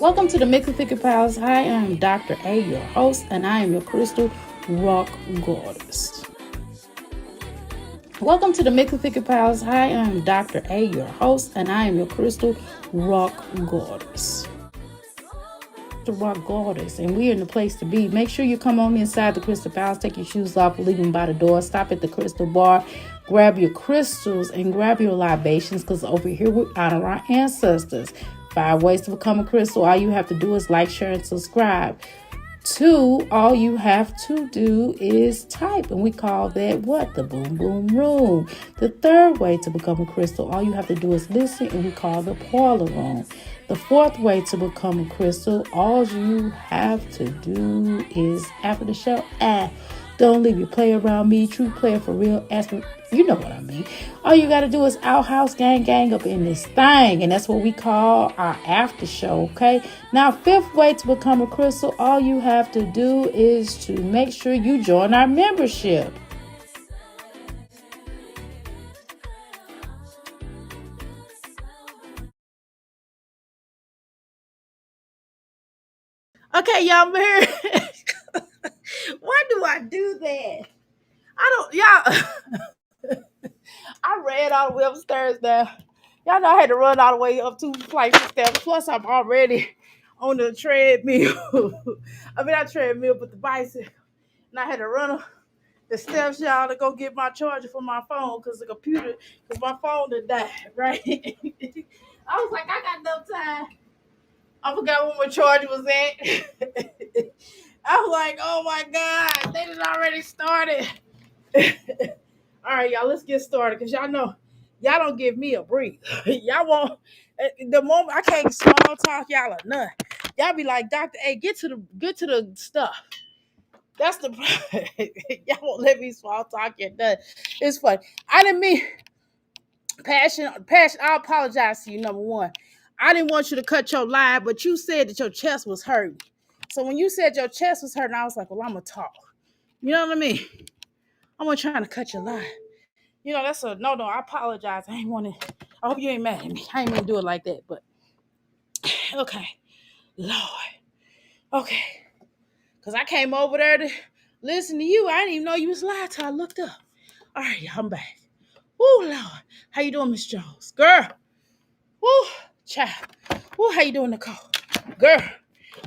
Welcome to the Mix of Thicker Pals. Hi, I am Dr. A, your host, and I am your crystal rock goddess. Welcome to the Mix of Thicker Pals. Hi, I am Dr. A, your host, and I am your crystal rock goddess. The rock goddess, and we're in the place to be. Make sure you come on inside the crystal palace, take your shoes off, leave them by the door, stop at the crystal bar, grab your crystals and grab your libations, because over here we honor our ancestors. 5 ways to become a crystal. All you have to do is like, share, and subscribe. 2, all you have to do is type, and we call that what? The boom boom room. The 3rd way to become a crystal, all you have to do is listen, and we call the parlor room. The 4th way to become a crystal, all you have to do is after the show, don't leave your play around me. True player for real. Ask me, you know what I mean. All you got to do is outhouse gang up in this thing. And that's what we call our after show, okay? Now, 5th way to become a crystal, all you have to do is to make sure you join our membership. Okay, y'all, I'm here. Why do I do that? I don't, y'all. I ran all the way upstairs now. Y'all know I had to run all the way up 2 flights of steps. Plus, I'm already on the treadmill. I mean, not treadmill, but the bicycle. And I had to run up the steps, y'all, to go get my charger for my phone because my phone had died, right? I was like, I got enough time. I forgot where my charger was at. I was like, oh my God, they done already started. All right, y'all, let's get started because y'all know y'all don't give me a break. Y'all won't. The moment I can't small talk y'all or none. Y'all be like, Dr. A, get to the stuff. That's the y'all won't let me small talk yet. Done. It's funny. I didn't mean passion. I apologize to you. Number one, I didn't want you to cut your line, but you said that your chest was hurting. So when you said your chest was hurting, I was like, well, I'm gonna talk. You know what I mean? I'm not trying to cut your line. You know, that's a no. I apologize. I ain't want to. I hope you ain't mad at me. I ain't gonna do it like that. But okay, Lord, okay, because I came over there to listen to you. I didn't even know you was live till I looked up. All right, y'all, I'm back. Woo, Lord, how you doing, Miss Jones? Girl, woo, child. Woo, how you doing, Nicole? Girl,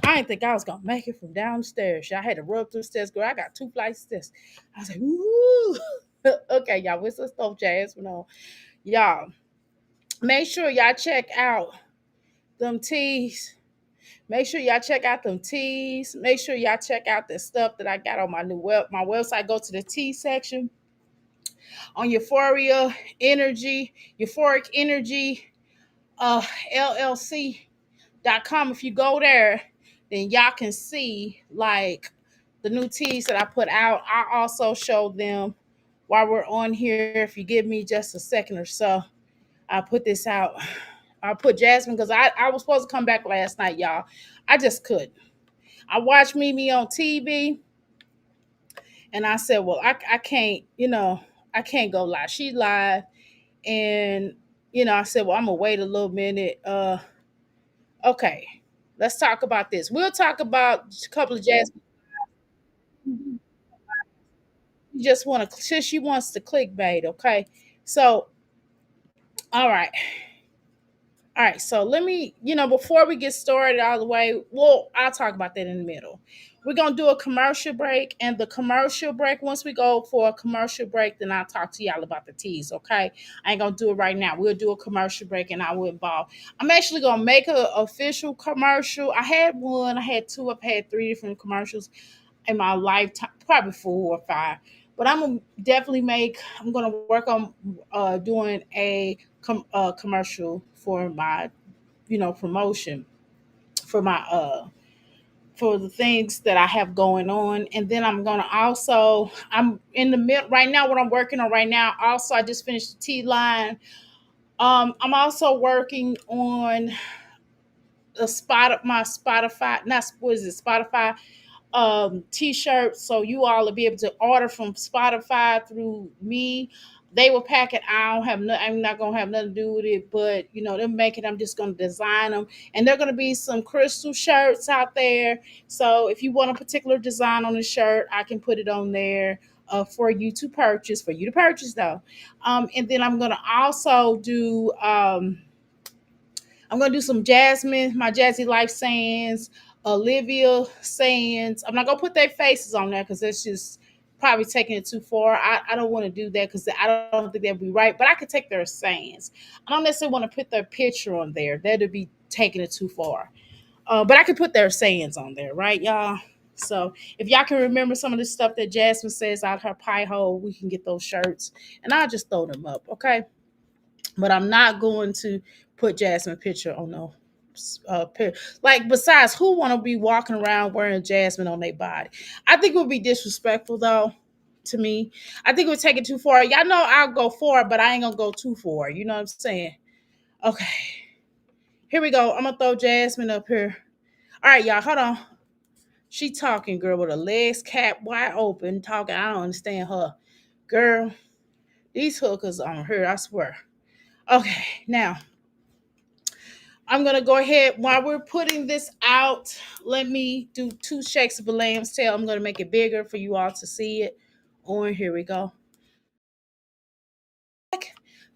I didn't think I was gonna make it from downstairs. I had to run through the stairs. Girl, I got 2 flights of stairs. I was like, woo. Okay, y'all, what's the stuff, Jazz? No, y'all. Make sure y'all check out them teas. Make sure y'all check out them teas. Make sure y'all check out the stuff that I got on my website. Go to the tea section on euphoric energy, LLC.com. If you go there, then y'all can see like the new teas that I put out. I also show them while we're on here. If you give me just a second or so, I put this out. I put Jasmine because I was supposed to come back last night, y'all. I just couldn't. I watched Mimi on TV and I said, well, I can't, I can't go live. She live. And, I said, well, I'm going to wait a little minute. Okay, let's talk about this. We'll talk about a couple of Jasmine. She wants to clickbait. Okay. So, all right. All right, so let me, before we get started all the way, well, I'll talk about that in the middle. We're going to do a commercial break, and the commercial break, once we go for a commercial break, then I'll talk to y'all about the teas, okay? I ain't going to do it right now. We'll do a commercial break, and I will involve. I'm actually going to make an official commercial. I had one, I had two, I've had 3 different commercials in my lifetime, probably 4 or 5. But I'm going to work on doing a commercial for my, promotion for my, for the things that I have going on. And then I'm in the middle right now, what I'm working on right now. Also, I just finished the T line. I'm also working on my Spotify, not what is it, Spotify t-shirts, so you all will be able to order from Spotify through me. They will pack it. I don't have no, I'm not gonna have nothing to do with it. But them making, I'm just gonna design them, and they're gonna be some crystal shirts out there. So if you want a particular design on the shirt, I can put it on there for you to purchase. For you to purchase though, and then I'm gonna also do. I'm gonna do some Jasmine, my Jazzy Life sayings, Olivia sayings. I'm not gonna put their faces on there because that's just probably taking it too far. I don't want to do that because I don't think that'd be right. But I could take their sayings. I don't necessarily want to put their picture on there. That'd be taking it too far. But I could put their sayings on there, right, y'all? So if y'all can remember some of the stuff that Jasmine says out her pie hole, we can get those shirts, and I'll just throw them up, okay? But I'm not going to put Jasmine picture on no like. Besides, who want to be walking around wearing Jasmine on their body? I think it would be disrespectful though. To me, I think it would take it too far. Y'all know I'll go for it, but I ain't gonna go too far. You know what I'm saying? Okay, here we go. I'm gonna throw Jasmine up here. All right, y'all, hold on. She talking, girl, with her legs capped wide open, talking. I don't understand her, girl. These hookers on her, I swear. Okay, now I'm gonna go ahead while we're putting this out. Let me do two shakes of a lamb's tail. I'm gonna make it bigger for you all to see it. On here we go.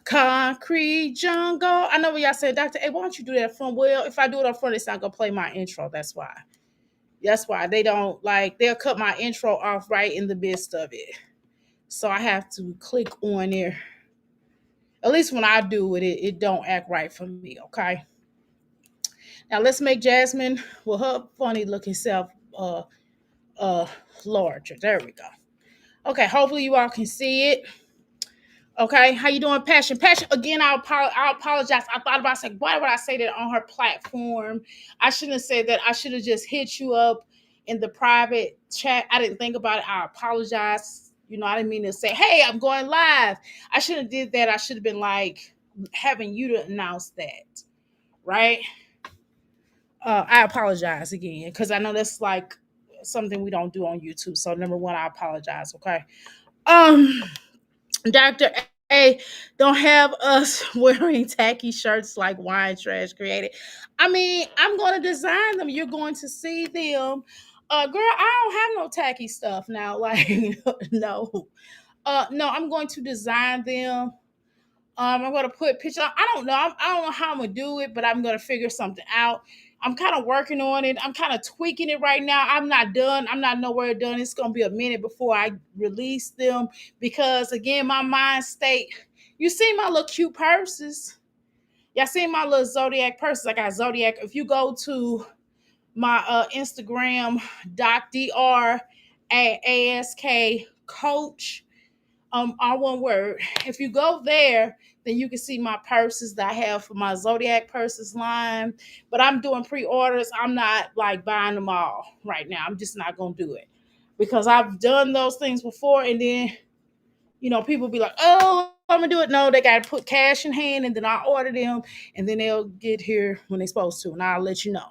Concrete jungle. I know what y'all said, Dr. A. Why don't you do that from? Well, if I do it up front, it's not gonna play my intro. That's why. That's why they don't like. They'll cut my intro off right in the midst of it. So I have to click on there. At least when I do it, it don't act right for me. Okay. Now let's make Jasmine with her funny looking self uh larger. There we go. Okay, hopefully you all can see it. Okay, how you doing, Passion? Passion, again, I apologize. I thought about saying, why would I say that on her platform? I shouldn't have said that. I should have just hit you up in the private chat. I didn't think about it. I apologize. I didn't mean to say, hey, I'm going live. I shouldn't have did that. I should have been like having you to announce that, right? I apologize again because I know that's like something we don't do on YouTube. So number one, I apologize. Okay. Um, Dr. A, don't have us wearing tacky shirts like wine trash created. I mean, I'm going to design them. You're going to see them. Girl, I don't have no tacky stuff now. Like, no. No, I'm going to design them. I'm gonna put picture. I don't know. I don't know how I'm gonna do it, but I'm gonna figure something out. I'm kind of working on it. I'm kind of tweaking it right now. I'm not done. I'm not nowhere done. It's gonna be a minute before I release them because again, my mind state. You see my little cute purses. Y'all see my little zodiac purses. I got zodiac. If you go to my Instagram, Dr. Coach, all one word. If you go there, then you can see my purses that I have for my Zodiac purses line. But I'm doing pre-orders. I'm not like buying them all right now. I'm just not gonna do it because I've done those things before, and then people be like, "Oh, I'm gonna do it." No, they gotta put cash in hand, and then I order them, and then they'll get here when they're supposed to, and I'll let you know.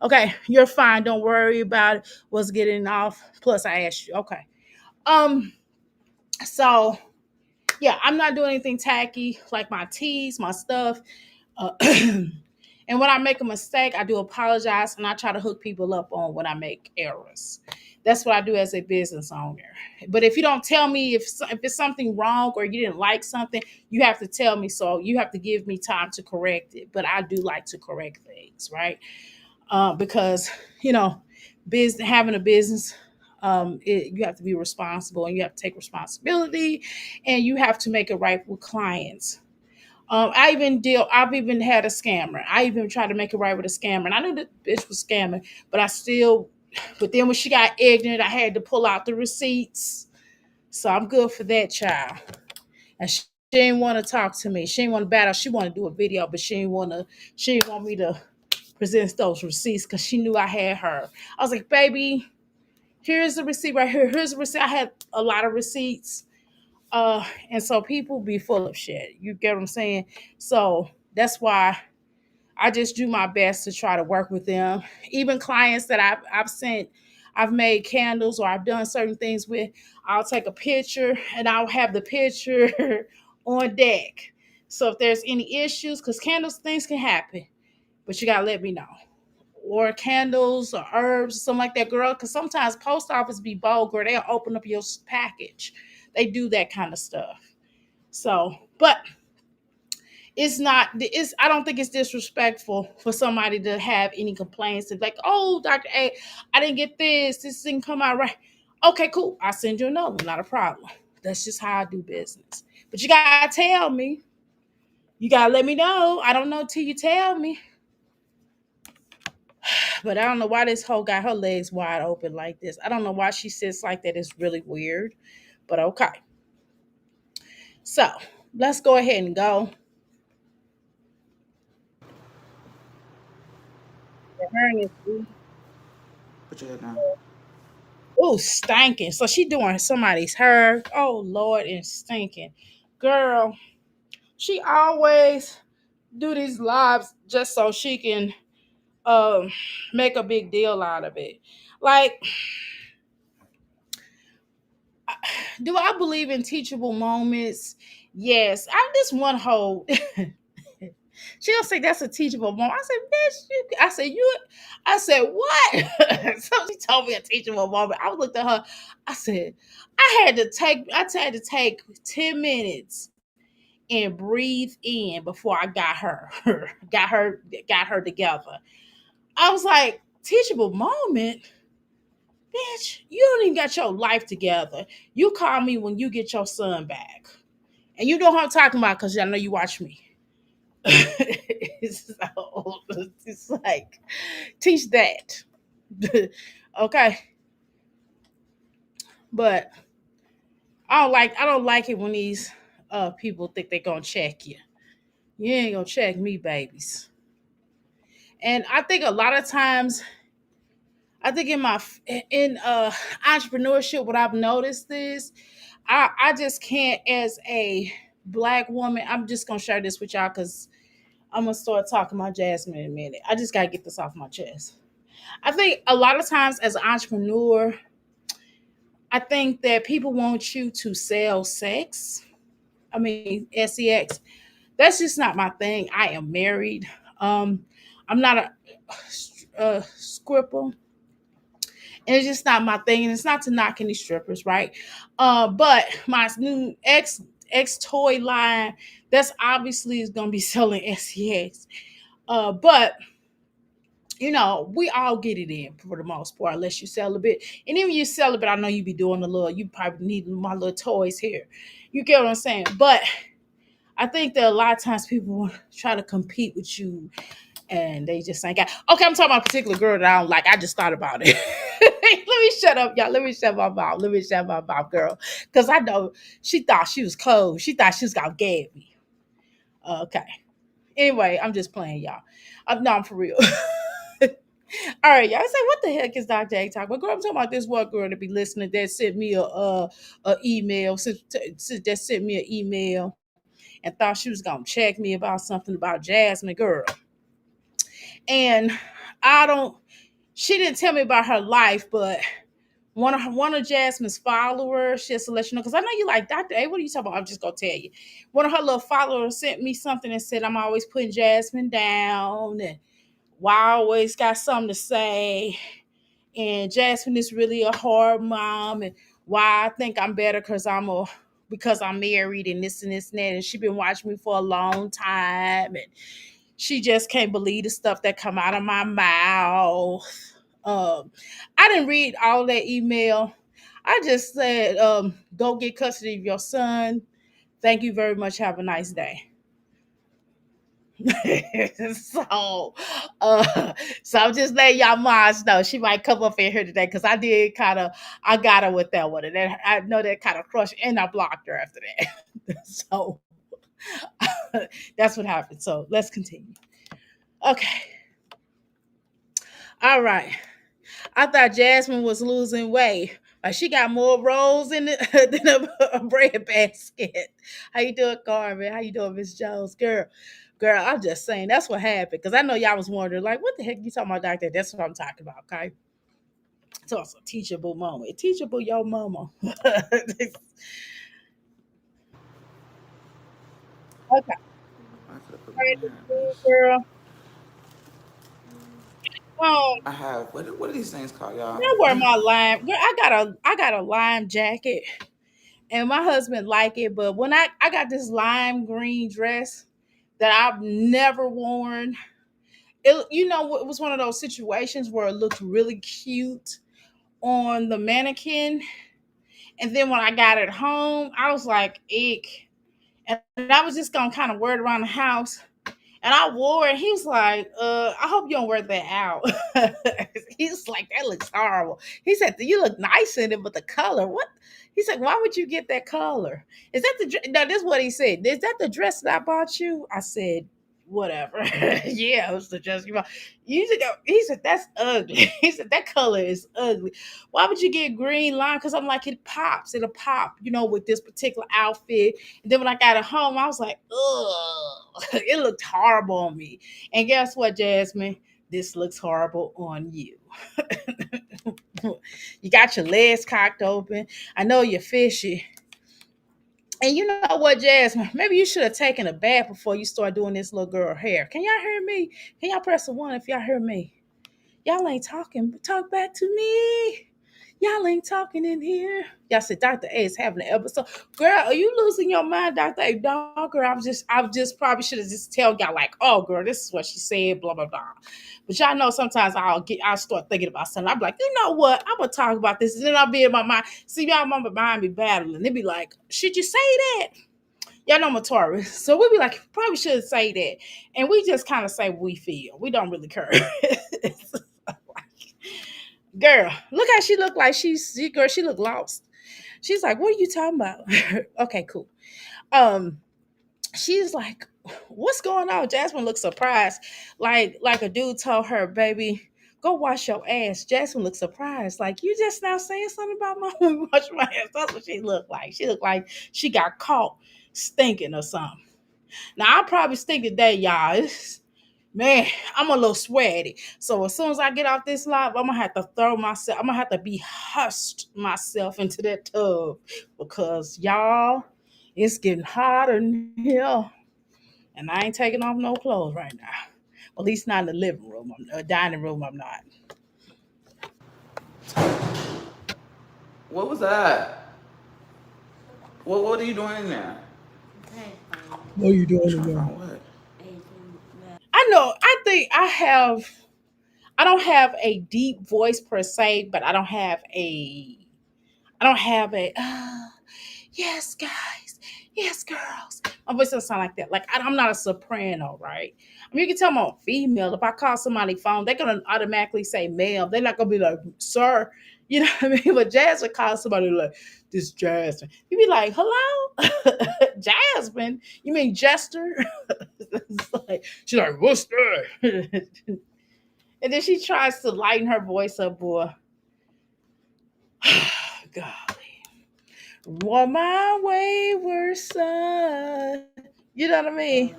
Okay, you're fine. Don't worry about it. What's getting off? Plus, I asked you. Okay. Um. So yeah, I'm not doing anything tacky like my teas, my stuff. And when I make a mistake, I do apologize and I try to hook people up on when I make errors. That's what I do as a business owner. But if you don't tell me if it's something wrong or you didn't like something, you have to tell me. So you have to give me time to correct it. But I do like to correct things, right? Because business having a business, you have to be responsible and you have to take responsibility and you have to make it right with clients. I've even had a scammer. I even tried to make it right with a scammer, and I knew the bitch was scamming, but but then when she got ignorant, I had to pull out the receipts. So I'm good for that child. And she didn't want to talk to me. She didn't want to battle. She wanted to do a video, but she didn't want me to present those receipts because she knew I had her. I was like, baby, here's the receipt right here. Here's the receipt. I had a lot of receipts. And so people be full of shit. You get what I'm saying? So that's why I just do my best to try to work with them. Even clients that I've made candles or I've done certain things with, I'll take a picture and I'll have the picture on deck. So if there's any issues, because candles, things can happen, but you gotta let me know. Or candles or herbs or something like that, girl. Because sometimes post office be bold, girl. They'll open up your package. They do that kind of stuff. So, but it's not. It's. I don't think it's disrespectful for somebody to have any complaints. It's like, oh, Doctor A, I didn't get this. This didn't come out right. Okay, cool. I'll send you another one. Not a problem. That's just how I do business. But you gotta tell me. You gotta let me know. I don't know till you tell me. But I don't know why this hoe got her legs wide open like this. I don't know why she sits like that. It's really weird. But okay. So let's go ahead and go. Put your head down. Oh, stinking. So she doing somebody's hair. Oh Lord, and stinking. Girl, she always do these lives just so she can make a big deal out of it. Like, do I believe in teachable moments? Yes. I'm this one hoe. She don't say that's a teachable moment. I said, bitch, I said, I said, what? So she told me a teachable moment. I looked at her. I said, I had to take 10 minutes and breathe in before I got her, got her together. I was like, teachable moment? Bitch, you don't even got your life together. You call me when you get your son back. And you know what I'm talking about because I know you watch me. So it's like teach that. Okay. But I don't like it when these people think they're gonna check you. You ain't gonna check me, babies. And I think a lot of times, I think in entrepreneurship, what I've noticed is I just can't, as a black woman, I'm just gonna share this with y'all because I'm gonna start talking about Jasmine in a minute. I just gotta get this off my chest. I think a lot of times as an entrepreneur, I think that people want you to sell sex. I mean, sex. That's just not my thing. I am married. Um, I'm not a scripper. And it's just not my thing. And it's not to knock any strippers, right? But my new ex toy line, that's obviously is gonna be selling sex. But we all get it in for the most part, unless you sell a bit. And even you sell it, but I know you be doing a little, you probably need my little toys here. You get what I'm saying? But I think that a lot of times people try to compete with you and they just ain't got. Okay, I'm talking about a particular girl that I don't like. I just thought about it. Let me shut up, y'all. Let me shut my mouth. Let me shut my mouth, girl. Because I know she thought she was cold. She thought she was going to get me. Okay. Anyway, I'm just playing, y'all. No, I'm for real. All right, y'all say, what the heck is Dr. A talking about? Girl, I'm talking about this one girl to be listening that sent me a email, that sent me an email and thought she was gonna check me about something about Jasmine, girl. And I don't. She didn't tell me about her life, but one of Jasmine's followers, just to let you know, because I know you like Dr. A. What are you talking about? I'm just gonna tell you. One of her little followers sent me something and said I'm always putting Jasmine down and why I always got something to say and Jasmine is really a hard mom, and why I think I'm better because I'm married and this and this and that, and she been watching me for a long time, and she just can't believe the stuff that come out of my mouth. Um, I didn't read all that email. I just said, go get custody of your son. Thank you very much. Have a nice day. so uh so I'm just letting y'all moms know she might come up in here today because I got her with that one and then I know that kind of crushed and I blocked her after that. So that's what happened. So let's continue. Okay. All right. I thought Jasmine was losing weight. Like she got more rolls in it than a bread basket. How you doing, Carmen? How you doing, Miss Jones? Girl, I'm just saying that's what happened. Because I know y'all was wondering, like, what the heck you talking about, doctor? That's what I'm talking about, okay? So it's a teachable moment. Teachable your mama. Okay. I could have put my Right, hair in cool, this. girl. I have what are these things called, y'all? I wear my lime. Girl, I got a lime jacket, and my husband like it. But when I got this lime green dress that I've never worn, it was one of those situations where it looked really cute on the mannequin, and then when I got it home, I was like, ick. And I was just gonna kind of wear it around the house. And I wore it. He was like, I hope you don't wear that out. He's like, that looks horrible. He said, you look nice in it, but the color, what? He said, why would you get that color? Is that no, this is what he said. Is that the dress that I bought you? I said, whatever. Yeah, it was the dress you bought. He said, that's ugly. He said, that color is ugly. Why would you get green line? Because I'm like, it pops. It'll pop, with this particular outfit. And then when I got it home, I was like, ugh, it looked horrible on me. And guess what, Jasmine? This looks horrible on you. You got your legs cocked open. I know you're fishy. And you know what, Jasmine? Maybe you should have taken a bath before you start doing this little girl hair. Can y'all hear me? Can y'all press a one if y'all hear me? Y'all ain't talking. Talk back to me. Y'all ain't talking in here. Y'all said Dr. A is having an episode. Girl, are you losing your mind, Dr. A? Dog, girl, I just probably should have just tell y'all like, oh girl, this is what she said, blah, blah, blah. But y'all know sometimes I'll start thinking about something. I'll be like, you know what? I'm gonna talk about this. And then I'll be in my mind. See, y'all mama behind me battling. They be like, should you say that? Y'all know I'm a Taurus. So we be like, probably should say that. And we just kind of say what we feel. We don't really care. Girl, look how she looked like girl, she looked lost. She's like, what are you talking about? Okay, cool. Um, she's like, what's going on? Jasmine looks surprised. Like a dude told her, baby, go wash your ass. Jasmine looked surprised. Like, you just now saying something about my wash my ass. That's what she looked like. She looked like she got caught stinking or something. Now I probably stink today, y'all. Man, I'm a little sweaty. So as soon as I get off this live, I'm gonna have to I'm gonna have to be hushed myself into that tub because y'all, it's getting hot in here, and I ain't taking off no clothes right now. At least not in the living room, dining room. I'm not. What was that? What are you doing in there? What are you doing Trying in to there? find what? I know. I think I have. I don't have a deep voice per se, but I don't have a. Yes, guys. Yes, girls. My voice doesn't sound like that. Like I'm not a soprano, right? I mean, you can tell I'm a female. If I call somebody phone, they're gonna automatically say male. They're not gonna be like, sir. You know what I mean? But Jasmine calls somebody like this Jasmine. You be like, hello, Jasmine. You mean Jester? It's like, she's like, what's that? And then she tries to lighten her voice up, boy. God. Want my wayward son. You know what I mean?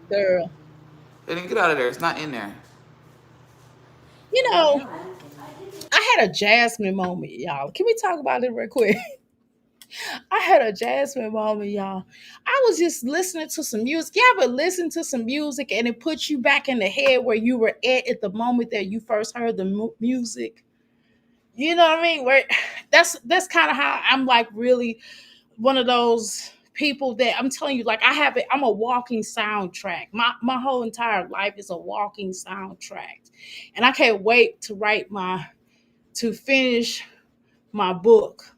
Girl. Then get out of there. It's not in there. You know, I had a Jasmine moment, y'all. Can we talk about it real quick? I had a Jasmine moment, y'all. I was just listening to some music. You ever listen to some music and it puts you back in the head where you were at the moment that you first heard the music? You know what I mean? Where that's kind of how I'm like really one of those people that I'm telling you, like I'm a walking soundtrack. My whole entire life is a walking soundtrack. And I can't wait to finish my book,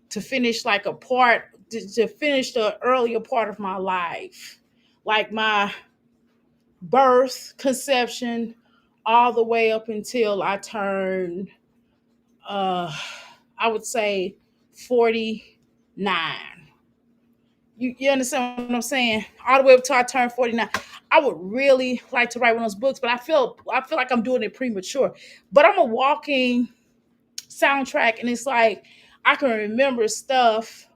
to finish like a part to finish the earlier part of my life. Like my birth, conception, all the way up until I turned uh I would say 49. You understand what I'm saying? All the way up till I turned 49. I would really like to write one of those books, but I feel like I'm doing it premature. But I'm a walking soundtrack, and it's like I can remember stuff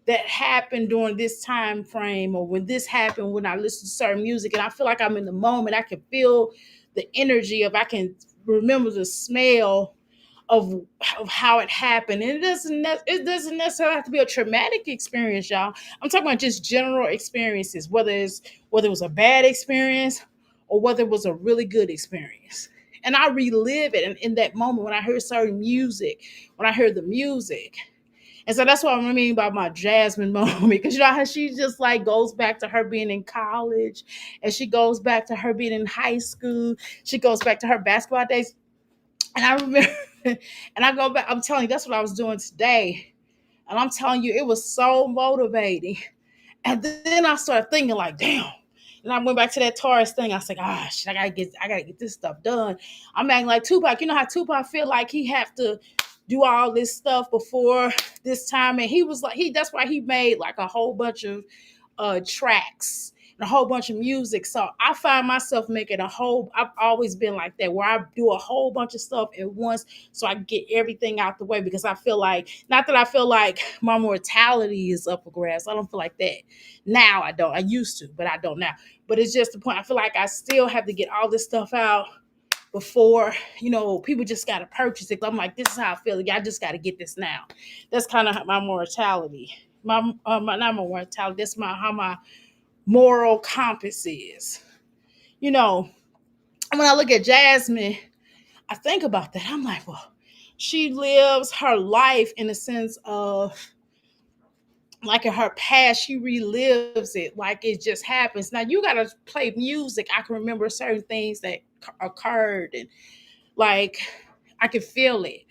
that happened during this time frame, or when this happened, when I listen to certain music, and I feel like I'm in the moment. I can feel the energy of I can remember the smell of of how it happened. And it doesn't necessarily have to be a traumatic experience, y'all. I'm talking about just general experiences, whether it was a bad experience or whether it was a really good experience. And I relive it in that moment when I heard certain music, when I heard the music. And so that's what I mean by my Jasmine moment, because you know how she just like goes back to her being in college, and she goes back to her being in high school. She goes back to her basketball days. And I remember, and I go back, I'm telling you, that's what I was doing today. And I'm telling you, it was so motivating. And then I started thinking, like, damn. And I went back to that Taurus thing. I was like, ah, shit, I gotta get this stuff done. I'm acting like Tupac. You know how Tupac feel like he have to do all this stuff before this time. And he was like, that's why he made like a whole bunch of tracks and a whole bunch of music. So I find myself making I've always been like that, where I do a whole bunch of stuff at once so I can get everything out the way, because I feel like, not that I feel like my mortality is up for grabs. I don't feel like that. Now I don't. I used to, but I don't now. But it's just the point. I feel like I still have to get all this stuff out before, people just got to purchase it. I'm like, this is how I feel. I just got to get this now. That's kind of my mortality. Not my mortality. That's how my moral compass is. You know, when I look at Jasmine, I think about that. I'm like, well, she lives her life in the sense of, like, in her past, she relives it like it just happens. Now you gotta play music. I can remember certain things that occurred, and like I can feel it.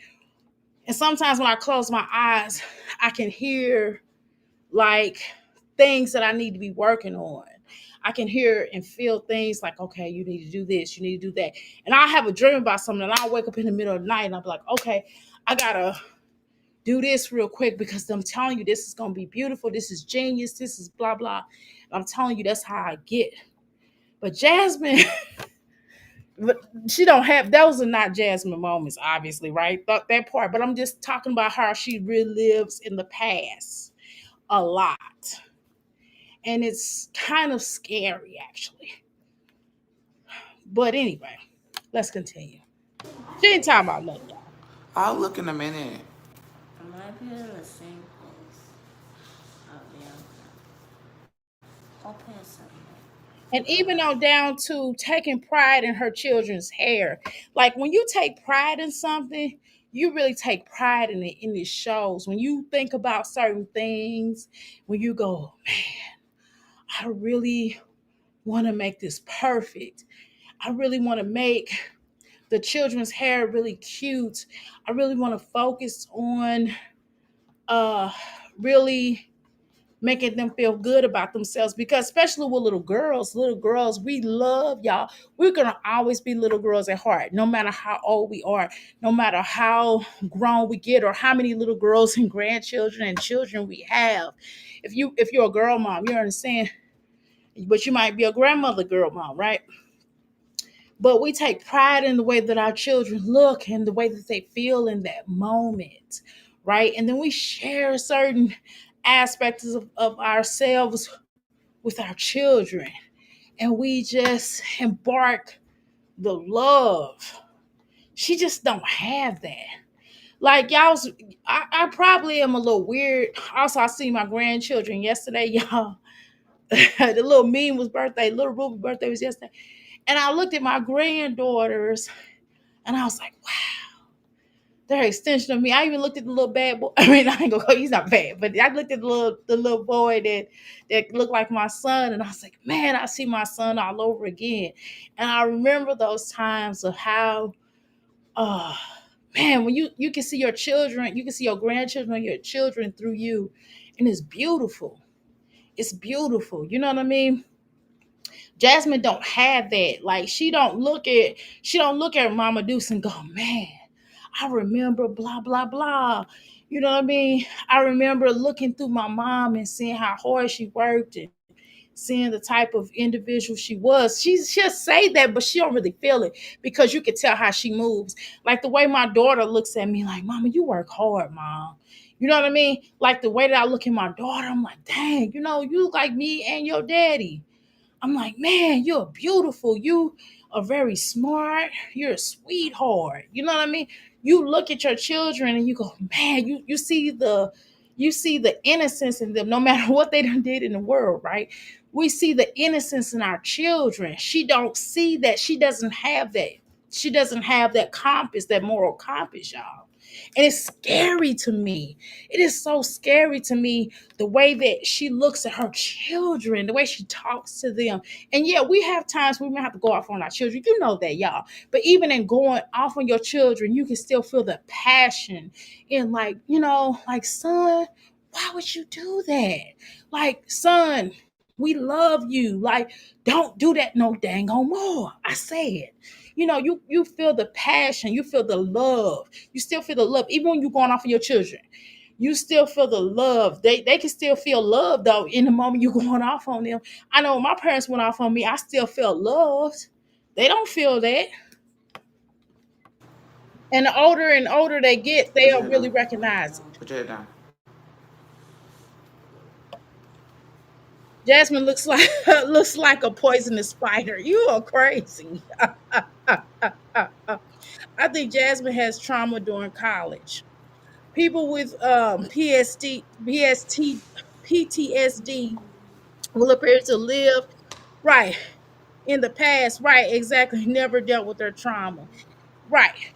And sometimes when I close my eyes, I can hear like things that I need to be working on. I can hear and feel things like, okay, you need to do this, you need to do that. And I have a dream about something, and I'll wake up in the middle of the night and I'll be like, okay, I gotta do this real quick, because I'm telling you, this is gonna be beautiful. This is genius. This is blah blah. And I'm telling you, that's how I get. But Jasmine, but she don't have, those are not Jasmine moments, obviously, right? That part. But I'm just talking about how she relives in the past a lot. And it's kind of scary, actually. But anyway, let's continue. She ain't talking about nothing, y'all. I'll look in a minute. Am I be in the same place? Oh, yeah. Open something. And even on down to taking pride in her children's hair. Like when you take pride in something, you really take pride in it, and it shows. When you think about certain things, when you go, man, I really want to make this perfect. I really want to make the children's hair really cute. I really want to focus on uh really making them feel good about themselves, because especially with little girls, we love, y'all, we're gonna always be little girls at heart, no matter how old we are, no matter how grown we get, or how many little girls and grandchildren and children we have. If you're a girl mom, you understand, but you might be a grandmother girl mom, right? But we take pride in the way that our children look and the way that they feel in that moment, right? And then we share certain aspects of ourselves with our children, and we just embark the love. She just don't have that. Like y'all, I probably am a little weird. Also, I see my grandchildren yesterday, y'all. The little meme was birthday, little Ruby's birthday was yesterday. And I looked at my granddaughters and I was like, wow, they're an extension of me. I even looked at the little bad boy. I mean, I ain't gonna go, he's not bad, but I looked at the little boy that looked like my son, and I was like, man, I see my son all over again. And I remember those times of how, uh man, when you can see your children, you can see your grandchildren, your children through you, and it's beautiful. It's beautiful. You know what I mean? Jasmine don't have that. Like she don't look at Mama Deuce and go, man, I remember blah blah blah. You know what I mean? I remember looking through my mom and seeing how hard she worked, and seeing the type of individual she was. She'll say that, but she don't really feel it, because you can tell how she moves. Like the way my daughter looks at me, like, Mama, you work hard, Mom. You know what I mean? Like the way that I look at my daughter, I'm like, dang, you look like me and your daddy. I'm like, man, you're beautiful. You are very smart. You're a sweetheart. You know what I mean? You look at your children and you go, man, you see the innocence in them, no matter what they done did in the world, right? We see the innocence in our children. She don't see that. She doesn't have that. She doesn't have that compass, that moral compass, y'all. And it's scary to me. It is so scary to me the way that she looks at her children, the way she talks to them. And yeah, we have times we may have to go off on our children. You know that, y'all. But even in going off on your children, you can still feel the passion in, like, like, son, why would you do that? Like, son, we love you. Like, don't do that no dang on more. I said. You feel the passion, you feel the love. You still feel the love, even when you're going off of your children. You still feel the love. They can still feel love though in the moment you're going off on them. I know when my parents went off on me, I still felt loved. They don't feel that. And the older and older they get, Put they'll your head really down. recognize it. Put your head down. Jasmine looks like looks like a poisonous spider. You are crazy. I think Jasmine has trauma during college. People with PTSD will appear to live right in the past, right? Exactly, never dealt with their trauma, right?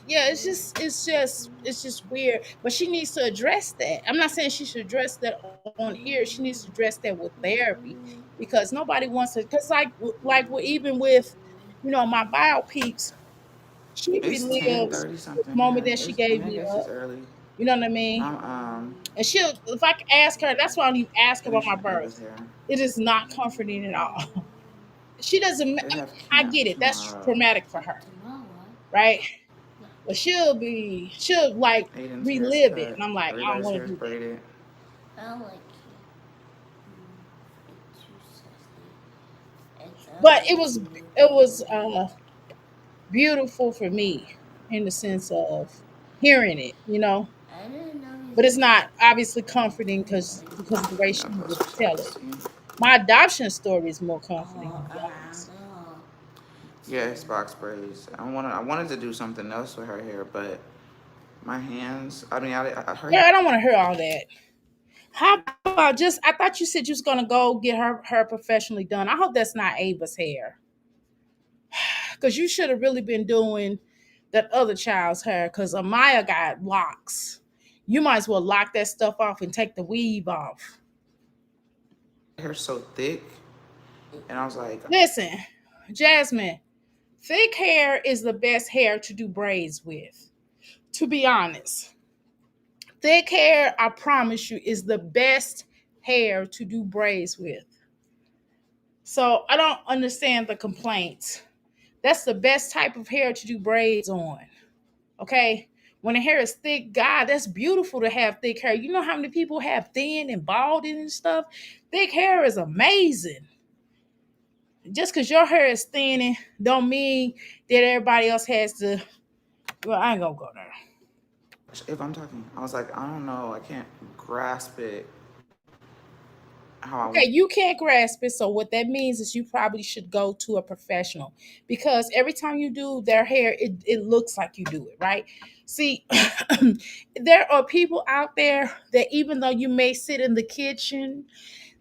Yeah, it's just weird, but she needs to address that. I'm not saying she should address that on here. She needs to address that with therapy, because nobody wants to. Because even with my bio peeps, she It's ten relives thirty the something moment here. that she It's, I gave mean, I me guess up. it's early. You know what I mean? I'm And she'll, if I could ask her, that's why I don't even ask her about my finishing Ava's birth. hair. It is not comforting at all. She doesn't. They have I camp get it. That's tomorrow. traumatic for her, Tomorrow? right? Yeah. But she'll like Aiden's hair is relive it, cut. and I'm like, I don't Everybody's want hair to is do that. braided. I like it. It's too sexy. It's But like it was you. it was beautiful for me in the sense of hearing it, I didn't know he's but it's gonna not get obviously comforting because of the way I she gotta would post some tell it. stories to you. My adoption story is more comforting, all to be around honest. the Yeah, it's box braids. I wanted to do something else with her hair, but my hands. I mean, her Yeah, I don't want to hear all that. How about just? I thought you said you was gonna go get her professionally done. I hope that's not Ava's hair, because you should have really been doing that other child's hair. Because Amaya got locks. You might as well lock that stuff off and take the weave off. hair's so thick, and I was like, Listen, Jasmine, thick hair is the best hair to do braids with. To be honest, thick hair, I promise you, is the best hair to do braids with. So I don't understand the complaints. That's the best type of hair to do braids on. Okay. When the hair is thick, God, that's beautiful to have thick hair. You know how many people have thin and balding and stuff? Thick hair is amazing. Just because your hair is thin don't mean that everybody else has to. Well, I ain't gonna go there. if I'm talking, I was like, I don't know, I can't grasp it how I want. Okay, you can't grasp it. So what that means is you probably should go to a professional, because every time you do their hair, it looks like you do it, right? See, there are people out there that even though you may sit in the kitchen,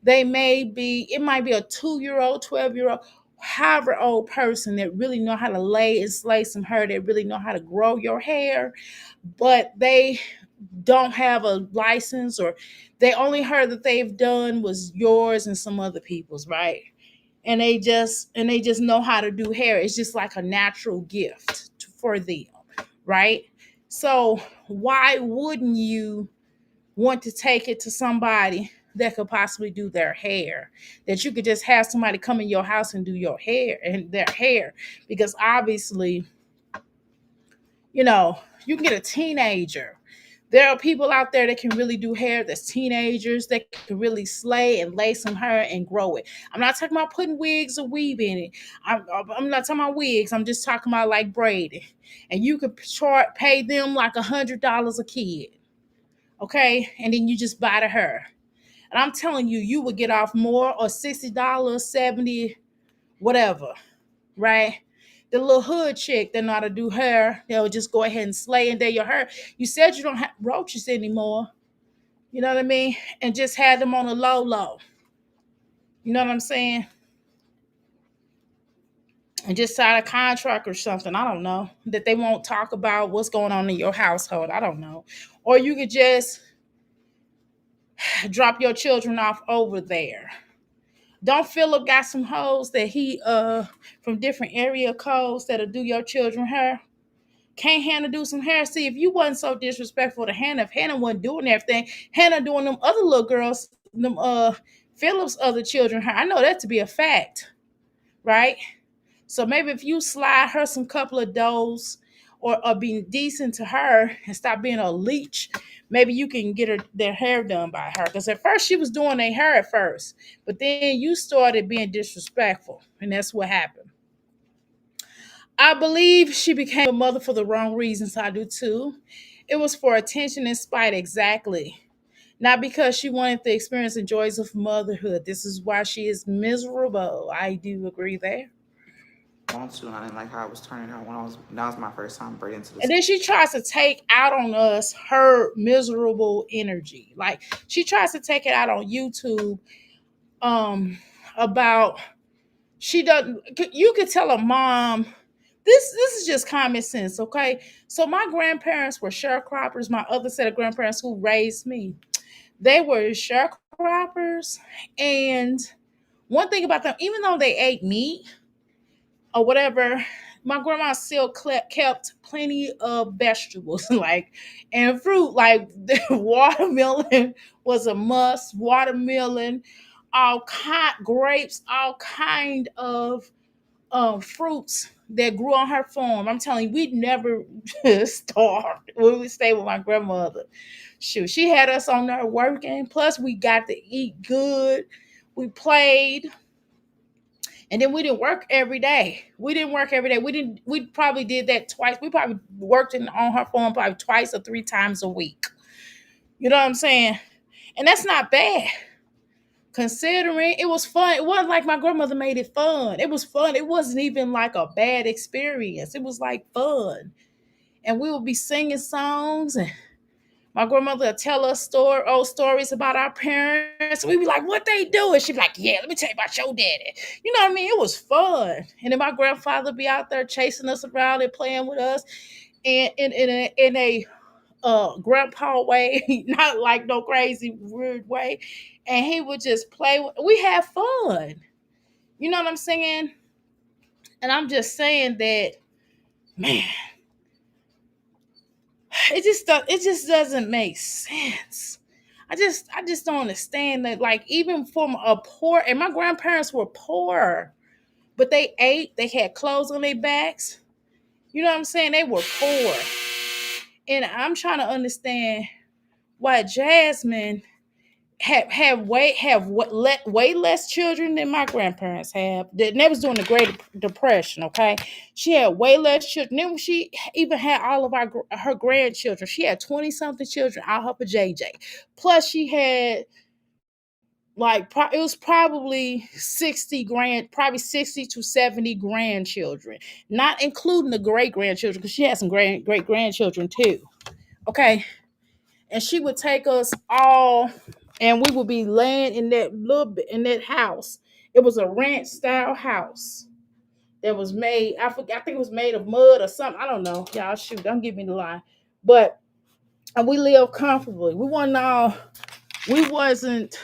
it might be a 2-year old, 12-year old, however old person that really know how to lay and slay some hair, that really know how to grow your hair, but they don't have a license, or they only heard that they've done was yours and some other people's, right? And they just know how to do hair. It's just like a natural gift for them, right? So why wouldn't you want to take it to somebody that could possibly do their hair, that you could just have somebody come in your house and do your hair and their hair? Because obviously, you know, you can get a teenager. There are people out there that can really do hair, that's teenagers that can really slay and lay some hair and grow it. I'm not talking about putting wigs or weave in it. I'm not talking about wigs. I'm just talking about like braiding. And you could pay them like $100 a kid. Okay. And then you just buy the hair. And I'm telling you, you would get off more or $60, 70, whatever, right? The little hood chick that know how to do hair, they'll just go ahead and slay and day your hair. You said you don't have roaches anymore. You know what I mean? And just had them on a low low. You know what I'm saying? And just sign a contract or something. I don't know. That they won't talk about what's going on in your household. I don't know. Or you could just drop your children off over there. Don't Philip got some hoes that he from different area codes that'll do your children hair? Can't Hannah do some hair? See, if you wasn't so disrespectful to Hannah, if Hannah wasn't doing everything, Hannah doing them other little girls, them Philip's other children hair. I know that to be a fact, right? So maybe if you slide her some couple of doughs or be decent to her and stop being a leech, maybe you can get her their hair done by her. Because at first she was doing their hair at first, but then you started being disrespectful, and that's what happened. I believe she became a mother for the wrong reasons. I do too. It was for attention and spite, exactly. Not because she wanted to experience the joys of motherhood. This is why she is miserable. I do agree there. Want to, and I didn't like how I was turning out when I was. That was my first time breaking into And this. then she tries to take out on us her miserable energy. Like she tries to take it out on YouTube um about she doesn't you could tell a mom this is just common sense, okay? So my grandparents were sharecroppers, my other set of grandparents who raised me. They were sharecroppers, and one thing about them, even though they ate meat, or whatever, my grandma still kept plenty of vegetables, like and fruit. Like the watermelon was a must. Watermelon, all kind grapes, all kind of fruits that grew on her farm. I'm telling you, we never starved when we stayed with my grandmother. Shoot, she had us on there working. Plus, we got to eat good. We played, and then we didn't work every day. We didn't work every day. We didn't. We probably did that twice. We probably worked on her farm probably twice or three times a week. You know what I'm saying? And that's not bad, considering it was fun. It wasn't like my grandmother made it fun. It was fun. It wasn't even like a bad experience. It was like fun. And we would be singing songs, and my grandmother would tell us old stories about our parents. We'd be like, what they do? And she'd be like, yeah, let me tell you about your daddy. You know what I mean? It was fun. And then my grandfather would be out there chasing us around and playing with us and in a grandpa way, not like no crazy weird way. And he would just play. We had fun. You know what I'm saying? And I'm just saying that, man, it just doesn't make sense. I just don't understand that. Like even from a poor, and my grandparents were poor, but they ate. They had clothes on their backs. You know what I'm saying? They were poor, and I'm trying to understand why Jasmine way less children than my grandparents have. They was during the Great Depression. Okay, she had way less children. Then she even had all of her grandchildren. She had 20 something children out her for JJ. Plus she had like it was probably 60 to 70 grandchildren, not including the great grandchildren because she had some great grandchildren too. Okay, and she would take us all and we would be laying in that little bit in that house. It was a ranch style house that was made, I think it was made of mud or something. I don't know. Y'all shoot, don't give me the lie. But and we lived comfortably. We wasn't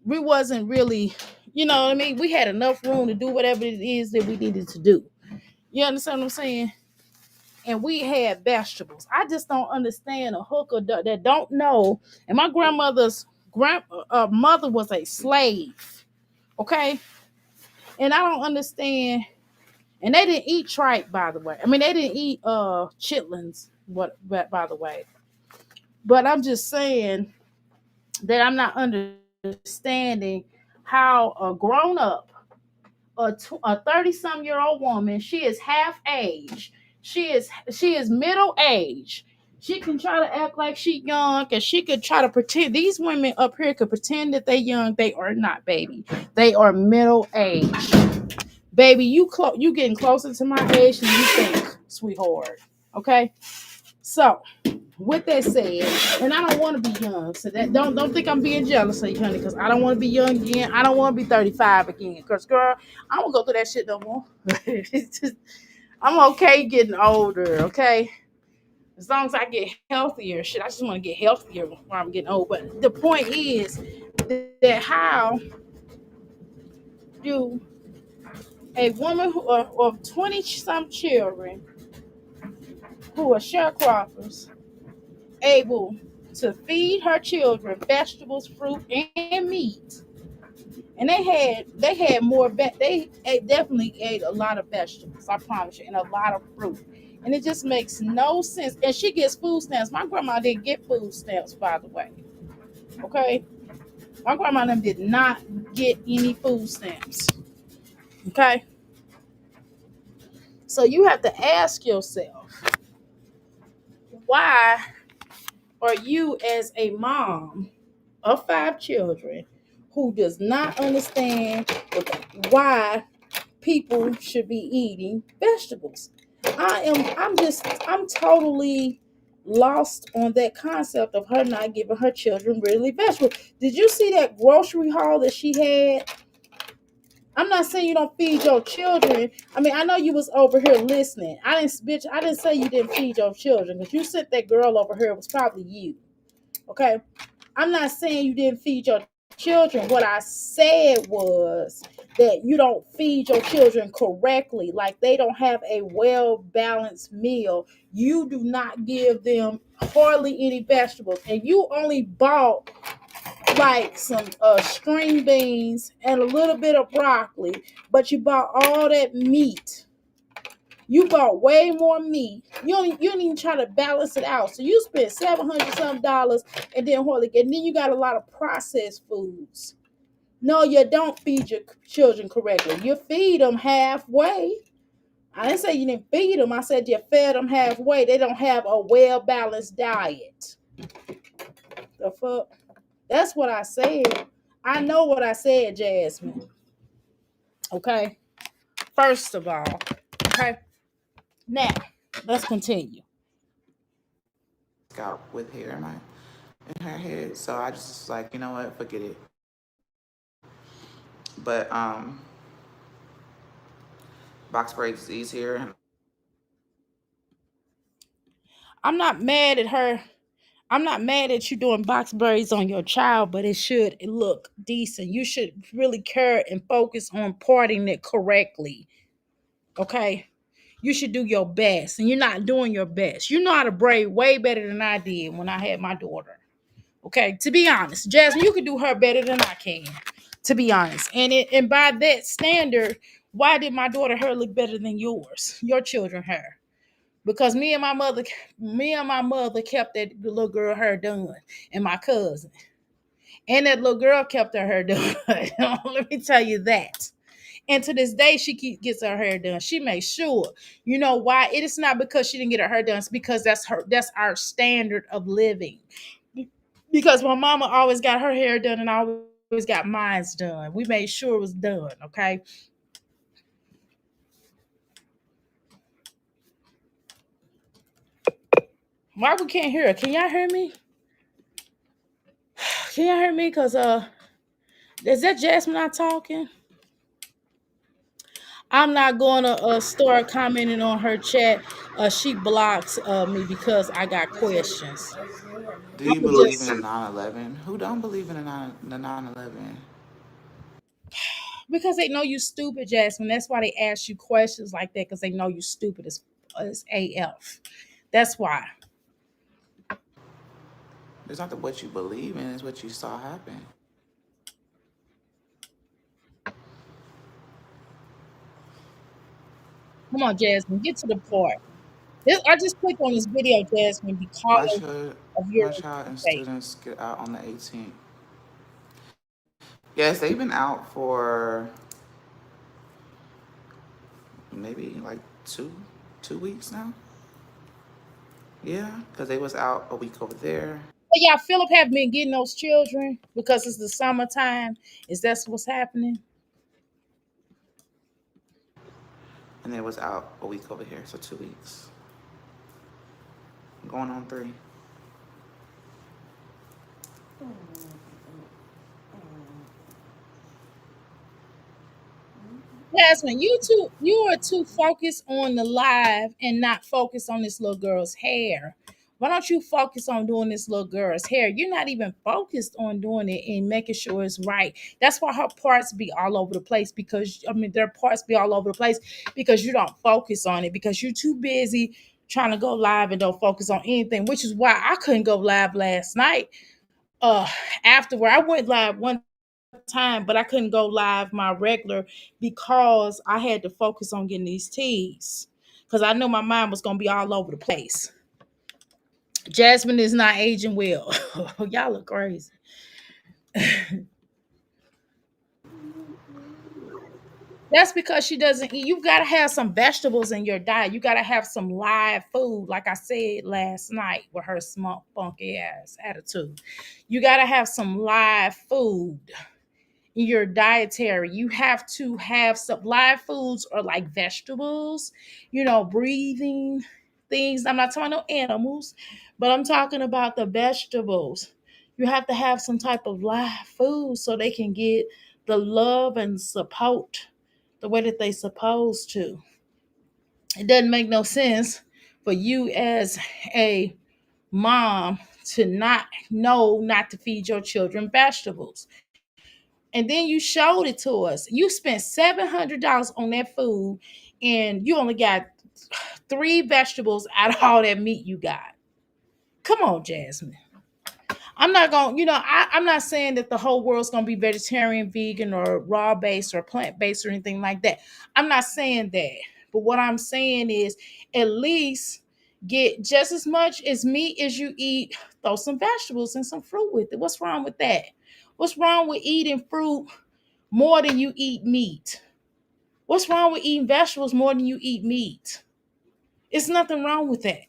we wasn't really, you know what I mean? We had enough room to do whatever it is that we needed to do. You understand what I'm saying? And we had vegetables. I just don't understand a hooker that don't know. And my grandmother's mother was a slave, okay? And I don't understand. And they didn't eat tripe, by the way. I mean, they didn't eat chitlins, but by the way. But I'm just saying that I'm not understanding how a grown up, a 30-some-year-old woman, she is half age. She is middle age. She can try to act like she young, and she could try to pretend. These women up here could pretend that they young. They are not, baby. They are middle age. Baby, you getting closer to my age than you think, sweetheart. Okay? So, with that said, and I don't want to be young, so that don't think I'm being jealous of you, honey, because I don't want to be young again. I don't want to be 35 again, because girl, I don't go through that shit no more. I'm okay getting older, okay? As long as I get healthier, shit, I just want to get healthier while I'm getting old. But the point is that how do a woman of 20 some children who are sharecroppers able to feed her children vegetables, fruit, and meat. And they had more they definitely ate a lot of vegetables, I promise you, and a lot of fruit. And it just makes no sense. And she gets food stamps. My grandma didn't get food stamps, by the way. Okay? My grandma them did not get any food stamps. Okay? So you have to ask yourself, why are you as a mom of 5 children who does not understand why people should be eating vegetables? I'm totally lost on that concept of her not giving her children really vegetables. Did you see that grocery haul that she had? I'm not saying you don't feed your children. I mean, I know you was over here listening. I didn't say you didn't feed your children, because you sent that girl over here. It was probably you. Okay. I'm not saying you didn't feed your children. What I said was that you don't feed your children correctly. Like, they don't have a well balanced meal. You do not give them hardly any vegetables. And you only bought like some string beans and a little bit of broccoli, but you bought all that meat. You bought way more meat. You don't even try to balance it out. So you spent $700 and then hardly get. And then you got a lot of processed foods. No, you don't feed your children correctly. You feed them halfway. I didn't say you didn't feed them. I said you fed them halfway. They don't have a well balanced diet. The fuck? That's what I said. I know what I said, Jasmine. Okay. First of all, okay. Now, let's continue. Scalp with hair in her head. So I just was like, you know what, forget it. But box braids is easier. I'm not mad at her. I'm not mad at you doing box braids on your child, but it should look decent. You should really care and focus on parting it correctly. Okay. You should do your best, and you're not doing your best. You know how to braid way better than I did when I had my daughter. Okay, to be honest, Jasmine, you can do her better than I can. To be honest, and by that standard, why did my daughter hair look better than yours? Your children hair? Because me and my mother kept that little girl hair done, and my cousin, and that little girl kept her hair done. Let me tell you that. And to this day, gets her hair done. She makes sure. You know why? It is not because she didn't get her hair done. It's because that's our standard of living. Because my mama always got her hair done, and I always got mine's done. We made sure it was done. Okay. Why we can't hear her? Can y'all hear me? Can y'all hear me? Cause is that Jasmine not talking? I'm not gonna start commenting on her chat. She blocks me because I got questions. Do I'm you gonna believe in just the 9/11? Who don't believe in the 9/11? because they know you stupid, Jasmine. That's why they ask you questions like that, because they know you stupid as AF. That's why. It's not what you believe in; it's what you saw happen. Come on, Jasmine, get to the part. I just clicked on this video, Jasmine, My because child, of your my child and faith. students get out on the 18th. Yes, they've been out for maybe like two weeks now. Yeah, because they was out a week over there, But yeah, Philip have been getting those children because it's the summertime. Is that what's happening? and they was out a week over here, so 2 weeks, going on three. Jasmine, you are too focused on the live and not focused on this little girl's hair. Why don't you focus on doing this little girl's hair? You're not even focused on doing it and making sure it's right. That's why her parts be all over the place because I mean their parts be all over the place because you don't focus on it because you're too busy trying to go live and don't focus on anything, which is why I couldn't go live last night. Afterward, I went live one time, but I couldn't go live my regular because I had to focus on getting these teas. Because I know my mind was gonna be all over the place. Jasmine is not aging well. Y'all look crazy. That's because she doesn't eat. You gotta have some vegetables in your diet. You gotta have some live food, like I said last night with her small funky ass attitude. You gotta have some live food in your dietary. You have to have some live foods or like vegetables, breathing things. I'm not talking about no animals, but I'm talking about the vegetables. You have to have some type of live food so they can get the love and support the way that they supposed to. It doesn't make no sense for you as a mom to not know not to feed your children vegetables. And then you showed it to us. You spent $700 on that food, and you only got three vegetables out of all that meat you got. Come on, Jasmine. I'm not going, I'm not saying that the whole world's going to be vegetarian, vegan, or raw based or plant based or anything like that. I'm not saying that. But what I'm saying is at least get just as much as meat as you eat, throw some vegetables and some fruit with it. What's wrong with that? What's wrong with eating fruit more than you eat meat? What's wrong with eating vegetables more than you eat meat? It's nothing wrong with that.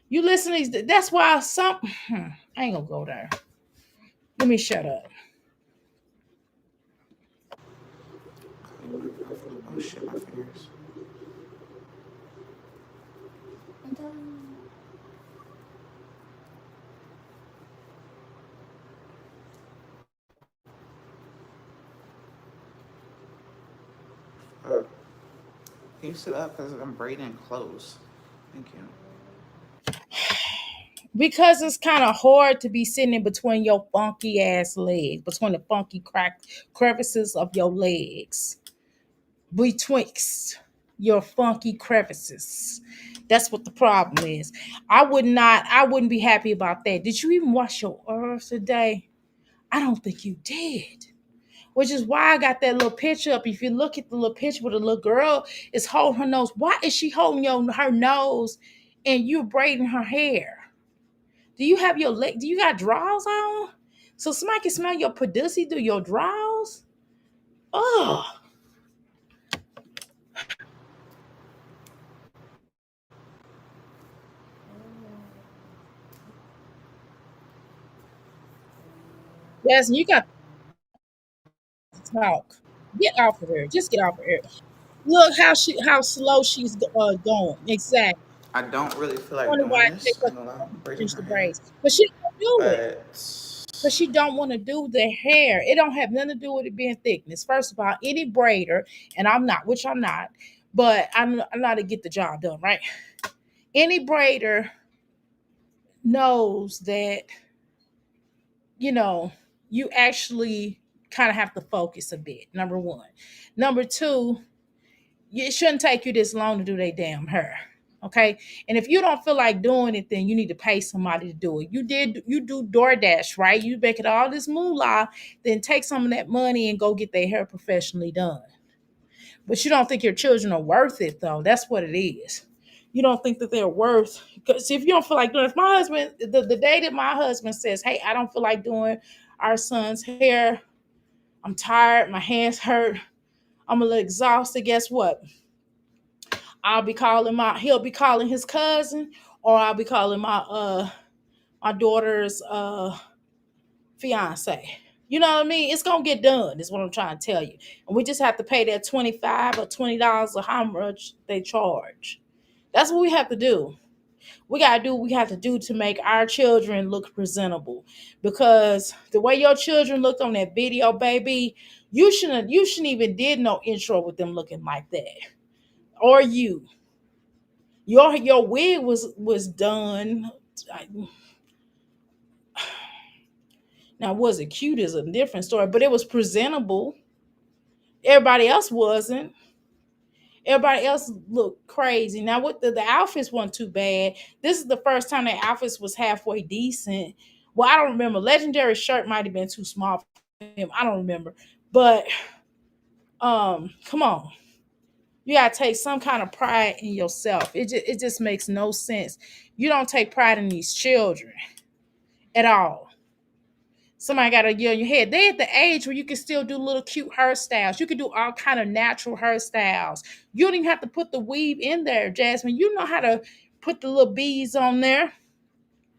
You listen to these, that's why some, I ain't gonna go there. Let me shut up. Clean my mouth up. Oh shit, my fingers. Can you sit up? Because I'm braiding close. Thank you. Because it's kind of hard to be sitting in between your funky ass legs, between the funky crack crevices of your legs, betwixt your funky crevices. That's what the problem is. I wouldn't be happy about that. Did you even wash your earth today? I don't think you did. Which is why I got that little picture up. If you look at the little picture where the little girl is holding her nose, why is she holding her nose and you braiding her hair? Do you have your leg? Do you got drawers on? So somebody can smell your pussy through your drawers? Oh, yes, you got to talk. Get off of her. Just get off of her. Look how slow she's going. Exactly. I don't really feel like Wonder doing why it this. takes I her ain't gonna lie. to I'm braiding finish her the hair. braids, but she don't do it. But But she don't want to do the hair. It don't have nothing to do with it being thickness. First of all, any braider, and I'm not, which I'm not, but I'm not to get the job done, right? Any braider knows that, you know, you actually kind of have to focus a bit, number one. Number two, it shouldn't take you this long to do their damn hair. Okay. And if you don't feel like doing it, then you need to pay somebody to do it. You do DoorDash, right? You make it all this moolah, then take some of that money and go get their hair professionally done. But you don't think your children are worth it, though. That's what it is. You don't think that they're worth, because if you don't feel like doing, if my husband, the day that my husband says, hey, I don't feel like doing our son's hair, I'm tired, my hands hurt, I'm a little exhausted, guess what? He'll be calling his cousin, or I'll be calling my daughter's fiance. You know what I mean? It's gonna get done, is what I'm trying to tell you. And we just have to pay that 25 or $20 or how much they charge. That's what we have to do. We gotta do what we have to do to make our children look presentable. Because the way your children looked on that video, baby, you shouldn't even did no intro with them looking like that. Or you. Your wig was done. Now, was it cute is a different story, but it was presentable. Everybody else wasn't. Everybody else looked crazy. Now, what the outfits weren't too bad. This is the first time the outfits was halfway decent. Well, I don't remember. Legendary shirt might have been too small for him. I don't remember. But come on. You gotta take some kind of pride in yourself. It just makes no sense. You don't take pride in these children at all. Somebody got a yell in your head. They at the age where you can still do little cute hairstyles. You can do all kind of natural hairstyles. You don't even have to put the weave in there, Jasmine. You know how to put the little beads on there.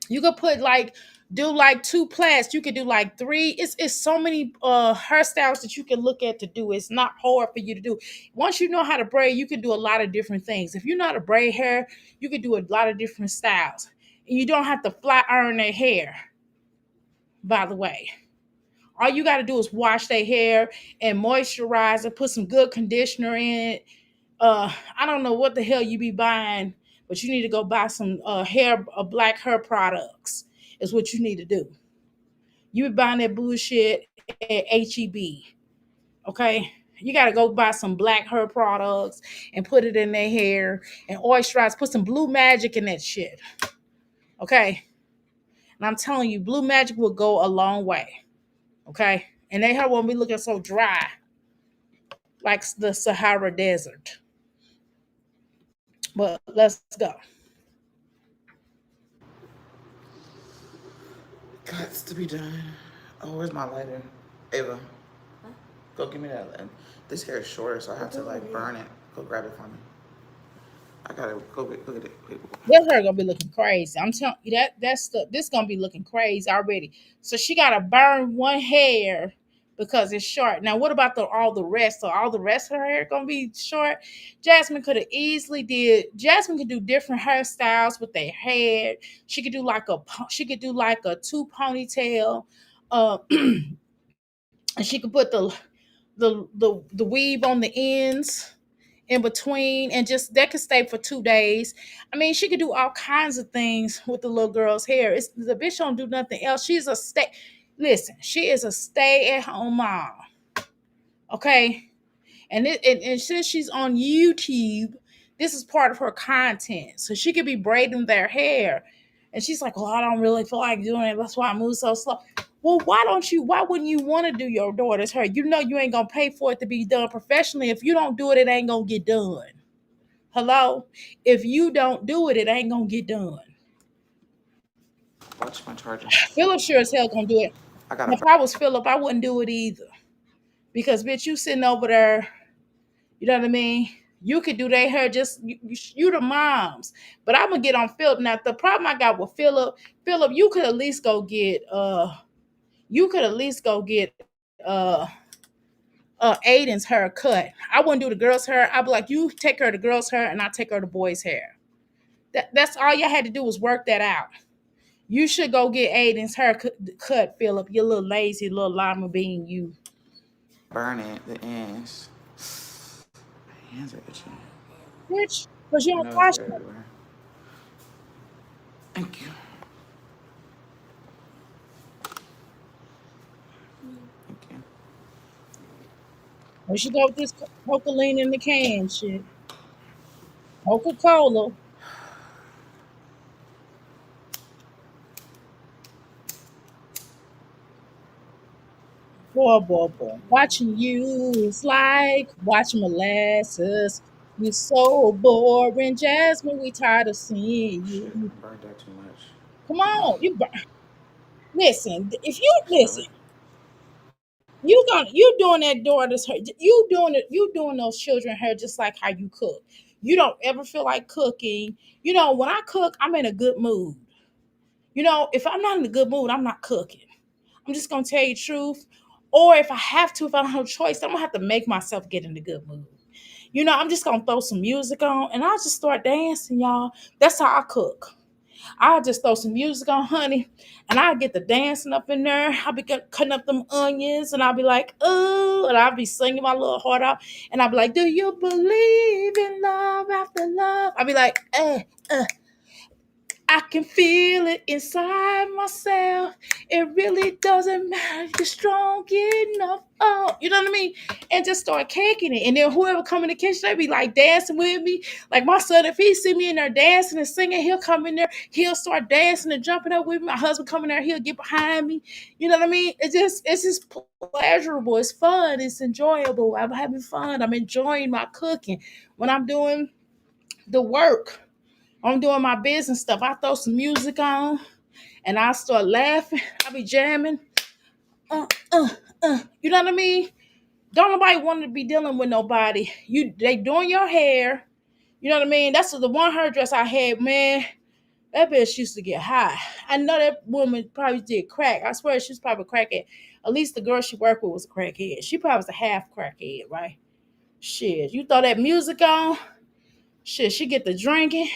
You could put like do like two plaits. You could do like three. It's so many hairstyles that you can look at to do. It's not hard for you to do. Once you know how to braid, you can do a lot of different things. If you know how to braid hair, you can do a lot of different styles. And you don't have to flat iron their hair, by the way. All you got to do is wash their hair and moisturize it, put some good conditioner in it. I don't know what the hell you be buying, but you need to go buy some black hair products. Is what you need to do. You be buying that bullshit at HEB, okay? You got to go buy some black hair products and put it in their hair and moisturize. Put some blue magic in that shit, okay? And I'm telling you, blue magic will go a long way, okay? And their hair won't be looking so dry like the Sahara Desert. But let's go. Got to be done. Oh, where's my lighter? Ava, go give me that. This hair is shorter, so I have to like burn it. Go grab it for me. I gotta go get it. This hair gonna be looking crazy. I'm telling you that stuff. This gonna be looking crazy already. So she gotta burn one hair because it's short. Now, what about all the rest? So all the rest of her hair gonna be short. Jasmine could have easily did. Jasmine could do different hairstyles with their hair. She could do like a two ponytail. And she could put the weave on the ends in between, and just that could stay for 2 days. I mean, she could do all kinds of things with the little girl's hair. It's the bitch don't do nothing else. Listen, she is a stay-at-home mom. Okay. And since she's on YouTube, this is part of her content. So she could be braiding their hair. And she's like, "Oh, I don't really feel like doing it. That's why I move so slow." Well, why wouldn't you want to do your daughter's hair? You know you ain't gonna pay for it to be done professionally. If you don't do it, it ain't gonna get done. Hello? If you don't do it, it ain't gonna get done. Watch my charger. Philip sure as hell gonna do it. I gotta. And if I was Philip, I wouldn't do it either. Because bitch, you sitting over there, you know what I mean? You could do their hair just you the moms. But I'm gonna get on Philip. Now the problem I got with Philip, you could at least go get you could at least go get Aiden's hair cut. I wouldn't do the girl's hair. I'd be like, you take her the girl's hair and I take her the boy's hair. That's all y'all had to do was work that out. You should go get Aiden's hair cut, Philip. You little lazy little lima bean, you. Burn it, the ends. My hands are itching. Bitch, because you I don't know it's wash hair them. everywhere. Thank you. Thank you. We should go with this Coca-Cola in the can shit. Coca-Cola. Boy, boy, boy. Watching you is like watching molasses. You're so boring, Jasmine. We tired of seeing Shit, you. I burned that too much. Come on, listen. If you Smell listen, it. you doing that daughter's hair. You doing it. You doing those children hair just like how you cook. You don't ever feel like cooking. When I cook, I'm in a good mood. If I'm not in a good mood, I'm not cooking. I'm just gonna tell you the truth. Or if I have to, if I don't have a choice, I'm gonna have to make myself get in a good mood. I'm just gonna throw some music on and I'll just start dancing, y'all. That's how I cook. I'll just throw some music on, honey, and I'll get the dancing up in there. I'll be cutting up them onions, and I'll be like, oh, and I'll be singing my little heart out, and I'll be like, do you believe in love after love? I'll be like, I can feel it inside myself. It really doesn't matter if you're strong enough. Oh, you know what I mean? And just start caking it. And then whoever come in the kitchen, they be like dancing with me. Like my son, if he see me in there dancing and singing, he'll come in there. He'll start dancing and jumping up with me. My husband come in there, he'll get behind me. You know what I mean? It's just pleasurable. It's fun. It's enjoyable. I'm having fun. I'm enjoying my cooking. When I'm doing the work, I'm doing my business stuff, I throw some music on and I start laughing. I be jamming. Uh, uh, you know what I mean? Don't nobody want to be dealing with nobody. They doing your hair. You know what I mean? That's the one hairdresser I had, man. That bitch used to get high. I know that woman probably did crack. I swear she was probably a crackhead. At least the girl she worked with was a crackhead. She probably was a half crackhead, right? Shit, you throw that music on. Shit, she get the drinking.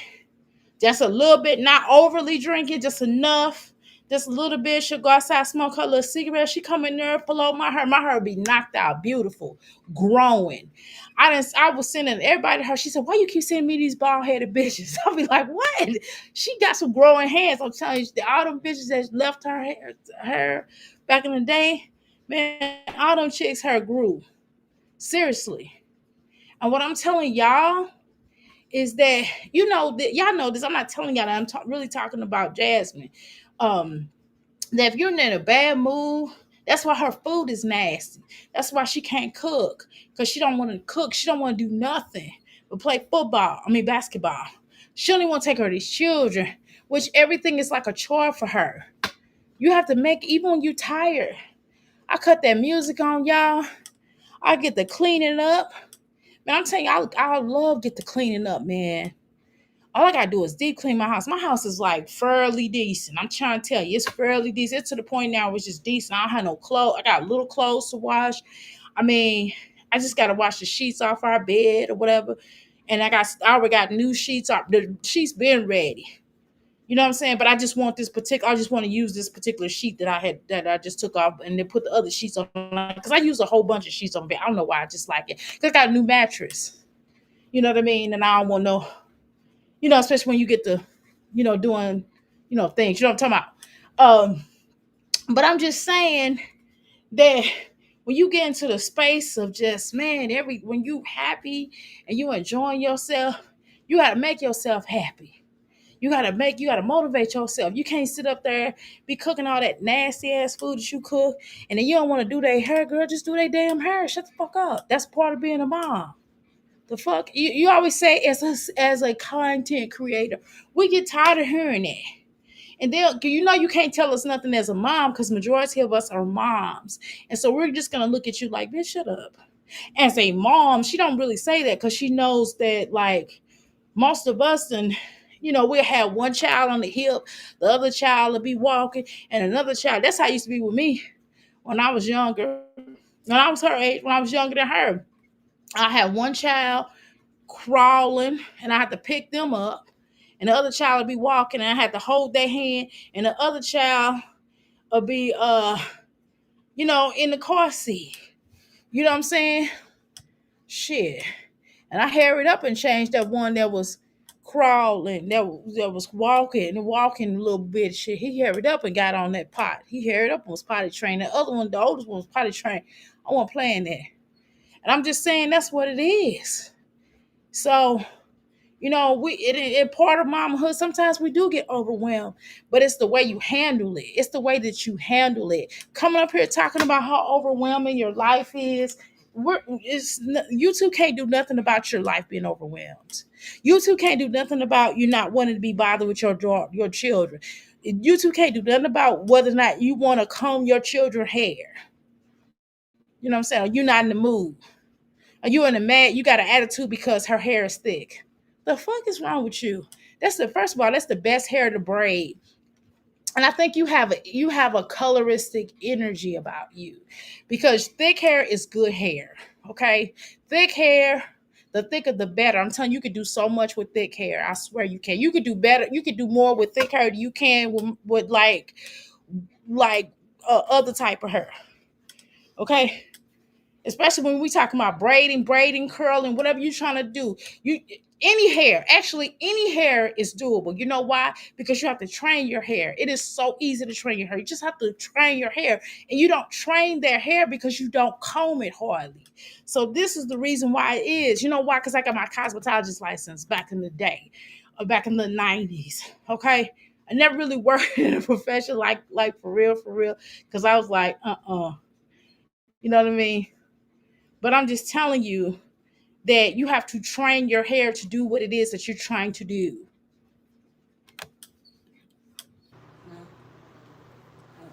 Just a little bit, not overly drinking, just enough. Just a little bit. She'll go outside, smoke her little cigarette. She come in there, pull out my hair. My hair be knocked out, beautiful, growing. I was sending everybody to her. She said, "Why you keep sending me these bald headed bitches?" I'll be like, "What?" She got some growing hands. I'm telling you, all them bitches that left her back in the day, man, all them chicks hair grew. Seriously. And what I'm telling y'all is that that y'all know this. I'm not telling y'all that. Really talking about Jasmine. That if you're in a bad mood, that's why her food is nasty. That's why she can't cook because she don't want to cook. She don't want to do nothing but play football. I mean basketball. She don't even want to take her to these children, which everything is like a chore for her. You have to make even when you're tired. I cut that music on, y'all. I get the cleaning up. Man, I'm telling you, I love get the cleaning up, man. All I gotta do is deep clean my house. My house is like fairly decent. I'm trying to tell you, it's fairly decent. It's to the point now where it's just decent. I don't have no clothes. I got little clothes to wash. I mean, I just gotta wash the sheets off our bed or whatever. And I already got new sheets off. The sheets been ready. You know what I'm saying? But I just want this particular. I just want to use this particular sheet that I just took off and then put the other sheets on because I use a whole bunch of sheets on bed. I don't know why I just like it because I got a new mattress. You know what I mean? And I don't want no especially when you get to, doing, things. You know what I'm talking about? But I'm just saying that when you get into the space of just, man, when you happy and you enjoying yourself, you gotta make yourself happy. You gotta motivate yourself. You can't sit up there, be cooking all that nasty ass food that you cook, and then you don't want to do their hair, girl. Just do their damn hair. Shut the fuck up. That's part of being a mom. The fuck? You always say as a content creator, we get tired of hearing that. And then you can't tell us nothing as a mom because majority of us are moms. And so we're just gonna look at you like, bitch, shut up. As a mom, she don't really say that because she knows that like most of us and we'll have one child on the hip, the other child will be walking, and another child. That's how it used to be with me when I was younger. When I was her age, when I was younger than her. I had one child crawling and I had to pick them up. And the other child would be walking and I had to hold their hand. And the other child would be in the car seat. You know what I'm saying? Shit. And I hurried up and changed that one that was crawling, that was walking a little bit. Shit. He hurried up and got on that pot. He hurried up and was potty trained. The other one, the oldest one was potty trained. I wasn't playing that. And I'm just saying that's what it is. So in part of mamahood, sometimes we do get overwhelmed, but it's the way you handle it. It's the way that you handle it. Coming up here talking about how overwhelming your life is. You two can't do nothing about your life being overwhelmed. You two can't do nothing about you not wanting to be bothered with your children. You two can't do nothing about whether or not you want to comb your children's hair. You know what I'm saying? You're not in the mood. Are you in a mad? You got an attitude because her hair is thick. The fuck is wrong with you? That's the first of all, that's the best hair to braid. And I think you have a coloristic energy about you, because thick hair is good hair. Okay, thick hair, the thicker the better. I'm telling you, you could do so much with thick hair. I swear you can. You could do better. You could do more with thick hair than you can with like other type of hair. Okay, especially when we talking about braiding, curling, whatever you're trying to do. You any hair, actually any hair is doable. You know why? Because you have to train your hair. It is so easy to train your hair. You just have to train your hair, and you don't train their hair because you don't comb it hardly. So this is the reason why it is. You know why? Because I got my cosmetologist license back in the day, back in the 90s. Okay. I never really worked in a profession like for real, because I was like, you know what I mean? But I'm just telling you that you have to train your hair to do what it is that you're trying to do. No. Oh,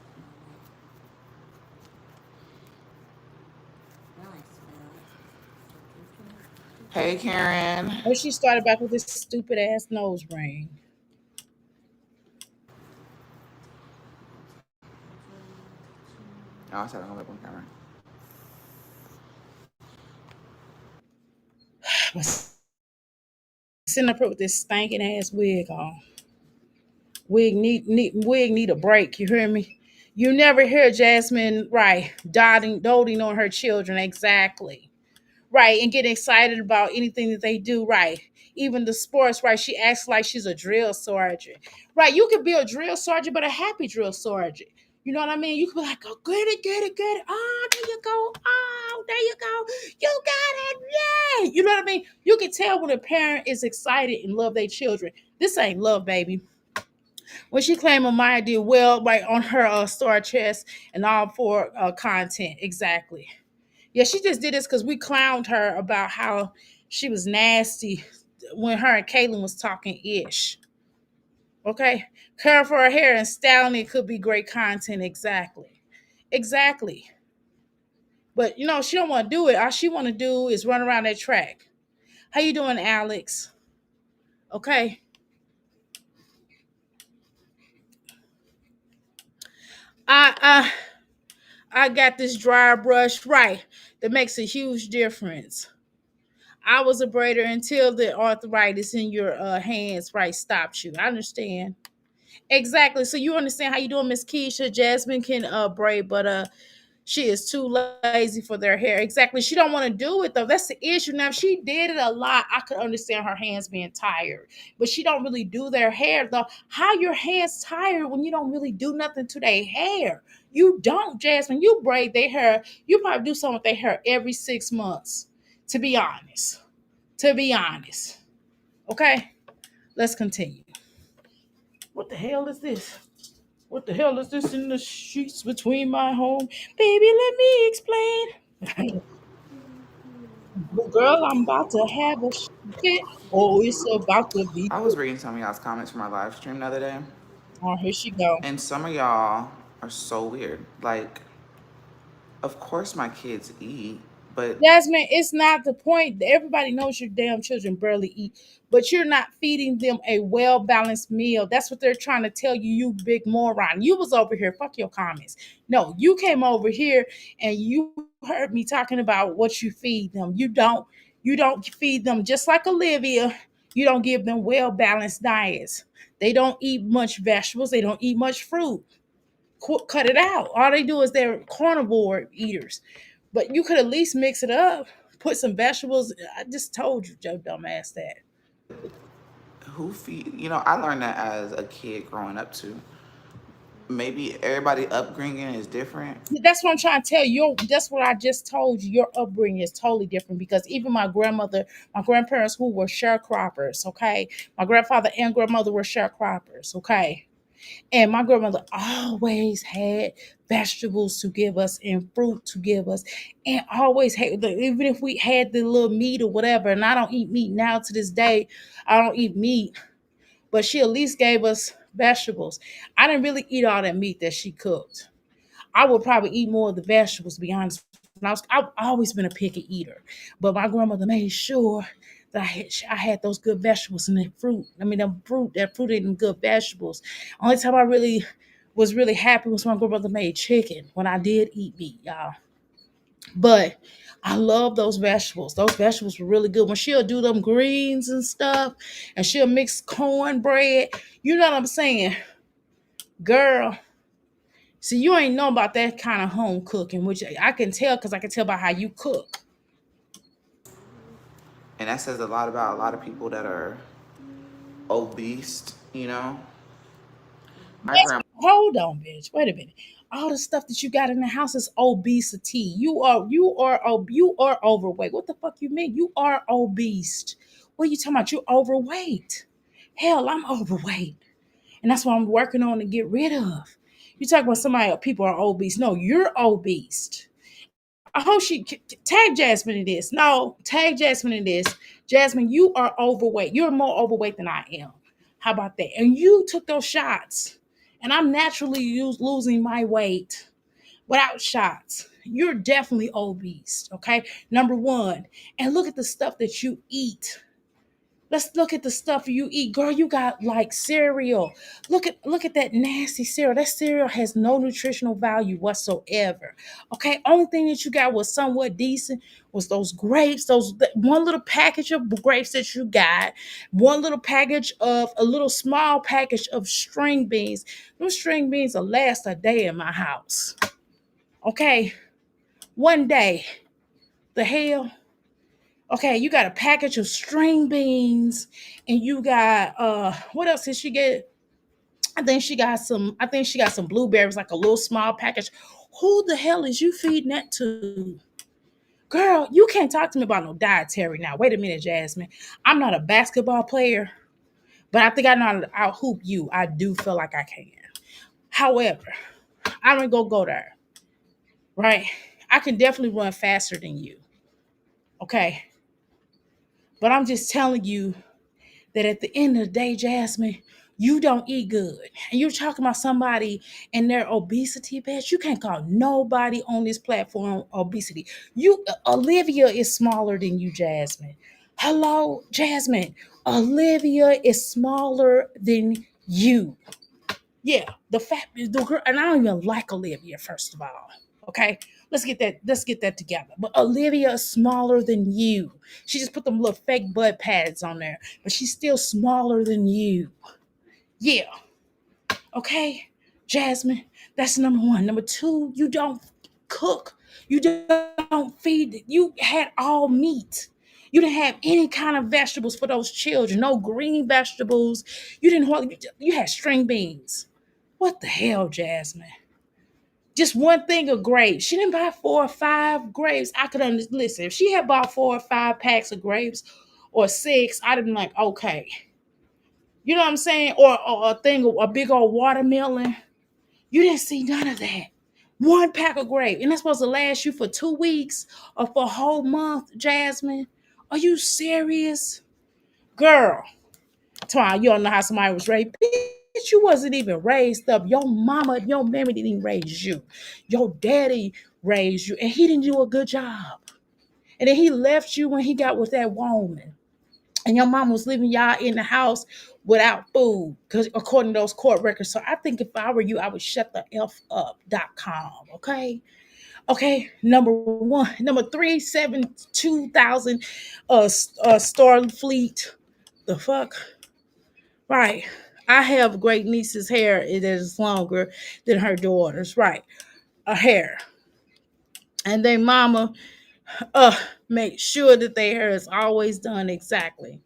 no, I smell Hey, Karen. Or she started back with this stupid ass nose ring. Oh, I said I'm gonna on camera. But sitting up here with this stinking ass wig on. Wig need a break. You hear me? You never hear Jasmine right doting on her children exactly. Right, and get excited about anything that they do. Right, even the sports. Right, she acts like she's a drill sergeant. Right, you could be a drill sergeant, but a happy drill sergeant. You know what I mean? You could be like, oh, get it. Oh, there you go. Oh, there you go. You got it. Yeah. You know what I mean? You can tell when a parent is excited and love their children. This ain't love, baby. When she claimed Amaya did well, right on her star chest and all for content, exactly. Yeah, she just did this because we clowned her about how she was nasty when her and Caitlin was talking ish. Okay, care for her hair and styling it could be great content. Exactly, exactly. But she don't want to do it. All she want to do is run around that track. How you doing, Alex? Okay, I I I got this dryer brush right that makes a huge difference. I was a braider until the arthritis in your hands right stopped you. I understand. Exactly. So you understand how you doing, Miss Keisha? Jasmine can braid, but she is too lazy for their hair. Exactly. She don't want to do it though. That's the issue. Now, if she did it a lot, I could understand her hands being tired. But she don't really do their hair though. How your hands tired when you don't really do nothing to their hair? You don't, Jasmine. You braid their hair. You probably do something with their hair every 6 months. To be honest. To be honest. Okay. Let's continue. What the hell is this? What the hell is this in the sheets between my home? Baby, let me explain. Well, girl, I'm about to have a fit. Oh, it's about to be. I was reading some of y'all's comments from my live stream the other day, Oh, here she go. and some of y'all are so weird. Like, of course my kids eat, but Jasmine, it's not the point. Everybody knows your damn children barely eat, but you're not feeding them a well balanced meal. That's what they're trying to tell you, you big moron. You was over here. Fuck your comments. No, you came over here and you heard me talking about what you feed them. You don't feed them just like Olivia. You don't give them well balanced diets. They don't eat much vegetables. They don't eat much fruit. Cut it out. All they do is they're carnivore eaters. But you could at least mix it up. Put some vegetables. I just told you, Joe dumbass, that. who feed? I learned that as a kid growing up too. Maybe everybody upbringing is different. That's what I'm trying to tell you. That's what I just told you. Your upbringing is totally different because even my grandmother, my grandparents who were sharecroppers, okay? My grandfather and grandmother were sharecroppers, okay? And my grandmother always had vegetables to give us and fruit to give us, and always had, even if we had the little meat or whatever. And I don't eat meat now to this day. I don't eat meat, but she at least gave us vegetables. I didn't really eat all that meat that she cooked. I would probably eat more of the vegetables, to be honest. I've always been a picky eater, but my grandmother made sure I had those good vegetables and that fruit. I mean, that fruit and them good vegetables. Only time I really was really happy was when my grandmother made chicken. When I did eat meat, y'all. But I love those vegetables. Those vegetables were really good. When she'll do them greens and stuff, and she'll mix cornbread. You know what I'm saying, girl? See, you ain't know about that kind of home cooking, which I can tell because I can tell by how you cook. And that says a lot about a lot of people that are obese, you know. My That's, grandma. hold on, bitch. Wait a minute. All the stuff that you got in the house is obesity. You are overweight. What the fuck you mean? You are obese. What are you talking about? You're overweight. Hell, I'm overweight. And that's what I'm working on to get rid of. You talk about somebody, people are obese. No, you're obese. I hope she tag Jasmine in this. No, tag Jasmine in this. Jasmine, you are overweight. You're more overweight than I am. How about that? And you took those shots. And I'm naturally losing my weight without shots. You're definitely obese. Okay. Number one. And look at the stuff that you eat. Let's look at the stuff you eat. Girl, you got like cereal. Look at that nasty cereal. That cereal has no nutritional value whatsoever. Okay, only thing that you got was somewhat decent was those grapes, one little package of grapes that you got, one little package of a little small package of string beans. Those string beans will last a day in my house. Okay, one day. The hell? Okay, you got a package of string beans, and you got what else did she get? I think she got some blueberries, like a little small package. Who the hell is you feeding that to? Girl, you can't talk to me about no dietary now. Wait a minute, Jasmine. I'm not a basketball player, but I think I know how to out hoop you. I do feel like I can. However, I'm gonna go there, right? I can definitely run faster than you. Okay. But I'm just telling you that at the end of the day, Jasmine, you don't eat good. And you're talking about somebody and their obesity, bitch. You can't call nobody on this platform obesity. Olivia is smaller than you, Jasmine. Hello, Jasmine. Olivia is smaller than you. Yeah, the girl, and I don't even like Olivia, first of all. Okay. Let's get that together. But Olivia is smaller than you. She just put them little fake butt pads on there, but she's still smaller than you. Yeah. Okay. Jasmine, that's number one. Number two, you don't cook. You don't feed. You had all meat. You didn't have any kind of vegetables for those children. No green vegetables. You didn't. You had string beans. What the hell, Jasmine? Just one thing of grapes. She didn't buy 4 or 5 grapes. I could listen. If she had bought 4 or 5 packs of grapes or 6, I'd have been like, okay. You know what I'm saying? Or a thing, a big old watermelon. You didn't see none of that. 1 pack of grape. And that's supposed to last you for 2 weeks or for a whole month, Jasmine. Are you serious? Girl, Twan, you don't know how somebody was raised. Bitch, you wasn't even raised up. Your mama, your mammy didn't even raise you. Your daddy raised you, and he didn't do a good job. And then he left you when he got with that woman. And your mom was leaving y'all in the house without food, because according to those court records. So I think if I were you, I would shut the F up.com. Okay. Okay. Number one. Number three, 72,000 star fleet. The fuck? Right. I have great niece's hair. It is longer than her daughter's. Right. A hair. And they mama uh make sure that their hair is always done exactly.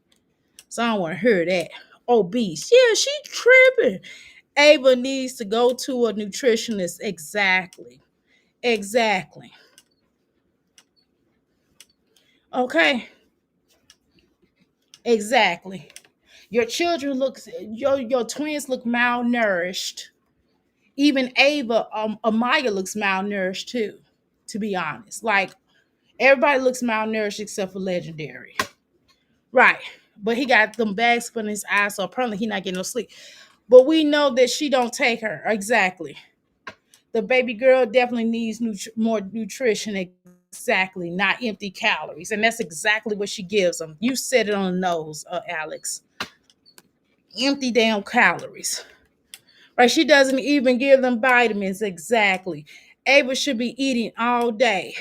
So I don't want to hear that. Obese. Yeah, she tripping. Ava needs to go to a nutritionist. Exactly. Exactly. Okay. Exactly. Your twins look malnourished. Even Ava, Amaya looks malnourished too, to be honest. Like, everybody looks malnourished except for Legendary. Right. But he got them bags put in his eyes, so apparently he not getting no sleep. But we know that she don't take her. Exactly. The baby girl definitely needs more nutrition. Exactly. exactly, not empty calories. And that's exactly what she gives them. You said it on the nose, Alex. Empty damn calories. Right? She doesn't even give them vitamins. Exactly. Ava should be eating all day.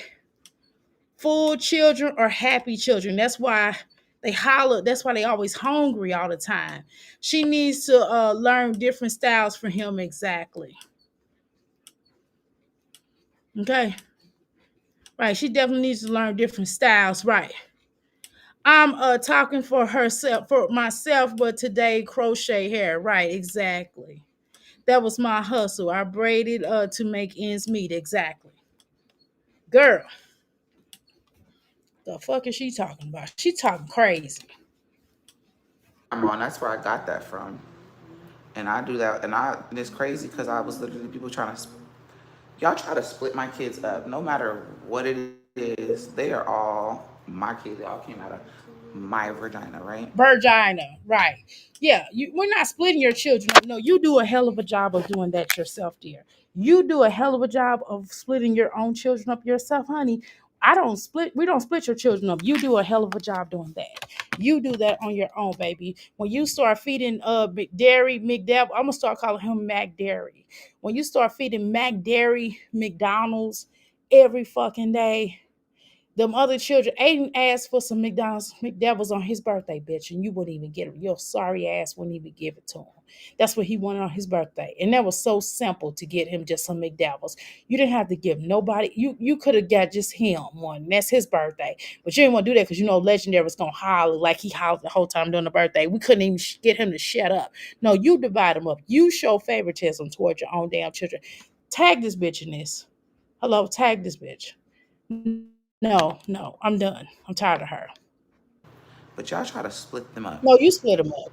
Full children or happy children. That's why they holler. That's why they always hungry all the time. She needs to learn different styles for him. Exactly. Okay. Right. She definitely needs to learn different styles. Right. I'm talking for herself, for myself, but today crochet hair. Right. Exactly. That was my hustle. I braided to make ends meet. Exactly. Girl, the fuck is she talking about? She talking crazy. I'm on. That's where I got that from. And I do that, and it's crazy because I was literally people trying to, y'all try to split my kids up. No matter what it is, they are all my kids. They all came out of my vagina, right? Virginia, right. Yeah, we're not splitting your children up. No, you do a hell of a job of doing that yourself, dear. You do a hell of a job of splitting your own children up yourself, honey. We don't split your children up. You do a hell of a job doing that. You do that on your own, baby. When you start feeding McDairy, McDav, I'm gonna start calling him Mac Dairy. When you start feeding Mac Dairy, McDonald's every fucking day, them other children, Aiden asked for some McDonald's McDevils on his birthday, bitch, and you wouldn't even get it. Your sorry ass wouldn't even give it to him. That's what he wanted on his birthday. And that was so simple to get him just some McDevils. You didn't have to give nobody. You could have got just him one. And that's his birthday. But you didn't want to do that because you know Legendary was going to holler like he hollered the whole time during the birthday. We couldn't even get him to shut up. No, you divide them up. You show favoritism towards your own damn children. Tag this bitch in this. Hello, tag this bitch. No, no, I'm done. I'm tired of her. But y'all try to split them up No, you split them up.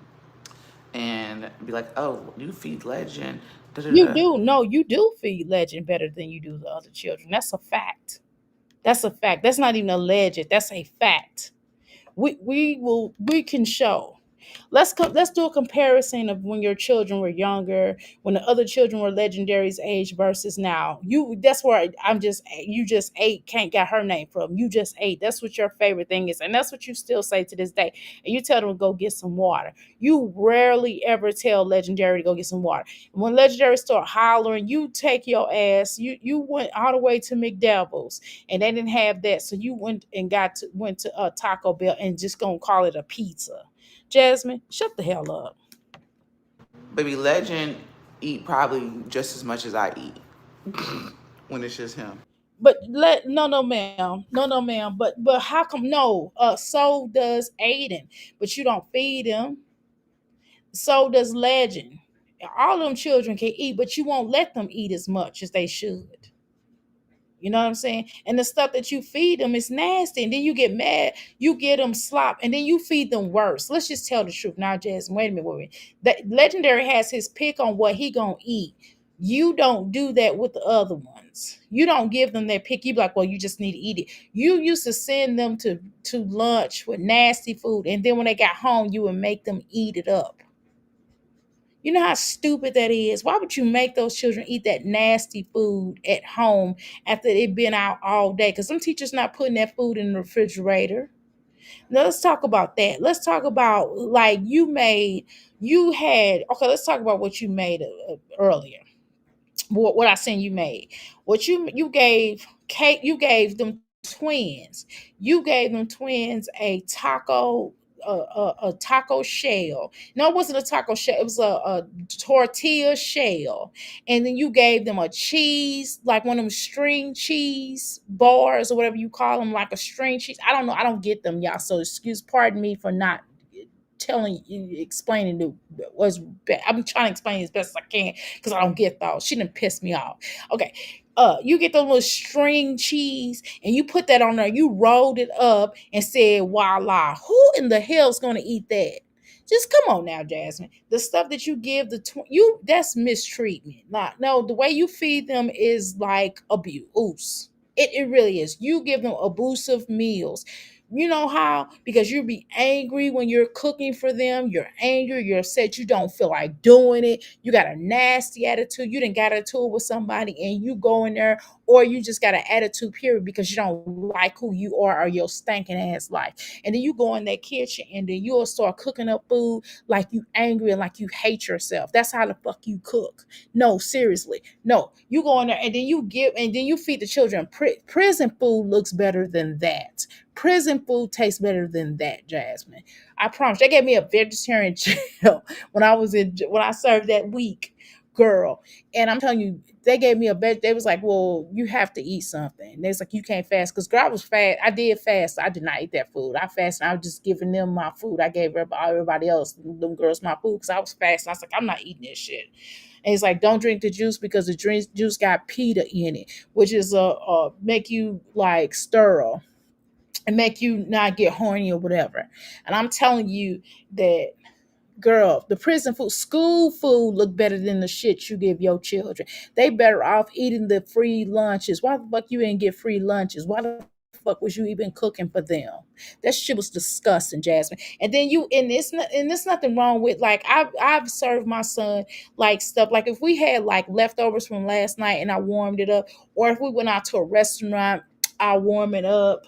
and be like, oh, you feed Legend. Da da You da. do. No, you do feed Legend better than you do the other children. That's a fact. That's a fact. That's not even a legend. That's a fact. We can show. Let's do a comparison of when your children were younger, when the other children were Legendary's age versus now. That's where I'm just you just ate, can't get her name from. You just ate. That's what your favorite thing is, and that's what you still say to this day. And you tell them to go get some water. You rarely ever tell Legendary to go get some water. When Legendary start hollering, you take your ass. You went all the way to McDevil's, and they didn't have that, so you went to Taco Bell and just gonna call it a pizza. Jasmine, shut the hell up. Baby Legend eat probably just as much as I eat when it's just him. But no ma'am, no ma'am. But how come no? So does Aiden, but you don't feed him. So does Legend. All them children can eat, but you won't let them eat as much as they should. You know what I'm saying? And the stuff that you feed them is nasty. And then you get mad, you get them slop, and then you feed them worse. Let's just tell the truth. Now, Jasmine, wait a minute, wait a minute. That Legendary has his pick on what he gonna eat. You don't do that with the other ones. You don't give them that pick. You be like, well, you just need to eat it. You used to send them to lunch with nasty food, and then when they got home, you would make them eat it up. You know how stupid that is? Why would you make those children eat that nasty food at home after they've been out all day? Because some teachers not putting that food in the refrigerator. Now let's talk about that. Let's talk about like okay, let's talk about what you made earlier. What I seen you made. What you gave Kate, you gave them twins. You gave them twins a taco shell. No, it wasn't a taco shell. It was a tortilla shell. And then you gave them a cheese, like one of them string cheese bars or whatever you call them, like a string cheese. I don't know. I don't get them, y'all. So pardon me for not telling you, explaining the was. I'm trying to explain as best as I can because I don't get those. She didn't piss me off. Okay. You get the little string cheese and you put that on there. You rolled it up and said, voila. Who in the hell's gonna eat that? Just come on now, Jasmine. The stuff that you give you that's mistreatment. Not no, the way you feed them is like abuse. It really is. You give them abusive meals. You know how? Because you be angry when you're cooking for them. You're angry. You're upset. You don't feel like doing it. You got a nasty attitude. You didn't got a tool with somebody and you go in there or you just got an attitude period because you don't like who you are or your stinking ass life. And then you go in that kitchen and then you'll start cooking up food like you angry and like you hate yourself. That's how the fuck you cook. No, seriously. No, you go in there and then you give and then you feed the children. Prison food looks better than that. Prison food tastes better than that, Jasmine. I promise. They gave me a vegetarian jail when I served that week, girl. And I'm telling you, they gave me a bed. They was like, "Well, you have to eat something." And they was like, "You can't fast," because girl, I was fast. I did fast. I did not eat that food. I fasted. I was just giving them my food. I gave everybody else, them girls, my food because I was fasting. I was like, "I'm not eating this shit." And he's like, "Don't drink the juice because the juice got pita in it, which is make you like sterile and make you not get horny or whatever." And I'm telling you that, girl, the prison food, school food look better than the shit you give your children. They better off eating the free lunches. Why the fuck you didn't get free lunches? Why the fuck was you even cooking for them? That shit was disgusting, Jasmine. And then and there's nothing wrong with, like, I've served my son like stuff like if we had like leftovers from last night and I warmed it up, or if we went out to a restaurant, I warm it up.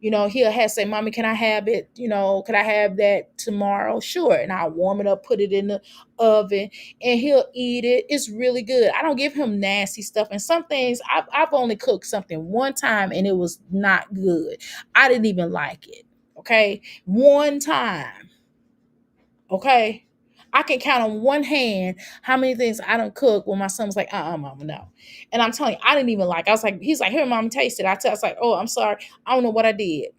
He'll have say, "Mommy, can I have it? Can I have that tomorrow?" Sure. And I'll warm it up, put it in the oven, and he'll eat it. It's really good. I don't give him nasty stuff. And some things, I've only cooked something one time and it was not good. I didn't even like it. Okay. One time. Okay. I can count on one hand how many things I don't cook when my son was like, "Mama, no." And I'm telling you, I didn't even like. I was like, he's like, "Here, Mama, taste it." I was like, "Oh, I'm sorry. I don't know what I did.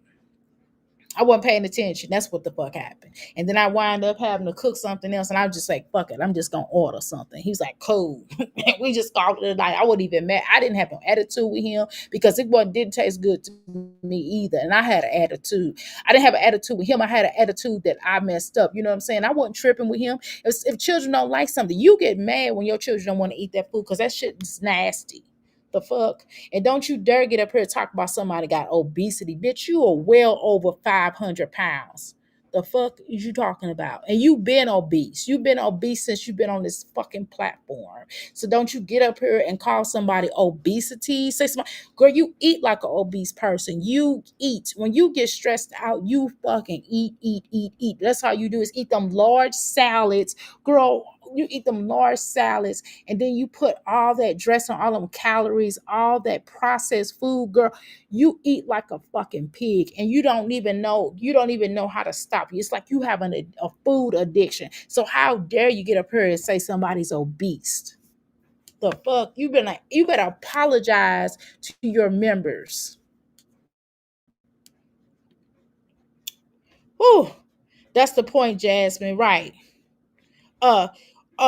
I wasn't paying attention." That's what the fuck happened. And then I wind up having to cook something else. And I was just like, "Fuck it. I'm just going to order something." He's like, "Cool." And we just called it a night. I wasn't even mad. I didn't have no attitude with him because didn't taste good to me either. And I had an attitude. I didn't have an attitude with him. I had an attitude that I messed up. You know what I'm saying? I wasn't tripping with him. If children don't like something, you get mad when your children don't want to eat that food because that shit is nasty. The fuck? And don't you dare get up here and talk about somebody got obesity. Bitch, you are well over 500 pounds. The fuck is you talking about? And you've been obese. You've been obese since you've been on this fucking platform. So don't you get up here and call somebody obesity. Say somebody, girl, you eat like an obese person. You eat. When you get stressed out, you fucking eat, eat, eat, eat. That's how you do is eat them large salads. Girl, you eat them large salads and then you put all that dressing, all them calories, all that processed food, girl. You eat like a fucking pig, and you don't even know how to stop. It's like you have a food addiction. So how dare you get up here and say somebody's obese? The fuck? You better apologize to your members. Whew. That's the point, Jasmine. Right. uh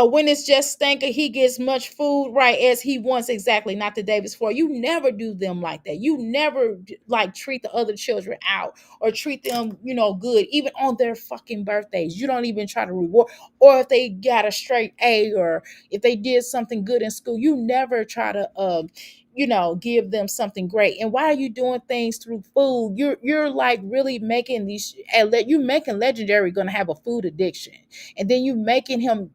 when it's just stinker, he gets much food right as he wants, exactly, not the day before. You never do them like that. You never like treat the other children out or treat them, good, even on their fucking birthdays. You don't even try to reward, or if they got a straight A, or if they did something good in school, you never try to give them something great. And why are you doing things through food? You're like really making these, you making Legendary gonna have a food addiction. And then you making him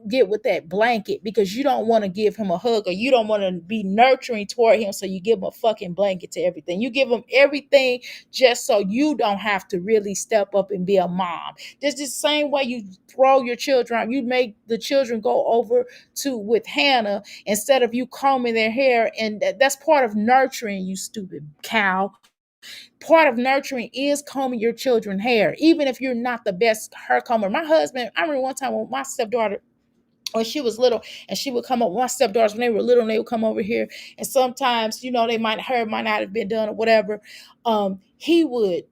get with that blanket because you don't want to give him a hug, or you don't want to be nurturing toward him, so you give him a fucking blanket to everything. You give him everything just so you don't have to really step up and be a mom. Just the same way you throw your children out, you make the children go over to with Hannah instead of you combing their hair. And that's part of nurturing, you stupid cow. Part of nurturing is combing your children's hair, even if you're not the best hair comber. My husband, I remember one time when my stepdaughter, when she was little, and she would come up, my stepdaughters, when they were little, and they would come over here, and sometimes, her might not have been done or whatever. He would,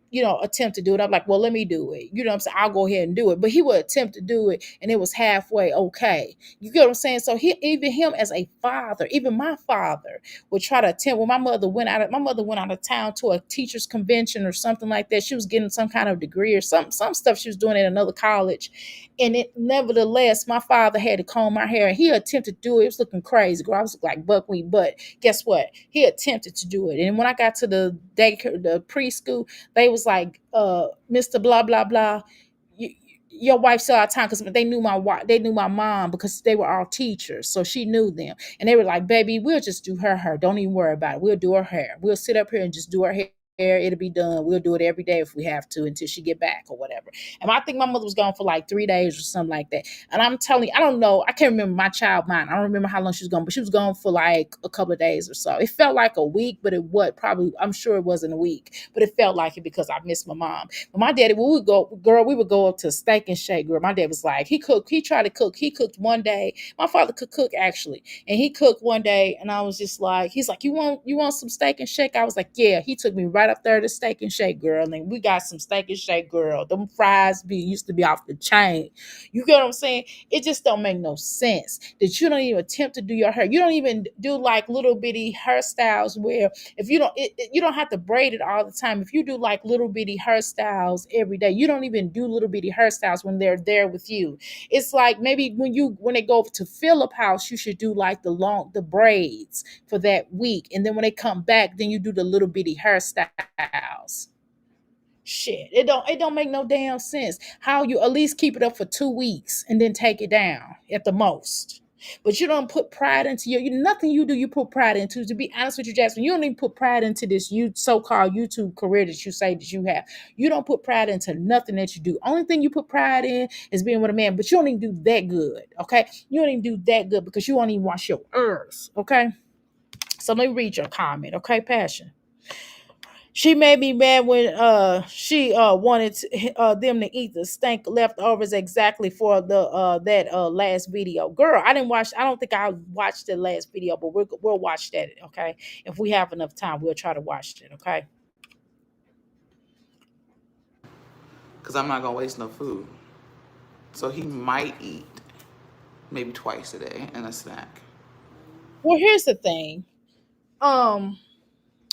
attempt to do it. I'm like, "Well, let me do it." You know what I'm saying? I'll go ahead and do it. But he would attempt to do it, and it was halfway okay. You get what I'm saying? So even him as a father, even my father would try to attempt. When my mother went out of town to a teachers convention or something like that. She was getting some kind of degree or some stuff she was doing at another college. And it, nevertheless, my father had to comb my hair. He attempted to do it. It was looking crazy. Girl, I was like buckwheat. But guess what? He attempted to do it. And when I got to the daycare, the preschool, they was like, "Mr. Blah, blah, blah. You, your wife saw our time because they knew my wife, they knew my mom because they were all teachers, so she knew them, and they were like, "Baby, we'll just do her hair. Don't even worry about it. We'll do her hair. We'll sit up here and just do her hair. It'll be done. We'll do it every day if we have to until she get back or whatever." And I think my mother was gone for like 3 days or something like that. And I'm telling you, I don't know. I can't remember my child mind. I don't remember how long she was gone, but she was gone for like a couple of days or so. It felt like a week, but it was probably, I'm sure it wasn't a week, but it felt like it because I missed my mom. But my daddy, when we would go, girl, we would go up to Steak and Shake, girl. My dad was like, he cooked, he tried to cook. He cooked one day. My father could cook actually. And he cooked one day, and I was just like, he's like, you want some Steak and Shake? I was like, yeah. He took me right up there to Steak and Shake, girl. And we got some Steak and Shake, girl. Them fries used to be off the chain. You get what I'm saying? It just don't make no sense that you don't even attempt to do your hair. You don't even do like little bitty hairstyles where if you don't, you don't have to braid it all the time. If you do like little bitty hairstyles every day, you don't even do little bitty hairstyles when they're there with you. It's like maybe when they go to Phillip house, you should do like the braids for that week, and then when they come back, then you do the little bitty hairstyles. Shit, it don't make no damn sense. How you at least keep it up for 2 weeks and then take it down at the most. But you don't put pride into nothing you do. You put pride into. To be honest with you, Jasmine, you don't even put pride into this you so-called YouTube career that you say that you have. You don't put pride into nothing that you do. Only thing you put pride in is being with a man. But you don't even do that good. Okay, you don't even do that good because you won't even wash your earth. Okay, so let me read your comment. Okay, Passion. She made me mad when she wanted them to eat the stank leftovers exactly for the that last video. Girl, I don't think I watched the last video, but we'll watch that, okay? If we have enough time, we'll try to watch it, okay? Because I'm not going to waste no food. So he might eat maybe twice a day and a snack. Well, here's the thing. Um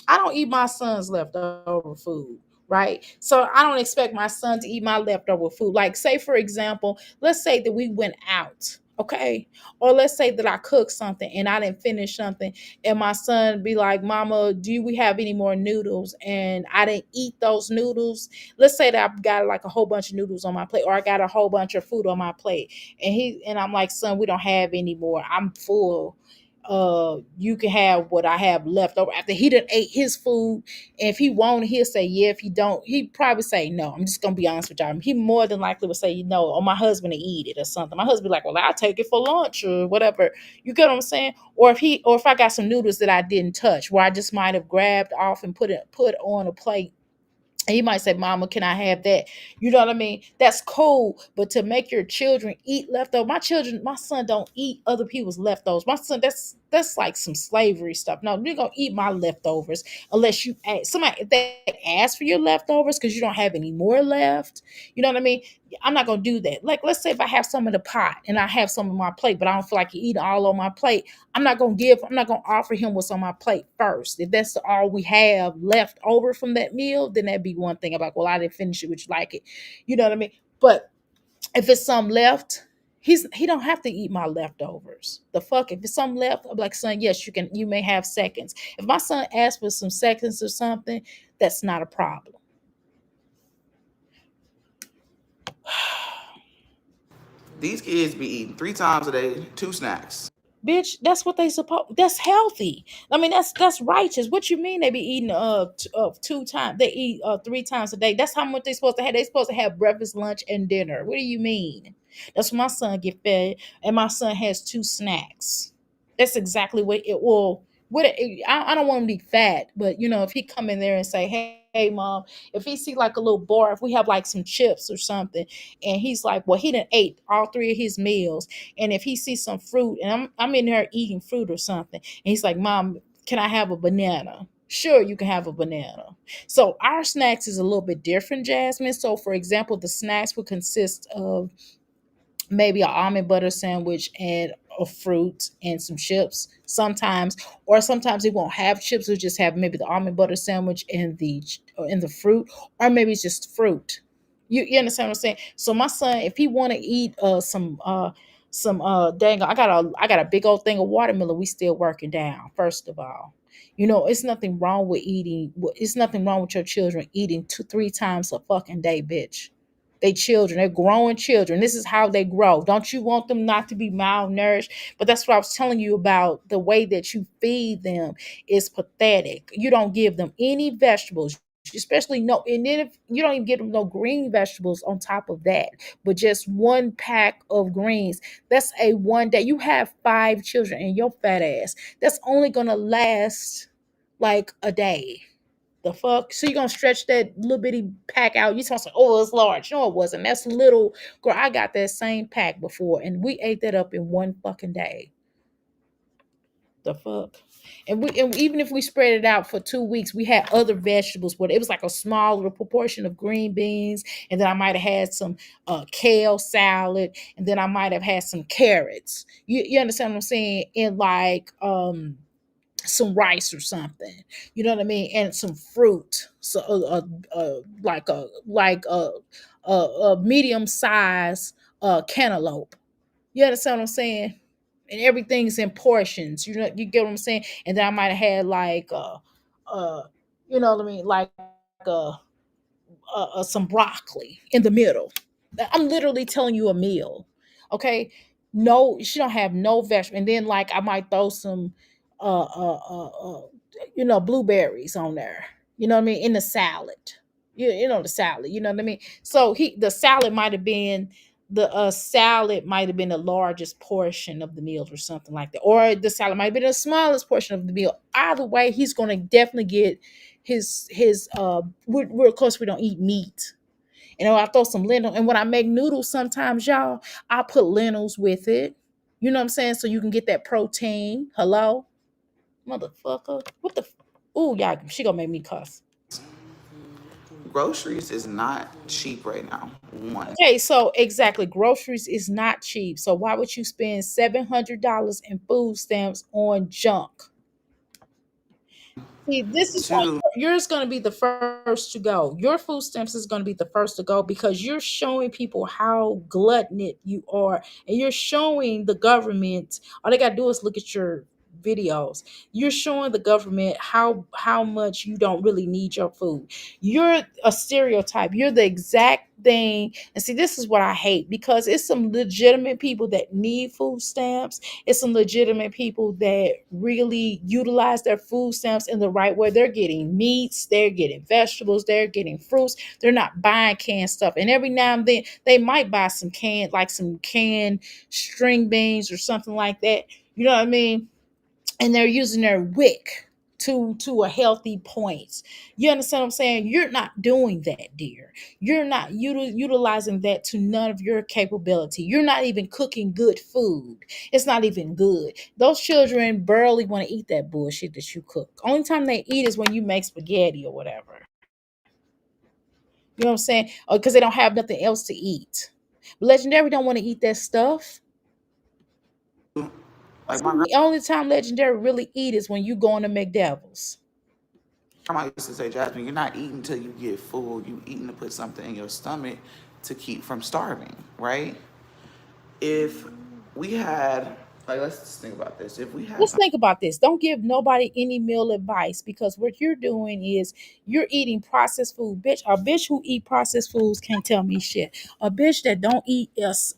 I don't eat my son's leftover food, right? So I don't expect my son to eat my leftover food. Like, say, for example, let's say that we went out, okay? Or let's say that I cooked something and I didn't finish something, and my son be like, Mama, do we have any more noodles? And I didn't eat those noodles. Let's say that I've got like a whole bunch of noodles on my plate, or I got a whole bunch of food on my plate. And I'm like, son, we don't have any more. I'm full. You can have what I have left over after he done ate his food. And if he won't, he'll say yeah. If he don't, he probably say no. I'm just gonna be honest with y'all. He more than likely will say no, or my husband to eat it or something. My husband be like, well, I'll take it for lunch or whatever. You get what I'm saying? Or if I got some noodles that I didn't touch, where I just might have grabbed off and put on a plate, and he might say, Mama, can I have that? You know what I mean? That's cool. But to make your children eat leftovers, my son don't eat other people's leftovers. My son, that's like some slavery stuff. No, you're gonna eat my leftovers unless you ask somebody if they ask for your leftovers because you don't have any more left. You know what I mean? I'm not gonna do that. Like, let's say if I have some in the pot and I have some on my plate, but I don't feel like you eat all on my plate. I'm not gonna offer him what's on my plate first. If that's all we have left over from that meal, then that'd be one thing. I'm like, well, I didn't finish it, would you like it? You know what I mean? But if it's some left, he don't have to eat my leftovers. The fuck, if it's some left, I'm like, son, yes, you may have seconds. If my son asks for some seconds or something, that's not a problem. These kids be eating 3 times a day, 2 snacks. Bitch, that's what they suppose. That's healthy. I mean, that's righteous. What you mean they be eating 2 times? They eat 3 times a day. That's how much they supposed to have. They supposed to have breakfast, lunch, and dinner. What do you mean? That's what my son get fed, and my son has 2 snacks. That's exactly what it will. I don't want him to be fat, but if he come in there and say, hey, mom, if he see like a little bar, if we have like some chips or something, and he's like, well, he done ate all 3 of his meals, and if he sees some fruit, and I'm in there eating fruit or something, and he's like, Mom, can I have a banana? Sure, you can have a banana. So our snacks is a little bit different, Jasmine. So for example, the snacks would consist of maybe an almond butter sandwich and a fruit and some chips sometimes, or sometimes it won't have chips. It'll just have maybe the almond butter sandwich and the fruit, or maybe it's just fruit. You understand what I'm saying? So my son, if he want to eat some dang, I got a big old thing of watermelon. We still working down. First of all, it's nothing wrong with eating. It's nothing wrong with your children eating 2 3 times a fucking day, bitch. They children, they're growing children. This is how they grow. Don't you want them not to be malnourished? But that's what I was telling you about. The way that you feed them is pathetic. You don't give them any vegetables, especially no, and then if you don't even give them no green vegetables on top of that, but just one pack of greens. That's a one day. You have 5 children and your fat ass. That's only gonna last like a day. The fuck? So you're gonna stretch that little bitty pack out. You talking, oh, it's large. No, it wasn't. That's little. Girl, I got that same pack before, and we ate that up in one fucking day. The fuck? And even if we spread it out for 2 weeks, we had other vegetables, but it was like a smaller proportion of green beans, and then I might have had some kale salad, and then I might have had some carrots. You understand what I'm saying? And like some rice or something, you know what I mean, and some fruit. So like a medium size cantaloupe. You understand what I'm saying? And everything's in portions. You know, you get what I'm saying. And then I might have had like uh, you know what I mean, like uh, some broccoli in the middle. I'm literally telling you a meal. Okay. No, she don't have no vegetable. And then like I might throw some uh uh uh, uh blueberries on there. You know what I mean? In the salad. You know the salad, you know what I mean? So the salad might have been the largest portion of the meal or something like that. Or the salad might have been the smallest portion of the meal. Either way, he's gonna definitely get his we're of course we don't eat meat. I throw some lentils. And when I make noodles, sometimes y'all, I put lentils with it. You know what I'm saying? So you can get that protein. Hello, motherfucker. What the? Ooh, y'all, she gonna make me cuss. Groceries is not cheap right now. One. Okay, so exactly, groceries is not cheap. So why would you spend $700 in food stamps on junk? See, this is why Two. yours going to be the first to go. Your food stamps is going to be the first to go because you're showing people how gluttonous you are, and you're showing the government. All they got to do is look at your videos. You're showing the government how much you don't really need your food. You're a stereotype. You're the exact thing. And see, this is what I hate because it's some legitimate people that need food stamps. It's some legitimate people that really utilize their food stamps in the right way. They're getting meats, they're getting vegetables, they're getting fruits. They're not buying canned stuff. And every now and then they might buy some canned string beans or something like that. You know what I mean? And they're using their wick to a healthy point. You understand what I'm saying? You're not doing that, dear. You're not utilizing that to none of your capability. You're not even cooking good food. It's not even good. Those children barely want to eat that bullshit that you cook. Only time they eat is when you make spaghetti or whatever. You know what I'm saying? Or because they don't have nothing else to eat. But Legendary don't want to eat that stuff. Like my The only time Legendary really eat is when you go on the McDevils. grandma used to say, Jasmine, you're not eating till you get full. You eating to put something in your stomach to keep from starving, right? If we had, like, let's just think about this. If we had Let's think about this. Don't give nobody any meal advice because what you're doing is you're eating processed food. Bitch, a bitch who eat processed foods can't tell me shit. A bitch that don't eat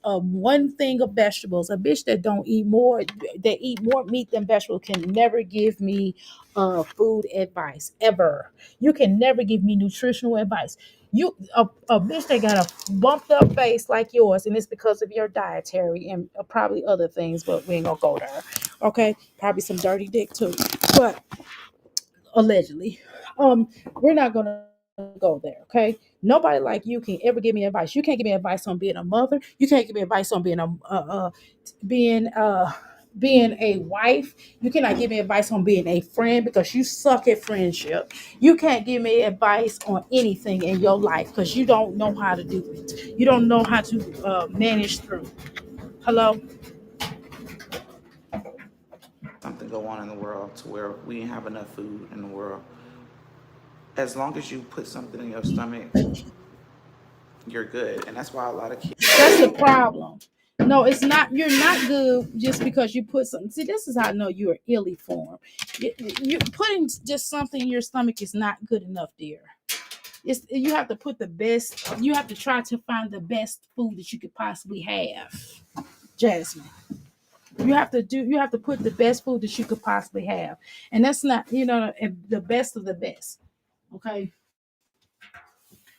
one thing of vegetables, a bitch that eat more meat than vegetables can never give me food advice ever. You can never give me nutritional advice. A bitch that got a bumped up face like yours, and it's because of your dietary and probably other things, but we ain't gonna go there. Okay, probably some dirty dick too, but allegedly, we're not gonna go there. Okay, nobody like you can ever give me advice. You can't give me advice on being a mother. You can't give me advice on being being a wife. You cannot give me advice on being a friend because you suck at friendship. You can't give me advice on anything in your life because you don't know how to do it. You don't know how to manage through. Hello. something go on in the world to where we didn't have enough food in the world, as long as you put something in your stomach, you're good. And that's why a lot of kids, That's the problem. No, it's not. You're not good just because you put something. See, this is how I know you are illy formed. You putting just something in your stomach is not good enough, dear. It's you have to put the best. You have to try to find the best food that you could possibly have, Jasmine. You have to put the best food that you could possibly have, and that's not the best of the best. Okay,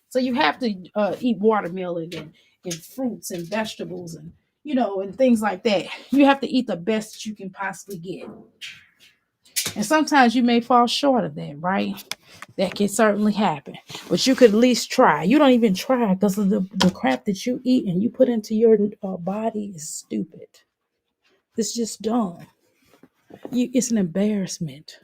so you have to eat watermelon and fruits and vegetables and and things like that. You have to eat the best that you can possibly get, and sometimes you may fall short of that, right? That can certainly happen, but you could at least try. You don't even try because of the crap that you eat and you put into your body is stupid. It's just dumb. It's an embarrassment.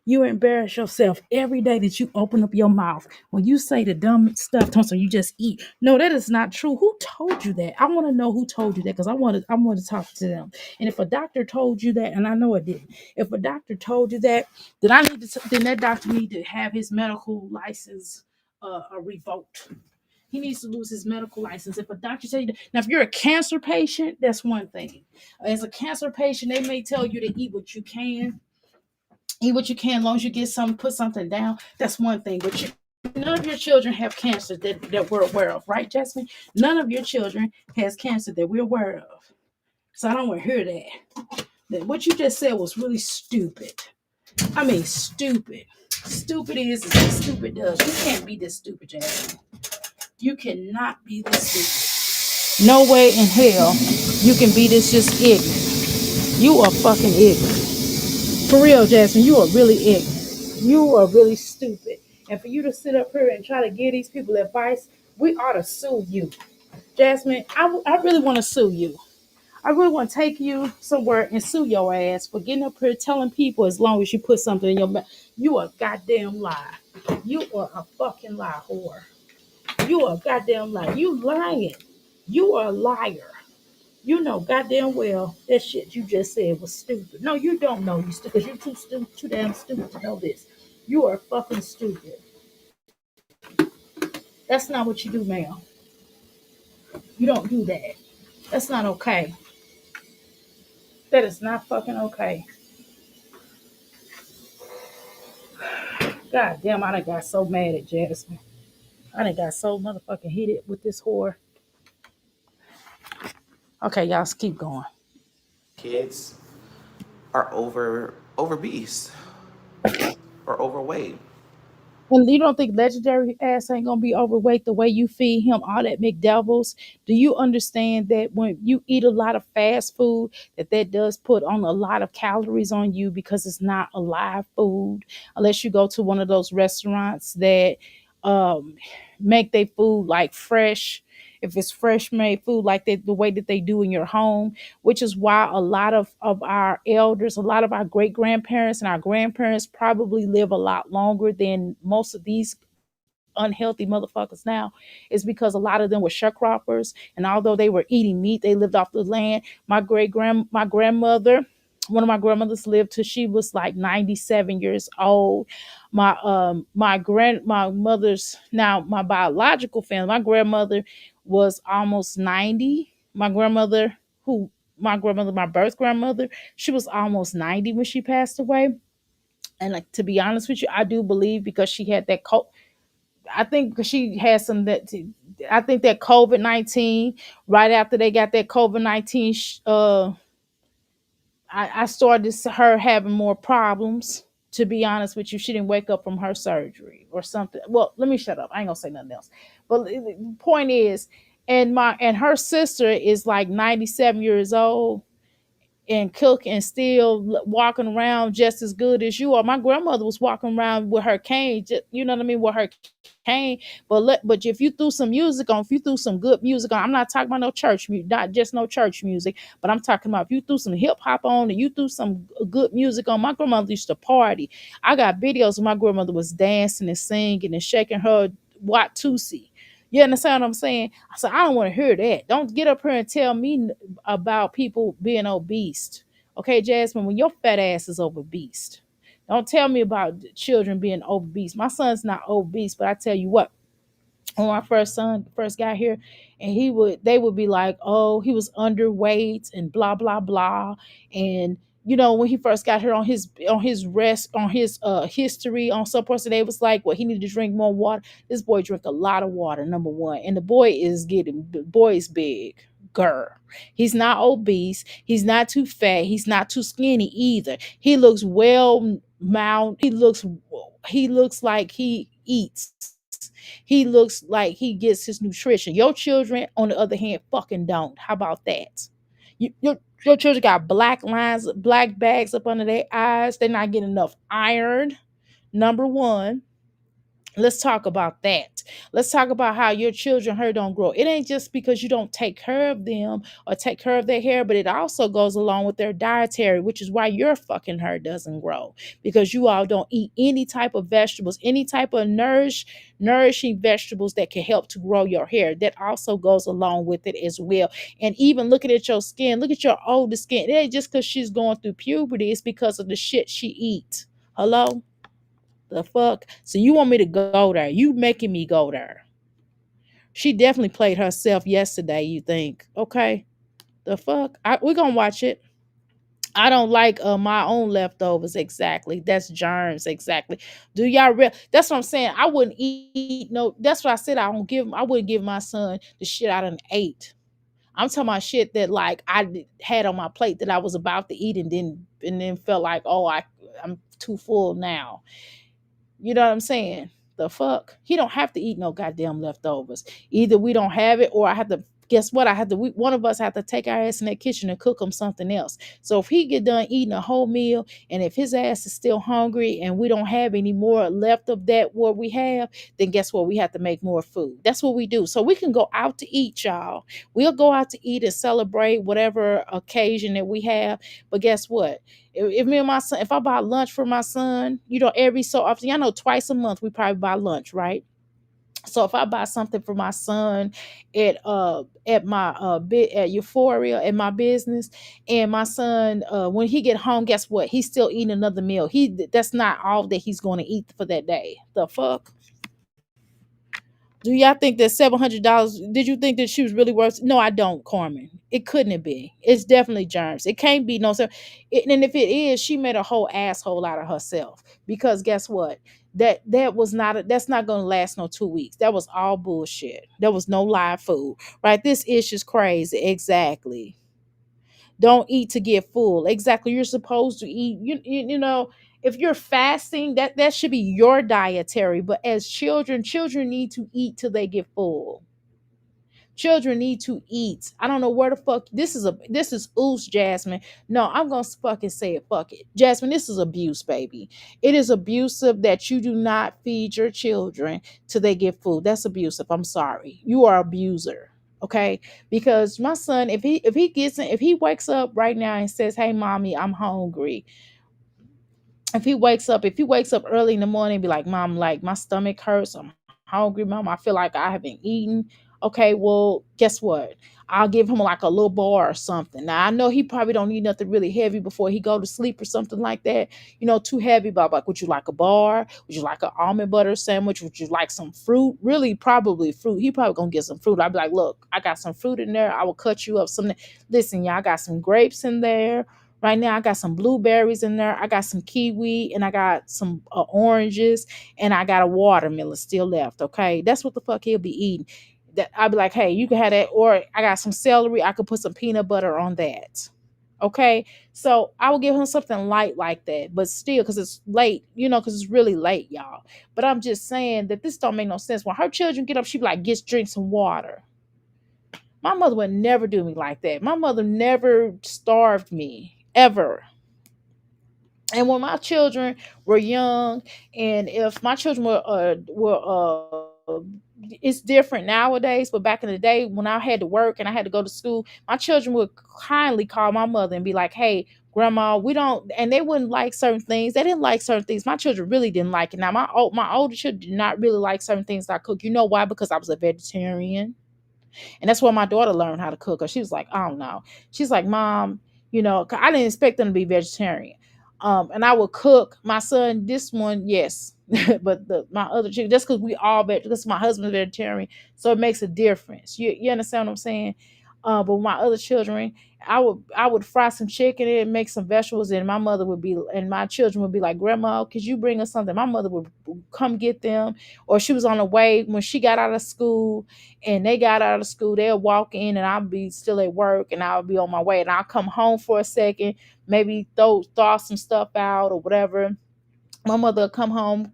You embarrass yourself every day that you open up your mouth. When you say the dumb stuff, so you just eat. No, that is not true. Who told you that? I want to know who told you that because I want to talk to them. And if a doctor told you that, and I know it didn't, if a doctor told you that, then that doctor need to have his medical license revoked. He needs to lose his medical license. If a doctor tell you that, now if you're a cancer patient, that's one thing. As a cancer patient, they may tell you to eat what you can, as long as you get some, put something down. That's one thing. But none of your children have cancer that we're aware of, right, Jasmine? None of your children has cancer that we're aware of. So I don't want to hear that. What you just said was really stupid. I mean, stupid. Stupid is what stupid does. You can't be this stupid, Jasmine. You cannot be this stupid. No way in hell you can be this just ignorant. You are fucking ignorant. For real, Jasmine, you are really ignorant. You are really stupid. And for you to sit up here and try to give these people advice, we ought to sue you. Jasmine, I really want to sue you. I really want to take you somewhere and sue your ass for getting up here telling people as long as you put something in your mouth. You a goddamn lie. You are a fucking lie whore. You are a goddamn lie. You lying. You are a liar. You know goddamn well that shit you just said was stupid. No, you don't know you stupid because you're too stupid, too damn stupid to know this. You are fucking stupid. That's not what you do, ma'am. You don't do that. That's not okay. That is not fucking okay. God damn, I done got so mad at Jasmine. I done got so motherfucking heated with this whore. Okay, y'all keep going. Kids are over beast or overweight. And you don't think legendary ass ain't gonna be overweight the way you feed him all that McDevils? Do you understand that when you eat a lot of fast food, that does put on a lot of calories on you because it's not alive food, unless you go to one of those restaurants that um, make their food like fresh. If it's fresh made food like that, the way that they do in your home, which is why a lot of our elders, a lot of our great grandparents and our grandparents probably live a lot longer than most of these unhealthy motherfuckers now, is because a lot of them were sharecroppers, and although they were eating meat, they lived off the land. My grandmother, one of my grandmothers lived till she was like 97 years old. My mother's, now my biological family, my grandmother was almost 90. My birth grandmother, she was almost 90 when she passed away. And like, to be honest with you, I do believe because she had that I think because she had some that I think that COVID-19, right after they got that COVID-19, I started her having more problems. To be honest with you, she didn't wake up from her surgery or something. Well, let me shut up. I ain't gonna say nothing else. But the point is, and her sister is like 97 years old and cook and still walking around just as good as you are. My grandmother was walking around with her cane, you know what I mean, with her cane. But if you threw some music on, if you threw some good music on, I'm not talking about no church music, not just no church music, but I'm talking about if you threw some hip hop on and you threw some good music on. My grandmother used to party. I got videos of my grandmother was dancing and singing and shaking her Watusi. You understand what I'm saying? I said, I don't want to hear that. Don't get up here and tell me about people being obese. Okay, Jasmine, when your fat ass is obese, don't tell me about children being obese. My son's not obese, but I tell you what, when my first son first got here, and they would be like, oh, he was underweight and blah blah blah, and when he first got here on his history on some person, they was like, well, he needed to drink more water. This boy drink a lot of water, number one, and the boy is big. Girl, he's not obese, he's not too fat, he's not too skinny either. He looks well mound. He looks like he eats. He looks like he gets his nutrition. Your children, on the other hand, fucking don't. How about that? Your children got black lines, black bags up under their eyes. They're not getting enough iron. Number one, let's talk about that. Let's talk about how your children hair don't grow. It ain't just because you don't take care of them or take care of their hair, but it also goes along with their dietary, which is why your fucking hair doesn't grow, because you all don't eat any type of vegetables, any type of nourishing vegetables that can help to grow your hair. That also goes along with it as well. And even looking at your skin, look at your older skin. It ain't just because she's going through puberty, it's because of the shit she eats. Hello? The fuck? So you want me to go there? You making me go there? She definitely played herself yesterday. You think? Okay. The fuck? We're gonna watch it. I don't like my own leftovers. Exactly. That's germs. Exactly. Do y'all real? That's what I'm saying. I wouldn't eat no. That's what I said. I wouldn't give my son the shit I done ate. I'm talking about shit that like had on my plate that I was about to eat and then felt like, oh, I'm too full now. You know what I'm saying? The fuck? He don't have to eat no goddamn leftovers. Either we don't have it, or I have to. Guess what? One of us have to take our ass in that kitchen and cook him something else. So if he get done eating a whole meal, and if his ass is still hungry, and we don't have any more left of that what we have, then guess what? We have to make more food. That's what we do. So we can go out to eat, y'all. We'll go out to eat and celebrate whatever occasion that we have. But guess what? If me and my son, if I buy lunch for my son, every so often, y'all know twice a month we probably buy lunch, right? So if I buy something for my son at my bit at Euphoria at my business, and my son when he get home, guess what? He's still eating another meal. That's not all that he's going to eat for that day. The fuck? Do y'all think that $700? Did you think that she was really worth? No, I don't, Carmen. It couldn't it be. It's definitely germs. It can't be no. And if it is, she made a whole asshole out of herself. Because guess what? That's not gonna last no 2 weeks. That was all bullshit. There was no live food, right? This is just crazy. Exactly. Don't eat to get full. Exactly. You're supposed to eat. If you're fasting, that should be your dietary. But as children need to eat till they get full. Children need to eat. I don't know where the fuck this is ooze, Jasmine. No, I'm gonna fucking say it. Fuck it. Jasmine, this is abuse, baby. It is abusive that you do not feed your children till they get food. That's abusive. I'm sorry. You are abuser. Okay? Because my son, if he wakes up right now and says, "Hey mommy, I'm hungry," if he wakes up early in the morning and be like, "Mom, like my stomach hurts, I'm hungry, mom, I feel like I haven't eaten." Okay, well, guess what? I'll give him like a little bar or something. Now I know he probably don't need nothing really heavy before he go to sleep or something like that. Too heavy, but I'm like, would you like a bar? Would you like an almond butter sandwich? Would you like some fruit? Really, probably fruit. He probably gonna get some fruit. I'd be like, look, I got some fruit in there. I will cut you up something. Listen, y'all, I got some grapes in there. Right now, I got some blueberries in there. I got some kiwi, and I got some oranges, and I got a watermelon still left. Okay, that's what the fuck he'll be eating. That I'll be like, hey, you can have that, or I got some celery. I could put some peanut butter on that. Okay, so I will give him something light like that, but still, because it's late, because it's really late, y'all. But I'm just saying that this don't make no sense. When her children get up, she be like, get drink some water. My mother would never do me like that. My mother never starved me ever. And when my children were young, and if my children it's different nowadays, but back in the day when I had to work and I had to go to school, my children would kindly call my mother and be like, "Hey, grandma, we don't," and they wouldn't like certain things. They didn't like certain things. My children really didn't like it. Now my older children did not really like certain things that I cook. You know why? Because I was a vegetarian. And that's where my daughter learned how to cook. Or she was like, I don't know. She's like, Mom, 'cause I didn't expect them to be vegetarian. And I would cook my son, this one, yes. But my other chick, just because we all because my husband's vegetarian, so it makes a difference. You understand what I'm saying? But with my other children, I would fry some chicken and make some vegetables, and my mother would be and my children would be like, "Grandma, could you bring us something?" My mother would come get them, or she was on the way when she got out of school, and they got out of school. They'll walk in, and I'll be still at work, and I'll be on my way, and I'll come home for a second, maybe thaw some stuff out or whatever. My mother will come home,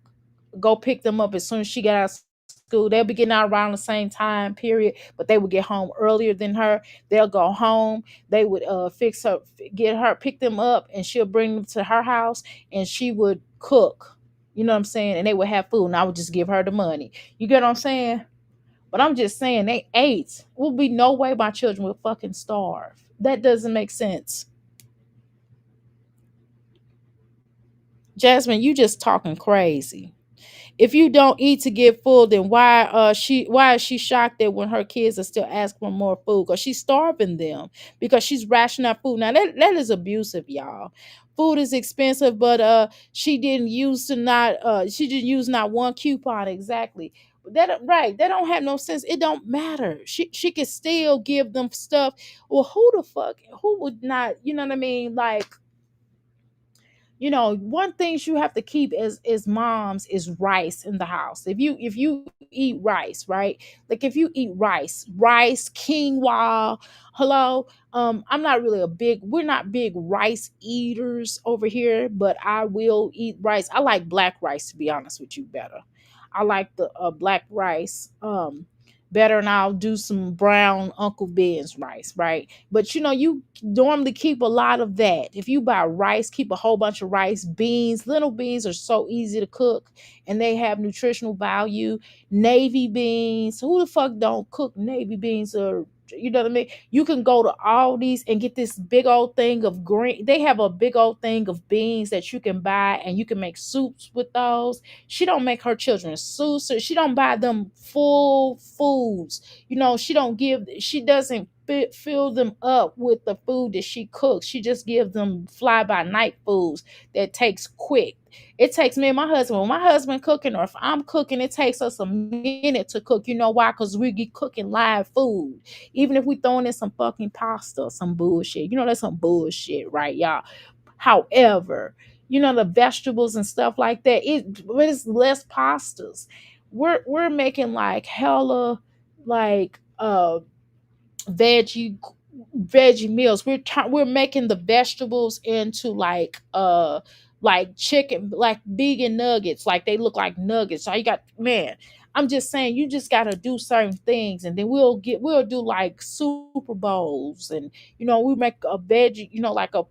go pick them up as soon as she got out of school. They'll be getting out around the same time period, but they would get home earlier than her. They'll go home. They would fix her, get her, pick them up, and she'll bring them to her house, and she would cook. You know what I'm saying? And they would have food, and I would just give her the money. You get what I'm saying? But I'm just saying, they ate. Will be no way my children will fucking starve. That doesn't make sense. Jasmine, you just talking crazy. If you don't eat to get full, then why is she shocked that when her kids are still asking for more food? Because she's starving them, because she's rationing out food. Now that is abusive, y'all. Food is expensive, but she didn't use not one coupon exactly. That right, that don't have no sense. It don't matter. She can still give them stuff. Well, who would not, you know what I mean? Like, one thing you have to keep as moms is rice in the house. If you eat rice, right? Like, if you eat rice, quinoa, hello. I'm not really we're not big rice eaters over here, but I will eat rice. I like black rice, to be honest with you, better. I like the black rice better, and I'll do some brown Uncle Ben's rice, right? But you normally keep a lot of that. If you buy rice, keep a whole bunch of rice. Beans, little beans are so easy to cook, and they have nutritional value. Navy beans, who the fuck don't cook navy beans? Or, you know what I mean? You can go to Aldi's and get this big old thing of green. They have a big old thing of beans that you can buy, and you can make soups with those. She don't make her children soups, or she don't buy them full foods. She doesn't fill them up with the food that she cooks. She just gives them fly by night foods that takes quick. It takes me and my husband, when my husband cooking, or if I'm cooking, it takes us a minute to cook. You know why? Because we get cooking live food. Even if we throwing in some fucking pasta or some bullshit. That's some bullshit, right, y'all? However, the vegetables and stuff like that, it's less pastas. We're making like hella, like, veggie veggie meals. We're making the vegetables into like chicken, like vegan nuggets, like they look like nuggets. So you got, man, I'm just saying, you just got to do certain things, and then we'll do like Super Bowls, and we make a veggie, like a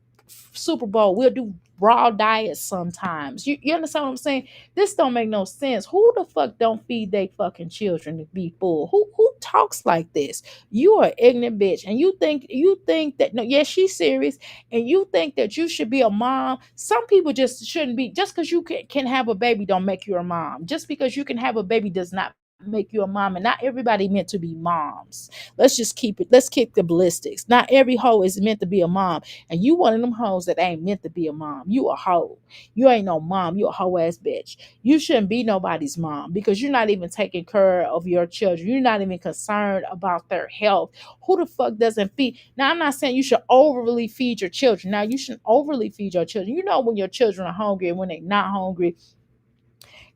Super Bowl. We'll do raw diets sometimes. You understand what I'm saying? This don't make no sense. Who the fuck don't feed they fucking children to be full? Who talks like this? You are an ignorant bitch, and you think that, no, yes, she's serious, and you think that you should be a mom. Some people just shouldn't be. Just because you can have a baby don't make you a mom. Just because you can have a baby does not make you a mom, and not everybody meant to be moms. Let's keep the ballistics. Not every hoe is meant to be a mom, and you one of them hoes that ain't meant to be a mom. You a hoe. You ain't no mom. You a hoe ass bitch. You shouldn't be nobody's mom, because you're not even taking care of your children. You're not even concerned about their health. Who the fuck doesn't feed? Now, I'm not saying you should overly feed your children. Now, you shouldn't overly feed your children. When your children are hungry and when they're not hungry.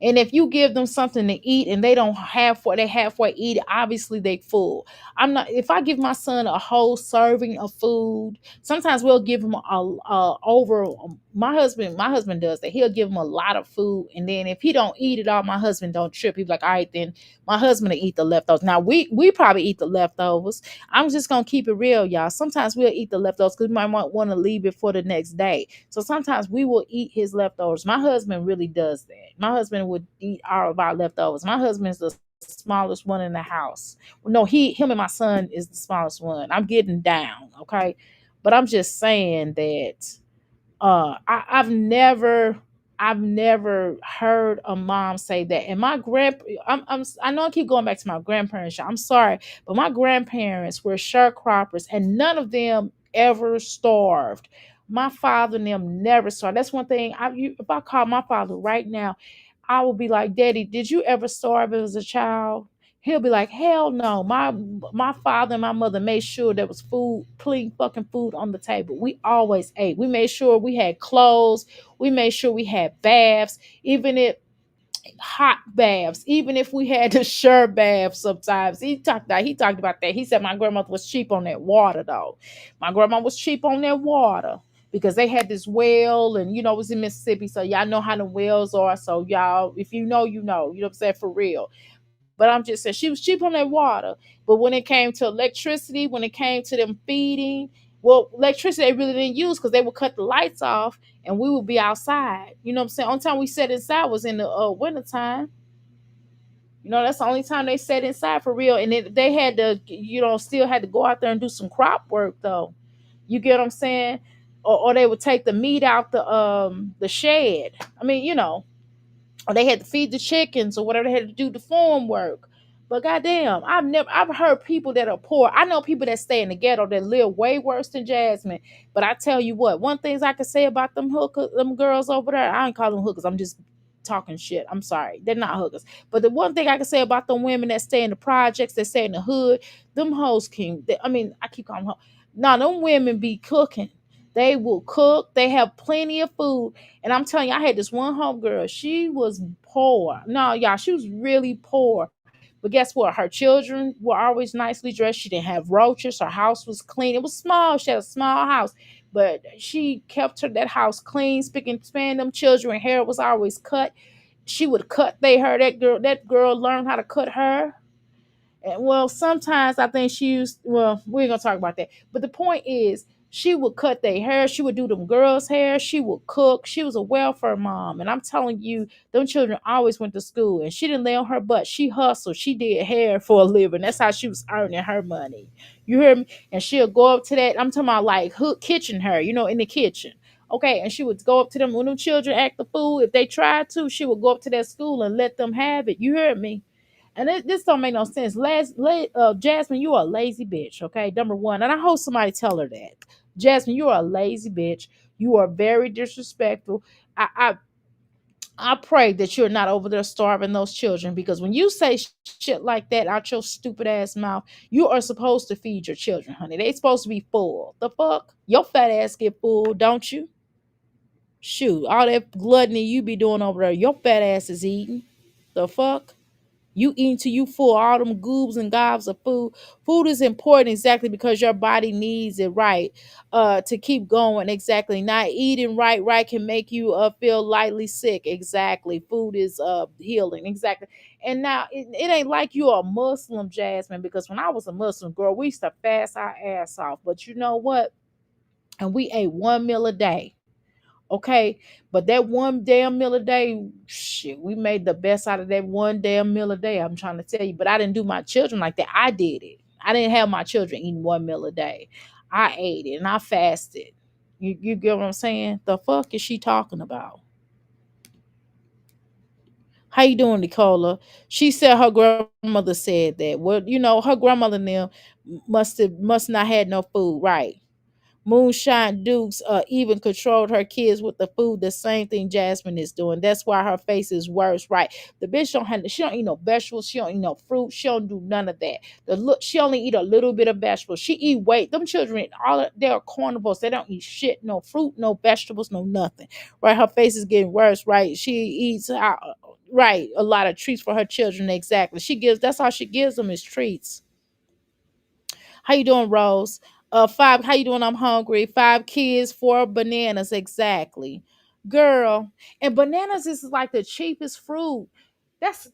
And if you give them something to eat and they don't halfway eat it, obviously they full. I'm not If I give my son a whole serving of food, sometimes we'll give him a over my husband does that. He'll give him a lot of food, and then if he don't eat it all, my husband don't trip. He's like, all right, then my husband will eat the leftovers. Now we probably eat the leftovers. I'm just gonna keep it real, y'all. Sometimes we'll eat the leftovers because we might want to leave it for the next day. So sometimes we will eat his leftovers. My husband really does that. My husband would eat all of our leftovers. My husband's the smallest one in the house. No, him and my son is the smallest one. I'm getting down, okay? But I'm just saying that I've never heard a mom say that. And my I know I keep going back to my grandparents. I'm sorry, but my grandparents were sharecroppers, and none of them ever starved. My father and them never starved. That's one thing. If I call my father right now, I will be like, Daddy, did you ever starve as a child? He'll be like, hell no. My father and my mother made sure there was food, clean fucking food on the table. We always ate. We made sure we had clothes. We made sure we had baths, even if hot baths, even if we had to share baths sometimes. He talked about that. He said my grandmother was cheap on that water though. My grandma was cheap on that water because they had this well, and it was in Mississippi, so y'all know how the wells are. So y'all, if you know, you know what I'm saying, for real. But I'm just saying she was cheap on that water. But when it came to electricity, when it came to them feeding, well, electricity they really didn't use because they would cut the lights off and we would be outside. You know what I'm saying? Only time we sat inside was in the wintertime. That's the only time they sat inside for real. And they had to, still had to go out there and do some crop work though. You get what I'm saying? Or they would take the meat out the shed. I mean, or they had to feed the chickens or whatever they had to do the farm work. But goddamn, I've heard people that are poor. I know people that stay in the ghetto that live way worse than Jasmine. But I tell you what, one things I can say about them girls over there, I ain't call them hookers. I'm just talking shit. I'm sorry. They're not hookers. But the one thing I can say about them women that stay in the projects, that stay in the hood, them hoes I keep calling them hoes. No, them women be cooking. They will cook. They have plenty of food. And I'm telling you, I had this one homegirl. She was poor. No, y'all, she was really poor. But guess what? Her children were always nicely dressed. She didn't have roaches. Her house was clean. It was small. She had a small house. But she kept that house clean, spick and span. Them children hair was always cut. She would cut their hair. That girl learned how to cut her. And, well, sometimes I think she used. Well, we ain't gonna talk about that. But the point is, she would cut their hair. She would do them girls' hair. She would cook. She was a welfare mom, and I'm telling you, them children always went to school. And she didn't lay on her butt. She hustled. She did hair for a living. That's how she was earning her money. You hear me? And she'll go up to that. I'm talking about like hook kitchen her. In the kitchen. Okay, and she would go up to them when them children act the fool. If they tried to, she would go up to that school and let them have it. You heard me? And this don't make no sense. Jasmine, you are a lazy bitch, okay? Number one. And I hope somebody tell her that. Jasmine, you are a lazy bitch. You are very disrespectful. I I, I pray that you're not over there starving those children, because when you say shit like that out your stupid ass mouth, you are supposed to feed your children, honey. They supposed to be full. The fuck? Your fat ass get full, don't you? Shoot, all that gluttony you be doing over there, your fat ass is eating. The fuck? You eat till you full all them goobs and gobs of food. Food is important exactly because your body needs it, right? To keep going. Exactly. Not eating right can make you feel lightly sick. Exactly. Food is healing. Exactly. And now it ain't like you a Muslim, Jasmine, because when I was a Muslim girl, we used to fast our ass off. But you know what? And we ate one meal a day. Okay, but that one damn meal a day, shit, we made the best out of that one damn meal a day. I'm trying to tell you, but I didn't do my children like that. I did it. I didn't have my children eating one meal a day. I ate it and I fasted. You get what I'm saying? The fuck is she talking about? How you doing, Nicola? She said her grandmother said that. Well, her grandmother now must not had no food, right? Moonshine Dukes even controlled her kids with the food. The same thing Jasmine is doing. That's why her face is worse, right? The bitch she don't eat no vegetables. She don't eat no fruit. She don't do none of that. She only eat a little bit of vegetables. She eat weight. Them children, they're carnivores. They don't eat shit, no fruit, no vegetables, no nothing, right? Her face is getting worse, right? She eats right, a lot of treats for her children. Exactly. That's all she gives them is treats. How you doing, Rose? Five. How you doing? I'm hungry. Five kids, four bananas. Exactly, girl. And bananas is like the cheapest fruit. That's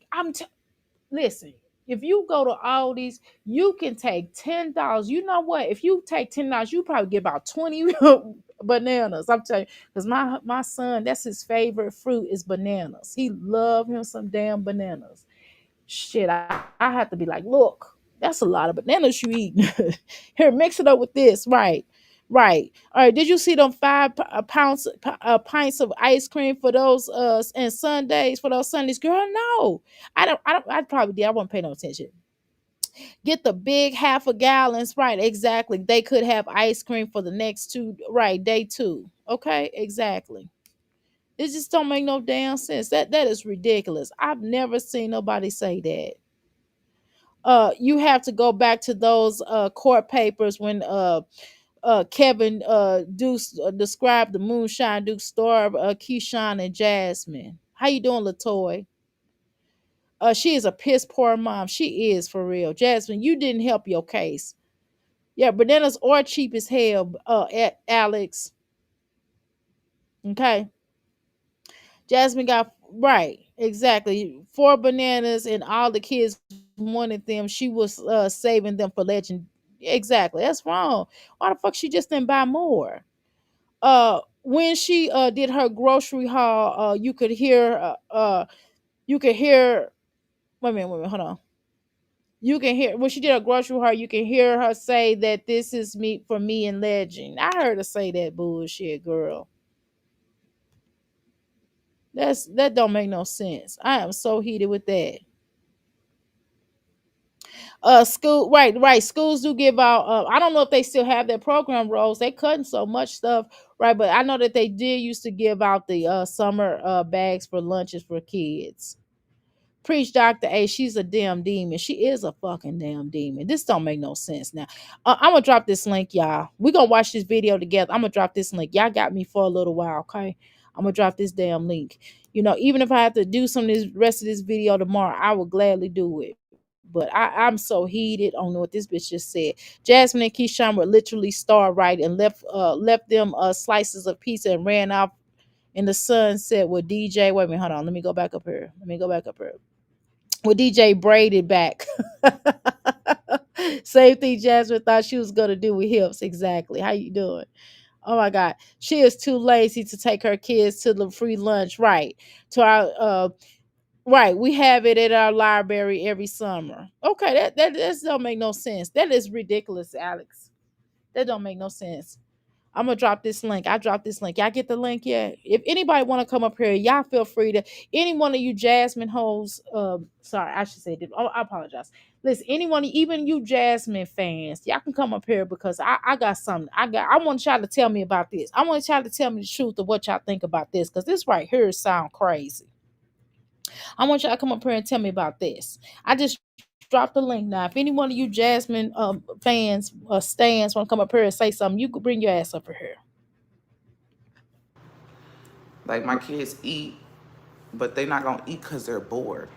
listen. If you go to Aldi's, you can take $10. You know what? If you take $10, you probably get about 20 bananas. I'm telling you, because my son, that's his favorite fruit is bananas. He love him some damn bananas. Shit, I have to be like, look, that's a lot of bananas you eat. Here, mix it up with this, right? Right. All right. Did you see them pints of ice cream for those and Sundays for those Sundays? Girl, no. I probably did. I won't pay no attention. Get the big half a gallons, right? Exactly. They could have ice cream for the next two, right? Day two. Okay, exactly. It just don't make no damn sense. That is ridiculous. I've never seen nobody say that. you have to go back to those court papers when Kevin described the moonshine Duke story of Keyshawn and Jasmine. How you doing, Latoy? She is a piss poor mom. She is for real. Jasmine, you didn't help your case. Yeah, bananas are cheap as hell, Alex. Okay. Jasmine got right, exactly. Four bananas and all the kids wanted them. She was saving them for legend. Exactly. That's wrong. Why the fuck she just didn't buy more? When she did her grocery haul, you could hear wait a minute, hold on. You can hear when she did her grocery haul, you can hear her say that this is me for me and legend. I heard her say that bullshit, girl. That don't make no sense. I am so heated with that. School right, schools do give out I don't know if they still have their program roles. They cutting so much stuff, right? But I know that they did used to give out the summer bags for lunches for kids. Preach Dr. A, she's a damn demon. She is a fucking damn demon. This don't make no sense now. I'm gonna drop this link, y'all. We gonna watch this video together. I'm gonna drop this link. Y'all got me for a little while, okay? I'm gonna drop this damn link. You know, even if I have to do some of this rest of this video tomorrow, I will gladly do it. But I'm so heated on what this bitch just said. Jasmine and Keyshawn were literally star right and left them slices of pizza and ran off in the sunset with DJ. Wait a minute, hold on. Let me go back up here. With DJ braided back. Same thing Jasmine thought she was gonna do with hips. Exactly. How you doing? Oh my God. She is too lazy to take her kids to the free lunch. Right. To our right. We have it at our library every summer. Okay, that don't make no sense. That is ridiculous, Alex. That don't make no sense. I'm gonna drop this link. I dropped this link. Y'all get the link yet? If anybody want to come up here, y'all feel free to. Any one of you Jasmine hoes, sorry, I should say. I apologize. Listen, anyone, even you Jasmine fans, y'all can come up here because I got something. I want y'all to tell me about this. I want y'all to tell me the truth of what y'all think about this because this right here sound crazy. I want y'all to come up here and tell me about this. I just dropped the link now. If any one of you Jasmine fans stands want to come up here and say something, you could bring your ass up here. Like my kids eat, but they're not gonna eat because they're bored.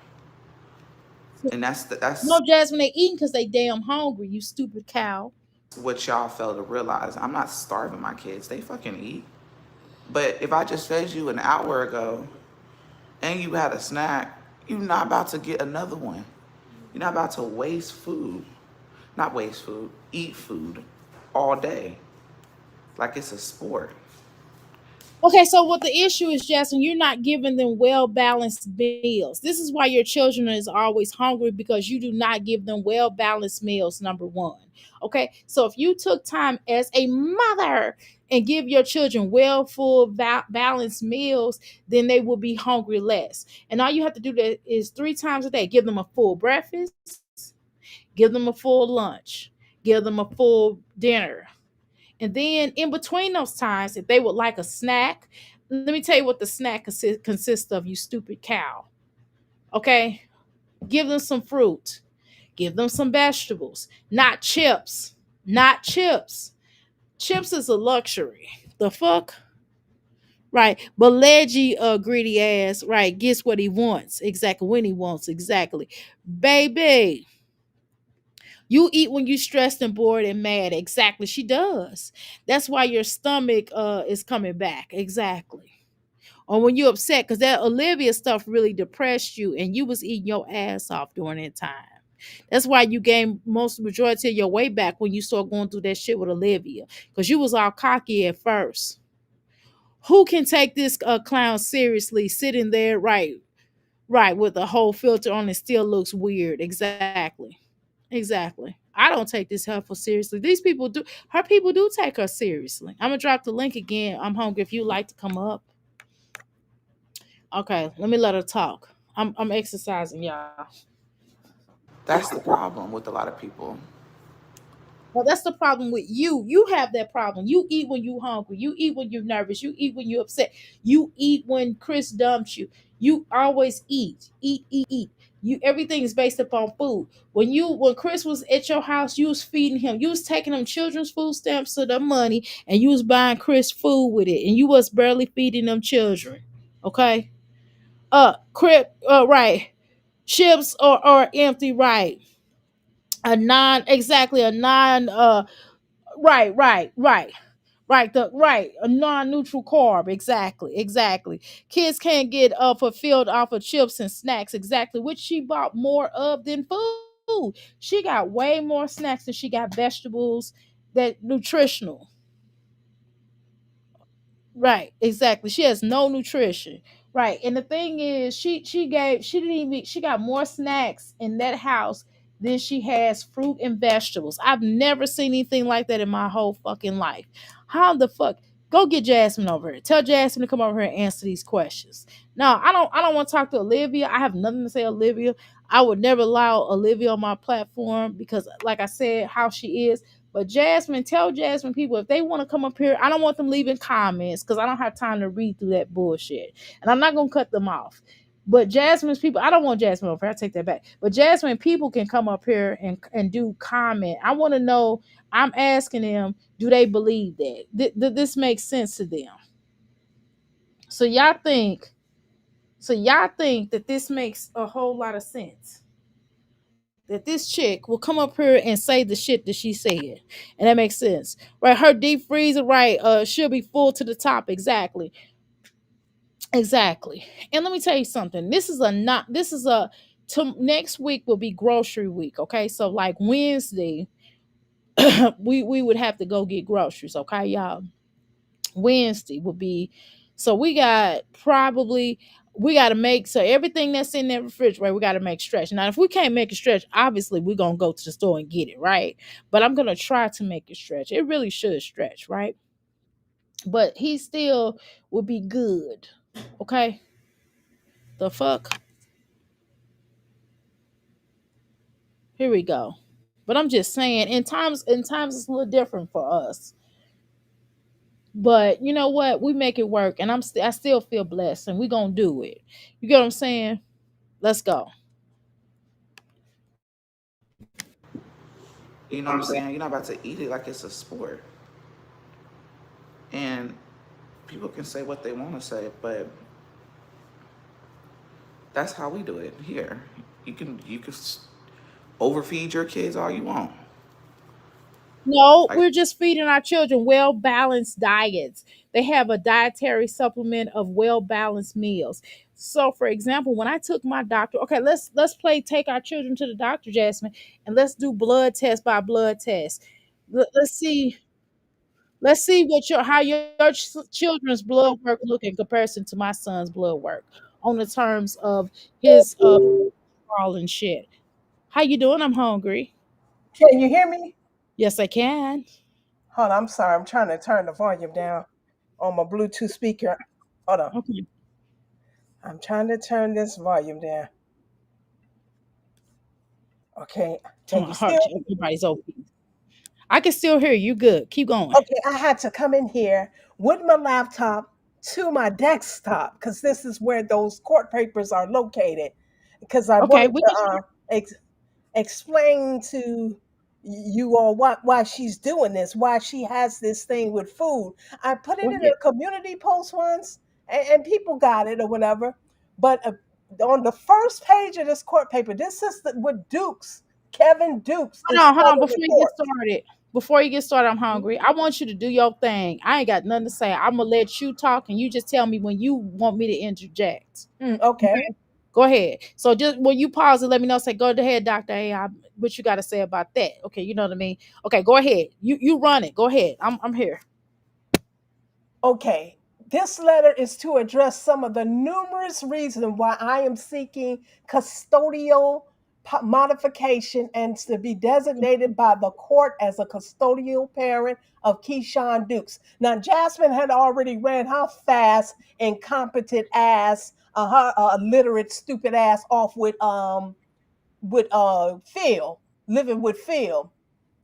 And No, that's Jasmine, they eating because they damn hungry, you stupid cow. what y'all fail to realize. I'm not starving my kids. They fucking eat. But if I just fed you an hour ago and you had a snack, you're not about to get another one. You're not about to waste food. Not waste food, eat food all day. Like it's a sport. Okay, so what the issue is, Jasmine, you're not giving them well balanced meals. This is why your children is always hungry because you do not give them well balanced meals. Number one, okay. So if you took time as a mother and give your children well, full, balanced meals, then they will be hungry less. And all you have to do that is 3 times a day. Give them a full breakfast, give them a full lunch, give them a full dinner. And then in between those times, if they would like a snack, let me tell you what the snack consists of, you stupid cow. Okay? Give them some fruit. Give them some vegetables. Not chips. Not chips. Chips is a luxury. The fuck? Right. But Leggy, greedy ass, right, gets what he wants. Exactly when he wants. Exactly. Baby, you eat when you stressed and bored and mad. Exactly. She does. That's why your stomach is coming back. Exactly. Or when you're upset, because that Olivia stuff really depressed you and you was eating your ass off during that time. That's why you gained most majority of your weight back when you started going through that shit with Olivia. Because you was all cocky at first. Who can take this clown seriously sitting there right with a whole filter on and still looks weird? Exactly. Exactly. I don't take this helpful seriously. These people do. Her people do take her seriously. I'm gonna drop the link again. I'm hungry. If you like to come up, okay. Let me let her talk. I'm exercising, y'all. That's the problem with a lot of people. Well, that's the problem with you. You have that problem. You eat when you hungry. You eat when you're nervous. You eat when you're upset. You eat when Chris dumps you. You always eat, eat, eat, eat. You everything is based upon food. When Chris was at your house, you was feeding him. You was taking them children's food stamps to the money, and you was buying Chris food with it, and you was barely feeding them children. Okay, crip, right. Chips are empty, right? A non, exactly, a non, right, right, right. Right, the right, a non-neutral carb, exactly, exactly. Kids can't get fulfilled off of chips and snacks, exactly, which she bought more of than food. She got way more snacks than she got vegetables that nutritional. Right, exactly. She has no nutrition. Right. And the thing is, she didn't even she got more snacks in that house than she has fruit and vegetables. I've never seen anything like that in my whole fucking life. How the fuck? Go get Jasmine over here. Tell Jasmine to come over here and answer these questions. No, I don't want to talk to Olivia. I have nothing to say, Olivia. I would never allow Olivia on my platform because, like I said, how she is. But Jasmine, tell Jasmine people if they want to come up here, I don't want them leaving comments because I don't have time to read through that bullshit. And I'm not gonna cut them off. But Jasmine's people, I don't want Jasmine over here. I take that back. But Jasmine people can come up here and do comment. I want to know. I'm asking them, do they believe that? This makes sense to them? So y'all think, y'all think that this makes a whole lot of sense? That this chick will come up here and say the shit that she said, and that makes sense, right? Her deep freezer, right? She'll be full to the top, exactly, exactly. And let me tell you something. This is a not. This is a. Next week will be grocery week. Okay, so like Wednesday, we would have to go get groceries. Okay, y'all. Wednesday will be, so we got probably, we got to make, so everything that's in that refrigerator we got to make stretch. Now if we can't make it stretch, obviously we're gonna go to the store and get it, right? But I'm gonna try to make it stretch. It really should stretch, right? But he still will be good. Okay, the fuck, here we go. But I'm just saying, in times it's a little different for us. But you know what, we make it work, and I still feel blessed, and we gonna do it. You get what I'm saying? Let's go. You know what I'm saying? You're not about to eat it like it's a sport. And people can say what they want to say, but that's how we do it here. You can overfeed your kids all you want. No, Like, we're just feeding our children well balanced diets. They have a dietary supplement of well balanced meals. So, for example, when I took my doctor, okay, let's play take our children to the doctor, Jasmine, and let's do blood test by blood test. Let's see, what your how your children's blood work look in comparison to my son's blood work on the terms of his all and shit. How you doing? I'm hungry. Can you hear me? Yes, I can. Hold on, I'm sorry. I'm trying to turn the volume down on my Bluetooth speaker. Hold on. Okay. I'm trying to turn this volume down. Okay. Come Can on, you still? heart. Everybody's open. I can still hear you. Good. Keep going. Okay, I had to come in here with my laptop to my desktop because this is where those court papers are located. Because I Okay, wanted we to can start. explain to you all why she's doing this, why she has this thing with food. I put Go it in ahead. a community post once, and people got it or whatever. But on the first page of this court paper, this is with Dukes, Kevin Dukes is Hold on. settled Before in you get court. started, I'm hungry. I want you to do your thing. I ain't got nothing to say. I'm gonna let you talk, and you just tell me when you want me to interject. Okay. Okay. Go ahead. So just when you pause and let me know, say, go ahead, Doctor. Hey, what you got to say about that? Okay, you know what I mean. Okay, go ahead. You run it. Go ahead. I'm here. Okay, this letter is to address some of the numerous reasons why I am seeking custodial modification and to be designated by the court as a custodial parent of Keyshawn Dukes. Now, Jasmine had already ran her fast, incompetent ass, her illiterate, stupid ass off with Phil, living with Phil.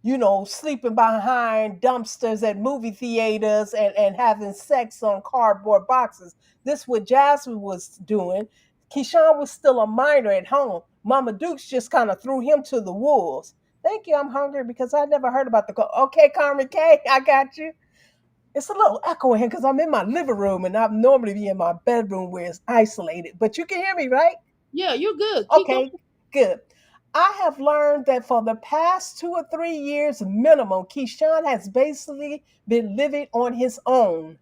sleeping behind dumpsters at movie theaters and having sex on cardboard boxes. This what Jasmine was doing. Keyshawn was still a minor at home. Mama Dukes just kind of threw him to the wolves. Thank you. I'm hungry because I never heard about the. Okay, Carmen K, I got you. It's a little echo in here because I'm in my living room and I'm normally be in my bedroom where it's isolated. But you can hear me, right? Yeah, you're good. Keep going. Okay, good. I have learned that for the past 2 or 3 years minimum, Keyshawn has basically been living on his own.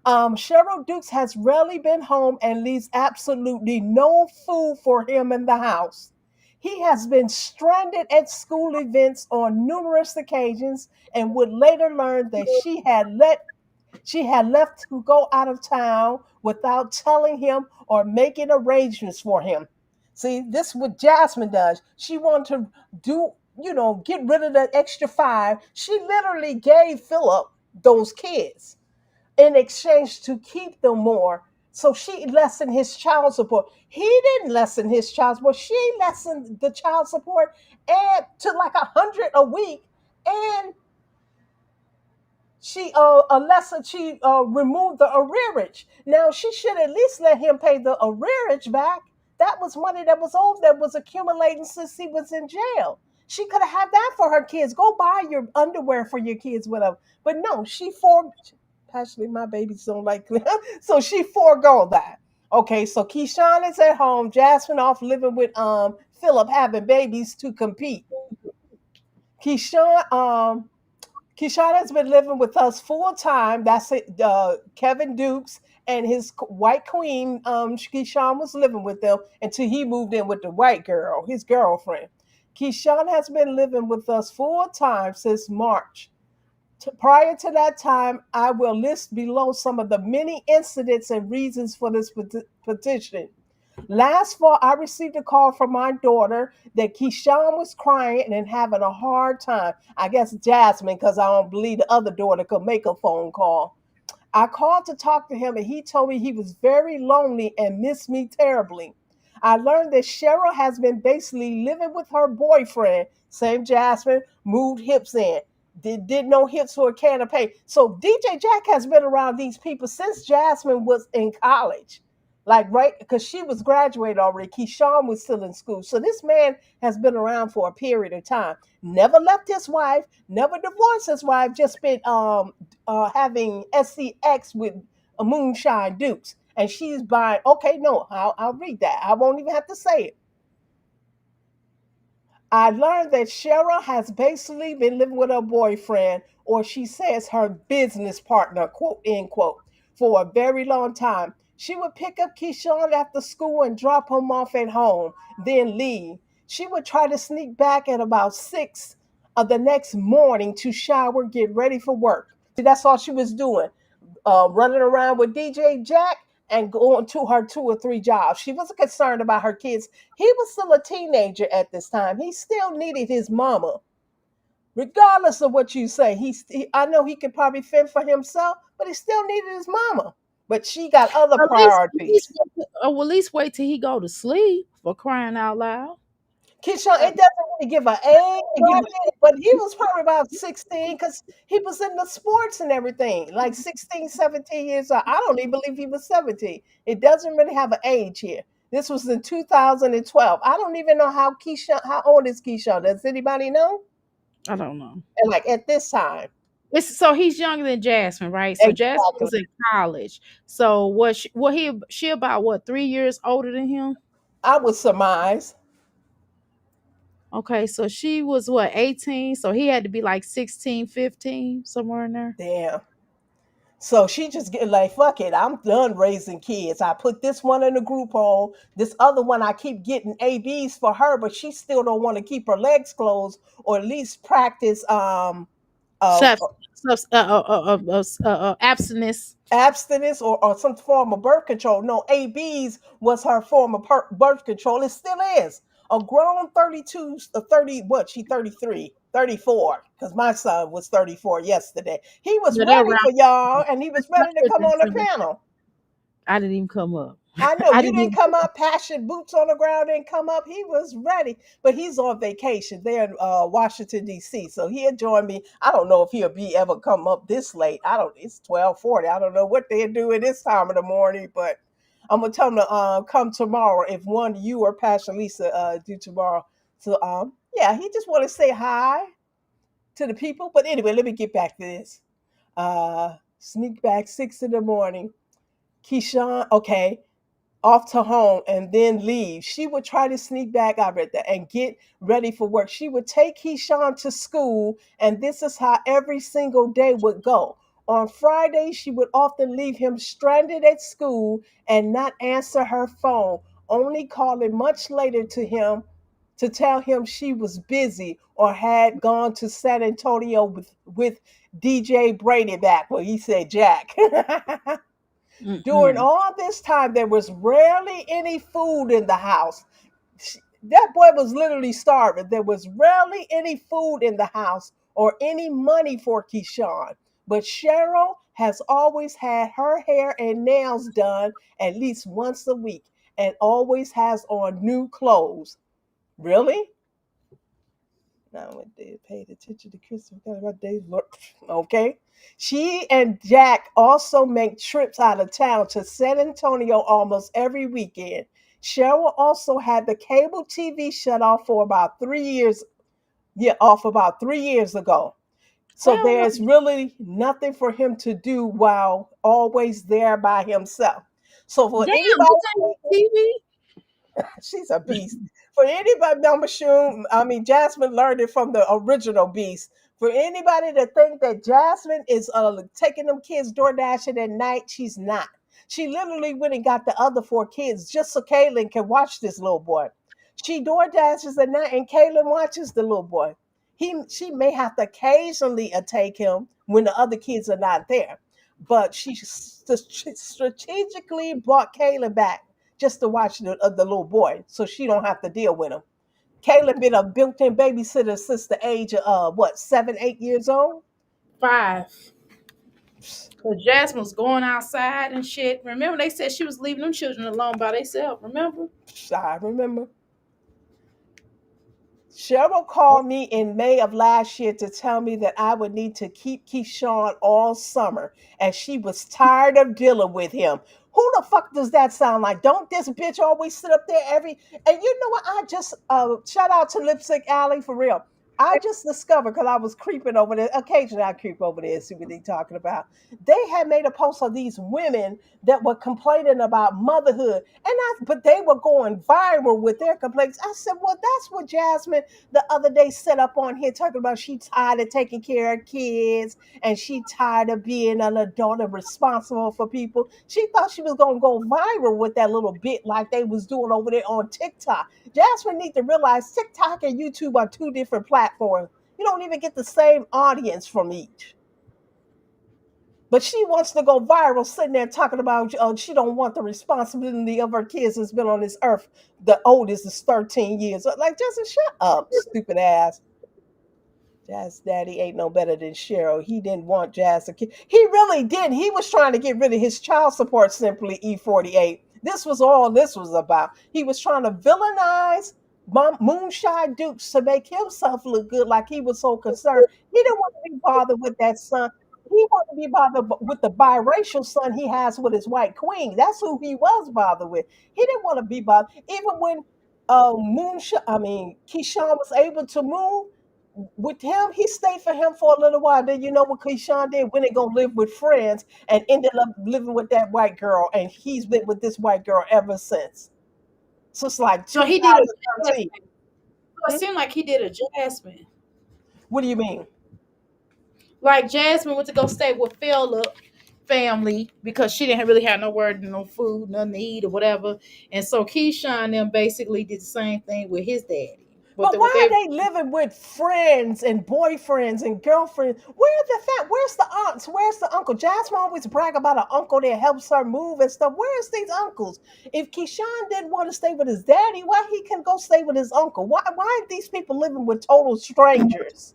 Cheryl Dukes has rarely been home and leaves absolutely no food for him in the house. He has been stranded at school events on numerous occasions and would later learn that she had left to go out of town without telling him or making arrangements for him. See, this is what Jasmine does. She wanted to get rid of that extra five. She literally gave Philip those kids in exchange to keep them more. So she lessened his child support. He didn't lessen his child support. She lessened the child support and to like 100 a week, and she removed the arrearage. Now she should at least let him pay the arrearage back. That was money that was owed that was accumulating since he was in jail. She could have had that for her kids. Go buy your underwear for your kids, whatever. But no, actually my babies don't like so she forego that. Okay, so Keyshawn is at home, Jasmine off living with Philip having babies to compete. Keyshawn Keyshawn has been living with us full time. That's it. Kevin Dukes and his white queen. Keyshawn was living with them until he moved in with the white girl, his girlfriend. Keyshawn has been living with us full time since March. Prior to that time, I will list below some of the many incidents and reasons for this petition. Last fall, I received a call from my daughter that Keyshawn was crying and having a hard time. I guess Jasmine, because I don't believe the other daughter could make a phone call. I called to talk to him, and he told me he was very lonely and missed me terribly. I learned that Cheryl has been basically living with her boyfriend, same Jasmine, moved hips in. Did no hips for a can of paint. So DJ Jack has been around these people since Jasmine was in college. Like, right, because she was graduated already. Keyshawn was still in school. So this man has been around for a period of time. Never left his wife, never divorced his wife, just been having SCX with a Moonshine Dukes. And she's buying, okay, no, I'll read that. I won't even have to say it. I learned that Cheryl has basically been living with her boyfriend, or she says her business partner, quote, end quote, for a very long time. She would pick up Keyshawn after school and drop him off at home, then leave. She would try to sneak back at about 6 of the next morning to shower, get ready for work. See, that's all she was doing, running around with DJ Jack and going to her 2 or 3 jobs. She wasn't concerned about her kids. He was still a teenager at this time. He still needed his mama. Regardless of what you say, I know he could probably fend for himself, but he still needed his mama. But she got other priorities. At least wait till he go to sleep for crying out loud. Keyshawn, it doesn't really give an age, but he was probably about 16 because he was in the sports and everything, like 16, 17 years old. I don't even believe he was 17. It doesn't really have an age here. This was in 2012. I don't even know how old is Keyshawn? Does anybody know? I don't know. And like at this time. It's so he's younger than Jasmine, right? So Jasmine Exactly. was in college. So she about what 3 years older than him? I would surmise. Okay, so she was what 18, so he had to be like 16, 15, somewhere in there. Damn. So she just get like, fuck it, I'm done raising kids. I put this one in the group home. This other one, I keep getting ABs for her, but she still don't want to keep her legs closed or at least practice uh, Subs, abstinence. abstinence or some form of birth control. No, ABs was her form of birth control. It still is. A grown 32, 30, what? She 33, 34, because my son was 34 yesterday. He was Yeah, they're ready around. for y'all, and he was My ready to come children on the said panel. I didn't even come up. I know I you didn't didn't even. come up, passion boots on the ground, didn't come up. He was ready, but he's on vacation there in Washington D.C. So he'll join me. I don't know if he'll be ever come up this late. I don't. It's 12:40. I don't know what they're doing this time of the morning, but I'm gonna tell him to come tomorrow if one you or Passion Lisa do tomorrow. So yeah, he just want to say hi to the people. But anyway, let me get back to this. Sneak back 6 in the morning. Keyshawn, okay, off to home and then leave. She would try to sneak back, I read that, and get ready for work. She would take Keyshawn to school, and this is how every single day would go. On Friday, she would often leave him stranded at school and not answer her phone, only calling much later to him to tell him she was busy or had gone to San Antonio with DJ Brady back. Well, he said Jack. During Mm-mm. all this time, there was rarely any food in the house. That boy was literally starving. There was rarely any food in the house or any money for Keyshawn. But Cheryl has always had her hair and nails done at least once a week and always has on new clothes. Really? Now when they paid attention to Christmas, kind of my days look okay. She and Jack also make trips out of town to San Antonio almost every weekend. Cheryl also had the cable TV shut off for about 3 years. Yeah, off about 3 years ago. So Well, there's really nothing for him to do while always there by himself. So for damn, anybody this ain't no TV. she's a beast. For anybody, I'm sure, I mean, Jasmine learned it from the original beast. For anybody to think that Jasmine is taking them kids door dashing at night, she's not. She literally went and got the other four kids just so Kaylin can watch this little boy. She door dashes at night and Kaylin watches the little boy. She may have to occasionally take him when the other kids are not there, but she strategically brought Kaylin back just to watch the little boy so she don't have to deal with him. Caleb been a built-in babysitter since the age of what, 7, 8 years old. 5. Cause Jasmine was going outside and shit. Remember, they said she was leaving them children alone by themselves. Remember? I remember. Cheryl called me in May of last year to tell me that I would need to keep Keyshawn all summer, and she was tired of dealing with him. Who the fuck does that sound like? Don't this bitch always sit up there every? And you know what? I just shout out to Lipstick Alley for real. I just discovered because I was creeping over there. Occasionally, I creep over there and see what they talking about. They had made a post of these women that were complaining about motherhood, but they were going viral with their complaints. I said, well, that's what Jasmine the other day set up on here talking about she tired of taking care of kids and she tired of being an adult and responsible for people. She thought she was gonna go viral with that little bit like they was doing over there on TikTok. Jasmine need to realize TikTok and YouTube are two different platforms. You don't even get the same audience from each. But she wants to go viral, sitting there talking about she don't want the responsibility of her kids that's been on this earth. The oldest is 13 years. Like, just shut up, stupid ass. Jazz Daddy ain't no better than Cheryl. He didn't want Jazz a kid. He really did. He was trying to get rid of his child support simply E48. This was all this was about. He was trying to villainize Moonshine Dukes to make himself look good, like he was so concerned. He didn't want to be bothered with that son. He wanted to be bothered with the biracial son he has with his white queen. That's who he was bothered with. He didn't want to be bothered. Even when Keyshawn was able to move, with him, he stayed for him for a little while. Then you know what Keyshawn did? When they go live with friends and ended up living with that white girl, and he's been with this white girl ever since. So it's like So he did a 2013. Jasmine. So it Hmm? seemed like he did a Jasmine. What do you mean? Like Jasmine went to go stay with Philip family because she didn't really have no word, no food, nothing to eat or whatever. And so Keyshawn and them basically did the same thing with his daddy. But But what why they are they living with friends and boyfriends and girlfriends? Where's the aunts? Where's the uncle? Jasmine always brag about an uncle that helps her move and stuff. Where's these uncles? If Keyshawn didn't want to stay with his daddy, why he can go stay with his uncle? Why are these people living with total strangers?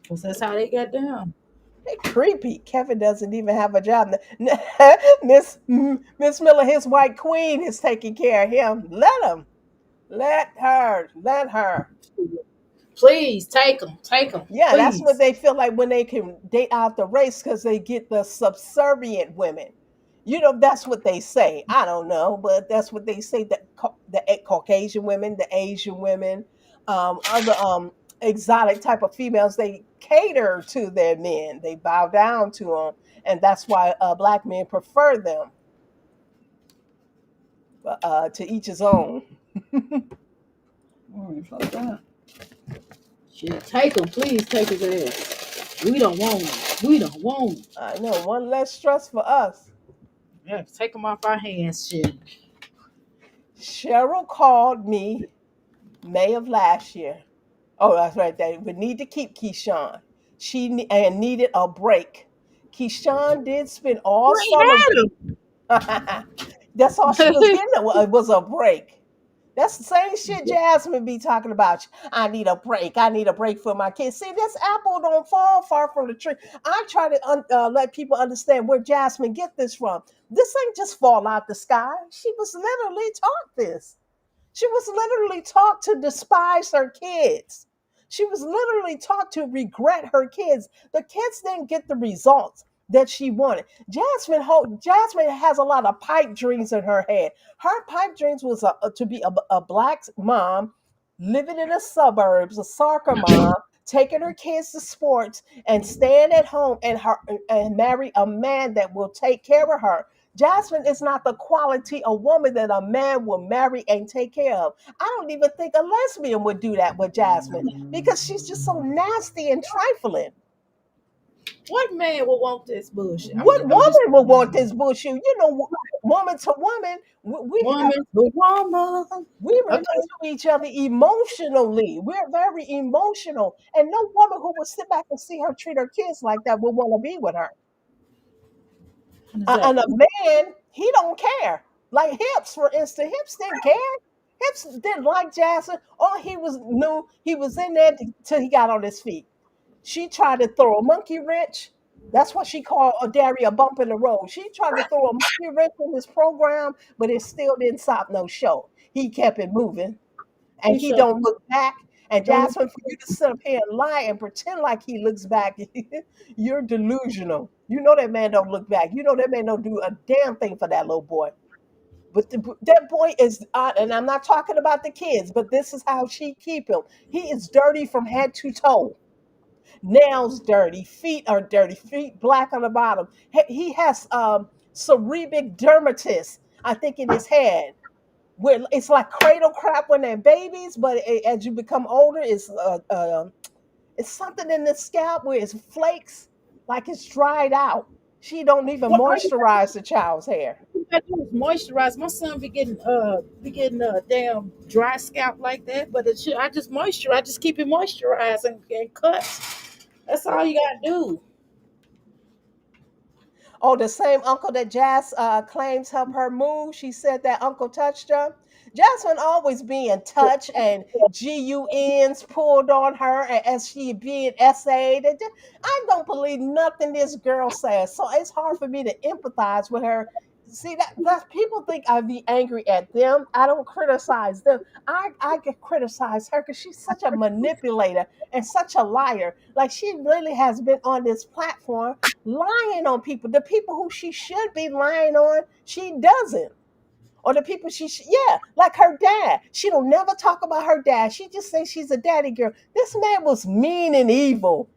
that's how they got down. They creepy. Kevin doesn't even have a job. Miss Miller, his white queen, is taking care of him. Let him. Let her. Let her. Please take them, Yeah, that's what please. they feel like when they can date out the race because they get the subservient women. That's what they say. I don't know, but that's what they say. The Caucasian women, the Asian women, other exotic type of females, they cater to their men. They bow down to them, and that's why black men prefer them. To each his own. Oh, fuck that. Shit, take him, please take his ass. We don't want him. We don't want him. I know, one less stress for us. Yeah, take him off our hands, shit. Cheryl called me May of last year. Oh, that's right. They would need to keep Keyshawn. And needed a break. Keyshawn did spend all We summer. ain't That's all she had was him. getting. It was a break. That's the same shit Jasmine be talking about. I need a break. I need a break for my kids. See, this apple don't fall far from the tree. I try to let people understand where Jasmine get this from. This ain't just fall out the sky. She was literally taught this. She was literally taught to despise her kids. She was literally taught to regret her kids. The kids didn't get the results that she wanted. Jasmine has a lot of pipe dreams in her head. Her pipe dreams was to be a black mom living in the suburbs, a soccer mom, taking her kids to sports and staying at home and marry a man that will take care of her. Jasmine is not the quality of woman that a man will marry and take care of. I don't even think a lesbian would do that with Jasmine because she's just so nasty and trifling. What man would want this bullshit? What I'm just woman would want this bullshit? Woman to woman, woman to woman. we Okay. relate to each other emotionally. We're very emotional, and no woman who would sit back and see her treat her kids like that would want to be with her. And a Exactly. man, he don't care. Like Hips, for instance, Hips didn't care. Hips didn't like Jackson. All he was knew he was in there till he got on his feet. She tried to throw a monkey wrench. That's what she called a Daddy a bump in the road. She tried to throw a monkey wrench in his program, but it still didn't stop no show. He kept it moving, and He he showed don't look back. And don't look Jasmine, for you to sit up here and lie and pretend like he looks back, you're delusional. You know that man don't look back. You know that man don't do a damn thing for that little boy. But that boy is, and I'm not talking about the kids, but this is how she keep him. He is dirty from head to toe. Nails dirty, feet are dirty, feet black on the bottom. He has cerebric dermatitis, I think, in his head where it's like cradle crap when they're babies, but as you become older, it's something in the scalp where it's flakes, like it's dried out. She don't even what all you moisturize the child's hair. gotta do is moisturize. My son be getting damn dry scalp like that, but I just moisturize. I just keep it moisturized and cut. That's all you gotta do. Oh, the same uncle that Jazz claims helped her move. She said that uncle touched her. Jasmine always being touched and GUNs pulled on her as she being essayed. I don't believe nothing this girl says. So it's hard for me to empathize with her. See that people think I be angry at them. I don't criticize them. I can criticize her because she's such a manipulator and such a liar. Like she really has been on this platform lying on people. The people who she should be lying on, she doesn't. Or the people yeah, like her dad. She don't never talk about her dad. She just says she's a daddy girl. This man was mean and evil.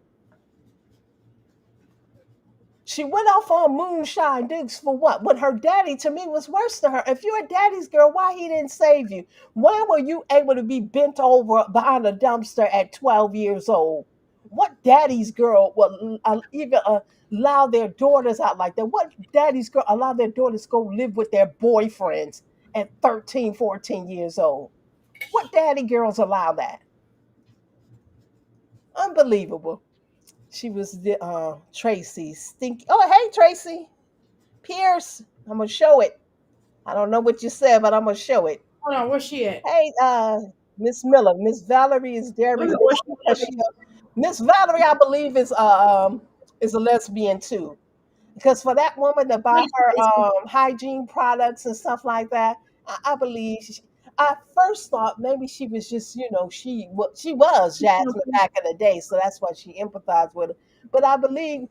She went off on moonshine digs for what? When her daddy to me was worse than her. If you're a daddy's girl, why he didn't save you? Why were you able to be bent over behind a dumpster at 12 years old? What daddy's girl will even allow their daughters out like that? What daddy's girl allow their daughters to go live with their boyfriends at 13, 14 years old? What daddy girls allow that? Unbelievable. She was the Tracy Stinky. Oh, hey Tracy. Pierce, I'm gonna show it. I don't know what you said, but I'm gonna show it. Hold on, where's she at? Hey, Miss Miller, Miss Valerie is Hold Derry. on, where's she at? Miss Valerie, I believe is is a lesbian too. Because for that woman to buy her hygiene products and stuff like that, I believe I first thought maybe she was just, she was Jasmine back in the day, so that's why she empathized with her. But I believe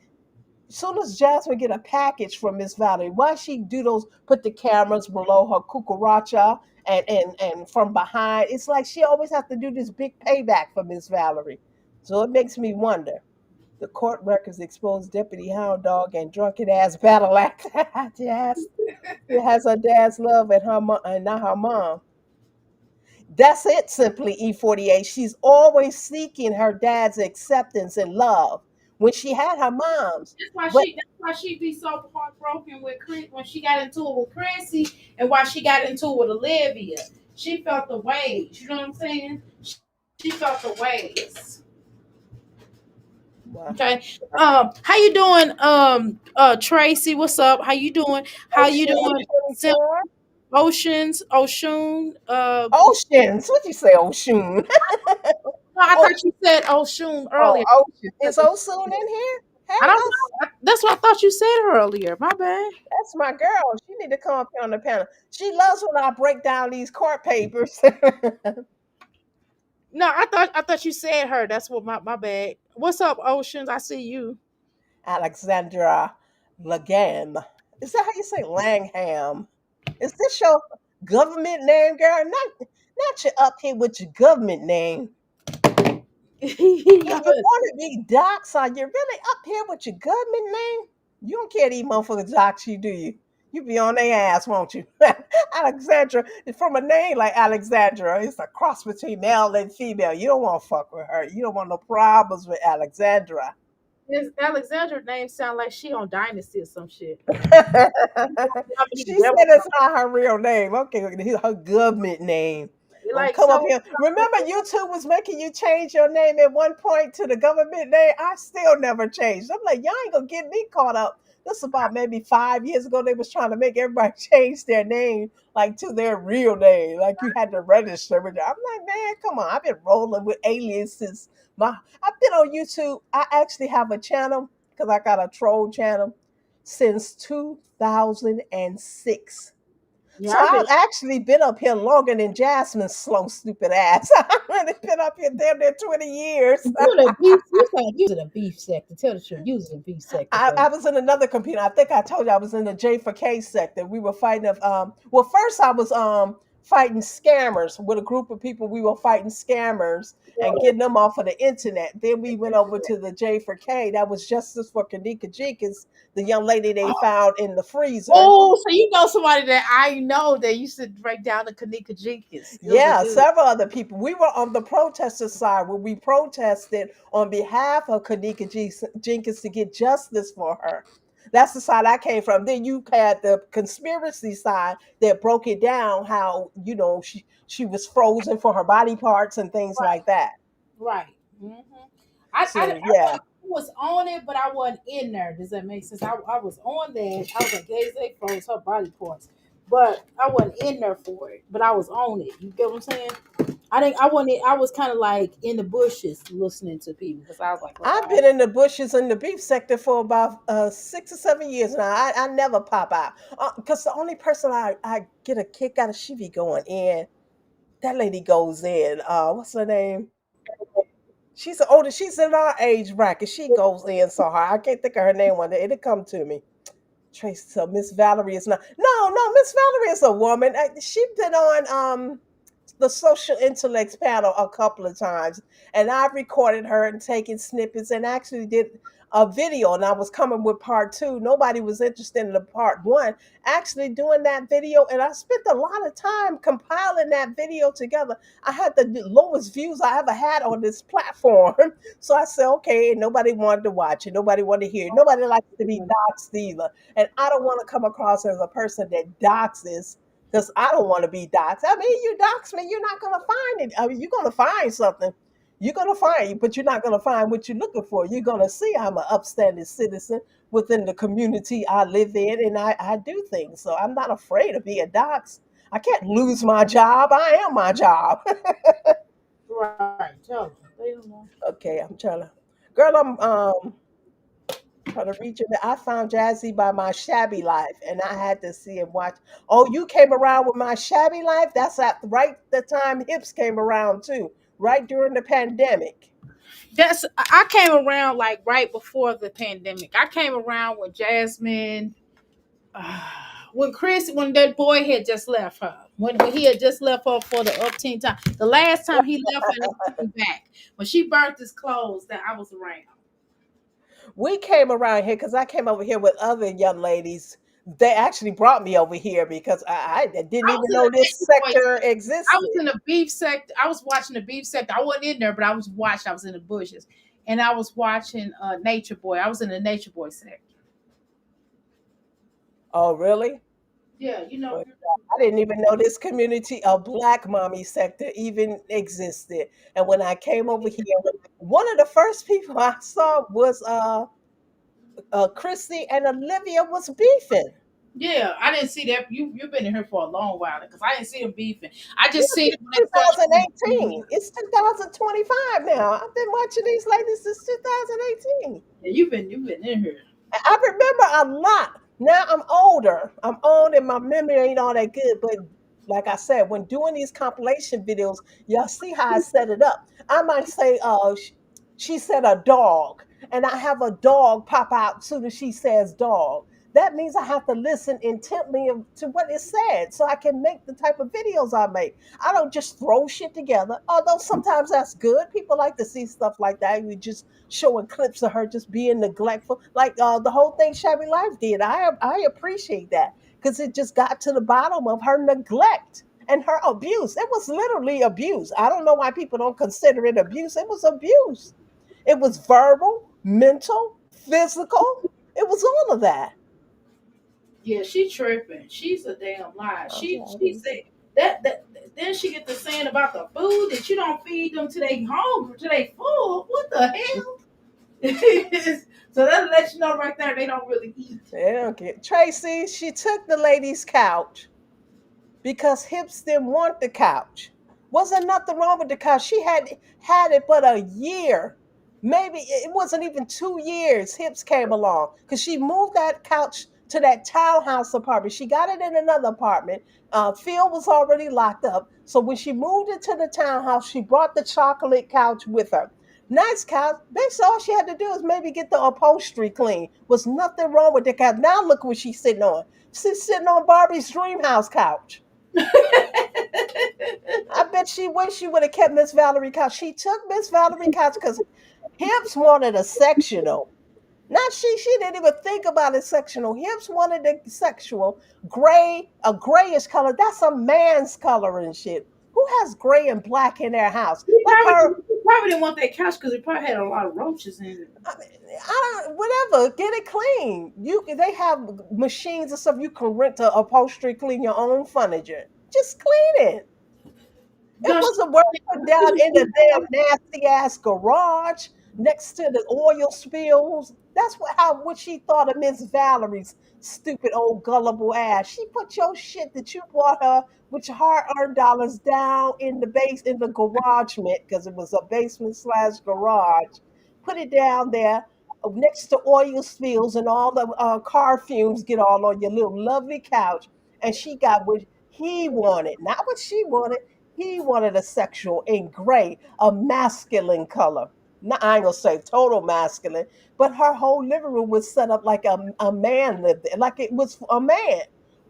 soon as Jasmine get a package from Miss Valerie, why she do those put the cameras below her cucaracha and from behind? It's like she always has to do this big payback for Miss Valerie. So it makes me wonder. The court records expose Deputy Hound Dog and drunken ass battle act. Yes, it has her dad's love and and not her mom. That's it, simply E48. She's always seeking her dad's acceptance and love when she had her mom's. But That's why she be so heartbroken with Chris when she got into it with Chrissy and why she got into it with Olivia. She felt the waves. You know what I'm saying? She felt the waves. well, Okay. How you doing? Tracy, what's up? How you doing? How you Ocean doing? Sim- 24. Oceans, Oshun. Oceans. What you say, Ocean? No, I Oh, thought you said Oshun oh, earlier. Ocean. Is Osun in here? Hey, I don't Osun. know. That's what I thought you said earlier. My bad. That's my girl. She need to come up here on the panel. She loves when I break down these court papers. No, I thought you said her. That's what my bad. What's up, Oceans? I see you. Alexandra Lagan. Is that how you say Langham? Is this your government name, girl? Not you up here with your government name. If you want to be doxxed, are you really up here with your government name? You don't care these motherfuckers dox you, do you? You be on their ass, won't you? Alexandra, from a name like Alexandra, it's a cross between male and female. You don't want to fuck with her. You don't want no problems with Alexandra. This Alexandra name sound like she on Dynasty or some shit. She said Devil, it's not her real name. Okay, her government name. Don't like come up so. here. Remember, YouTube was making you change your name at one point to the government name. I still never changed. I'm like, y'all ain't gonna get me caught up. This is about maybe 5 years ago. They was trying to make everybody change their name like to their real name, like you had to register with it. I'm like, man, come on. I've been rolling with aliases. I've been on YouTube. I actually have a channel because I got a troll channel since 2006. Yeah, So I've been I've actually been up here longer than Jasmine's slow, stupid ass. I've been up here damn near 20 years. doing a beef. You sound using a beef sector. Tell the truth, using a beef sector for I was in another computer. I think I told you I was in the J for K sector. We were fighting well first I was fighting scammers with a group of people. We were fighting scammers and getting them off of the internet. Then we went over to the J for K. That was justice for Kanika Jenkins, the young lady they found in the freezer. Oh, so you know somebody that I know that used to break down the Kanika Jenkins. It was a Yeah, dude. several other people. We were on the protester side where we protested on behalf of Jenkins to get justice for her. That's the side I came from. Then you had the conspiracy side that broke it down how, she was frozen for her body parts and things Right, like that. right. hmm So, yeah. I was on it, but I wasn't in there. Does that make sense? I was on there. I was like, they froze her body parts, but I wasn't in there for it. But I was on it. You get what I'm saying? I think I wanted. I was kind of like in the bushes listening to people because I was like, look, I've been in the bushes in the beef sector for about 6 or 7 years now. I never pop out because the only person I get a kick out of, she be going in. That lady goes in. What's her name? She's older. She's in our age bracket. She goes in so hard. I can't think of her name one day. It'll come to me. Trace. So Miss Valerie is not. No. Miss Valerie is a woman. She's been on the social intellects panel a couple of times, and I've recorded her and taken snippets and actually did a video. And I was coming with part two. Nobody was interested in the part one. Actually doing that video, and I spent a lot of time compiling that video together. I had the lowest views I ever had on this platform. So I said, okay, nobody wanted to watch it. Nobody wanted to hear it. Nobody likes to be doxxed either. And I don't want to come across as a person that doxes because I don't want to be doxxed. I mean, you dox me, you're not going to find it. I mean, you're going to find something. You're going to find, but you're not going to find what you're looking for. You're going to see I'm an upstanding citizen within the community I live in, and I do things. So I'm not afraid of being doxxed. I can't lose my job. I am my job. right, tell them. They don't know. Okay, I'm trying to. Girl, I'm trying to reach it. I found Jazzy by my shabby life, and I had to see and watch. Oh, you came around with my shabby life. That's at right the time hips came around too, right during the pandemic. That's I came around like right before the pandemic. I came around with Jasmine. Uh, when that boy had just left her, when he had just left her for the upteen time, the last time he left and he came back, when she burnt his clothes, that I was around. We came around here because I came over here with other young ladies. They actually brought me over here because I didn't I was even in the know this nature boy sector sector. I was existed. in the beef sector. I was watching the beef sector. I wasn't in there, but I was watching. I was in the bushes, and I was watching Nature Boy. I was in the Nature Boy sector. Oh, really? Yeah, Well, I didn't even know this community of Black mommy sector even existed. And when I came over here, one of the first people I saw was Christy and Olivia was beefing. yeah. I didn't see that. You've been in here for a long while because I didn't see them beefing. I just Yes, seen it it's when they first. 2018. It's 2025 now. I've been watching these ladies since 2018. Yeah, you've been in here. I remember a lot. Now I'm older. I'm old and my memory ain't all that good. But like I said, when doing these compilation videos, y'all see how I set it up. I might say, she said a dog, and I have a dog pop out soon as she says dog. That means I have to listen intently to what is said so I can make the type of videos I make. I don't just throw shit together, although sometimes that's good. People like to see stuff like that. You just showing clips of her just being neglectful, like the whole thing Shabby Life did. I appreciate that because it just got to the bottom of her neglect and her abuse. It was literally abuse. I don't know why people don't consider it abuse. It was abuse. It was verbal, mental, physical. It was all of that. Yeah, she tripping. She's a damn lie. Oh, She said that then she get to saying about the food that you don't feed them till they hungry, till they full. What the hell? So that lets you know right there they don't really eat. okay. Tracy, she took the lady's couch because Hips didn't want the couch. Wasn't nothing wrong with the couch. She had it but a year. Maybe it wasn't even 2 years. Hips came along because she moved that couch to that townhouse apartment. She got it in another apartment. Phil was already locked up. So when she moved into the townhouse, she brought the chocolate couch with her. Nice couch. Basically, all she had to do is maybe get the upholstery clean. Was nothing wrong with the couch. Now look what she's sitting on. She's sitting on Barbie's dream house couch. I bet she wish she would have kept Miss Valerie couch. She took Miss Valerie couch because Hips wanted a sectional. Not she didn't even think about a sectional. Hips wanted a sexual gray, a grayish color. That's a man's color and shit. Who has gray and black in their house? Like her, He probably didn't want that couch because it probably had a lot of roaches in it. I mean, whatever. Get it clean. They have machines and stuff. You can rent to upholstery, clean your own furniture. Just clean it. It No, wasn't worth putting down in the damn nasty ass garage next to the oil spills. That's what she thought of Miss Valerie's stupid old gullible ass. She put your shit that you bought her with your hard earned dollars down in the base in the garage because it was a basement slash garage. Put it down there next to oil spills and all the car fumes get all on your little lovely couch. And she got what he wanted, not what she wanted. He wanted a sexual in gray, a masculine color. Not, I ain't gonna say total masculine, but her whole living room was set up like a man lived there, like it was a man.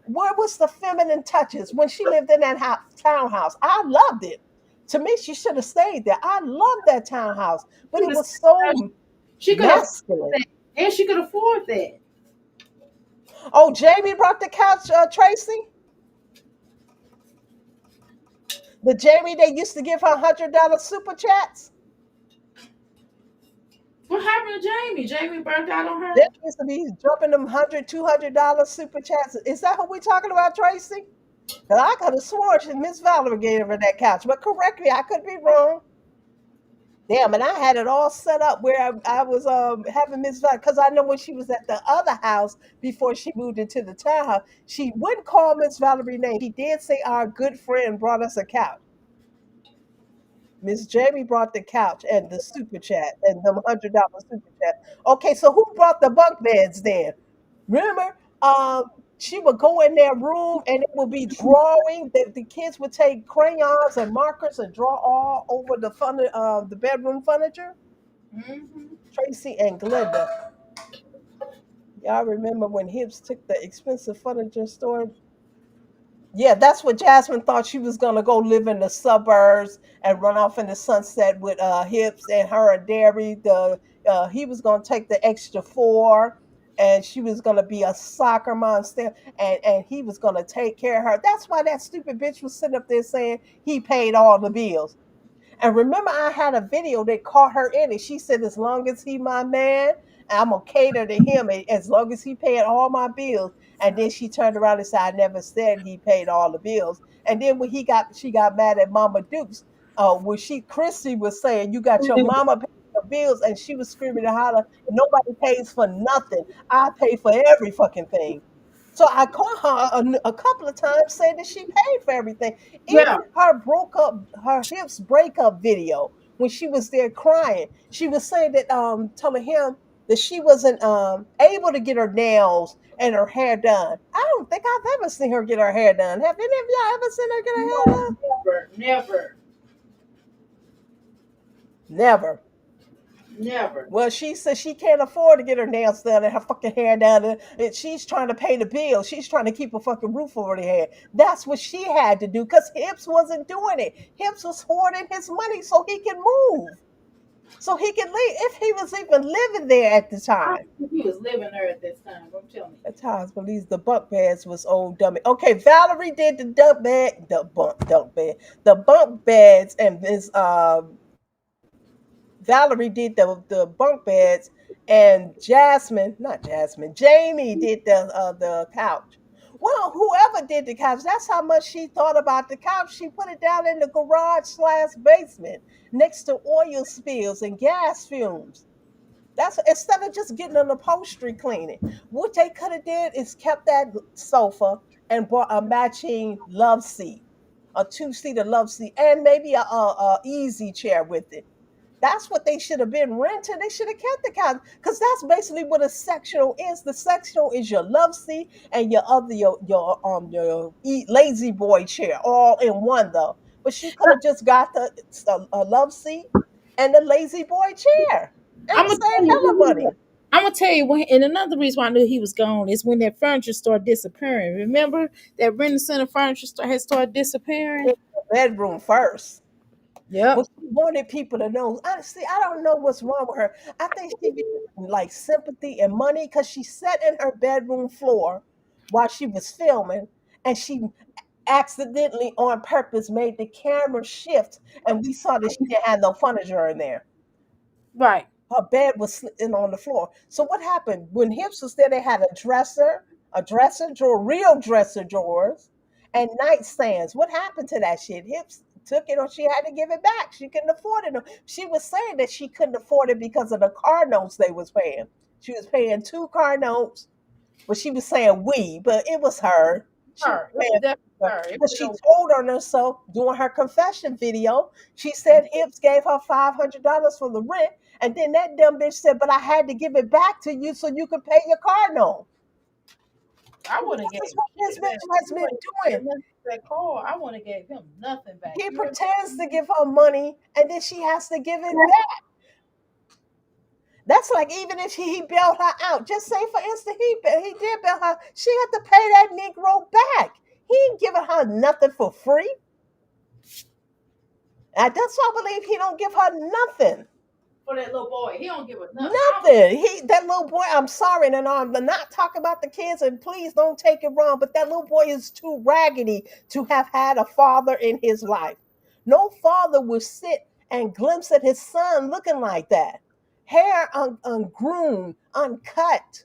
Where was the feminine touches when she lived in that townhouse? I loved it. To me, she should have stayed there. I loved that townhouse, but it was so she could afford masculine. that, and she could afford that. Oh, Jamie brought the couch, Tracy. The Jamie they used to give her $100 super chats. What happened to Jamie? Jamie burnt out on her. That used to be dropping them $100, $200 super chats. Is that what we talking about, Tracy? 'Cause I could have sworn Miss Valerie gave her that couch, but correct me, I could be wrong. Damn, and I had it all set up where I was having Miss Valerie because I know when she was at the other house before she moved into the townhouse, she wouldn't call Miss Valerie name. She did say our good friend brought us a couch. Miss Jamie brought the couch and the super chat and the $100 super chat. Okay, so who brought the bunk beds then? Remember, she would go in their room and it would be drawing. The kids would take crayons and markers and draw all over the bedroom furniture. Mm-hmm. Tracy and Glenda. Y'all remember when Hibbs took the expensive furniture store? Yeah, that's what Jasmine thought she was gonna go live in the suburbs and run off in the sunset with Hips and her and Derry. He was gonna take the extra four, and she was gonna be a soccer monster, and he was gonna take care of her. That's why that stupid bitch was sitting up there saying he paid all the bills. And remember, I had a video that caught her in it. She said, as long as he my man, I'm gonna cater to him as long as he paying all my bills. And then she turned around and said, I never said he paid all the bills. And then when she got mad at Mama Dukes, when Chrissy was saying, you got your mama paying the bills, and she was screaming and hollering, nobody pays for nothing. I pay for every fucking thing. So I caught her a couple of times saying that she paid for everything. Yeah. Even her hips breakup video when she was there crying, she was saying that telling him that she wasn't able to get her nails and her hair done. I don't think I've ever seen her get her hair done. Have any of y'all ever seen her get her hair No, done? never, never, Never. never. Well, she says she can't afford to get her nails done and her fucking hair done. And she's trying to pay the bill. She's trying to keep a fucking roof over her head. That's what she had to do because Hips wasn't doing it. Hips was hoarding his money so he can move, so he can leave if he was even living there at the I time. think he was living there at this time. Don't tell me. At times, believes the bunk beds was old dummy. Okay, Valerie did the the bunk beds, and this Valerie did the bunk beds, and not Jasmine, Jamie did the couch. Well, whoever did the couch, that's how much she thought about the couch. She put it down in the garage slash basement next to oil spills and gas fumes. That's instead of just getting an upholstery cleaning. What they could have did is kept that sofa and bought a matching love seat, a two-seater love seat, and maybe a easy chair with it. That's what they should have been renting. They should have kept the couch because that's basically what a sectional is. The sectional is your love seat and your lazy boy chair all in one though. But she could have just got a love seat and the lazy boy chair and I'm gonna tell save hella you. money. I'm gonna tell you when, and another reason why I knew he was gone is when that furniture started disappearing. Remember that Rent Center furniture store had started disappearing. In the bedroom first. Yep. But she wanted people to know. Honestly, I don't know what's wrong with her. I think she be like sympathy and money because she sat in her bedroom floor while she was filming, and she accidentally on purpose made the camera shift, and we saw that she didn't have no furniture in there. Right. Her bed was sitting on the floor. So what happened when Hips was there? They had a dresser drawer, real dresser drawers, and nightstands. What happened to that shit? Hips took it, or she had to give it back. She couldn't afford it. She was saying that she couldn't afford it because of the car notes they was paying. She was paying two car notes, but she was saying we, but it was her. She was Her. It was paying definitely her. It because was she no. told on herself during her confession video. She said Hips gave her $500 for the rent, and then that dumb bitch said, "But I had to give it back to you so you could pay your car note." I This wouldn't have gave is what this that. man has been doing. That call. I wouldn't have gave him nothing back. He You heard pretends me? to give her money, and then she has to give it back. That's like even if he bailed her out. Just say, for instance, he did bail her. She had to pay that Negro back. He ain't giving her nothing for free. That's why I believe he don't give her nothing. For that little boy. He don't give a nothing. Nothing. That little boy. I'm sorry, and I'm not talking about the kids. And please don't take it wrong, but that little boy is too raggedy to have had a father in his life. No father would sit and glimpse at his son looking like that. Hair ungroomed, uncut,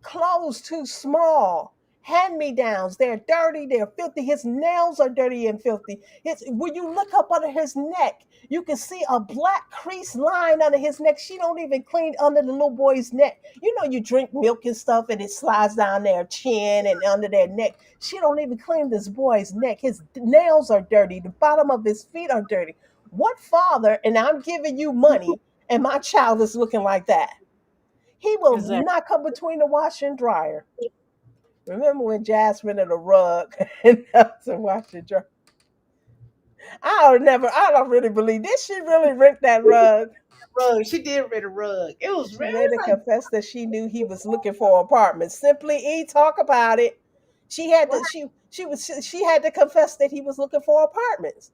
clothes too small, hand me downs. They're dirty. They're filthy. His nails are dirty and filthy. When you look up under his neck, you can see a black crease line under his neck. She don't even clean under the little boy's neck. You know, you drink milk and stuff, and it slides down their chin and under their neck. She don't even clean this boy's neck. His nails are dirty. The bottom of his feet are dirty. What father, and I'm giving you money, and my child is looking like that? He will Exactly. not come between the washer and dryer. Remember when Jazz rented a rug and that's a washer and dryer? I don't really believe this. She really rent that rug. Rug. She did rent a rug. It was She really later like confessed that she knew he was looking for apartments. Simply talk about it. She had what? to she had to confess that he was looking for apartments.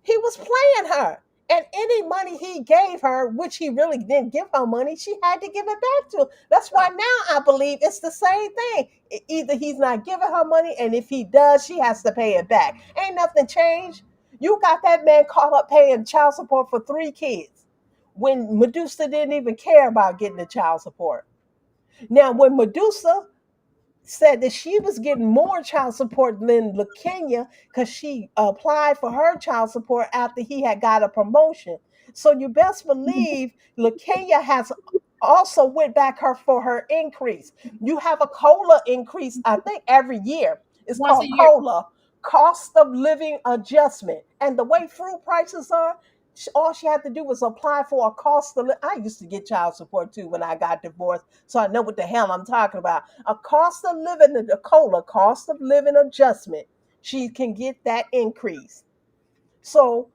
He was playing her. And any money he gave her, which he really didn't give her money, she had to give it back to him. That's why now I believe it's the same thing. Either he's not giving her money, and if he does, she has to pay it back. Ain't nothing changed. You got that man caught up paying child support for 3 kids when Medusa didn't even care about getting the child support. Now, when Medusa said that she was getting more child support than LaKenya because she applied for her child support after he had got a promotion. So you best believe LaKenya has also went back her for her increase. You have a COLA increase, I think, every year. It's Once a called year. COLA, cost of living adjustment. And the way fruit prices are, all she had to do was apply for a cost of I used to get child support too when I got divorced, so I know what the hell I'm talking about. A cost of living, a COLA, cost of living adjustment. She can get that increase. So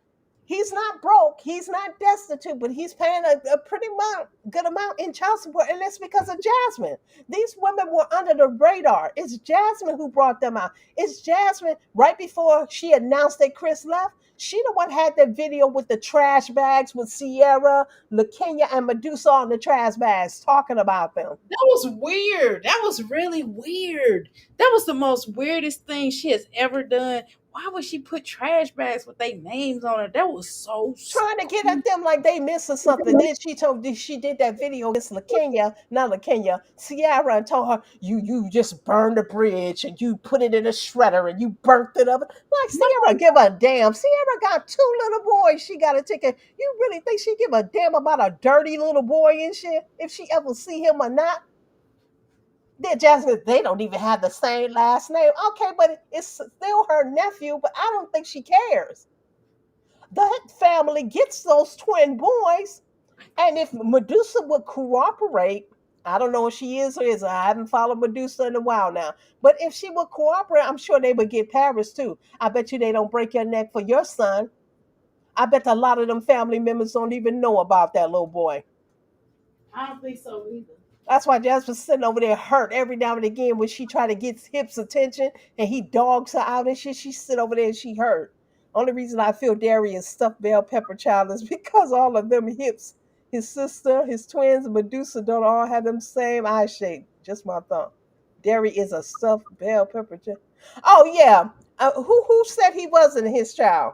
he's not broke, he's not destitute, but he's paying a pretty good amount in child support, and that's because of Jasmine. These women were under the radar. It's Jasmine who brought them out. It's Jasmine right before she announced that Chris left. She the one had that video with the trash bags with Sierra, LaKenya, and Medusa on the trash bags talking about them. That was weird. That was really weird. That was the most weirdest thing she has ever done. Why would she put trash bags with their names on it? That was so Trying to get stupid. at them like they missing something. Then she did that video against LaKenya, not LaKenya, Sierra, and told her you just burned the bridge and you put it in a shredder and you burnt it up. Like Sierra, No, give a damn. Sierra got 2 little boys. She got to take a. You really think she give a damn about a dirty little boy and shit? If she ever see him or not? They're Jasmine, they don't even have the same last name. Okay, but it's still her nephew. But I don't think she cares. That family gets those twin boys. And if Medusa would cooperate, I don't know if she is or is. I haven't followed Medusa in a while now. But if she would cooperate, I'm sure they would get Paris too. I bet you they don't break your neck for your son. I bet a lot of them family members don't even know about that little boy. I don't think so either. That's why Jasper's sitting over there hurt every now and again when she try to get Hip's attention and he dogs her out and shit. She sit over there and she hurt. Only reason I feel Darius stuffed bell pepper child is because all of them Hips, his sister, his twins, and Medusa don't all have them same eye shape. Just my thumb. Derry is a stuffed bell pepper child. Oh yeah. Who said he wasn't his child?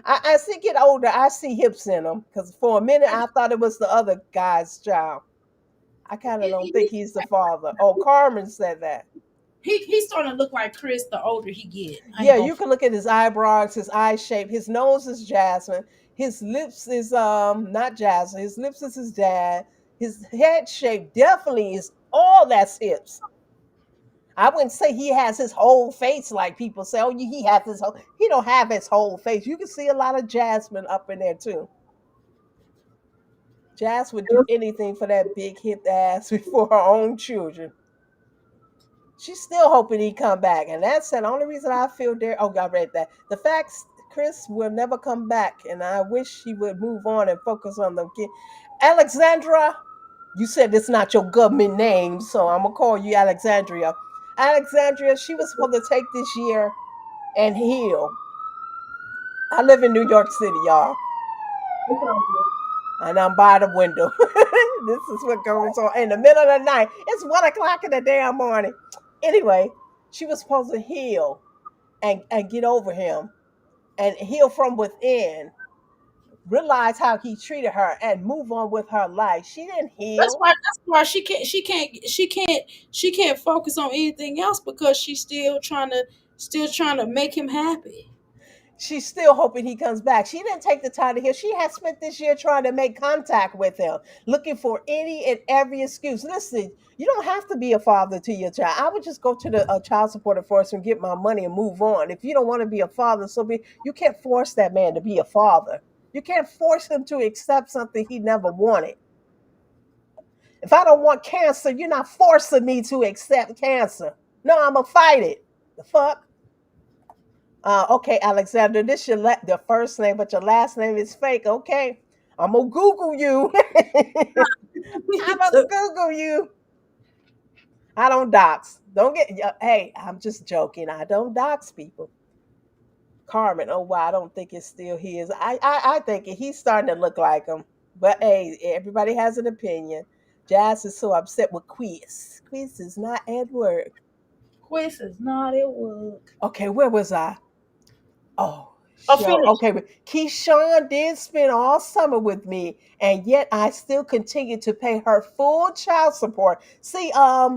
As he get older, I see Hips in him because for a minute I thought it was the other guy's child. I kind of It, don't think it, he's the father. Oh, Carmen said that. he's starting to look like Chris the older he get. I ain't Yeah, gonna. you can look at his eyebrows, his eye shape. His nose is Jasmine. His lips is not Jasmine. His lips is his dad. His head shape definitely is all that's Hips. I wouldn't say he has his whole face like people say. Oh, he has his whole. He don't have his whole face. You can see a lot of Jasmine up in there too. Jas would do anything for that big hip ass before her own children. She's still hoping he come back, and that's the only reason I feel there. Oh, I read that. The facts Chris will never come back, and I wish he would move on and focus on the kid. Alexandra, you said it's not your government name, so I'm gonna call you Alexandria. Alexandria, she was supposed to take this year and heal. I live in New York City, y'all, It's all good. and I'm by the window. This is what goes on in the middle of the night. It's 1 o'clock in the damn morning. Anyway, she was supposed to heal and get over him and heal from within, realize how he treated her and move on with her life. She didn't heal. That's why she can't focus on anything else because she's still trying to make him happy. She's still hoping he comes back. She didn't take the time to heal. She has spent this year trying to make contact with him, looking for any and every excuse. Listen, you don't have to be a father to your child. I would just go to the child support enforcement and get my money and move on. If you don't want to be a father, so be. You can't force that man to be a father. You can't force him to accept something he never wanted. If I don't want cancer, you're not forcing me to accept cancer. No, I'm gonna fight it. The fuck? Okay, Alexander, this your the first name, but your last name is fake. Okay, I'm gonna Google you. I'm gonna Google you. I don't dox. Don't get. Hey, I'm just joking. I don't dox people. Carmen. Oh wow, I don't think it's still his. I think he's starting to look like him. But hey, everybody has an opinion. Jazz is so upset with Quiz. Quiz is not at work. Quiz is not at work. Okay, where was I? Oh, Oh, sure. finish. Okay, but Keyshawn did spend all summer with me, and yet I still continue to pay her full child support. See, Kevin,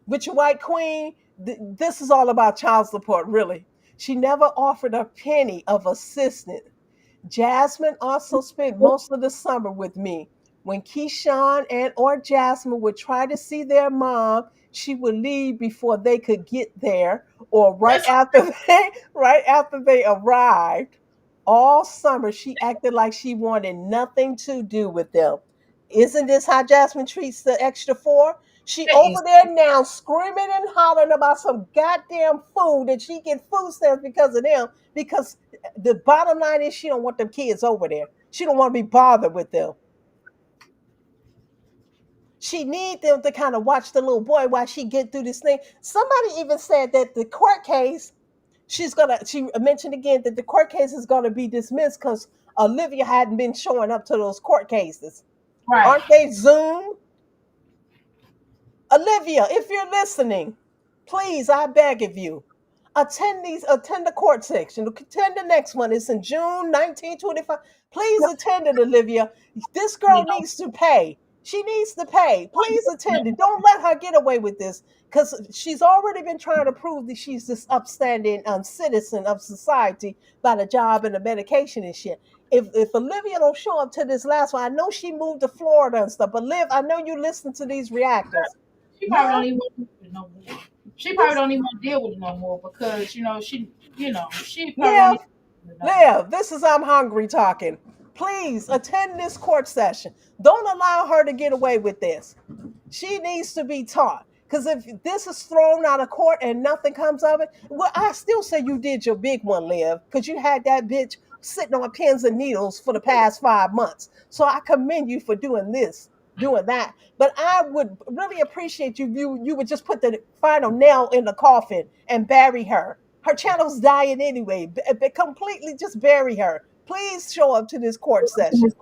with your white queen, this is all about child support, really. She never offered a penny of assistance. Jasmine also spent most of the summer with me. When Keyshawn and or Jasmine would try to see their mom, she would leave before they could get there, or right That's after they arrived. All summer, she acted like she wanted nothing to do with them. Isn't this how Jasmine treats the extra four? She that over is there now screaming and hollering about some goddamn food that she get food stamps because of them. Because the bottom line is she don't want them kids over there. She don't want to be bothered with them. She need them to kind of watch the little boy while she get through this thing. Somebody even said that the court case, she mentioned again that the court case is gonna be dismissed because Olivia hadn't been showing up to those court cases. right. Aren't they Zoom? Olivia, if you're listening, please, I beg of you, attend the court section. Attend the next one. It's in June 1925. Please attend it, Olivia. This girl You know, needs to pay. She needs to pay. Please attend it. Don't let her get away with this because she's already been trying to prove that she's this upstanding citizen of society by the job and the medication and shit. If Olivia don't show up to this last one, I know she moved to Florida and stuff, but Liv, I know you listen to these reactors. she probably Liv, don't even want to deal with it no more. She probably this don't even want to deal with it no more because she probably don't Liv, even deal with it no more. Liv, this is I'm hungry talking. Please attend this court session. Don't allow her to get away with this. She needs to be taught. Because if this is thrown out of court and nothing comes of it, well, I still say you did your big one, Liv, because you had that bitch sitting on pins and needles for the past 5 months. So I commend you for doing this, doing that. But I would really appreciate you would just put the final nail in the coffin and bury her. Her channel's dying anyway. Completely just bury her. Please show up to this court session.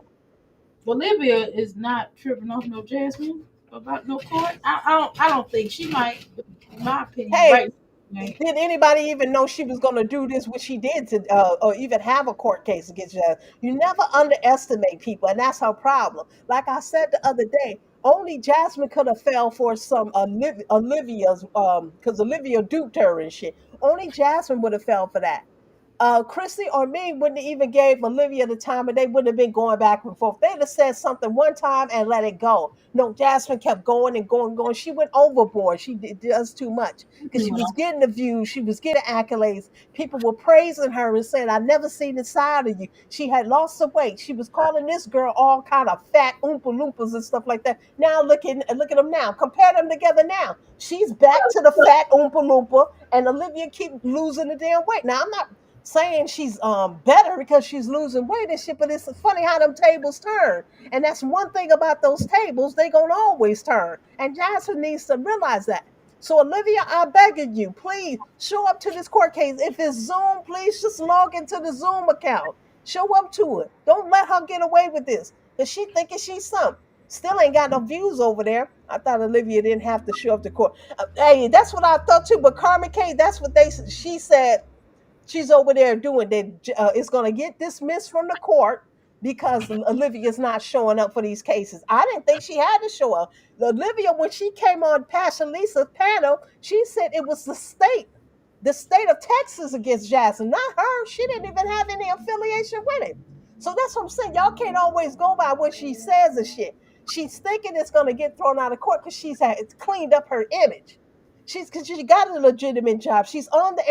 Bolivia is not tripping off no Jasmine about no court. I don't think she might. In my opinion, Hey, right? Now, did anybody even know she was going to do this? What she did to, or even have a court case against you? You never underestimate people, and that's her problem. Like I said the other day, only Jasmine could have fell for some Olivia's, because Olivia duped her and shit. Only Jasmine would have fell for that. Chrissy or me wouldn't have even gave Olivia the time, and they wouldn't have been going back and forth. They'd have said something one time and let it go. No, Jasmine kept going and going and going. She went overboard. She does too much because she was getting the views, she was getting accolades. People were praising her and saying, "I never seen the side of you." She had lost some weight. She was calling this girl all kind of fat oompa loompas and stuff like that. Now look at them now. Compare them together now. She's back to the fat oompa loompa, and Olivia keep losing the damn weight. Now I'm not saying she's better because she's losing weight and shit, but it's funny how them tables turn. And that's one thing about those tables, they gonna always turn. And Jasmine needs to realize that. So Olivia, I beg of you, please show up to this court case. If it's Zoom, please just log into the Zoom account. Show up to it. Don't let her get away with this. Cause she thinking she's something. Still ain't got no views over there. I thought Olivia didn't have to show up to court. Hey, that's what I thought too. But Carmen K, that's what she said she's over there doing that. It's going to get dismissed from the court because Olivia's not showing up for these cases. I didn't think she had to show up. Olivia, when she came on Passion Lisa's panel, she said it was the state of Texas against Jackson, not her. She didn't even have any affiliation with it. So that's what I'm saying. Y'all can't always go by what she says and shit. She's thinking it's going to get thrown out of court because it's cleaned up her image. She's because she got a legitimate job. She's on the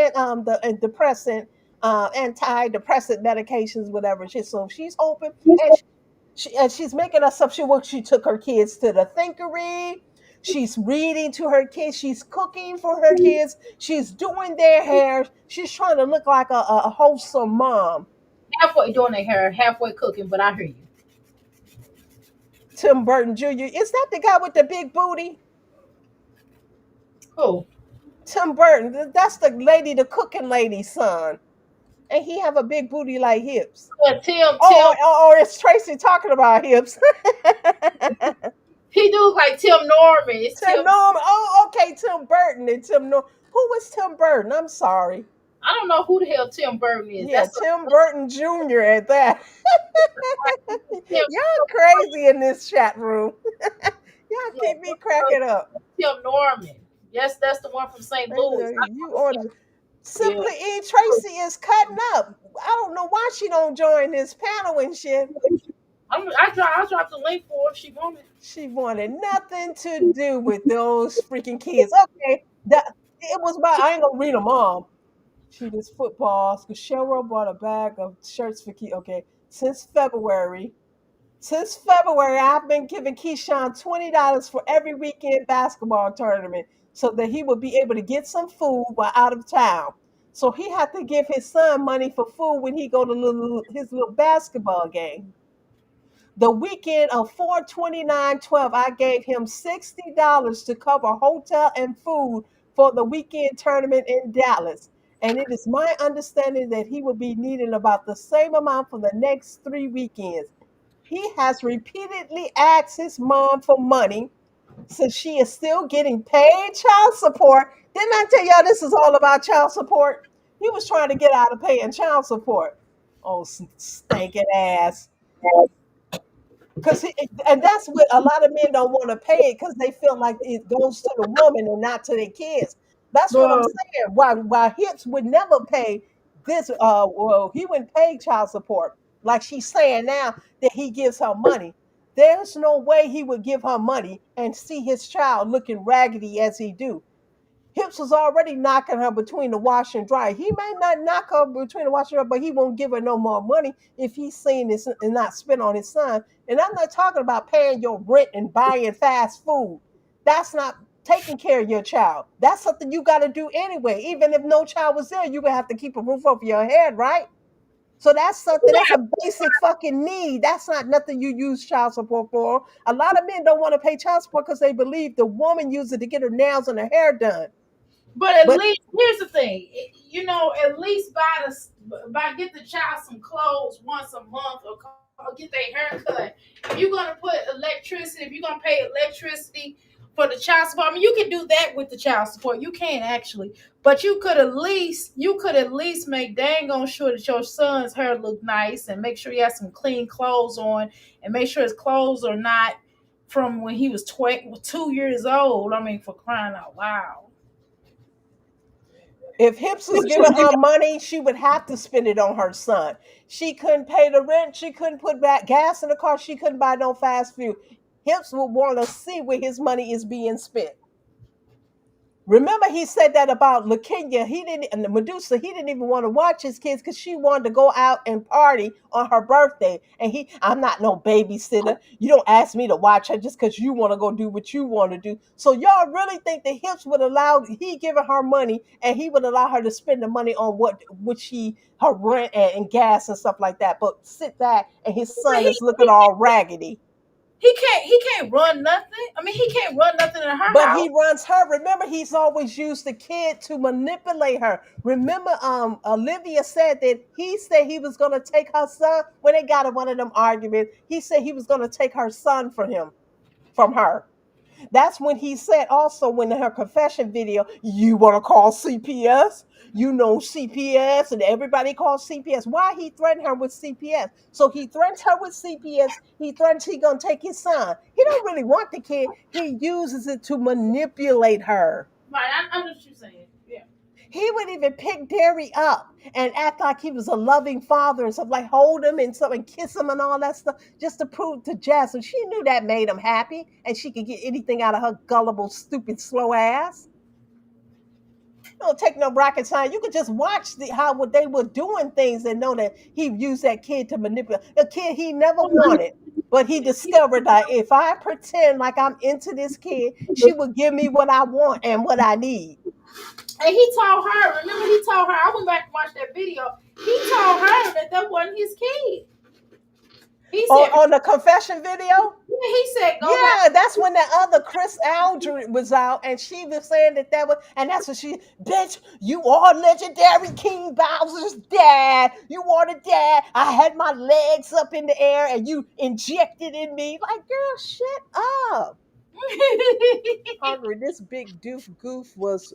antidepressant. antidepressant medications, whatever. So she's open, and she's making us up. She took her kids to the Thinkery. She's reading to her kids. She's cooking for her kids. She's doing their hair. She's trying to look like a wholesome mom. Halfway doing their hair, halfway cooking, but I hear you. Tim Burton Jr. Is that the guy with the big booty? Cool. Tim Burton. That's the lady, the cooking lady's son. And he have a big booty like hips. Tim, Or is Tracy talking about hips? he do like Tim Norman. It's Tim Tim. Norman. Oh, okay. Tim Burton and Tim Norman. Who was Tim Burton? I'm sorry. I don't know who the hell Tim Burton is. Yeah, That's Tim Burton Jr. at that. a Tim, Y'all crazy in this chat room. Y'all yeah, keep me cracking up. Tim Norman. Yes, that's the one from St. Louis. You on Yeah. Simply E. Tracy is cutting up. I don't know why she don't join this panel and shit. I'll drop the link for her if she wants it. She wanted nothing to do with those freaking kids. Okay, it was about. I ain't gonna read them all. She does footballs. Because Cheryl bought a bag of shirts for kids. Okay, since February, I've been giving Keyshawn $20 for every weekend basketball tournament so that he would be able to get some food while out of town. So he had to give his son money for food when he go to his little basketball game. The weekend of 4/29/12, I gave him $60 to cover hotel and food for the weekend tournament in Dallas. And it is my understanding that he will be needing about the same amount for the next 3 weekends. He has repeatedly asked his mom for money since she is still getting paid child support. Didn't I tell y'all this is all about child support? He was trying to get out of paying child support. Oh, stinking ass. Because and that's what a lot of men don't want to pay it because they feel like it goes to the woman and not to their kids. That's what I'm Bro, saying. Why Hips would never pay this well, he wouldn't pay child support. Like she's saying now that he gives her money. There's no way he would give her money and see his child looking raggedy as he do. Hips was already knocking her between the wash and dry. He may not knock her between the wash and dry, but he won't give her no more money if he's seen this and not spend on his son. And I'm not talking about paying your rent and buying fast food. That's not taking care of your child. That's something you got to do anyway. Even if no child was there, you would have to keep a roof over your head, right? So that's something, that's a basic fucking need. That's not nothing you use child support for. A lot of men don't want to pay child support because they believe the woman uses it to get her nails and her hair done. but at But least here's the thing, at least get the child some clothes once a month or get their hair cut. If you're gonna put electricity, if you're gonna pay electricity for the child support, I mean, you can do that with the child support. You can actually, but you could at least make dang on sure that your son's hair look nice and make sure he has some clean clothes on and make sure his clothes are not from when he was 2 years old. I mean, for crying out loud. if Hips was giving her money, she would have to spend it on her son. She couldn't pay the rent. She couldn't put back gas in the car. She couldn't buy no fast food. Hips would want to see where his money is being spent. Remember, he said that about LaKenya. He didn't, and Medusa. He didn't even want to watch his kids because she wanted to go out and party on her birthday. And I'm not no babysitter. You don't ask me to watch her just because you want to go do what you want to do. So y'all really think that Hips would allow he giving her money and he would allow her to spend the money on what she her rent and gas and stuff like that? But sit back and his But son is looking all raggedy. he can't run nothing. I mean, he can't run nothing in her But house. he runs her. Remember, he's always used the kid to manipulate her. Remember, Olivia said that he said he was gonna take her son when they got in one of them arguments. He said he was gonna take her son from her. That's when he said also when in her confession video, you want to call CPS? You know CPS and everybody calls CPS. Why he threatened her with CPS? So he threatens her with CPS. He threatens he gonna take his son. He don't really want the kid. He uses it to manipulate her. Right, I know what you're saying. Yeah. He would even pick Derry up and act like he was a loving father and stuff, like hold him and stuff and kiss him and all that stuff, just to prove to Jazz. And she knew that made him happy, and she could get anything out of her gullible, stupid, slow ass. don't take no rocket science. You could just watch how what they were doing things and know that he used that kid to manipulate a kid he never wanted. But he discovered that if I pretend like I'm into this kid, she will give me what I want and what I need. And he told her, remember he told her, I went back and watched that video. He told her that that wasn't his kid. He said, On the confession video, yeah, he said, go back. yeah, that's when that other Chris Aldrin was out, and she was saying that was, and that's what she, bitch, you are legendary King Bowser's dad. You are the dad. I had my legs up in the air, and you injected in me. Like, girl, shut up. Hungry. This big goof was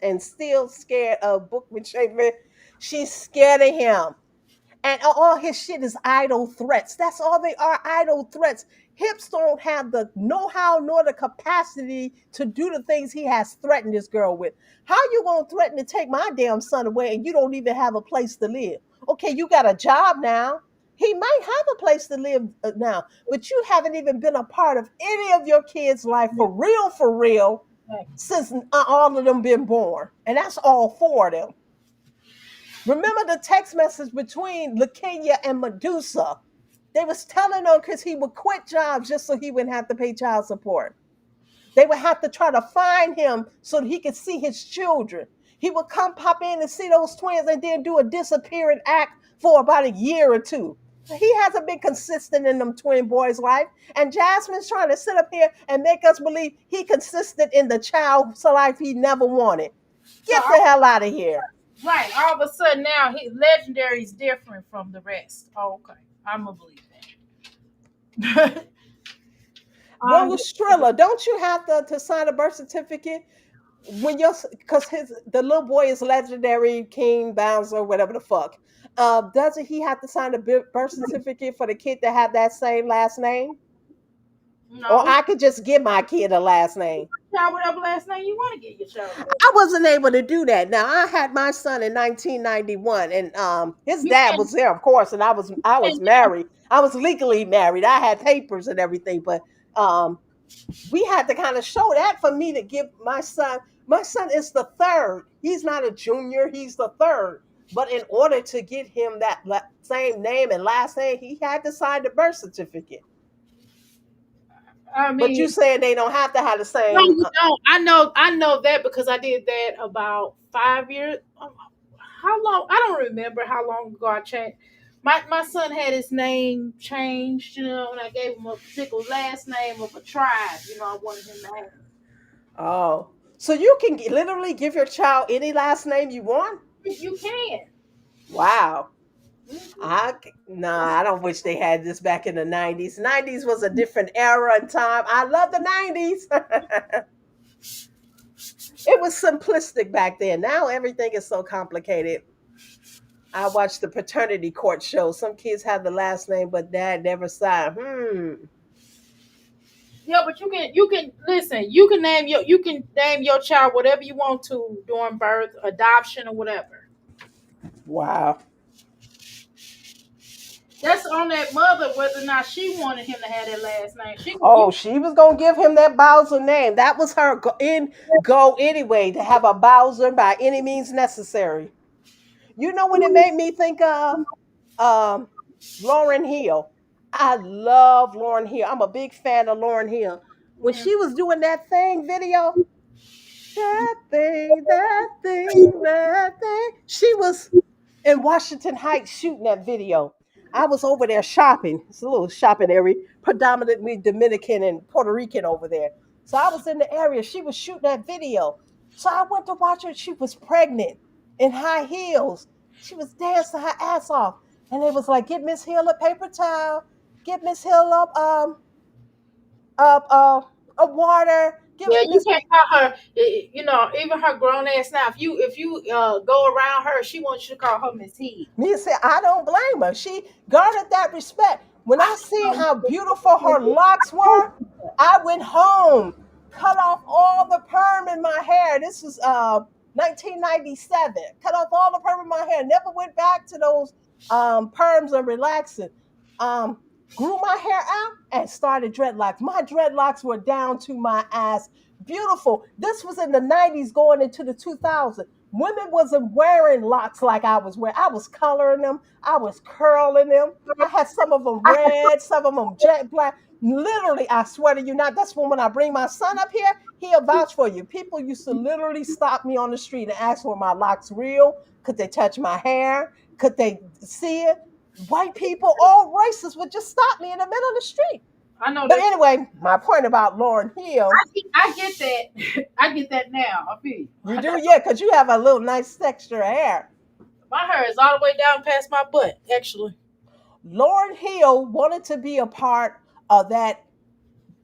and still scared of Bookman Chapman. She's scared of him. And all his shit is idle threats. That's all they are, idle threats. Hips don't have the know-how nor the capacity to do the things he has threatened this girl with. How you gonna threaten to take my damn son away and you don't even have a place to live? Okay, you got a job now. He might have a place to live now, but you haven't even been a part of any of your kids' life for real, since all of them been born. And that's all four of them. Remember the text message between Lakenya and Medusa? They was telling her because he would quit jobs just so he wouldn't have to pay child support. They would have to try to find him so that he could see his children. He would come pop in and see those twins and then do a disappearing act for about a year or two. He hasn't been consistent in them twin boys' life. And Jasmine's trying to sit up here and make us believe he consistent in the child's life he never wanted. So, Get the hell out of here. right, all of a sudden now, legendary is different from the rest. Oh, okay, I'm going to believe that. Well, Strilla, don't you have to sign a birth certificate when you're because his the little boy is legendary King Bowser, whatever the fuck. Doesn't he have to sign a birth certificate for the kid to have that same last name? Or No, I could just give my kid a last name. child, whatever last name you want to get your child. I wasn't able to do that. Now I had my son in 1991, and his You dad can, was there, of course, and I was married. I was legally married. I had papers and everything, but um, we had to kind of show that for me to give my son. My son is the third. He's not a junior. He's the third. But in order to get him that same name and last name, he had to sign the birth certificate. I But you mean, saying they don't have to have the no, same? you don't. I know that because I did that about 5 years. How long? I don't remember how long ago I changed. My son had his name changed, and I gave him a particular last name of a tribe. I wanted him to have. Oh, so you can literally give your child any last name you want? You can. Wow. Nah, I don't wish they had this back in the 90s. 90s was a different era and time. I love the 90s. It was simplistic back then. Now everything is so complicated. I watched the paternity court show. Some kids have the last name, but dad never signed. Yeah, but you can listen. You can name your child whatever you want to during birth, adoption, or whatever. Wow. That's on that mother whether or not she wanted him to have that last name. She can give. Oh, she was gonna give him that Bowser name. That was her go anyway to have a Bowser by any means necessary. You know what it made me think of? Um, Lauren Hill. I love Lauren Hill. I'm a big fan of Lauren Hill. When Yeah. she was doing that thing video, that thing. She was in Washington Heights shooting that video. I was over there shopping. It's a little shopping area, predominantly Dominican and Puerto Rican over there. So I was in the area. She was shooting that video. So I went to watch her. She was pregnant in high heels. She was dancing her ass off. And it was like, get Miss Hill a paper towel, get Miss Hill up a water, give Yeah, you Miss. can't call her. Even her grown ass now. If you go around her, she wants you to call her Miss Head. Me say I don't blame her. She garnered that respect. When I seen how beautiful her locks were, I went home, cut off all the perm in my hair. This was 1997. Cut off all the perm in my hair. Never went back to those perms and relaxing. Um, grew my hair out and started dreadlocks. My dreadlocks were down to my ass. Beautiful. This was in the 90s going into the 2000s. Women wasn't wearing locks like I was wearing. I was coloring them. I was curling them. I had some of them red, some of them jet black. Literally, I swear to you, not that's when I bring my son up here, he'll vouch for you. People used to literally stop me on the street and ask were my locks real? Could they touch my hair? Could they see it? White people, all races would just stop me in the middle of the street. I know But that. anyway, my point about Lauren Hill, I get that. I get that now. I feel you. you do, yeah, because you have a little nice texture of hair. My hair is all the way down past my butt, actually. Lauren Hill wanted to be a part of that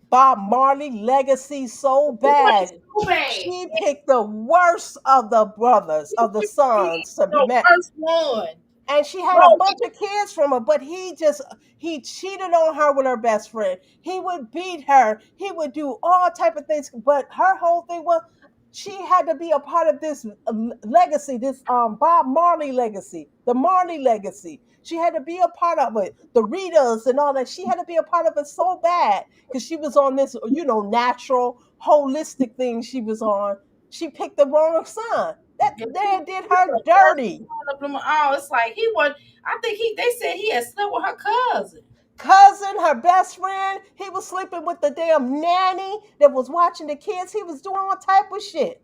Bob Marley legacy so It was bad. so bad. She picked the worst of the brothers, of the sons to be The met. first one. And she had a Bro, bunch of kids from her, but he cheated on her with her best friend. He would beat her. He would do all type of things. But her whole thing was she had to be a part of this legacy, this Bob Marley legacy, the Marley legacy. She had to be a part of it. The Ritas and all that. She had to be a part of it so bad because she was on this, natural, holistic thing she was on. She picked the wrong son. That man did her dirty. oh, it's like he was. I think they said he had slept with her cousin. Cousin, her best friend. He was sleeping with the damn nanny that was watching the kids. He was doing all type of shit.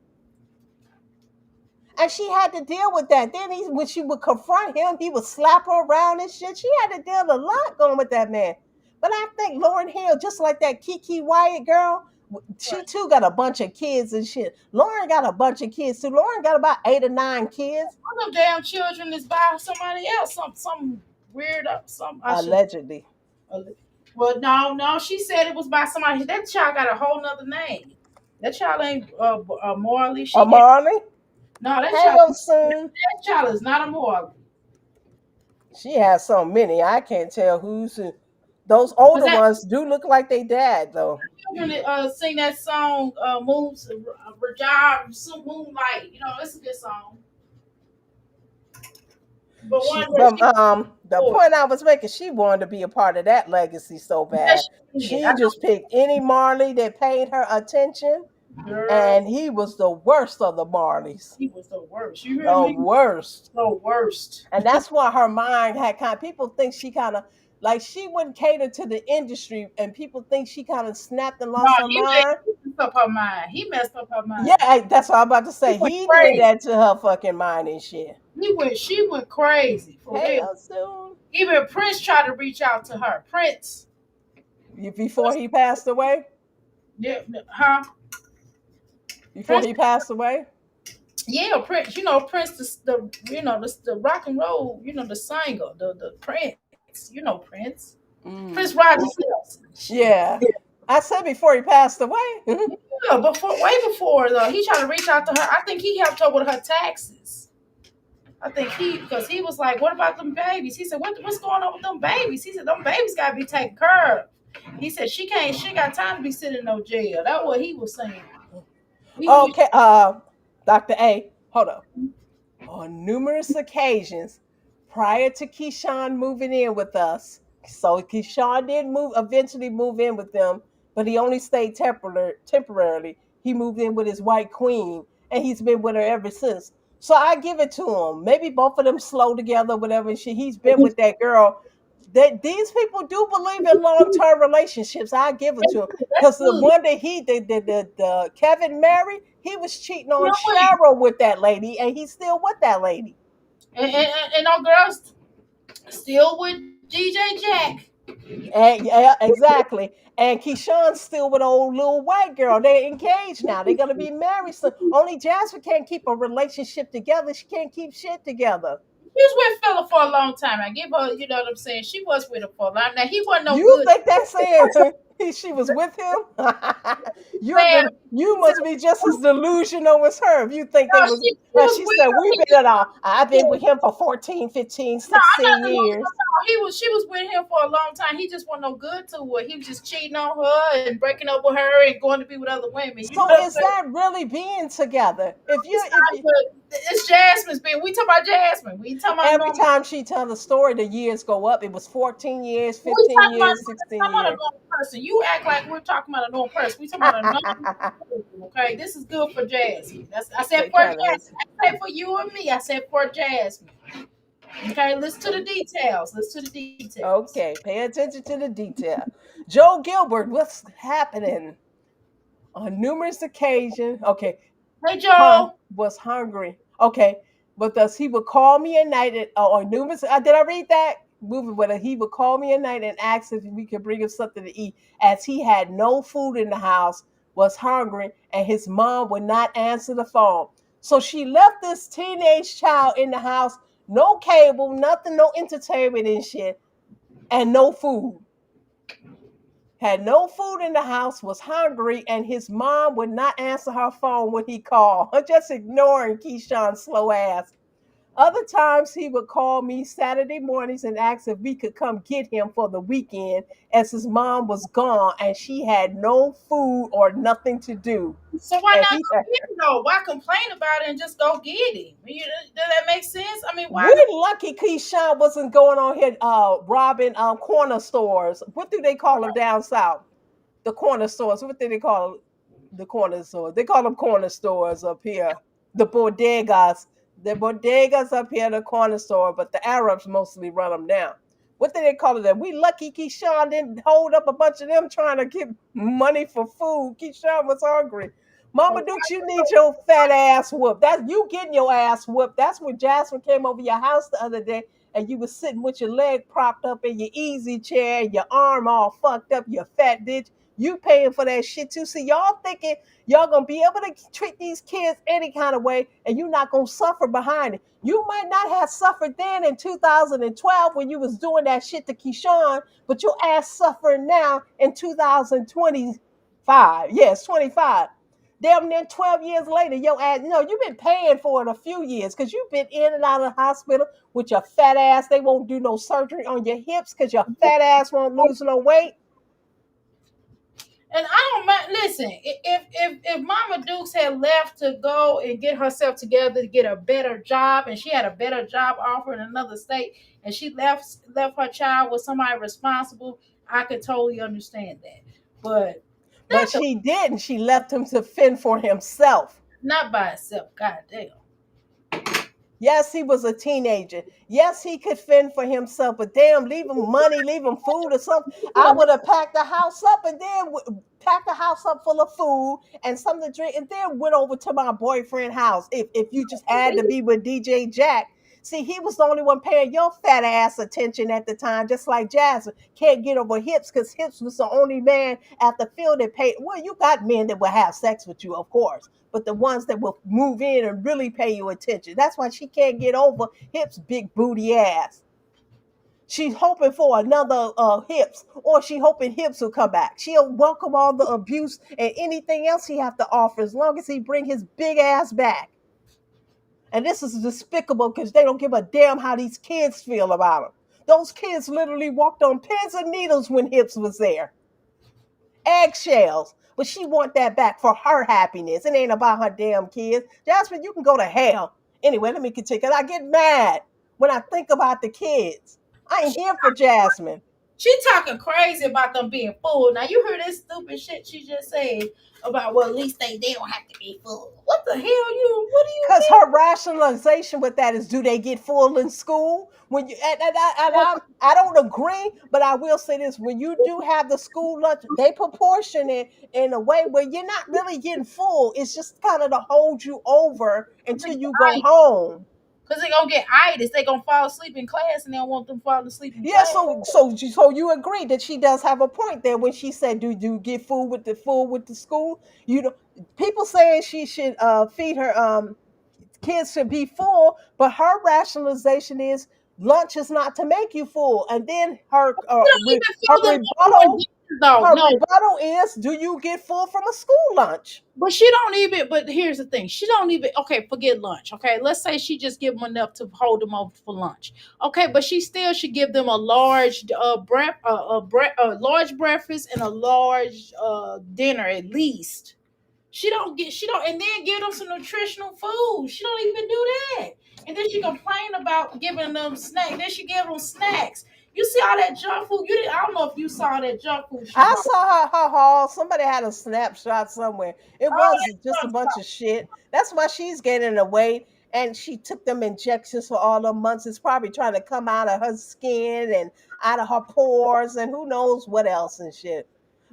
And she had to deal with that. Then when she would confront him, he would slap her around and shit. She had to deal a lot going with that man. But I think Lauren Hill, just like that Kiki Wyatt girl, she Right. too got a bunch of kids and shit. Lauren got a bunch of kids too. Lauren got about 8 or 9 kids, One of them damn children is by somebody else. Some weird. Some I should. allegedly. Well, no. She said it was by somebody. That child got a whole nother name. That child ain't Morley. Marley, No, hell soon. that child is not a Morley. She has so many. I can't tell who's who. Those Was older that ones do look like they dad though. children that sing that song? Moves, Rajab, some Moonlight. It's a good song. But She, one where but she, the oh, point I was making, she wanted to be a part of that legacy so that bad. she did. She just picked any Marley that paid her attention, Girl, and he was the worst of the Marleys, he was the worst. You hear the me? worst. The worst. And that's why her mind had people think she kind of like she wouldn't cater to the industry, and people think she kind of snapped and No, lost her mind. he messed up her mind. He messed up her mind. Yeah, that's what I'm about to He say. went He did crazy. that to her fucking mind and shit. She went crazy for real. Hell soon. Even Prince tried to reach out to her. Prince, Before he passed away? yeah, huh? Before Prince, he passed away? yeah, Prince. Prince, the rock and roll, the singer, the Prince. Prince. Prince Rogers Nelson. Shit. Yeah. I said before he passed away. Yeah, way before though. He tried to reach out to her. I think he helped her with her taxes. I think because he was like, "What about them babies?" He said, "What's going on with them babies?" He said, "Them babies gotta be taken care of." He said, "She can't. She got time to be sitting in no jail." That's what he was saying. Okay, Dr. A, hold up. On numerous occasions prior to Keyshawn moving in with us. So Keyshawn did eventually move in with them, but he only stayed temporarily. He moved in with his white queen, and he's been with her ever since. So I give it to him. Maybe both of them slow together, whatever. And shit. He's been with that girl. That these people do believe in long term relationships. I give it to him That's because the good. one that he did, the Kevin married, he was cheating on Really? Cheryl with that lady, and he's still with that lady. And our girls still with DJ Jack. And, yeah, exactly. And Keyshawn's still with old little white girl. They're engaged now. They're gonna be married. So only Jasmine can't keep a relationship together. She can't keep shit together. She was with Philip for a long time. I give her, you know what I'm saying? She was with him for a long time. Now, he wasn't no You good. think that's saying she was with him? Man, You must be just as delusional as her if you think they no, was. she And was she with said, him. we've been at all. I've been with him for 14, 15, No, I'm 16 not years. delusional. She was with him for a long time. He just wasn't no good to her. He was just cheating on her and breaking up with her and going to be with other women. You know So what I'm is saying? that really being together? If you It's if not you, good. It's Jasmine's been. We talking about Jasmine. We talking about Every normal. time she tell the story, the years go up. It was 14 years, We 15 talking about. years, We're 16 talking about a years. normal person. You act like we're talking about a normal person. We talking about a normal person. Okay, this is good for Jasmine. I said They for kind of Jasmine. I said for you and me. I said for Jasmine. Okay, listen to the details. Listen to the details. okay. Pay attention to the detail. Joe Gilbert, what's happening? On numerous occasions, okay, Hey Joe. was hungry. Okay, but thus he would call me at night on numerous. Did I read that movie? Whether he would call me at night and ask if we could bring him something to eat, as he had no food in the house, was hungry, and his mom would not answer the phone. So she left this teenage child in the house, no cable, nothing, no entertainment and shit, and no food. Had no food in the house, was hungry, and his mom would not answer her phone when he called, just ignoring Keyshawn's slow ass. Other times he would call me Saturday mornings and ask if we could come get him for the weekend, as his mom was gone and she had no food or nothing to do. So why And not he go get him though? Why complain about it and just go get him? Does that make sense? I mean, why not? we're lucky Keyshawn wasn't going on here robbing corner stores. What do they call them down south? The corner stores. What do they call the corner stores? They call them corner stores up here. The bodegas. The bodegas up here, the corner store, but the Arabs mostly run them down. What do they call it? We lucky Keyshawn didn't hold up a bunch of them trying to get money for food. Keyshawn was hungry. Mama Dukes, you need your fat ass whooped. That's you getting your ass whooped. That's when Jasmine came over your house the other day and you was sitting with your leg propped up in your easy chair, your arm all fucked up, your fat bitch. You paying for that shit too. See, y'all thinking y'all gonna be able to treat these kids any kind of way, and you're not gonna suffer behind it. You might not have suffered then in 2012 when you was doing that shit to Keyshawn, but your ass suffering now in 2025. Yes, 25. Damn near 12 years later, your ass, you've been paying for it a few years because you've been in and out of the hospital with your fat ass. They won't do no surgery on your hips because your fat ass won't lose no weight. And I don't mind. Listen, if Mama Dukes had left to go and get herself together to get a better job, and she had a better job offer in another state, and she left her child with somebody responsible, I could totally understand that. But But not the she didn't. She left him to fend for himself. not by itself. God damn. Yes, he was a teenager. Yes, he could fend for himself, but damn, leave him money, leave him food or something. I would have packed the house up and then packed the house up full of food and something to drink and then went over to my boyfriend's house. If you just had to be with DJ Jack. See, he was the only one paying your fat ass attention at the time, just like Jasmine. Can't get over Hips because Hips was the only man at the field that paid. Well, you got men that will have sex with you, of course, but the ones that will move in and really pay you attention. That's why she can't get over Hips' big booty ass. She's hoping for another Hips, or she hoping Hips will come back. She'll welcome all the abuse and anything else he have to offer as long as he bring his big ass back. And this is despicable because they don't give a damn how these kids feel about him. Those kids literally walked on pins and needles when Hips was there. Eggshells. But she want that back for her happiness. It ain't about her damn kids. Jasmine, you can go to hell. Anyway, let me continue. I get mad when I think about the kids. I ain't here for Jasmine. She talking crazy about them being full. Now you heard this stupid shit she just said about well at least they don't have to be full. What the hell you? What do you Because mean? her rationalization with that is, do they get full in school? When you I don't agree, but I will say this: when you do have the school lunch, they proportion it in a way where you're not really getting full. It's just kind of to hold you over until you go home. Because they gonna get itis. They gonna fall asleep in class, and they don't want them falling asleep in Yeah, class. so you agree that she does have a point there when she said, "Do you get food with the school?" You know, people saying she should feed her kids should be full, but her rationalization is lunch is not to make you full. And then You don't even her feel them more rebuttal dishes, though. her No, rebuttal is, do you get full from a school lunch? but she don't even. But here's the thing: she don't even. Okay, forget lunch. Okay, let's say she just give them enough to hold them over for lunch. Okay, but she still should give them a large a large breakfast and a large dinner at least. She don't and then give them some nutritional food. She don't even do that. And then she complain about giving them snacks. Then she give them snacks. You see all that junk food? You didn't I don't know if you saw that junk food she I bought. saw her haul. Somebody had a snapshot somewhere. It All was that just a junk bunch stuff. of shit. That's why she's gaining the weight. And she took them injections for all the months. It's probably trying to come out of her skin and out of her pores and who knows what else and shit.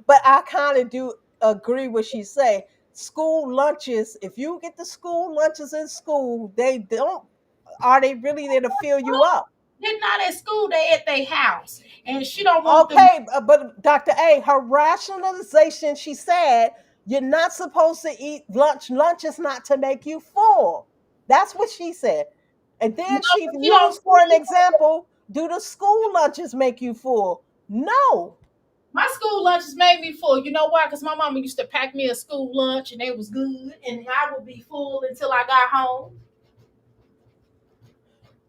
But I kind of do agree with she say. School lunches, if you get the school lunches in school, they don't are they really there to fill you up? They're not at school, they at their house. And she don't want them. Okay, but Dr. A, her rationalization, she said, you're not supposed to eat lunch. Lunch is not to make you full. That's what she said. And No, then she she don't used for an example, do the school lunches make you full? No. my school lunches made me full. You know why? Because my mama used to pack me a school lunch and it was good. And I would be full until I got home.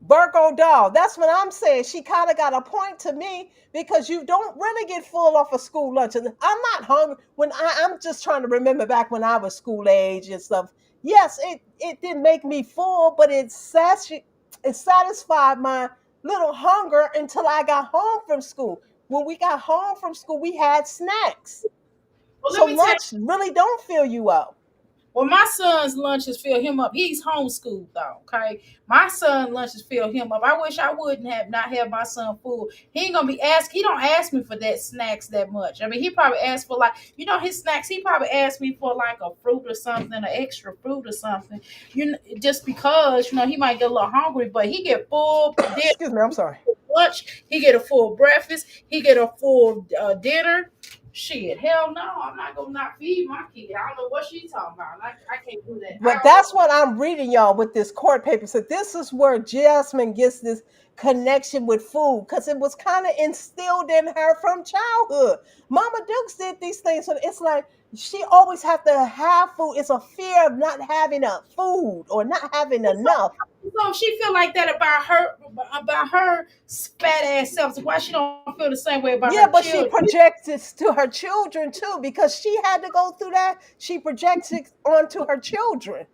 Virgo doll. That's what I'm saying. She kind of got a point to me because you don't really get full off of school lunches. I'm not hungry when I'm just trying to remember back when I was school age and stuff. Yes, it didn't make me full, but it satisfied my little hunger until I got home from school. When we got home from school, we had snacks. Well, let So me tell lunch really don't fill you up. well, my son's lunches fill him up. He's homeschooled though. Okay, my son lunches fill him up. I wish I wouldn't have not have my son full. He ain't gonna be asked. He don't ask me for that snacks that much. I mean, he probably asked for like his snacks. He probably asked me for like a fruit or something, an extra fruit or something. Just because he might get a little hungry, but he get full dinner, Excuse me, I'm sorry. lunch. He get a full breakfast. He get a full dinner. Shit, hell no, I'm not gonna not feed my kid. I don't know what she's talking about. I can't do that. But that's what I'm reading, y'all, with this court paper. So this is where Jasmine gets this connection with food because it was kind of instilled in her from childhood. Mama Dukes did these things, so it's like she always have to have food. It's a fear of not having a food or not having enough. So she feel like that about her fat ass self. So why she don't feel the same way about her Yeah, but she children? projects it to her children too because she had to go through that. She projects it onto her children.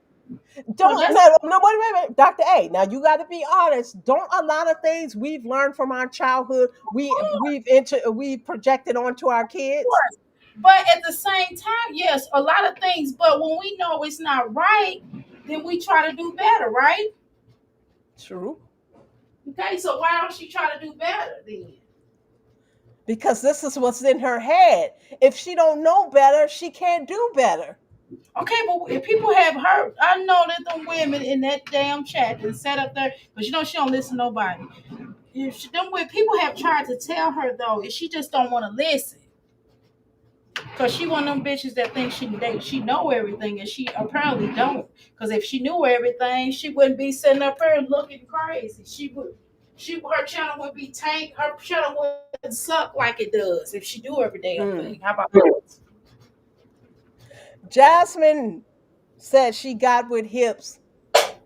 Well, Don't that's no wait, Dr. A. Now you got to be honest. Don't a lot of things we've learned from our childhood we projected onto our kids. course. But at the same time, yes, a lot of things. But when we know it's not right, then we try to do better, right? True. Okay, so why don't she try to do better then? Because this is what's in her head. If she don't know better, she can't do better. Okay, but if people have heard, I know that them women in that damn chat and sat up there, but she don't listen to nobody. If she, them when people have tried to tell her though, if she just don't want to listen, cause she one of them bitches that think she know everything, and she apparently don't. Cause if she knew everything, she wouldn't be sitting up here looking crazy. Her channel would be tanked. Her channel wouldn't suck like it does if she do every damn Mm. thing. How about that? Jasmine said she got with hips,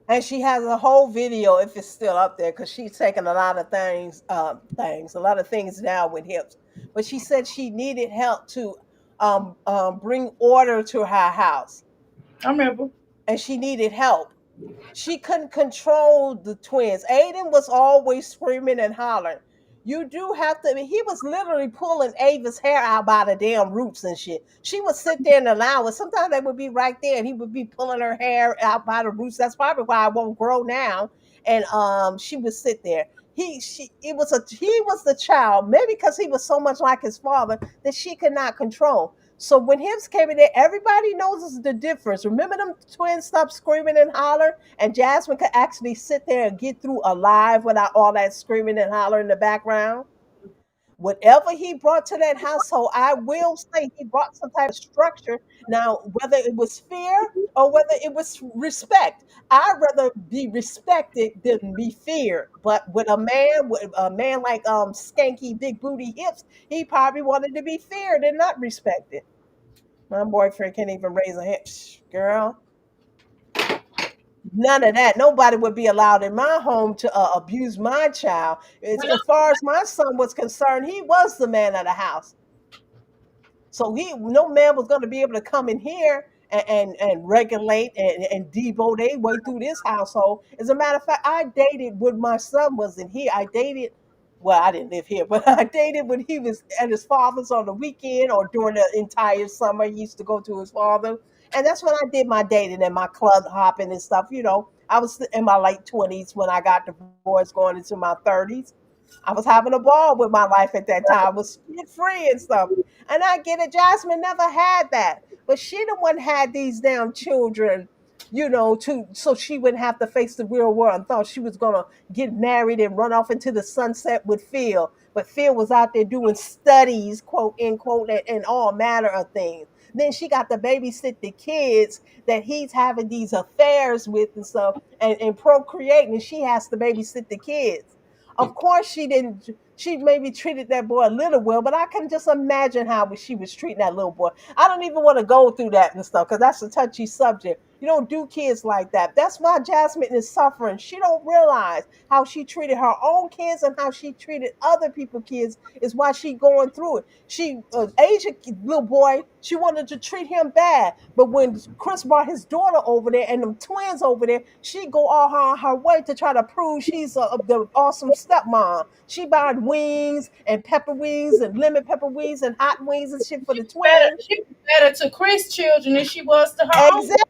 and she has a whole video if it's still up there because she's taking a lot of a lot of things down with hips. But she said she needed help to bring order to her house, I remember. and she needed help. She couldn't control the twins. Aiden was always screaming and hollering. You do have to. I mean, he was literally pulling Ava's hair out by the damn roots and shit. She would sit there and allow it. Sometimes they would be right there, and he would be pulling her hair out by the roots. That's probably why I won't grow now. And she would sit there. He was the child, maybe because he was so much like his father that she could not control. So when Hips came in there, everybody knows the difference. Remember them twins stopped screaming and hollering, and Jasmine could actually sit there and get through alive without all that screaming and hollering in the background. Whatever he brought to that household, I will say he brought some type of structure. Now, whether it was fear or whether it was respect, I'd rather be respected than be feared. But with a man like skanky big booty hips, he probably wanted to be feared and not respected. My boyfriend can't even raise a hand. Psh, girl, none of that. Nobody would be allowed in my home to abuse my child. As far as my son was concerned, he was the man of the house. So no man was going to be able to come in here and regulate and debo their way through this household. As a matter of fact, I dated when my son wasn't here. I dated, well, I didn't live here, but I dated when he was at his father's on the weekend or during the entire summer. He used to go to his father. And that's when I did my dating and my club hopping and stuff. I was in my late 20s when I got divorced, going into my 30s. I was having a ball with my life at that time. I was spit free and stuff. And I get it. Jasmine never had that. But she the one had these damn children, to so she wouldn't have to face the real world and thought she was gonna get married and run off into the sunset with Phil. But Phil was out there doing studies, quote unquote, and all manner of things. Then she got to babysit the kids that he's having these affairs with and stuff and procreating, and she has to babysit the kids. Of course, she didn't. She maybe treated that boy a little well, but I can just imagine how she was treating that little boy. I don't even want to go through that and stuff because that's a touchy subject. You don't do kids like that. That's why Jasmine is suffering. She don't realize how she treated her own kids and how she treated other people's kids is why she going through it. She, Asian little boy, she wanted to treat him bad, but when Chris brought his daughter over there and them twins over there, she go all her way to try to prove she's the awesome stepmom. She buying wings and pepper wings and lemon pepper wings and hot wings and shit for the twins. She was better to Chris' children than she was to her own. Exactly.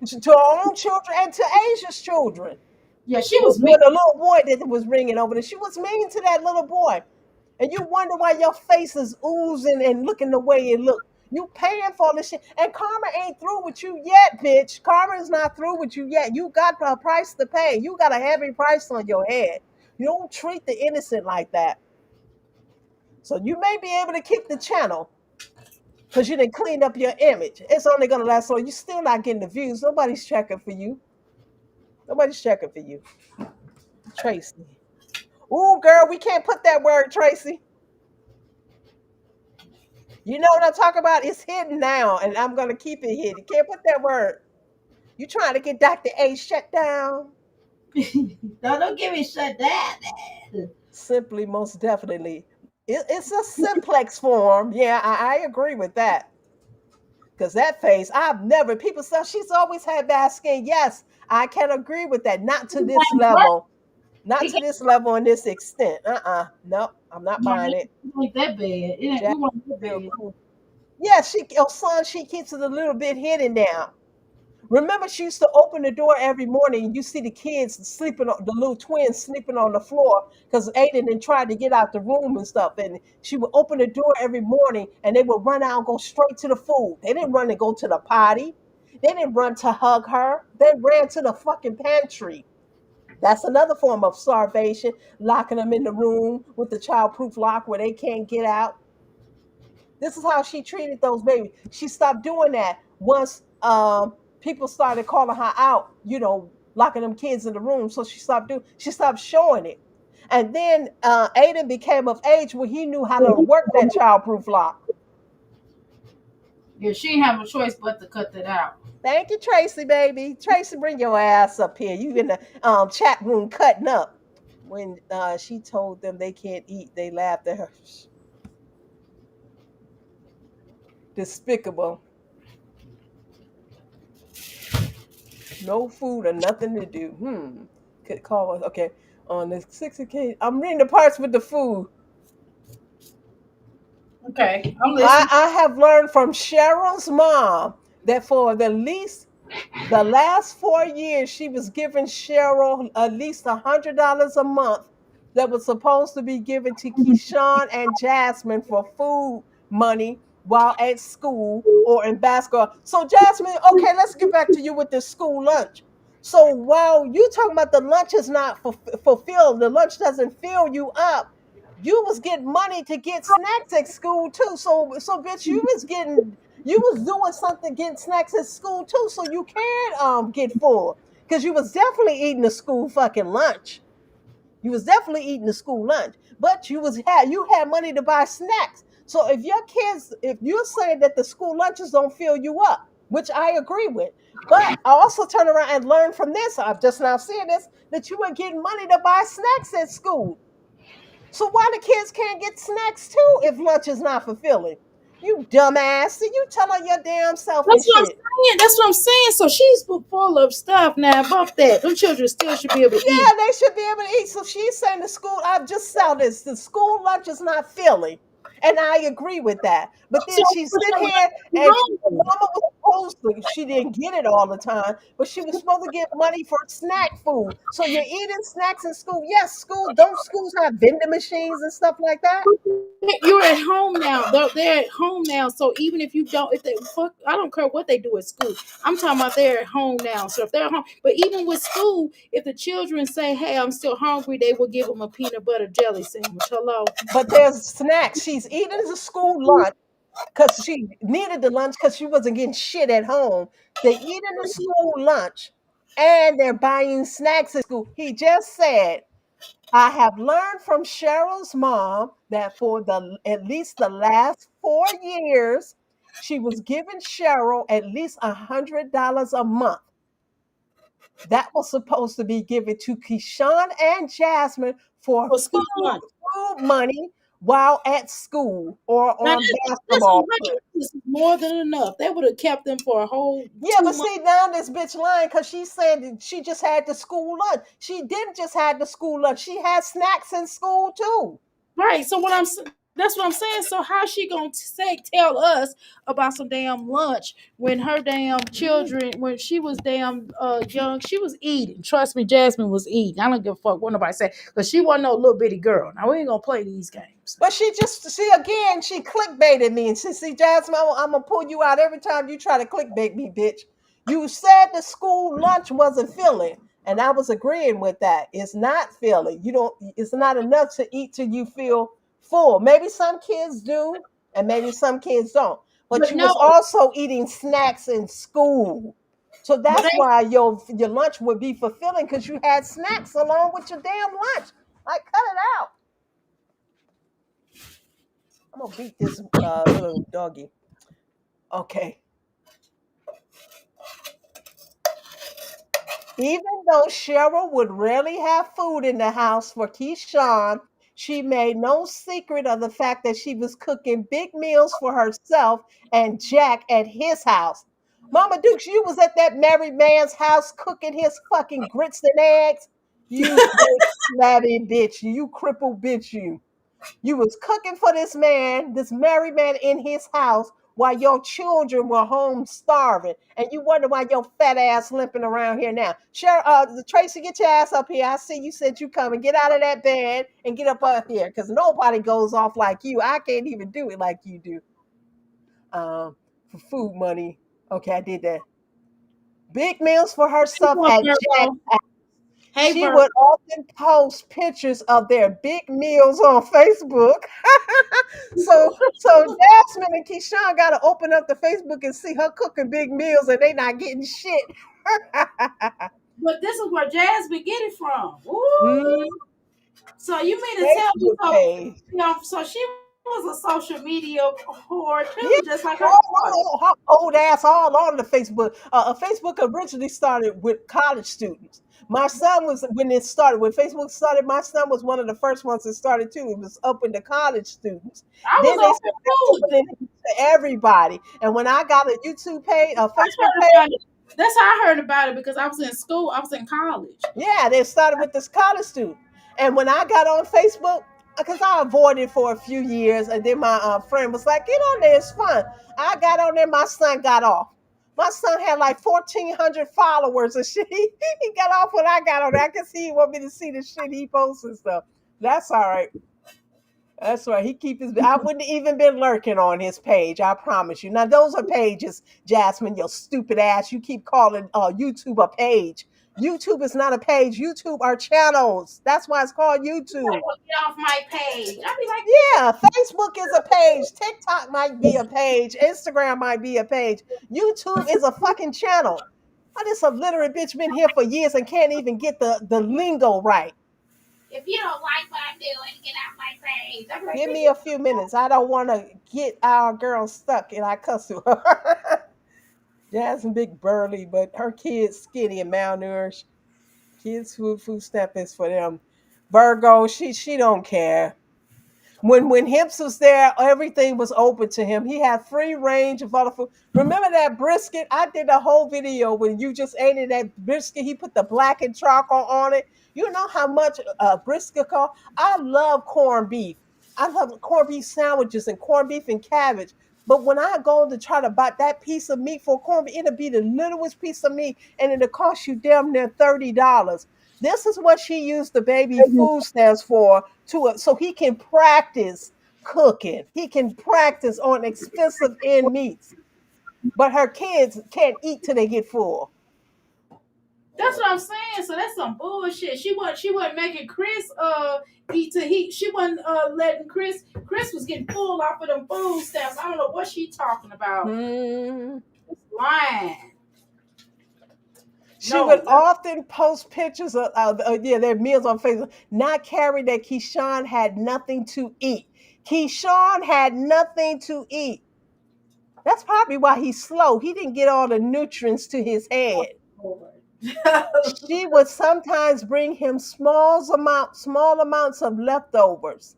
To her own children and to Asia's children. Yeah, she The was mean. boy, the little boy that was ringing over there, she was mean to that little boy. And you wonder why your face is oozing and looking the way it look. You paying for this shit. And karma ain't through with you yet, bitch. Karma is not through with you yet. You got a price to pay. You got a heavy price on your head. You don't treat the innocent like that. So you may be able to keep the channel because you didn't clean up your image. It's only gonna last so you're still not getting the views. Nobody's checking for you. Nobody's checking for you. Tracy. Ooh, girl, we can't put that word, Tracy. You know what I'm talking about? It's hidden now, and I'm gonna keep it hidden. Can't put that word. You trying to get Dr. A shut down? No, don't get me shut down. Simply, most definitely. It's a simplex form. Yeah, I agree with that. Because that face, I've never, people say she's always had bad skin. Yes, I can agree with that. Not to this level. Not It to this level and this extent. Nope, I'm not buying it. ain't that bad. It ain't, Jack it wasn't that still bad. cool. Yeah, your son, she keeps it a little bit hidden now. Remember, she used to open the door every morning and you see the kids sleeping, the little twins sleeping on the floor because Aiden then tried to get out the room and stuff. And she would open the door every morning and they would run out and go straight to the food. They didn't run to go to the potty. They didn't run to hug her. They ran to the fucking pantry. That's another form of starvation, locking them in the room with the childproof lock where they can't get out. This is how she treated those babies. She stopped doing that once people started calling her out, locking them kids in the room. So she stopped showing it. And then Aiden became of age where he knew how to work that childproof lock. Yeah, she didn't have a choice but to cut that out. Thank you, Tracy, baby. Tracy, bring your ass up here. You in the chat room cutting up. When she told them they can't eat, they laughed at her. Despicable. No food or nothing to do. Could call us. Okay. On the 60K, I'm reading the parts with the food. okay. I'm I, listening. I have learned from Cheryl's mom that for the last 4 years, she was giving Cheryl at least $100 a month that was supposed to be given to Keyshawn and Jasmine for food money while at school or in basketball. So, Jasmine, okay, let's get back to you with this school lunch. So, while you talking about the lunch is not fulfilled, the lunch doesn't fill you up. You was getting money to get snacks at school too. So bitch, you was doing something getting snacks at school too, so you can get full. Because you was definitely eating the school fucking lunch. You was definitely eating the school lunch. But you had money to buy snacks. So if you're saying that the school lunches don't fill you up, which I agree with, but I also turn around and learn from this. I'm just now seeing this that you were getting money to buy snacks at school. So why the kids can't get snacks too if lunch is not fulfilling? You dumbass. See, you telling your damn self That's this what I'm shit. saying. That's what I'm saying. So she's full of stuff now. About that, them children still should be able to eat. Yeah, they should be able to eat. So she's saying the school, I've just saw this, the school lunch is not filling. And I agree with that. But So then she sit here and hungry. mama was supposed to, she didn't get it all the time, but she was supposed to get money for snack food. So you're eating snacks in school. Yes, don't schools have vending machines and stuff like that? You're at home now. They're at home now. So even if you don't, if they fuck, I don't care what they do at school. I'm talking about they're at home now. So if they're at home, but even with school, if the children say, "Hey, I'm still hungry," they will give them a peanut butter jelly sandwich. Hello. But there's snacks. She's eating the school lunch because she needed the lunch because she wasn't getting shit at home. They eating the school lunch and they're buying snacks at school. He just said, I have learned from Cheryl's mom that for the at least the last 4 years, she was giving Cheryl at least $100 a month. That was supposed to be given to Keyshawn and Jasmine for For school lunch. food money while at school or Now on that's basketball trips. $100 is more than enough. They would have kept them for a whole Yeah, but 2 months. see, now this bitch lying because she said that she just had the school lunch. She didn't just have the school lunch. She had snacks in school too. Right. So that's what I'm saying. So how she gonna tell us about some damn lunch when her damn children, when she was damn young, she was eating. Trust me, Jasmine was eating. I don't give a fuck what nobody say because she wasn't no little bitty girl. Now we ain't gonna play these games. But she just, see, again, she clickbaited me. And she, see, Jasmine, I'm going to pull you out every time you try to clickbait me, bitch. You said the school lunch wasn't filling. And I was agreeing with that. It's not filling. You don't, it's not enough to eat till you feel full. Maybe some kids do, and maybe some kids don't. But But you no, was also eating snacks in school. So but that's why your lunch would be fulfilling because you had snacks along with your damn lunch. Like, cut it out. I'm gonna beat this little doggy. Okay. Even though Cheryl would rarely have food in the house for Keyshawn, she made no secret of the fact that she was cooking big meals for herself and Jack at his house. Mama Dukes, you was at that married man's house cooking his fucking grits and eggs. You big flabby bitch. You crippled bitch, you. You was cooking for this man, this married man in his house while your children were home starving. And you wonder why your fat ass limping around here now. Sure, Tracy, get your ass up here. I see you said you coming. Get out of that bed and get up here because nobody goes off like you. I can't even do it like you do. For food money. Okay, I did that. Big meals for herself at Jack's. Virgo. Hey She Virgo. would often post pictures of their big meals on Facebook. So Jasmine and Keyshawn gotta open up the Facebook and see her cooking big meals and they not getting shit. But this is where Jazz been getting from. Ooh. Mm, So you mean to tell me Facebook so? page. So she was a social media whore Yeah, too, just like her daughter. her old ass all on the Facebook. Facebook originally started with college students. My son was when it started. When Facebook started, my son was one of the first ones that started too. It was open to college students. I Then was they open started too. opening it to everybody. And when I got a YouTube page, a I Facebook heard page, about it. That's how I heard about it because I was in school. I was in college. yeah, they started with this college student. And when I got on Facebook, because I avoided for a few years, and then my friend was like, "Get on there, it's fun." I got on there, my son got off. My son had like 1,400 followers and shit. He got off when I got on there. I can see he want me to see the shit he posts and stuff. That's all right. That's right. He keep his. I wouldn't even been lurking on his page. I promise you. Now those are pages, Jasmine. Your stupid ass. You keep calling YouTube a page. YouTube is not a page. YouTube are channels. That's why it's called YouTube. Get off my page. I'd be like, Yeah, Facebook is a page. TikTok might be a page. Instagram might be a page. YouTube is a fucking channel. Oh, this illiterate bitch been here for years and can't even get the lingo right. if you don't like what I'm doing, get off my page. I'd be like, Give me a few minutes. I don't want to get our girl stuck and I cuss to her. Jasmine big burly, but her kids skinny and malnourished. Kids food stamp is for them. Virgo, she don't care. When Hips was there, everything was open to him. He had free range of all the food. Remember that brisket? I did a whole video when you just ate it. That brisket, he put the blackened charcoal on it. You know how much brisket cost? I love corned beef. I love corned beef sandwiches and corned beef and cabbage. But when I go to try to buy that piece of meat for corned beef, it'll be the littlest piece of meat, and it'll cost you damn near $30. This is what she used the baby food stamps for, to so he can practice cooking. He can practice on expensive end meats. But her kids can't eat till they get full. That's what I'm saying. So that's some bullshit. She wasn't making Chris eat to heat. She wasn't letting Chris was getting full off of them food stamps. I don't know what she talking about. Hmm. Lying. She would No, often post pictures of, yeah, their meals on Facebook. Not carry that Keyshawn had nothing to eat. Keyshawn had nothing to eat. That's probably why he's slow. He didn't get all the nutrients to his head. Lord. She would sometimes bring him small amounts of leftovers.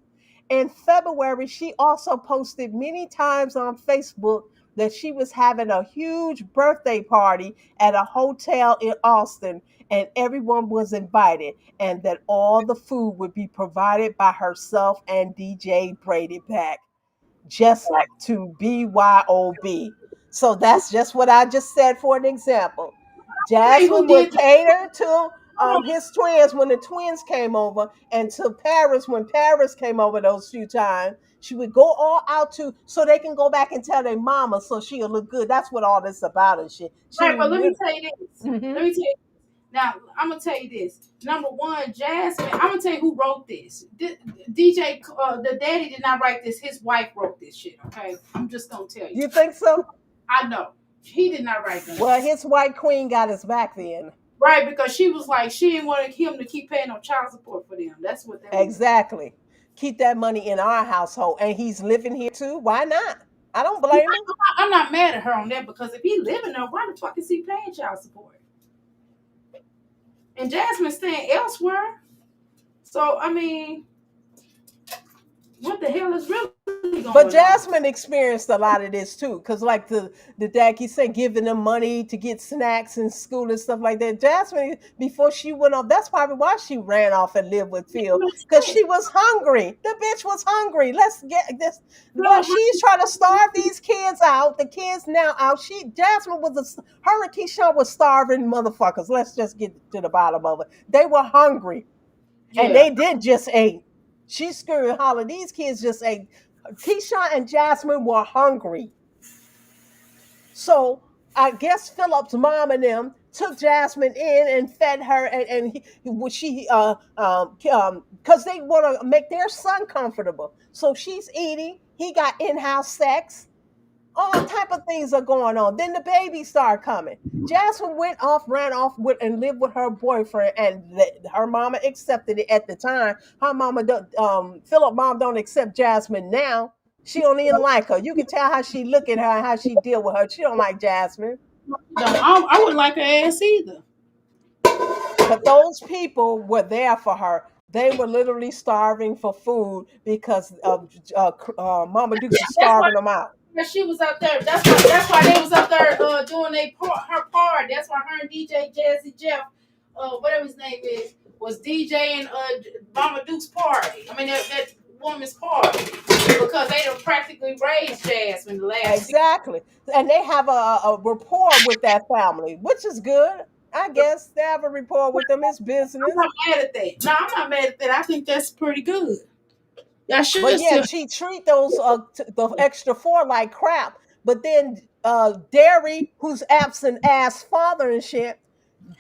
In February, she also posted many times on Facebook that she was having a huge birthday party at a hotel in Austin, and everyone was invited, and that all the food would be provided by herself and DJ Brady Pack, just to BYOB. So that's just what I just said for an example. Hey, who Jasmine would did that? cater to Hold on. his twins when the twins came over, and to Paris when Paris came over those few times. She would go all out to so they can go back and tell their mama so she'll look good. That's what all this about and shit. Right, She but let me would. tell you this. Hmm. Let me tell you. Now, I'm gonna tell you this. Number one, Jasmine. I'm gonna tell you who wrote this. DJ, the daddy did not write this. His wife wrote this shit. Okay, I'm just gonna tell you. You think so? I know he did not write that. Well, his white queen got his back then. Right, because she was like she didn't want him to keep paying no child support for them. That's what that was. Exactly. Keep that money in our household. And he's living here too. Why not? I don't blame him. I'm not mad at her on that because if he living there, why the fuck is he paying child support? And Jasmine's staying elsewhere. So I mean, what the hell is really going But on? Jasmine experienced a lot of this too. Cause like the dad he said giving them money to get snacks in school and stuff like that. Jasmine, before she went off, that's probably why she ran off and lived with It Phil. makes Cause sense. she was hungry. The bitch was hungry. Let's get this. But No, she's trying to starve these kids out. The kids now out. Jasmine was her and Keyshawn was starving motherfuckers. Let's just get to the bottom of it. They were hungry. And yeah. they did just ate. She screamed and hollered. These kids just ate. Keyshawn and Jasmine were hungry. So I guess Philip's mom and them took Jasmine in and fed her, and she because they want to make their son comfortable. So she's eating. He got in-house sex. All type of things are going on. Then the babies start coming. Jasmine went off, ran off with, and lived with her boyfriend, and her mama accepted it at the time. Her mama, don't, Philip mom don't accept Jasmine now. She don't even like her. You can tell how she look at her and how she deal with her. She don't like Jasmine. No, I wouldn't like her ass either. But those people were there for her. They were literally starving for food because of Mama Dukes was That's why starving them out. she was up there. That's why they was up there doing her part. That's why her and DJ Jazzy Jeff, whatever his name is, was DJing Mama Duke's party. I mean that woman's party because they done practically raised Jasmine the last few. Exactly. And they have a rapport with that family, which is good. I guess they have a rapport with them. It's I'm business. not mad at that. No, I'm not mad at that. I think that's pretty good. Y'all But should yeah, still. she treat those the extra four like crap. But then Derry, who's absent ass father and shit,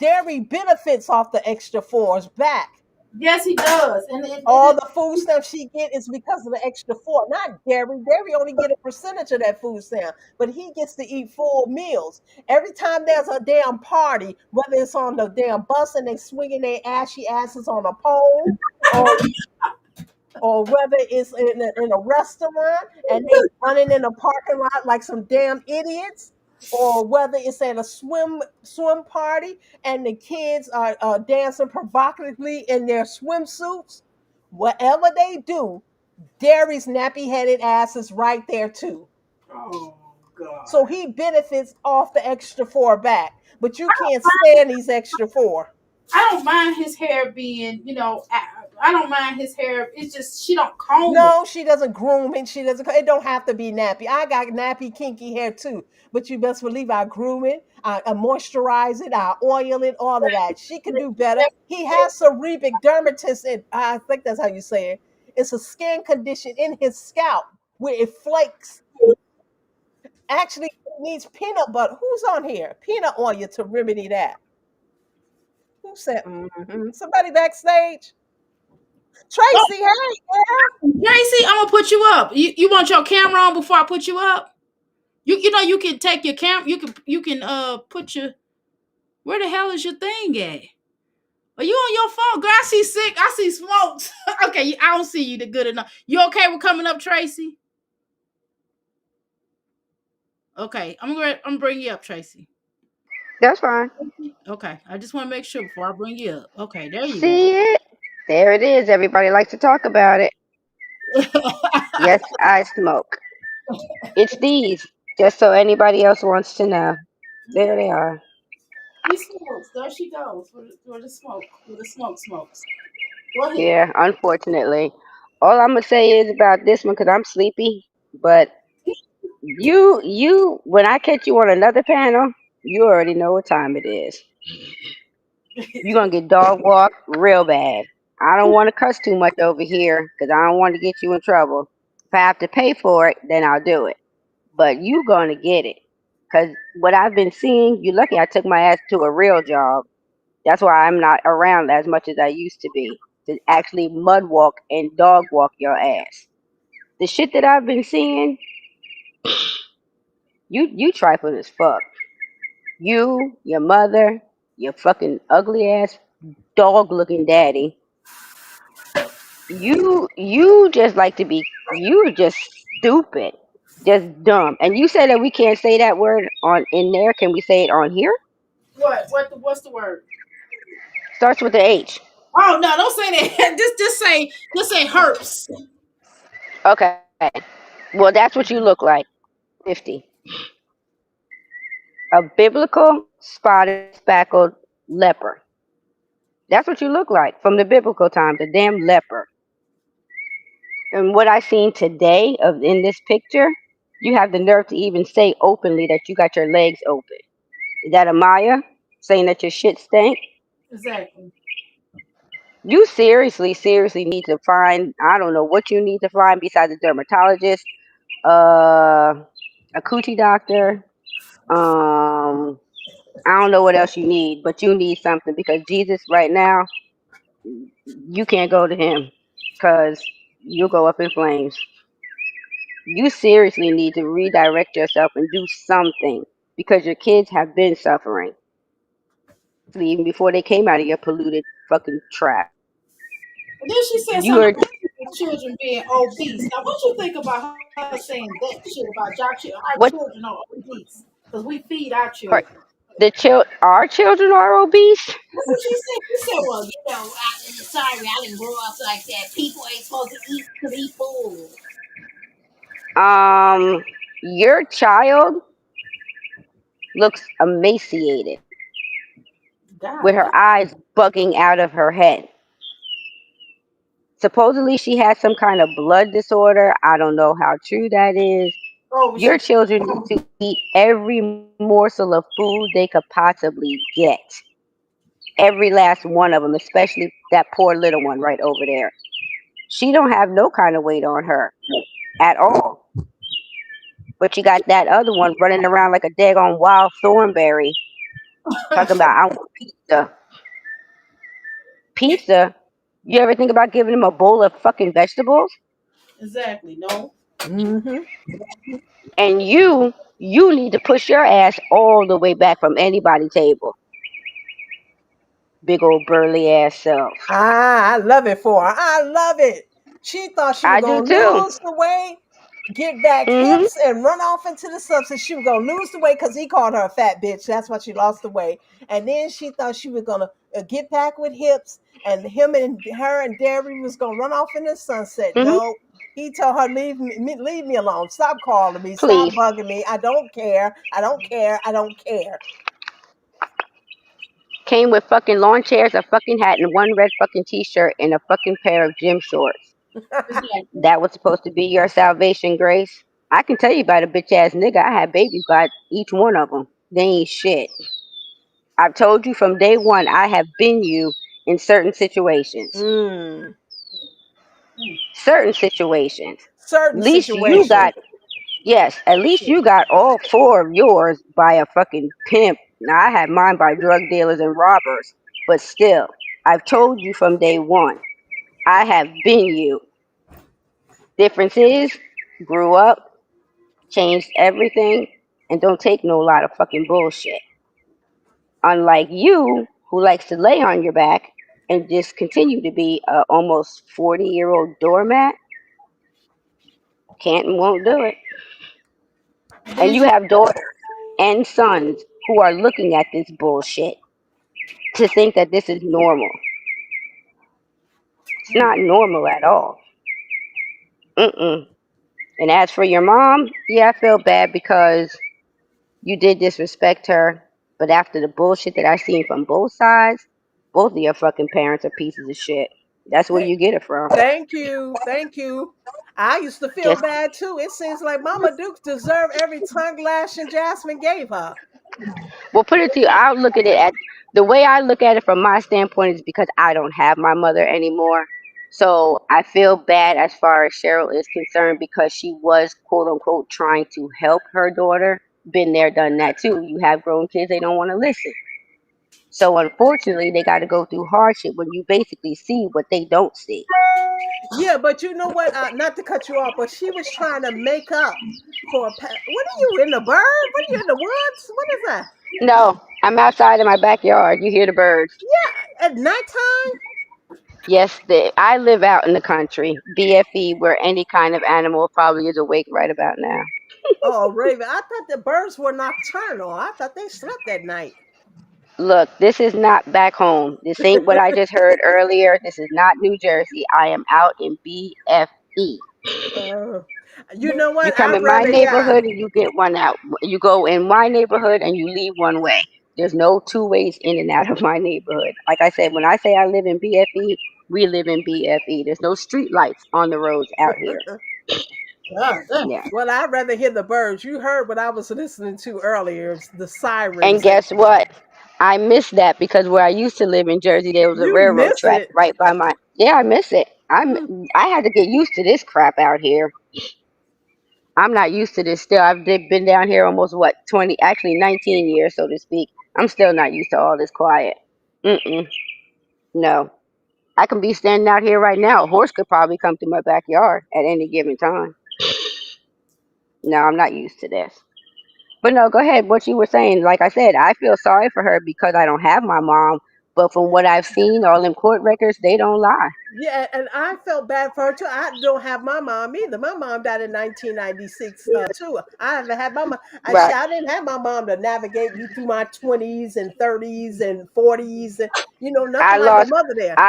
Derry benefits off the extra fours back. Yes, he does. And All the food stamp she get is because of the extra four. Not Derry. Derry only get a percentage of that food stamp, but he gets to eat full meals. Every time there's a damn party, whether it's on the damn bus and they swinging their ashy asses on a pole, or whether it's in a restaurant and they running in a parking lot like some damn idiots, or whether it's at a swim party and the kids are dancing provocatively in their swimsuits. Whatever they do, Dairy's nappy headed ass is right there too. Oh God. So he benefits off the extra four back, but you can't stand these extra four. I don't mind his hair being, I don't mind his hair. It's just she don't comb it. No, she doesn't groom it. She doesn't. It don't have to be nappy. I got nappy, kinky hair too. But you best believe I groom it, I moisturize it, I oil it, all of that. She could do better. He has cerebric dermatitis, and I think that's how you say it. It's a skin condition in his scalp where it flakes. Actually, it needs peanut butter. Who's on here? Peanut oil to remedy that. Who said? Somebody backstage. Oh, Tracy, hey, girl. Gracie, I'm gonna put you up. You want your camera on before I put you up? You can take your cam. You can put your. Where the hell is your thing at? Are you on your phone? Girl, I see sick. I see smokes. Okay, I don't see you the good enough. You okay with coming up, Tracy? Okay, I'm bring you up, Tracy. That's fine. Okay, I just want to make sure before I bring you up. Okay, there you go. See it? There it is. Everybody likes to talk about it. Yes, I smoke. It's these, just so anybody else wants to know. There they are. He smokes. There she goes for the smoke. For the smokes. Go ahead. Yeah, unfortunately. All I'm gonna say is about this one, because I'm sleepy. But when I catch you on another panel, you already know what time it is. You're gonna get dog walked real bad. I don't want to cuss too much over here, because I don't want to get you in trouble. If I have to pay for it, then I'll do it. But you gonna get it. Cause what I've been seeing, you lucky I took my ass to a real job. That's why I'm not around as much as I used to be. To actually mud walk and dog walk your ass. The shit that I've been seeing, you trifling as fuck. You, your mother, your fucking ugly ass dog looking daddy. You just like to be you're just stupid. Just dumb. And you said that we can't say that word on in there. Can we say it on here? What? What's the word? Starts with the H. Oh no! Don't say that. Just say herps. Okay. Well, that's what you look like. 50. A biblical spotted speckled leper. That's what you look like from the biblical times, a damn leper. And what I seen today of in this picture, you have the nerve to even say openly that you got your legs open. Is that a Maya saying that your shit stank? Exactly. You seriously need to find, I don't know what you need to find besides a dermatologist, uh, a coochie doctor. I don't know what else you need, but you need something because Jesus right now, you can't go to him because you'll go up in flames. You seriously need to redirect yourself and do something because your kids have been suffering even before they came out of your polluted fucking trap. And then she said You something are about children being obese. Now, what you think about her saying that shit about our children? Our what children are obese because we feed our children. are our children are obese? That's what she said. She said, "Well, sorry, I didn't grow up like that. People ain't supposed to eat food." Um, your child looks emaciated with God, her eyes bugging out of her head. Supposedly, she has some kind of blood disorder. I don't know how true that is. oh, Your she. children need to eat every morsel of food they could possibly get. Every last one of them, especially that poor little one right over there. She don't have no kind of weight on her at all. But you got that other one running around like a daggone wild thornberry, talking about I want pizza. Pizza? You ever think about giving them a bowl of fucking vegetables? Exactly. No. Mm-hmm. And you need to push your ass all the way back from anybody's table. Big old burly ass self. I love it for her. I love it. She thought she was I do gonna too. lose the weight, get back Mhm. hips, and run off into the substance. She was gonna lose the weight because he called her a fat bitch. That's why she lost the weight. And then she thought she was gonna get back with hips, and him and her and Derry was gonna run off in the sunset. Mhm. No. He told her, leave me alone. Stop calling me. Stop Please. bugging me. I don't care. I don't care. I don't care. Came with fucking lawn chairs, a fucking hat, and one red fucking t-shirt and a fucking pair of gym shorts. Exactly. That was supposed to be your salvation, Grace. I can tell you about a bitch ass nigga. I had babies by each one of them. They ain't shit. I've told you from day one. I have been you in certain situations. Mm. Certain situations. At Certain least you situation. got yes. At least you got all four of yours by a fucking pimp. Now I had mine by drug dealers and robbers. But still, I've told you from day one. I have been you. Difference is, grew up, changed everything, and don't take no lot of fucking bullshit. Unlike you, who likes to lay on your back and just continue to be a almost 40-year-old doormat, can't and won't do it. And These you have daughters and sons who are looking at this bullshit to think that this is normal. It's not normal at all. Mm-mm. And as for your mom, yeah, I feel bad because you did disrespect her, but after the bullshit that I seen from both sides, both of your fucking parents are pieces of shit. That's where Hey, you get it from. thank you. Thank you. I used to feel Just bad too. It seems like Mama Duke deserved every tongue lashing Jasmine gave her. well, put it to you. I'll look at it at the way I look at it from my standpoint is because I don't have my mother anymore. So I feel bad as far as Cheryl is concerned because she was quote unquote trying to help her daughter. Been there, done that too. You have grown kids, they don't want to listen. So unfortunately, they got to go through hardship when you basically see what they don't see. Yeah, but you know what? Not to cut you off, but she was trying to make up for a. What are you in the bird? What are you in the woods? What is that? No, I'm outside in my backyard. You hear the birds. Yeah, at nighttime. Yes, I live out in the country, BFE, where any kind of animal probably is awake right about now. Oh, Raven, I thought the birds were nocturnal. I thought they slept at night. Look, this is not back home. This ain't what I just heard earlier. This is not New Jersey. I am out in BFE. Uh, you know You what? come I'd in my rather, yeah. neighborhood and you get one out. You go in my neighborhood and you leave one way. There's no two ways in and out of my neighborhood. Like I said, when I say I live in BFE, we live in BFE. There's no street lights on the roads out here. God damn. Yeah. Well, I'd rather hear the birds. You heard what I was listening to earlier, the And sirens, and guess what? I miss that because where I used to live in Jersey, there was a you railroad miss track it. right by my. Yeah, I miss it. I had to get used to this crap out here. I'm not used to this still. Been down here almost what 20, actually 19 years, so to speak. I'm still not used to all this quiet. Mm-mm. No, I can be standing out here right now. A horse could probably come through my backyard at any given time. No, I'm not used to this. But no, go ahead. What you were saying, like I said, I feel sorry for her because I don't have my mom. But from what I've seen, all them court records, they don't lie. Yeah, and I felt bad for her too. I don't have my mom either. My mom died in 1996 too. I haven't had my mom. Right. I didn't have my mom to navigate me through my 20s and 30s and 40s. And, I nothing like a lost, mother there.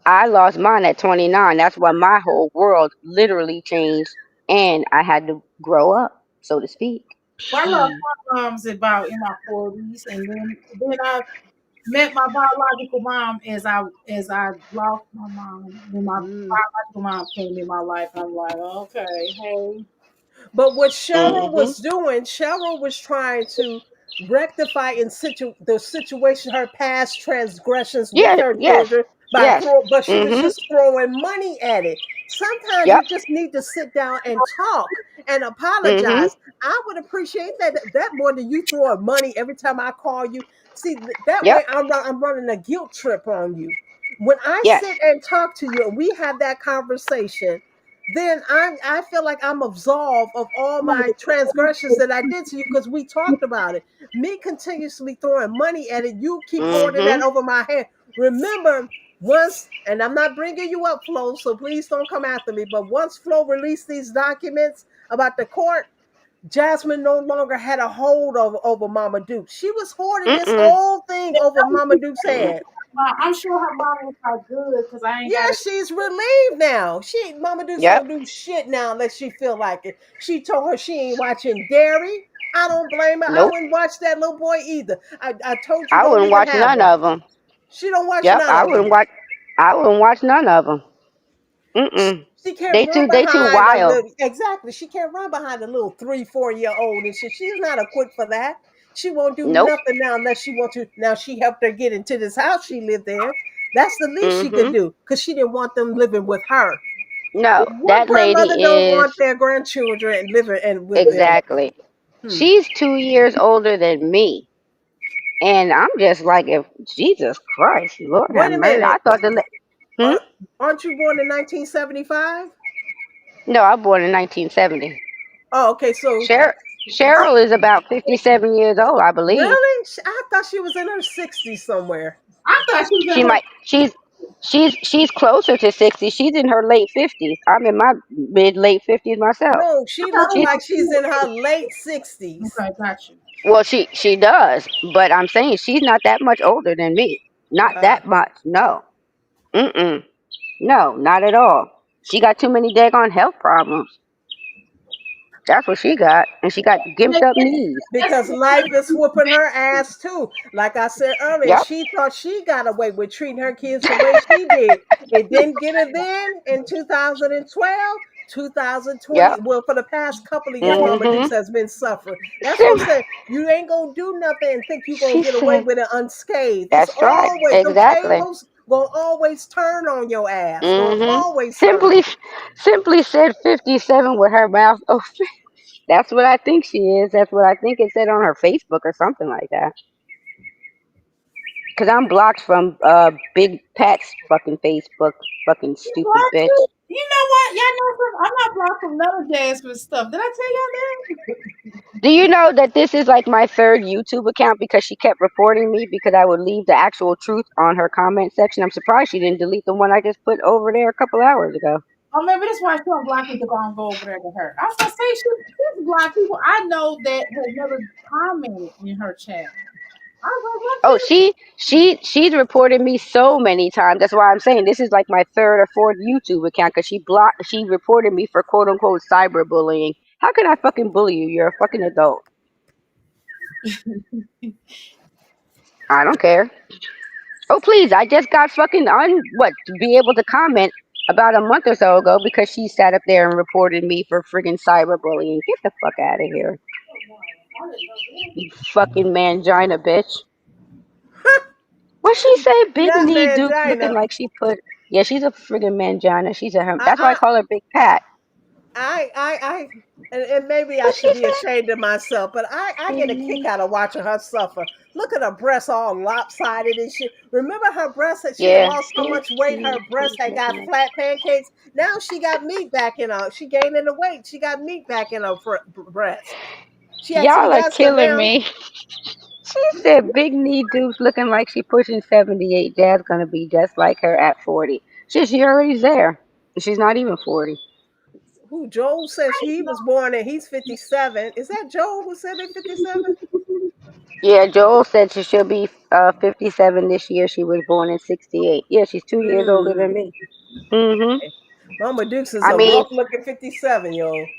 I lost mine at 29. That's when my whole world literally changed, and I had to grow up, so to speak. Well, I lost Mm. my mom's about in my 40s, and then I met my biological mom as I lost my mom when my Mm. biological mom came in my life. I'm like, okay, hey, But what Cheryl Hmm. was doing, Cheryl was trying to rectify the situation, her past transgressions with Yeah. her Yes. children Yes. but she was Hmm. just throwing money at it. Sometimes Yep. you just need to sit down and talk and Hmm. apologize. I would appreciate that more than you throwing money every time I call you. See, that way Yep. I'm running a guilt trip on you. When I Yes. sit and talk to you and we have that conversation, then I feel like I'm absolved of all my transgressions that I did to you because we talked about it. Me continuously throwing money at it, you keep holding that Hmm. over my head. Remember, once, and I'm not bringing you up, Flo, so please don't come after me. But once Flo released these documents about the court, Jasmine no longer had a hold over Mama Duke. She was hoarding this Mm-mm. whole thing over Mama Duke's head. I'm sure her mom was like good because I ain't got Yeah, it. she's relieved now. Mama Dukes Yep. don't do shit now unless she feel like it. She told her she ain't watching dairy. I don't blame her. I Nope. wouldn't watch that little boy either. I told you I don't wouldn't even watch have none one. of them. She don't watch Yep. none of them. I wouldn't watch none of them. Mm-mm. She can't run They too behind a wild. little. Exactly. She can't run behind a little 3, 4 year old and shit. She's not equipped for that. She won't do Nope. nothing now unless she wants to. Now she helped her get into this house. She lived there. That's the least she could Mm-hmm. do because she didn't want them living with her. No, What that grandmother lady don't is want their grandchildren living and with them? exactly. Hmm. She's 2 years older than me. And I'm just like, if Jesus Christ, Lord have Wait a mercy. I minute. thought hmm? Aren't, aren't you born in 1975? No, I was born in 1970. Oh, okay. So, Cheryl, Cheryl is about 57 years old, I believe. really? I thought she was in her 60s somewhere. I thought she was in She her. might, she's closer to 60. She's in her late 50s. I'm in my mid late 50s myself. No, I she thought looking she She's like was. she's in her late 60s. Okay, got you. Well, she does, but I'm saying she's not that much older than me. Not Uh, that much. No. Mm-mm. No, not at all. She got too many daggone health problems. That's what she got, and she got gimped up knees. That's because life is whooping her ass too. Like I said earlier, Yep. she thought she got away with treating her kids the way she did. It didn't get her then in 2012, Yep. 2020. Well, for the past couple of years, Mama Mm-hmm. Dukes has been suffering. That's what I'm Sim- saying. You ain't gonna do nothing and think you're gonna She get away said, with it unscathed. It's "That's right. always them Exactly." tables gonna always turn on your ass. Gonna Mm-hmm. always turn Simply, on. simply said 57 with her mouth. Oh, that's what I think she is. That's what I think it said on her Facebook or something like that. Cause I'm blocked from Big Pat's fucking Facebook. Fucking you stupid blocked bitch. you. You know what? Y'all know something? I'm not blocked from none of Jasmine's stuff. Did I tell y'all that? Do you know that this is like my third YouTube account because she kept reporting me because I would leave the actual truth on her comment section? I'm surprised she didn't delete the one I just put over there a couple hours ago. Oh, maybe that's why she don't block me because I don't go over there to her. I was gonna say she's blocked people I know that has never commented in her chat. I was like, what Oh, the? she's reported me so many times. That's why I'm saying this is like my third or fourth YouTube account because she reported me for quote unquote cyberbullying. How can I fucking bully you? You're a fucking adult. I don't care. Oh please, I just got fucking on what to be able to comment about a month or so ago because she sat up there and reported me for friggin' cyberbullying. Get the fuck out of here, you fucking mangina bitch. What she say? Big Not knee Duke looking mangina. like she put. Yeah, she's a friggin' mangina. She's a That's why I I, call her Big Pat. I, and maybe I What should she be say? ashamed of myself, but I get a kick out of watching her suffer. Look at her breasts all lopsided and shit. Remember her breasts that she had Yeah. lost so much weight, her breasts had got flat pancakes. Now she got meat back in her. She gained in the weight. She got meat back in her breast. She actually Y'all are got some killing now. me. She said Big knee Duke's looking like she pushing 78. Dad's gonna be just like her at 40. She already there. She's not even 40. Who Joel says he was born and he's 57. Is that Joel who said they're 57? Yeah, Joel said she'll be 57 this year. She was born in 68. Yeah, she's 2 years older Hmm. than me. Hmm. Okay. Mama Dukes is I a mean, rough looking 57, yo.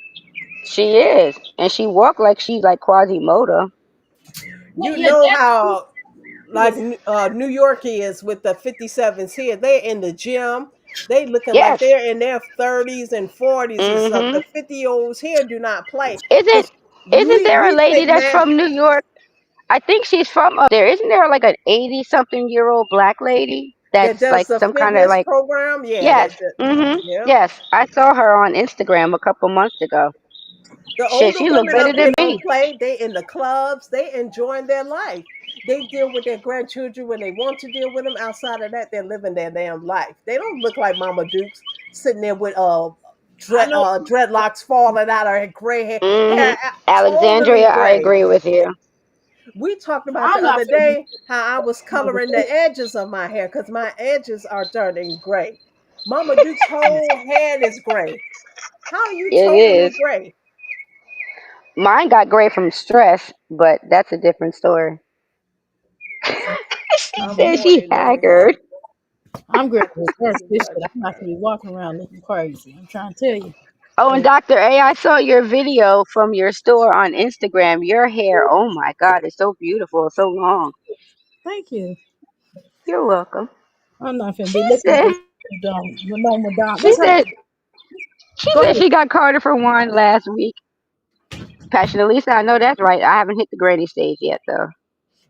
she is. And she walked like she's like Quasimodo. Yeah, You yeah, know that's how like was. New York is with the 57s here. They're in the gym. They looking like Yes. they're in their 30s and 40s and stuff. Hmm. The 50-year-olds here do not play Isn't because isn't there a we lady think, that's man, from New York? I think she's from up there. Isn't there like an 80 something year old black lady that that's does like the some kind of fitness like program. Yeah, yes. Mhm. yeah. Yes. I saw her on Instagram a couple months ago. The Shit, older she looked women better up than here me. don't play. They in the clubs. They enjoying their life. They deal with their grandchildren when they want to deal with them. Outside of that, they're living their damn life. They don't look like Mama Dukes sitting there with I know. dreadlocks falling out of her gray hair Mhm. totally Alexandria, I gray. agree with you. We talked about the I'm not other finna day how I was be coloring the edges of my hair because my edges are turning gray. Mama Duke's whole head is gray. How are you It totally is. gray? Mine got gray from stress, but that's a different story. She I'm said she horny, Lily. haggard. I'm grabbing this bitch, but I'm not gonna be walking around looking crazy. I'm trying to tell you. Oh, and But Dr. A, I saw your video from your store on Instagram. Your hair, oh my God, it's so beautiful, so long. thank you. You're welcome. I'm not gonna She be looking at said, this no Madonna. she What's her said, name? she Go said ahead. she got Carter for wine last week. Passion Elisa, I know that's right. I haven't hit the granny stage yet, though.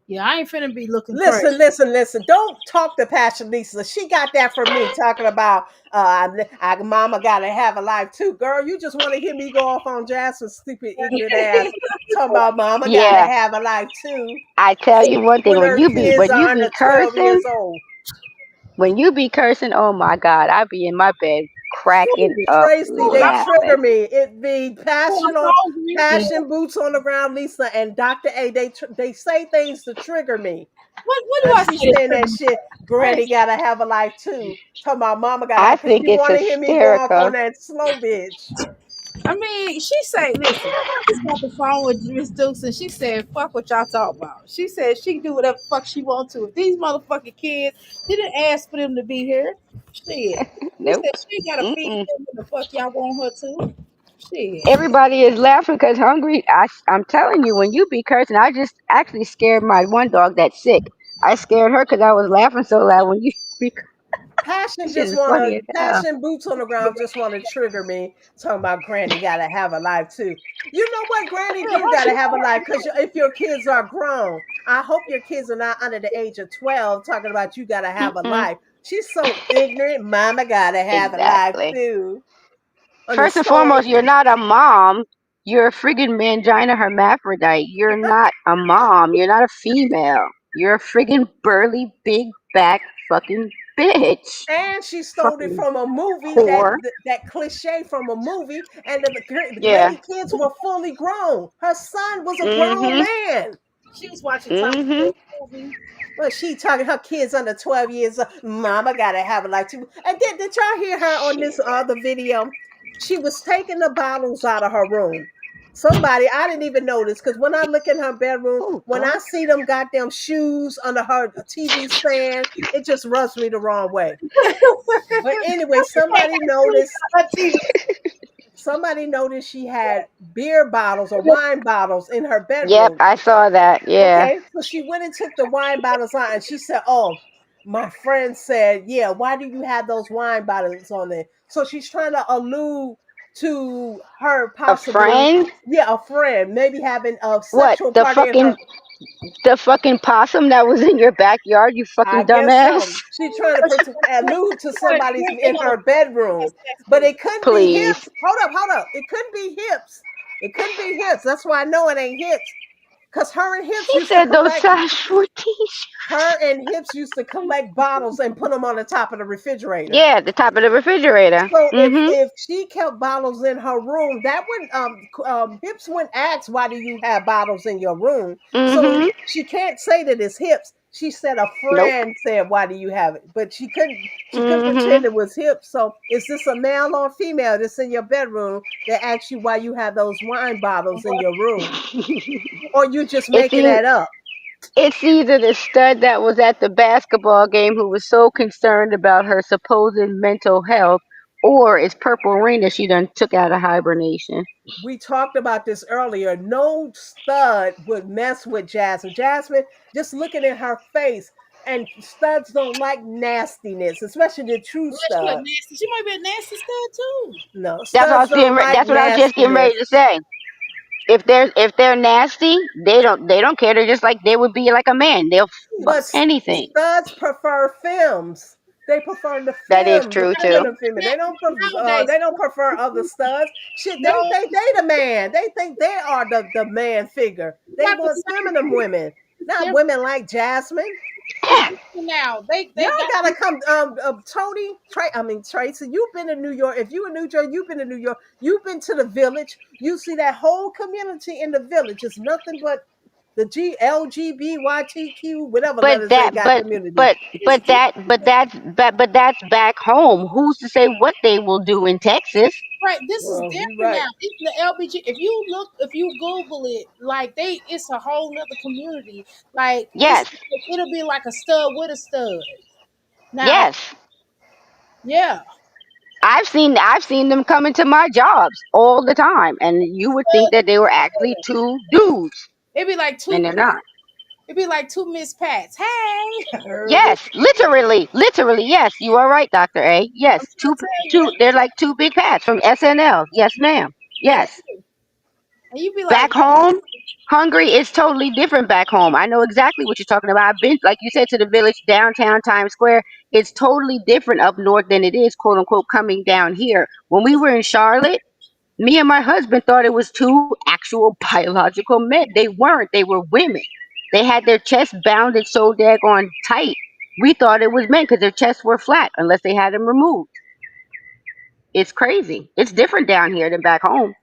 Yeah, I ain't finna be looking crazy. Listen, listen, listen. Don't talk to Passion Lisa. She got that from me talking about mama gotta have a life too. Girl, you just want to hear me go off on Jasmine's stupid, ignorant ass talking about mama gotta Yeah, have a life too. I tell you one thing. When When her you be kids when are you be under 12 cursing, years old. oh my God, I be in my bed cracking Food, up Tracy, food. they I'm laughing. trigger me. It be hungry. passion I'm on hungry. And passion boots on the ground, Lisa and Dr. A. They say things to trigger me. what do And I say she's to saying that trigger shit. me? Granny gotta have a life too. Talking about mama gotta I have, cause think she it's want to hear me go off on hysterical. that slow bitch. I mean, she say, listen, she's got the phone with Miss Dukes, and she said, "Fuck what y'all talk about." She said she can do whatever the fuck she want to. If these motherfucking kids didn't ask for them to be here, shit. She Nope. said she gotta feed Mm-mm. them what the fuck y'all want her to. Shit. Everybody is laughing because hungry. I'm telling you, when you be cursing, I just actually scared my one dog that's sick. I scared her because I was laughing so loud when you be. Passion Shit just is wanna funny as hell. passion boots on the ground just wanna trigger me. Talking about Granny gotta have a life too. You know what? Granny Yeah, do why she gotta have a life because if your kids are grown, I hope your kids are not under the age of 12 talking about you gotta have a Mm-mm. life. She's so ignorant. Mama gotta have a life Exactly. too. On the First and story. foremost, you're not a mom. You're a friggin' mangina hermaphrodite. You're not a mom. You're not a female. You're a friggin' burly, big back fucking bitch. And she stole it Fucking from a movie whore. that cliche from a movie, and the Yeah. granny kids were fully grown. Her son was a grown Mm-hmm. man. she was watching Top Mm-hmm. movie. Well, she talking her kids under 12 years old. Mama gotta have a like too. And did y'all hear her on this Shit. other video? She was taking the bottles out of her room. Somebody, I didn't even notice because when I look in her bedroom, Oh, when I God. see them goddamn shoes under her TV stand, it just rubs me the wrong way. But anyway, somebody noticed she had beer bottles or wine bottles in her Yep, bedroom. I saw that. Yeah. Okay, so she went and took the wine bottles out and she said, "Oh, my friend said, yeah, why do you have those wine bottles on there?" So she's trying to allude to her A possibly, friend? yeah, a friend, maybe having a What? sexual party in her. The fucking possum that was in your backyard, you I fucking guess dumbass? so. She's trying to allude to But somebody's they in had her bedroom, sex but too. it couldn't be Please. hips. Hold up. It couldn't be hips. It couldn't be hips. That's why I know it ain't hips. Cause her and hips She used to said those collect. size 14s. Her and hips used to collect bottles and put them on the top of the refrigerator. Yeah, at the top of the refrigerator. So Mm-hmm. if she kept bottles in her room, that wouldn't hips wouldn't ask why do you have bottles in your room. So Mm-hmm. she can't say that it's hips. She said a Nope. friend said why do you have it, but she couldn't Mm-hmm. pretend it was hips. So is this a male or female that's in your bedroom that asks you why you have those wine bottles in your room, or you just it's making e- that up? it's either the stud that was at the basketball game who was so concerned about her supposed mental health, or it's Purple Rain that she done took out of hibernation. We talked about this earlier. No stud would mess with Jasmine. Jasmine, just looking at her face, and studs don't like nastiness, especially the true Well, she a studs. nasty. She might be a nasty stud too. No, studs don't like That's what I was just getting nastiness. ready to say. If they're nasty, they don't care. They're just like they would be like a man. They'll fuck But anything. studs prefer films. They prefer That is the true too. feminine female. Nowadays, They don't prefer other studs. Shit, no, they date a man. They think they are the man figure. They not the want feminine same. women, not They're women like Jasmine. it's different now. Y'all They got gotta come, Tony. Tracy. You've been to New York. If you in New York, you've been to New York. You've been to the village. You see that whole community in the village is nothing but the GLGBYTQ, whatever But letters they that, got but community. but but that's back home. Who's to say what they will do in Texas? Right, this is Well, you different right. now. It's the LBG. If you Google it, like it's a whole nother community. Like Yes, it'll be like a stud with a stud. Now, yes. yeah, I've seen them come into my jobs all the time, and you would think that they were actually two dudes, it'd be like two. and they're not. It'd be like two Miss Pats. Hey, Herbie. Yes, literally, yes. You are right, Doctor A. Yes, I'm trying to tell you, two. They're like two big hats from SNL. Yes, ma'am. that's Yes. true. And you'd be like, Back home, Hungary is totally different. Back home, I know exactly what you're talking about. I've been, like you said, to the village downtown Times Square. It's totally different up north than it is, quote unquote, coming down here. When we were in Charlotte, me and my husband thought it was two actual biological men. They weren't. They were women. They had their chests bounded so daggone tight. We thought it was men because their chests were flat unless they had them removed. It's crazy. It's different down here than back home.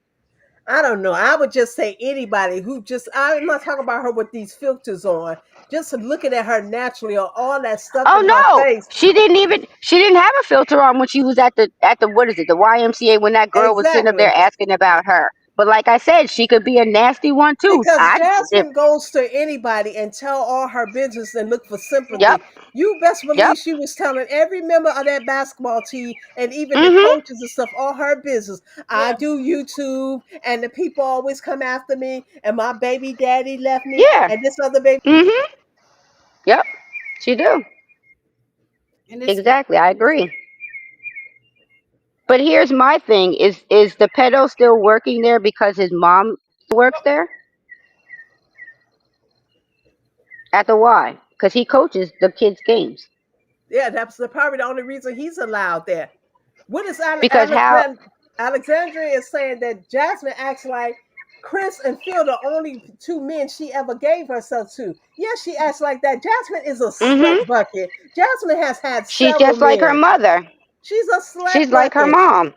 I don't know. I would just say anybody who just, I'm not talking about her with these filters on, just looking at her naturally or all that stuff Oh in her no, face. she didn't have a filter on when she was at the what is it, the YMCA, when that girl was sitting up Exactly. there asking about her. But like I said, she could be a nasty one too. Because I if Jasmine goes to anybody and tell all her business and look for Yep, sympathy. You best yep. believe she was telling every member of that basketball team and even the Mhm. coaches and stuff all her business. I yeah. do YouTube and the people always come after me and my baby daddy left me Yeah. and this other baby. Mhm. Yep. She do. And it's Exactly. I agree. But here's my thing: is the pedo still working there because his mom works there at the Y? Because he coaches the kids' games. Yeah, that's probably the only reason he's allowed there. What is Because how? Alexandria is saying that Jasmine acts like Chris and Phil the only two men she ever gave herself to. Yeah, she acts like that. Jasmine is a Mhm. slut bucket. Jasmine has had She's several just like her men. mother. She's a She's slut like her bucket. mom.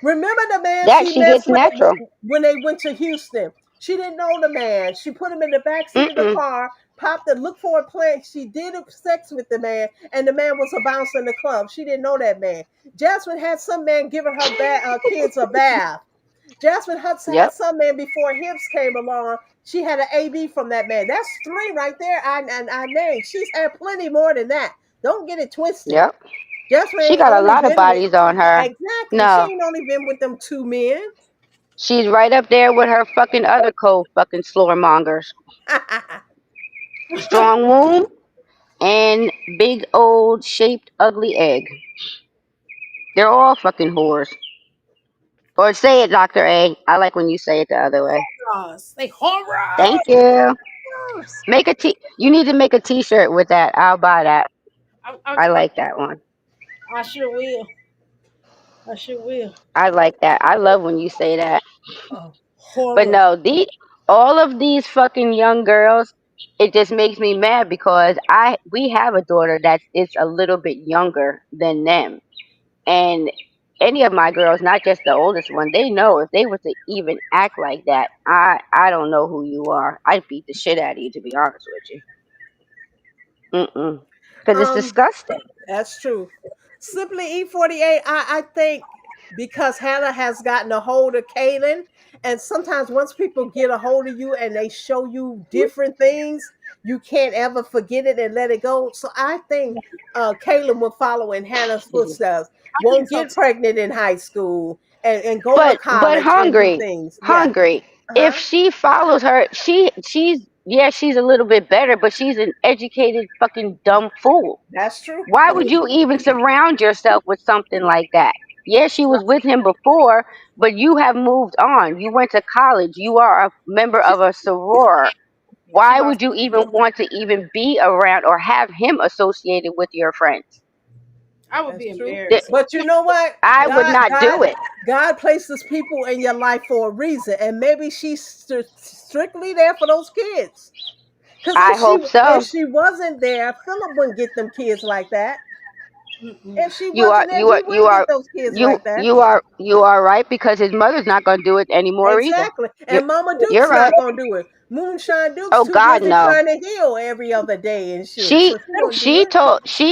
Remember the man That she she messed gets with natural. when they went to Houston? She didn't know the man. She put him in the back seat of the Mm-mm. car, popped and looked for a plant. She did sex with the man, and the man was a bouncer in the club. She didn't know that man. Jasmine had some man giving her kids a bath. Jasmine Hudson had Yep. some man before Hibbs came along. She had an AB from that man. That's three right there. I named. She's had plenty more than that. Don't get it twisted. Yep. Jasmine She ain't got a only lot of been with bodies on her. exactly. She No. ain't only been with them two men. She's right up there with her fucking other fucking sloremongers. Strong womb and big old shaped ugly egg. They're all fucking whores. Or say it, Dr. A. I like when you say it the other way. horrors. They horrors. Thank you. You need to make a t-shirt with that. I'll buy that. I, I, I I, like that one. I sure will. I sure will. I like that. I love when you say that. But Horror. no, all of these fucking young girls, it just makes me mad because we have a daughter that is a little bit younger than them. And any of my girls, not just the oldest one, they know if they were to even act like that, I don't know who you are. I'd beat the shit out of you, to be honest with you. Mm-mm. Because it's um, disgusting. that's true. Simply E48, I think because Hannah has gotten a hold of Kaylin, and sometimes once people get a hold of you and they show you different things, you can't ever forget it and let it go. So I think Kaylin will follow in Hannah's footsteps, I think won't so get too. pregnant in high school and go to But college and do hungry, things. Yeah. hungry. If Uh-huh. she follows her, she's a little bit better, but she's an educated fucking dumb fool. That's true. Why would you even surround yourself with something like that? Yeah, she was with him before, but you have moved on. You went to college. You are a member She's of a soror. she Why about would you even want to even be around or have him associated with your friends? I would That's be true. Th- embarrassed. But you know what? I would not do it. God places people in your life for a reason, and maybe she's strictly there for those kids. Because I hope if so. she wasn't there, Philip wouldn't get them kids like that. Mm-mm. If she You are wasn't there, you he are you wouldn't get are those kids like that. you are right because his mother's not going to do it anymore either. Exactly. You're And Mama you're Duke's right. not gonna do it. Moonshine Duke's Oh too God, busy no. trying to heal every other day and shit, She so she wouldn't do she it.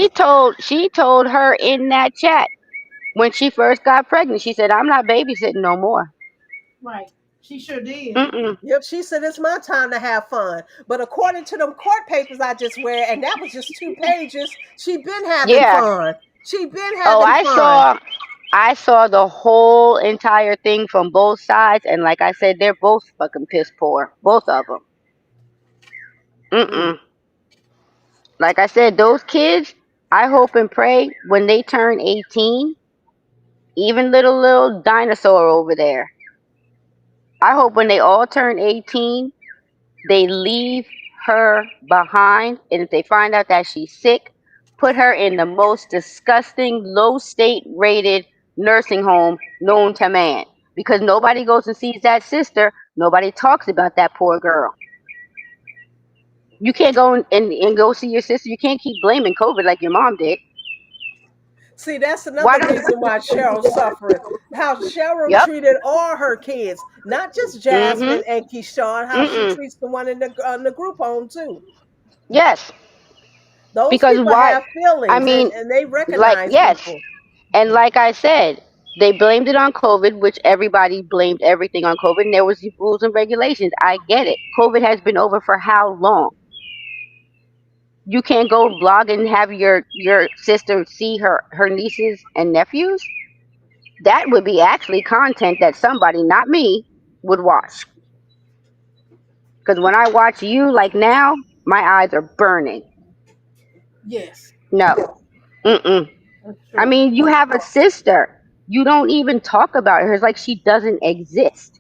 told she told her in that chat when she first got pregnant. She said, "I'm not babysitting no more." Right. She sure did. Mm-mm. Yep, she said it's my time to have fun. But according to them court papers I just read, and that was just 2 pages, she been having Yeah. fun. She been Oh, having fun. I saw the whole entire thing from both sides, and like I said, they're both fucking piss poor, both of them. Mm. Mm-mm. Like I said, those kids, I hope and pray when they turn 18, even little dinosaur over there, I hope when they all turn 18, they leave her behind. And if they find out that she's sick, put her in the most disgusting, low state rated nursing home known to man. Because nobody goes and sees that sister. Nobody talks about that poor girl. You can't go and go see your sister. You can't keep blaming COVID like your mom did. See, that's Why another don't? reason why Cheryl's suffering. How Cheryl Yep. treated all her kids, not just Mhm. Jasmine and Keyshawn, how she Mm-mm. treats the one in the group home too. Yes. Those Because people why? have I feelings mean, and they like, recognize yes. people. And like I said, they blamed it on COVID, which everybody blamed everything on COVID. And there was rules and regulations. I get it. COVID has been over for how long? You can't go blog and have your sister see her nieces and nephews. That would be actually content that somebody, not me, would watch. Because when I watch you, like now, my eyes are burning. Yes, No. Mm-mm. that's I true. mean, you have a sister. You don't even talk about her. It's like she doesn't exist.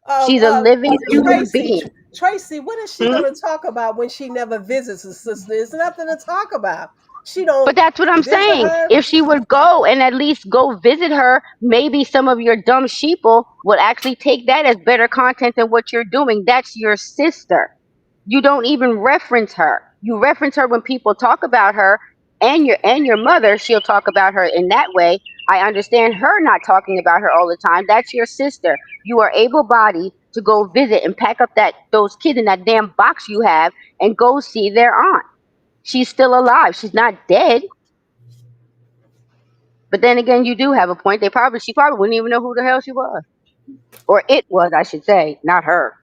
Uh, She's a uh, living human Tracy, being. Tracy, what is she Hmm? going to talk about when she never visits her sister? There's nothing to talk about. She But don't that's what I'm visit saying. her. If she would go and at least go visit her, maybe some of your dumb sheeple would actually take that as better content than what you're doing. That's your sister. You don't even reference her. You reference her when people talk about her and your mother, she'll talk about her in that way. I understand her not talking about her all the time. That's your sister. You are able bodied to go visit and pack up that those kids in that damn box you have and go see their aunt. She's still alive. She's not dead. But then again, you do have a point. She probably wouldn't even know who the hell she was, or it was, I should say, not her.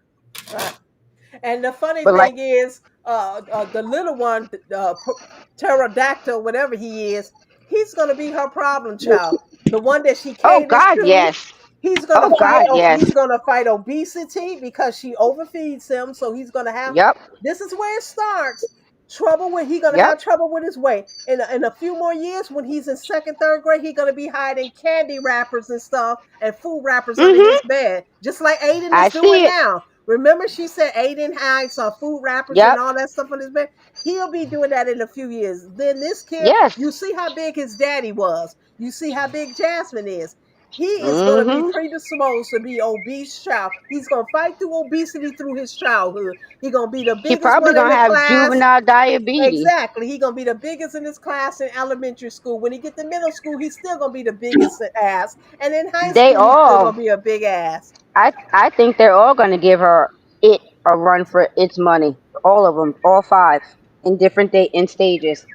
Right. And the funny But like, thing is, the little one, pterodactyl, whatever he is, he's going to be her problem child. The one that she oh caters God, to, yes, oh God, yes, he's going to fight obesity because she overfeeds him. So he's going to have. yep, This is where it starts. Trouble with he gonna yep, have trouble with his weight in a few more years when he's in second third grade. He's gonna be hiding candy wrappers and stuff and food wrappers under mhm, his bed, just like Aiden is I doing see it, now. Remember, she said Aiden hides food wrappers and yep, all that stuff on his bed. He'll be doing that in a few years. Then this kid, yes, you see how big his daddy was. You see how big Jasmine is. He is going to be mhm. predisposed to be obese child. He's going to fight through obesity through his childhood. He's going to be the He biggest probably one in gonna the have class. juvenile diabetes. Exactly. He's gonna be the biggest in his class in elementary school. When he get to middle school, he's still gonna be the biggest ass. And in high They school, he's still all, gonna be a big ass. I think they're all gonna give her it a run for its money. All of them, all five, in different in stages.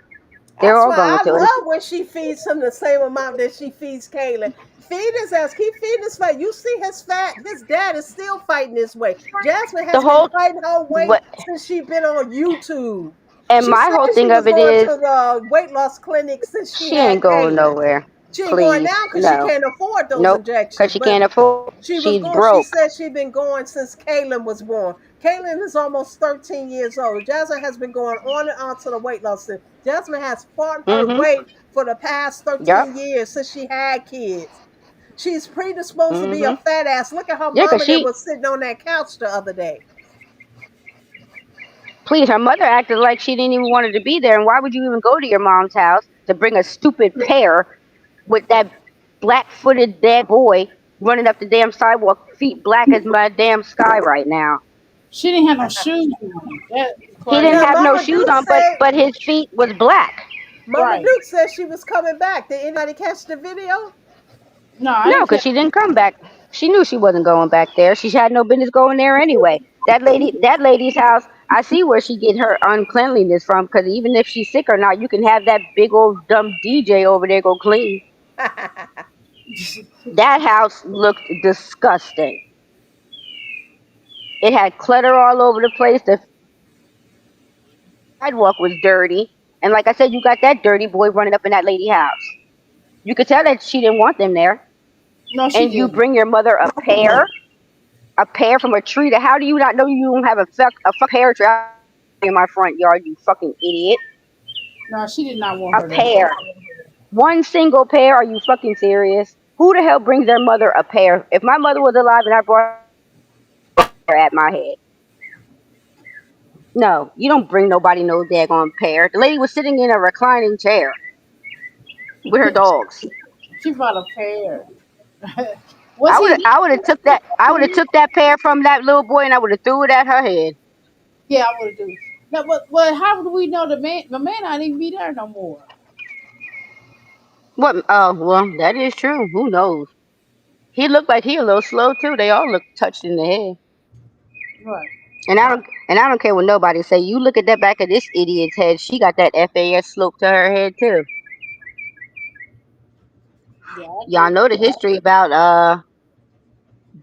They're That's all why going I to. And love when she feeds him the same amount that she feeds Kayla. Feed his ass. Keep feeding his fat. You see his fat. His dad is still fighting this way. Jasmine the has been whole fighting her weight what? since she been on YouTube. And She my said whole she thing was of it going to is, the weight loss clinic since she she had ain't going Kaylin. nowhere. She ain't going Please, now because she no, can't afford those nope, because injections. she But can't afford. she was She's going. She broke. said she'd been going since Kaylin was born. Kaylin is almost 13 years old. Jasmine has been going on and on to the weight loss center. Jasmine has fought her Mhm. weight for the past Yep. 13 years since she had kids. She's predisposed to be a Mhm. fat ass. Look at her Yeah, cause mama that she, was sitting on that couch the other day. please, her mother acted like she didn't even want her to be there. And why would you even go to your mom's house to bring a stupid pair with that black-footed damn boy running up the damn sidewalk, feet black as my damn sky right now. She didn't have no shoes on. That was He didn't crazy. Yeah, have no Mama shoes Duke on, said. but his feet was black. Mama Right. Duke said she was coming back. Did anybody catch the video? No, I No, didn't because care. she didn't come back. She knew she wasn't going back there. She had no business going there anyway. That lady's house. I see where she get her uncleanliness from. Because even if she's sick or not, you can have that big old dumb DJ over there go clean. That house looked disgusting. It had clutter all over the place. The sidewalk was dirty, and like I said, you got that dirty boy running up in that lady house. You could tell that she didn't want them there. No, she And you didn't. bring your mother a pear from a tree. To how do you not know you don't have a fuck hair tree in my front yard? You fucking idiot. No, she did not want A her there. pear. One single pear? Are you fucking serious? Who the hell brings their mother a pear? If my mother was alive and I brought her at my head. No, you don't bring nobody no daggone pear. The lady was sitting in a reclining chair with her dogs. She bought a pear. Was I would he? I would have took that I would have took that pear from that little boy and I would have threw it at her head. Yeah, I would have do. Now, but how do we know the man? The man not even be there no more. What? Oh, well, that is true. Who knows? He looked like he a little slow too. They all look touched in the head. Right. And I don't care what nobody say. You look at that back of this idiot's head. She got that FAS slope to her head too. Yeah, I Y'all agree. know the history about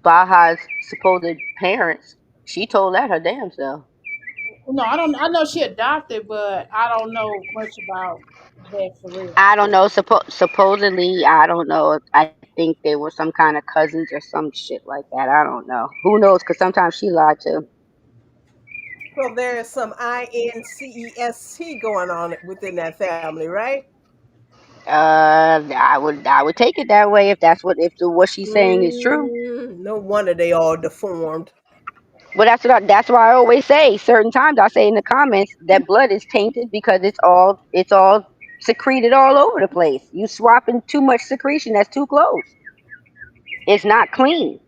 Baja's supposed parents. She told that her damn self. No, I don't. I know she adopted, but I don't know much about that for real. I don't know. Supposedly, I don't know. I think they were some kind of cousins or some shit like that. I don't know. Who knows? Because sometimes she lied too. So there is some incest going on within that family, right? I would take it that way if that's what she's saying is true. No wonder they all deformed. But that's why I always say certain times I say in the comments that blood is tainted because it's all secreted all over the place. You swapping too much secretion that's too close. It's not clean.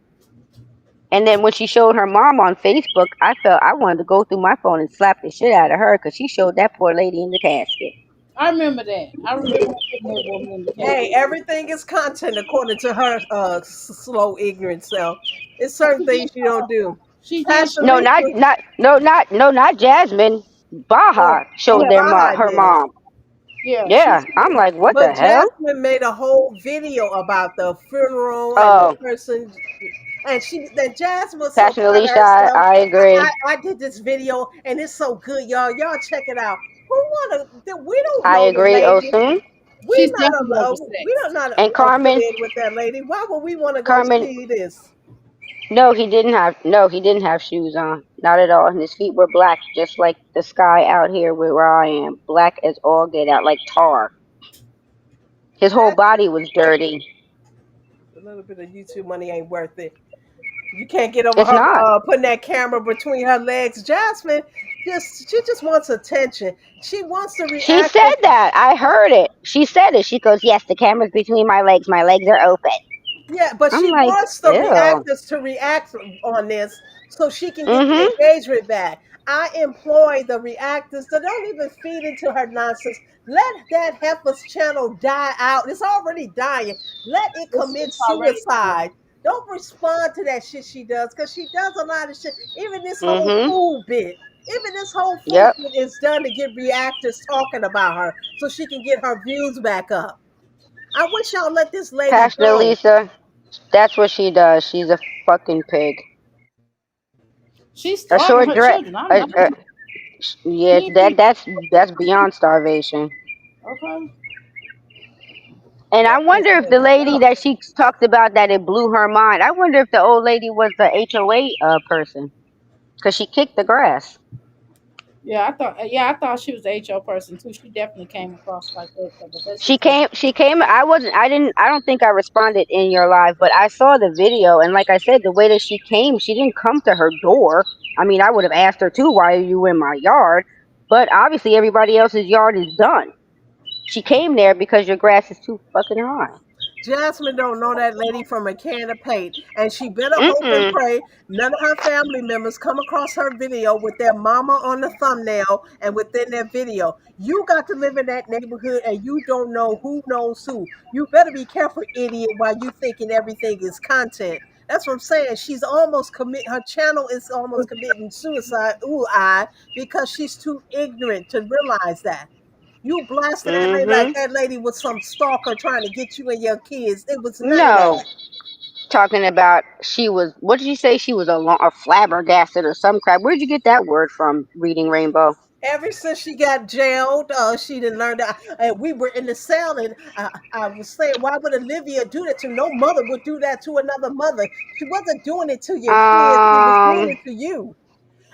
And then when she showed her mom on Facebook, I felt I wanted to go through my phone and slap the shit out of her because she showed that poor lady in the casket. I remember that. I remember her putting that woman in the Hey, casket. everything is content according to her slow, ignorant self. It's certain She things did. you don't do. She did Pastor show. No, not Lisa, not no not no not Jasmine. Baja showed Yeah, their Baha her did it. mom. yeah. She. Yeah, I'm like, what the But hell? Jasmine made a whole video about the funeral and the Oh, person, and that Jasmine was so Passion proud of Alicia, herself. I agree. I did this video and it's so good, y'all. Y'all check it out. Who wanna? We don't I know the agree, lady. Osun. She's definitely We oversexed. are not And Carmen, affiliated with that lady. Why would we want to go Carmen, see this? no, he didn't have shoes on. Not at all. And his feet were black, just like the sky out here where I am. Black as all get out, like tar. His whole That body was dirty. a little bit of YouTube money ain't worth it. You can't get over It's her not. putting that camera between her legs. Jasmine she just wants attention. She wants to She react. said that. I heard it. She said it. She goes, yes, the camera's between my legs. My legs are open. Yeah, but I'm she like, wants the ew. reactors to react on this so she can get the Mm-hmm. engagement back. I employ the reactors that don't even feed into her nonsense. Let that heifer's channel die out. It's already dying. Let it commit It's already done. suicide. Don't respond to that shit she does because she does a lot of shit. Even this whole Mm-hmm. food bit. Even this whole food Yep. bit is done to get reactors talking about her so she can get her views back up. I wish y'all let this lady Passionate go. Lisa. That's what she does. She's a fucking pig. She's A starving short her dress. children. I'm Uh, not. uh, She yeah, ain't that feeding. that's beyond starvation. Okay. And I That is wonder if the messed lady up. that she talked about that it blew her mind. I wonder if the old lady was the HOA person because she kicked the grass. Yeah, I thought. Yeah, I thought she was a HR person too. She definitely came across like that. But that's She just her. came. She came. I wasn't. I didn't. I don't think I responded in your live, but I saw the video. And like I said, the way that she came, she didn't come to her door. I mean, I would have asked her too. Why are you in my yard? But obviously, everybody else's yard is done. She came there because your grass is too fucking high. Jasmine don't know that lady from a can of paint, and she better hope and Mm-mm. pray none of her family members come across her video with their mama on the thumbnail and within their video. You got to live in that neighborhood, and you don't know who knows who. You better be careful, idiot, while you thinking everything is content. That's what I'm saying. She's almost commit. Her channel is almost committing suicide. Ooh, because she's too ignorant to realize that. You blasted that lady like Mm-hmm. that lady was some stalker trying to get you and your kids. It was none of No, that. talking about she was. What did you say? She was a flabbergasted or some crap. Where'd you get that word from? Reading Rainbow. Ever since she got jailed, she didn't learn that. And we were in the cell, and I was saying, why would Olivia do that to? No mother would do that to another mother. She wasn't doing it to your kids; she was doing Um, it to you.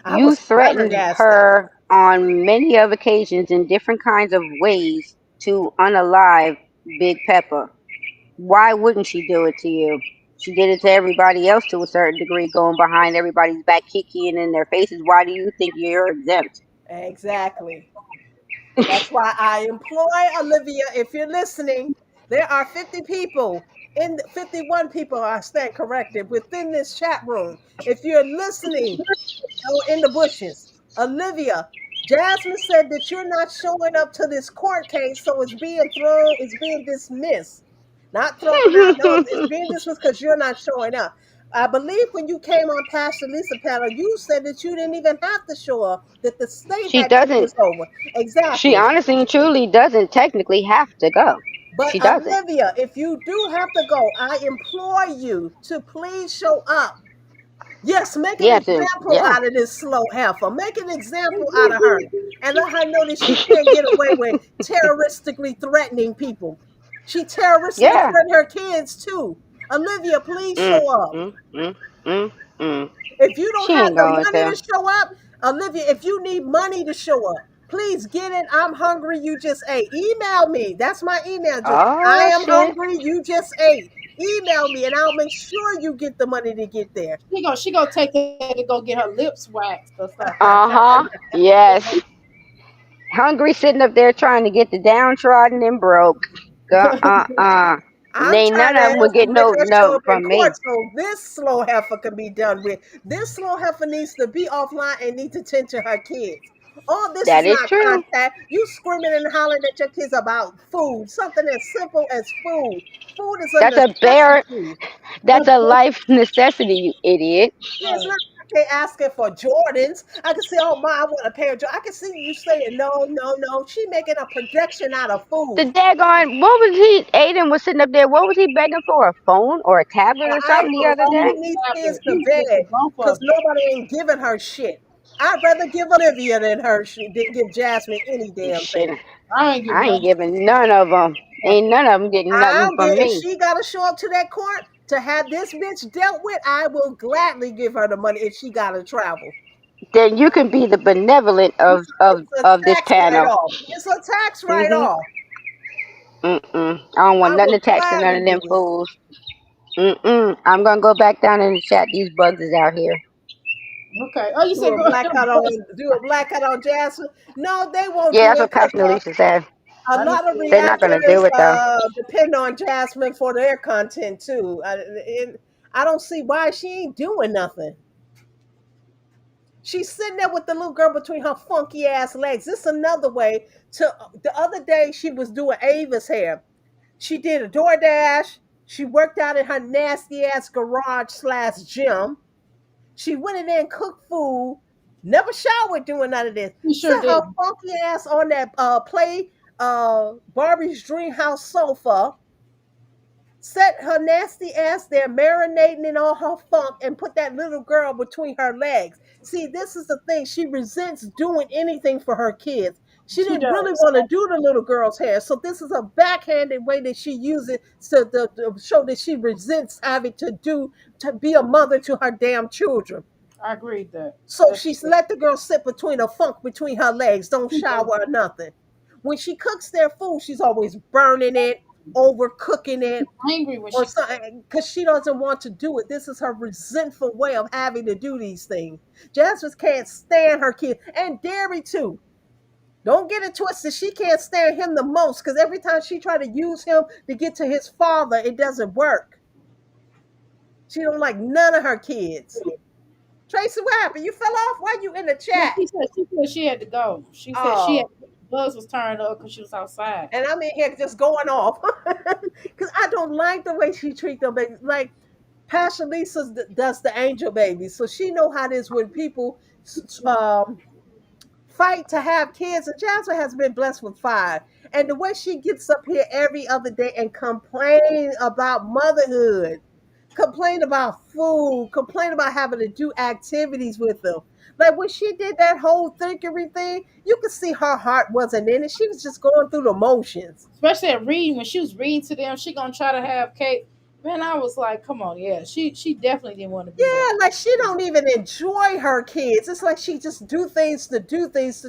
I you was threatened flabbergasted. her on many of occasions in different kinds of ways to unalive Big Pepper. Why wouldn't she do it to you? She did it to everybody else to a certain degree, going behind everybody's back, kicking in their faces. Why do you think you're exempt? Exactly. That's why I employ Olivia. If you're listening, there are 50 people in 51 people. I stand corrected within this chat room. If you're listening, in the bushes. Olivia, Jasmine said that you're not showing up to this court case, so it's being dismissed. Not thrown out, no, it's being dismissed because you're not showing up. I believe when you came on Pastor Lisa panel, you said that you didn't even have to show up, that the state She had took doesn't. this over. She Exactly. honestly and truly doesn't technically have to go. But She doesn't. Olivia, if you do have to go, I implore you to please show up. Yes, make an Yeah, to example yeah. out of this slow heifer. Make an example out of her. And let her know that she can't get away with terroristically threatening people. She terroristically Yeah. threatened her kids too. Olivia, please Mm, show up. mm, mm, mm, mm. If you don't She have ain't the going money to. to show up, Olivia, if you need money to show up, please get it. I'm hungry. You just ate. Email me. That's my email address. I Oh am shit. hungry. You just ate. Email me and I'll make sure you get the money to get there. She gonna take her to go get her lips waxed or something. Uh huh. Yes. Hungry, sitting up there trying to get the downtrodden and broke. I'm Ain't none trying of them would to get make no her show note up in from court me. so this slow heifer can be done with. This slow heifer needs to be offline and need to tend to her kids. All this is That is not true. contact. You screaming and hollering at your kids about food, something as simple as food. Food is a That's a bare. necessity. That's a life necessity, you idiot. Yeah, it's not like they asking for Jordans. I can say, oh, ma, I want a pair of Jordans. I can see you saying, no, no, no. She making a projection out of The food. daggone, what was he? Aiden was sitting up there. What was he begging for? A phone or a tablet or I something the know other Phone day? she and needs kids tablet. to You get bed the both because of them. nobody ain't giving her shit. I'd rather give Olivia than her than give Jasmine any damn Shit, thing. I ain't I getting ain't nothing. giving none of them. Ain't none of them getting nothing I'll from get if me. she got to show up to that court to have this bitch dealt with. I will gladly give her the money if she got to travel. Then you can be the benevolent of of It's a of this tax write panel. off. It's a tax write Mhm. off. Mm-mm. I don't want I nothing will attached to none gladly of do them it. fools. Mm-mm. I'm gonna go back down in the chat. These bugs is out here. Okay. Oh, you said go ahead. Do a blackout on Jasmine. No, they won't Yeah, do that's it what because Pastor Alicia said. a I didn't lot of see They're not gonna do reactors it though. depend on Jasmine for their content too. I don't see why she ain't doing nothing. She's sitting there with the little girl between her funky ass legs. This is another way to. The other day she was doing Ava's hair. She did a DoorDash. She worked out in her nasty ass garage slash gym. She went in there and cooked food. Never showered doing none of this. you sure Set her didn't. funky ass on that Barbie's dream house sofa, set her nasty ass there marinating in all her funk and put that little girl between her legs. See, this is the thing. She resents doing anything for her kids. She She didn't really does. want to do the little girl's hair. So this is a backhanded way that she uses to show that she resents having to be a mother to her damn children. I agree with that. So That's she's true. let the girl sit between her funk between her legs, don't She shower does. or nothing. When she cooks their food, she's always burning it, overcooking it, Angry when or she something because she doesn't want to do it. This is her resentful way of having to do these things. Jasmine can't stand her kid, and Derry too. Don't get it twisted. She can't stand him the most because every time she try to use him to get to his father, it doesn't work. She don't like none of her kids. Tracy, what happened? You fell off? Why you in the no, chat? she said she had to go. She said she had Oh, buzz was turned up because she was outside. and I'm in here just going off because I don't like the way she treat them. Like Pastor Lisa does the angel baby, so she know how it is when people fight to have kids. And Jasmine has been blessed with five. And the way she gets up here every other day and complain about motherhood, complain about food, complain about having to do activities with them. Like when she did that whole thinkery thing, you could see her heart wasn't in it. She was just going through the motions. Especially at reading, when she was reading to them, she gonna try to have cake. Man, I was like, come on, yeah. She definitely didn't want to be there. Yeah, like she don't even enjoy her kids. It's like she just do things to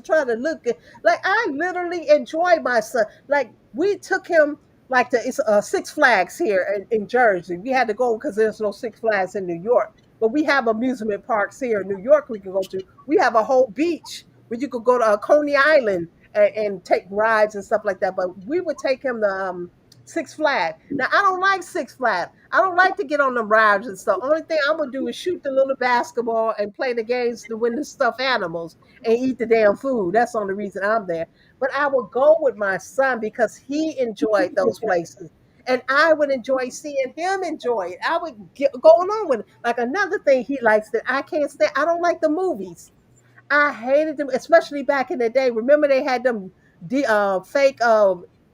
try to look good. Like I literally enjoy my son. Like we took him like to it's Six Flags here in Jersey. We had to go because there's no Six Flags in New York, but we have amusement parks here in New York we can go to. We have a whole beach where you could go to Coney Island and take rides and stuff like that. But we would take him to Six Flags. Now I don't like Six Flags. I don't like to get on the rides and stuff. Only thing I'm gonna do is shoot the little basketball and play the games to win the stuffed animals and eat the damn food. That's the only reason I'm there. But I would go with my son because he enjoyed those places. And I would enjoy seeing him enjoy it. I would get going on with it. Like another thing he likes that I can't stand, I don't like the movies. I hated them, especially back in the day. Remember they had them fake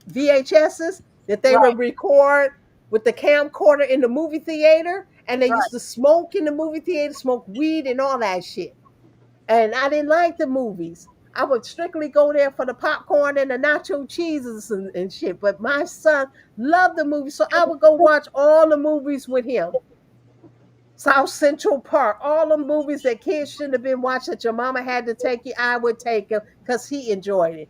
VHSs that they Right, would record with the camcorder in the movie theater, and they used right. to smoke in the movie theater, smoke weed and all that shit. And I didn't like the movies. I would strictly go there for the popcorn and the nacho cheeses and shit. But my son loved the movies, so I would go watch all the movies with him. South Central Park, all the movies that kids shouldn't have been watching that your mama had to take you, I would take him because he enjoyed it.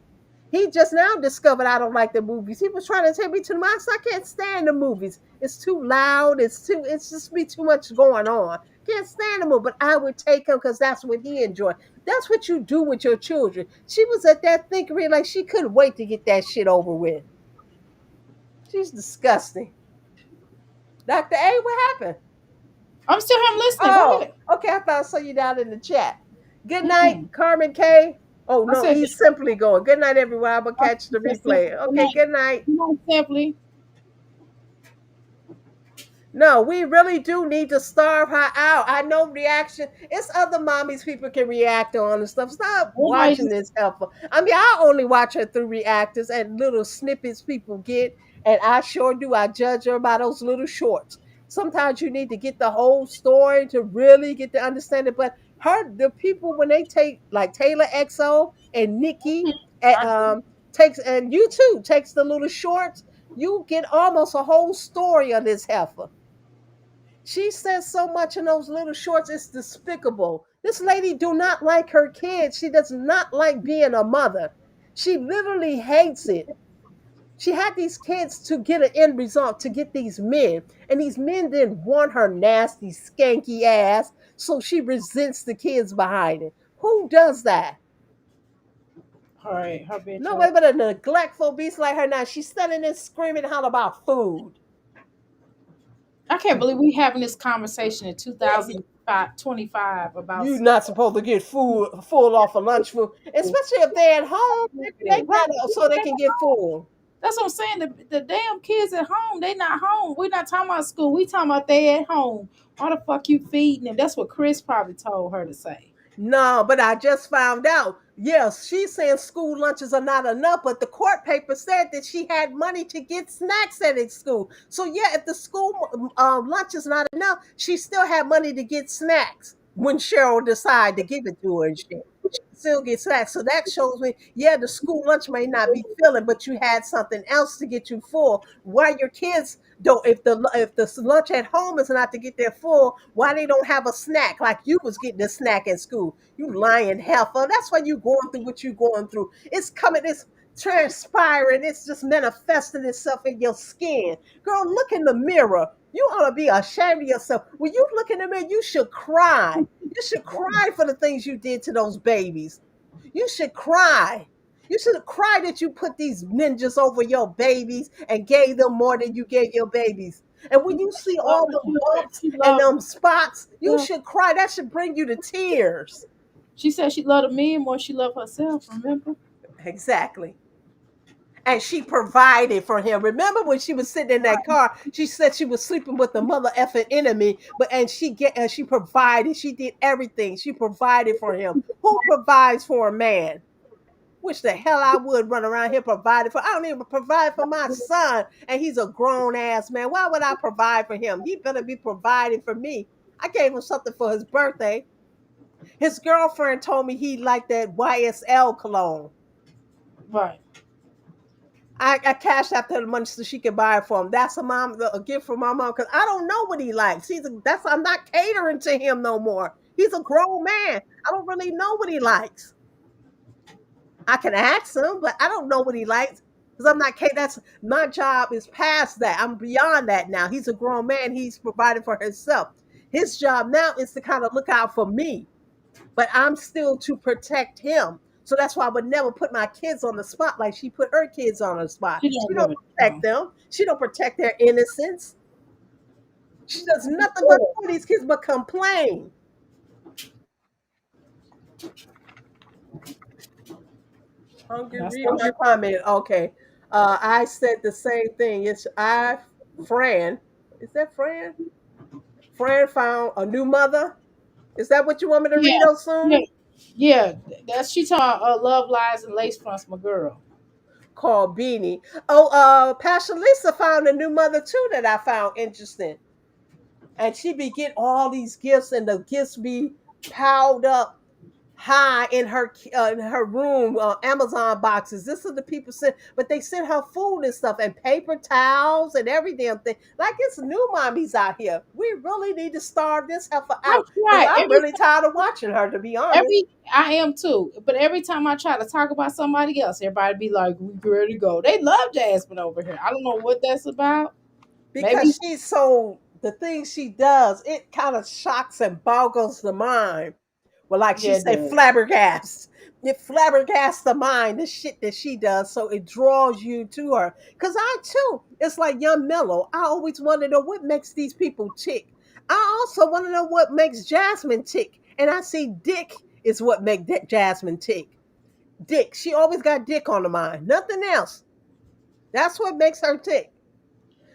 He just now discovered I don't like the movies. He was trying to take me to the movies. I can't stand the movies. It's too loud. It's just be too much going on. Can't stand the movie, but I would take him because that's what he enjoyed. That's what you do with your children. She was at that thinkery like she couldn't wait to get that shit over with. She's disgusting. Dr. A, what happened? I'm still here. I'm listening. Go Oh, ahead. okay. I thought I saw you down in the chat. Good night, Mm-mm. Carmen K. Oh I no, said, he's simply going. Good night, everyone. I'm gonna I catch the said simply. replay. Good Okay, night. good night. Good night, simply. No, we really do need to starve her out. I know reaction. It's other mommies people can react on and stuff. Stop Everybody watching just this helper. I mean, I only watch her through reactors and little snippets people get, and I sure do. I judge her by those little shorts. Sometimes you need to get the whole story to really get to understand it. But the people when they take like Taylor XO and Nikki, and, I do. takes and you too takes the little shorts, you get almost a whole story of this heifer. She says so much in those little shorts, it's despicable. This lady do not like her kids. She does not like being a mother. She literally hates it. She had these kids to get an end result, to get these men. And these men didn't want her nasty, skanky ass. So she resents the kids behind it. Who does that? All right, her bitch ass. Nobody but a neglectful beast like her now. She's standing there screaming out about food. I can't believe we having this conversation in Yeah, 2025 about you're not supposed to get food full off of lunch food, especially if they're at home. Maybe they right. got it so they can get full. That's what I'm saying. The damn kids at home, they not home. We're not talking about school. We talking about they at home. Why the fuck you feeding them? That's what Chris probably told her to say. No, but I just found out. Yes, she's saying school lunches are not enough, but the court paper said that she had money to get snacks at its school. So yeah, if the school lunch is not enough, she still had money to get snacks when Cheryl decided to give it to her and shit. She still get snacks. So that shows me, yeah, the school lunch may not be filling, but you had something else to get you full. Why your kids don't if the lunch at home is not to get their full, why they don't have a snack like you was getting a snack at school? You lying heifer. That's why you going through what you going through. It's coming, it's transpiring, it's just manifesting itself in your skin. Girl, look in the mirror. You ought to be ashamed of yourself. When you look in the mirror, you should cry. You should cry for the things you did to those babies. You should cry. You should have cried that you put these ninjas over your babies and gave them more than you gave your babies. And when you see Love all her the children. bumps She and loved them spots, you herself. should cry. That should bring you to tears. She said she loved the men more she loved herself, remember? Exactly. and she provided for him. Remember when she was sitting in that car, she said she was sleeping with the mother effing enemy, but and she provided, she did everything. She provided for him. Who provides for a man? Wish the hell I would run around here providing for. I don't even provide for my son, and he's a grown ass man. Why would I provide for him? He better be providing for me. I gave him something for his birthday. His girlfriend told me he liked that YSL cologne. Right. I cashed out the money so she could buy it for him. That's a gift for my mom because I don't know what he likes. I'm not catering to him no more. He's a grown man. I don't really know what he likes. I can ask him, but I don't know what he likes because I'm not. That's my job is past that. I'm beyond that now. He's a grown man. He's providing for himself. His job now is to kind of look out for me, but I'm still to protect him. So that's why I would never put my kids on the spot like she put her kids on the spot. She She don't don't give a protect damn. them. She don't protect their innocence. She does nothing but for these kids but complain. Hungry, That's read all my she. comment. Okay. I said the same thing. Fran. Is that Fran? Fran found a new mother. Is that what you want me to Yeah, read, yeah, Osun? yeah. That's she talking love lies and lace fronts, my girl. Called Beanie. Oh, Pastor Lisa found a new mother too that I found interesting. And she be getting all these gifts, and the gifts be piled up high in her room. Amazon boxes. This is the people sent, but they sent her food and stuff, and paper towels and every damn thing. Like it's new mommies out here. We really need to starve this heifer I out because try I'm really tired of watching her. To be honest, every I am too. But every time I try to talk about somebody else, everybody be like, "We ready to go." They love Jasmine over here. I don't know what that's about. Maybe because she's so the things she does, it kind of shocks and boggles the mind. Well, like she yeah, it said, does. flabbergasted. It flabbergasts the mind, the shit that she does. So it draws you to her. Because I too, it's like Young Mellow. I always want to know what makes these people tick. I also want to know what makes Jasmine tick. And I see Dick is what makes Jasmine tick. Dick. She always got Dick on the mind. Nothing else. That's what makes her tick.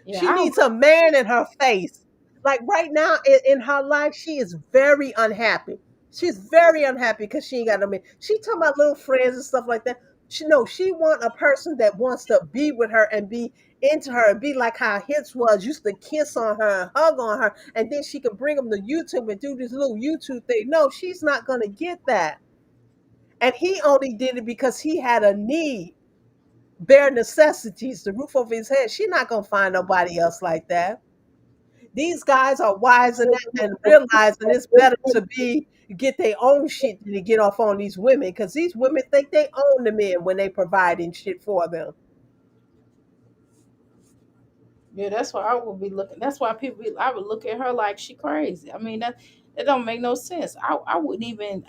Yeah, She I needs a man in her face. Like right now in her life, she is very unhappy. She's very unhappy because she ain't got no man. She talking about little friends and stuff like that. She want a person that wants to be with her and be into her and be like how Hits was, used to kiss on her and hug on her, and then she could bring them to YouTube and do this little YouTube thing. No, she's not gonna get that. And he only did it because he had a need, bare necessities, the roof over his head. She's not gonna find nobody else like that. These guys are wise enough and realizing it's better to be get their own shit than to get off on these women because these women think they own the men when they providing shit for them. yeah, that's why I would be looking. That's why I would look at her like she crazy. I mean that don't make no sense. I wouldn't even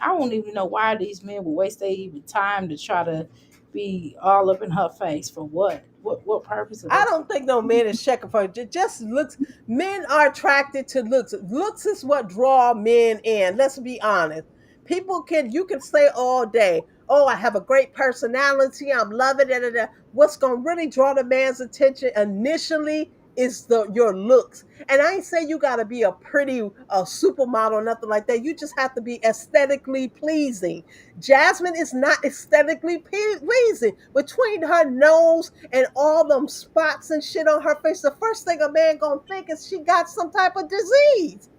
know why these men would waste their even time to try to be all up in her face for what? What purpose of I that? don't think no man is checking for it. Just looks. Men are attracted to looks. Looks is what draw men in. Let's be honest. You can say all day, "Oh, I have a great personality. I'm loving it." Da, da, da." What's gonna really draw the man's attention initially is your looks. And I ain't say you gotta be a pretty supermodel or nothing like that. You just have to be aesthetically pleasing. Jasmine is not aesthetically pleasing. Between her nose and all them spots and shit on her face, the first thing a man gonna think is she got some type of disease.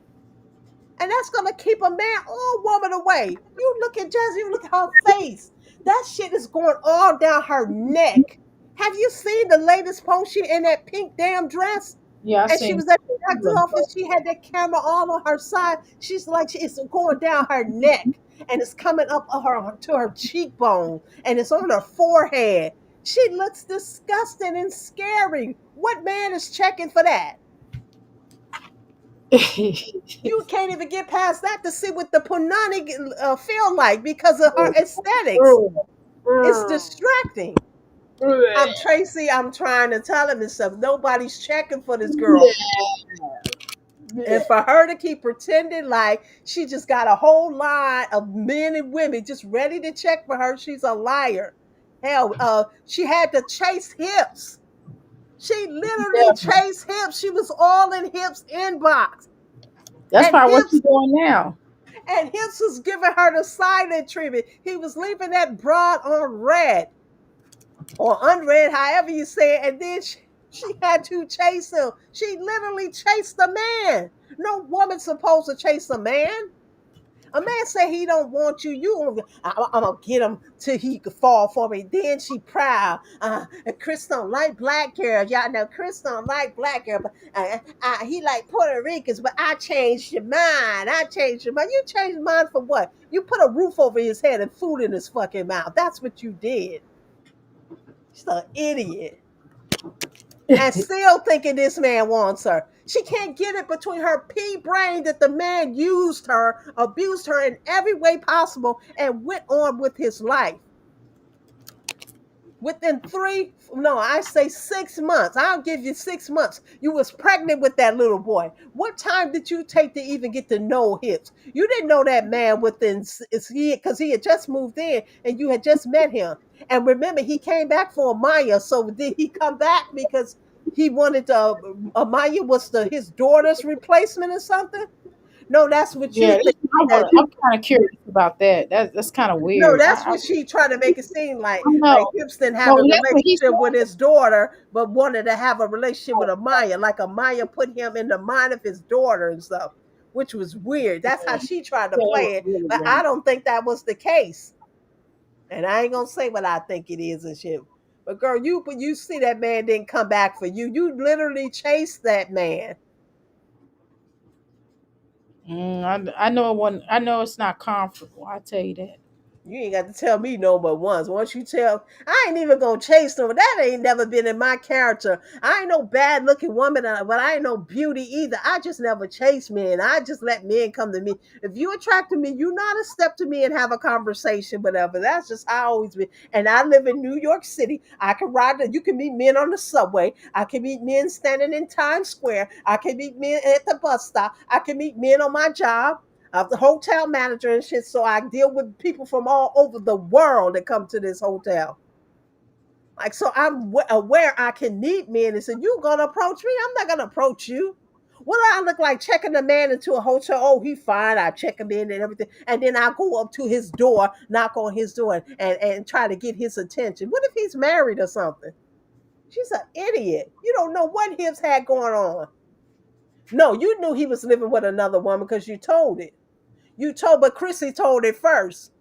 And that's gonna keep a man or woman away. You look at Jazzy, you look at her face. That shit is going all down her neck. Have you seen the latest post? She in that pink damn dress? Yeah, I And she seen was at the doctor's office. She had that camera all on her side. It's going down her neck and it's coming up to her cheekbone and it's on her forehead. She looks disgusting and scary. What man is checking for that? You can't even get past that to see what the punani feel like because of her aesthetics. It's distracting. I'm Tracy. I'm trying to tell him and stuff. Nobody's checking for this girl. And for her to keep pretending like she just got a whole line of men and women just ready to check for her, she's a liar. Hell, she had to chase hips. She literally Yeah, chased hips. She was all in hips inbox. that's And probably what she's hips doing now. and hips was giving her the silent treatment. He was leaving that broad on red or unread, however you say it, and then she had to chase him. She literally chased the man. No woman's supposed to chase a man. A man say he don't want you. I'm gonna get him till he could fall for me. Then she proud. And Chris don't like black girls. Y'all know Chris don't like black girls, but he like Puerto Ricans. But I changed your mind. I changed your mind. You changed your mind for what? You put a roof over his head and food in his fucking mouth. That's what you did. She's an idiot. And still thinking this man wants her. She can't get it between her pea brain that the man used her, abused her in every way possible, and went on with his life. Within three, no, I say 6 months. I'll give you 6 months. You was pregnant with that little boy. What time did you take to even get to know hips? You didn't know that man within because he had just moved in and you had just met him. And remember, he came back for Amaya. So did he come back because he wanted to? Amaya was his daughter's replacement or something? No, that's what Yeah, you think. I'm kind of curious about that. That's kind of No, weird. that's what she tried to make it seem I like know. Hips didn't have Well, a that's what he relationship with said. his daughter, but wanted to have a relationship with Amaya, like Amaya put him in the mind of his daughter and stuff, which was weird. That's how Yeah, she tried to yeah, it play was it, really but I weird. don't think that was the case. And I ain't gonna say what I think it is and shit. But girl, you see that man didn't come back for you. You literally chased that man. I know it wasn't. I know it's not comfortable. I tell you that. You ain't got to tell me no but once. Once you tell, I ain't even gonna chase them. That ain't never been in my character. I ain't no bad looking woman, but I ain't no beauty either. I just never chase men. I just let men come to me. If you attract to me, you not a step to me and have a conversation, whatever. That's just how I always been. And I live in New York City. I can ride. You can meet men on the subway. I can meet men standing in Times Square. I can meet men at the bus stop. I can meet men on my job. The hotel manager and shit. So I deal with people from all over the world that come to this hotel. Like, so I'm aware I can meet men and say, you gonna approach me? I'm not gonna approach you. What do I look like checking a man into a hotel? Oh, he fine. I check him in and everything. And then I go up to his door, knock on his door, and try to get his attention. What if he's married or something? She's an idiot. You don't know what Hibbs had going on. No, you knew he was living with another woman because you told it. You told, but Chrissy told it first.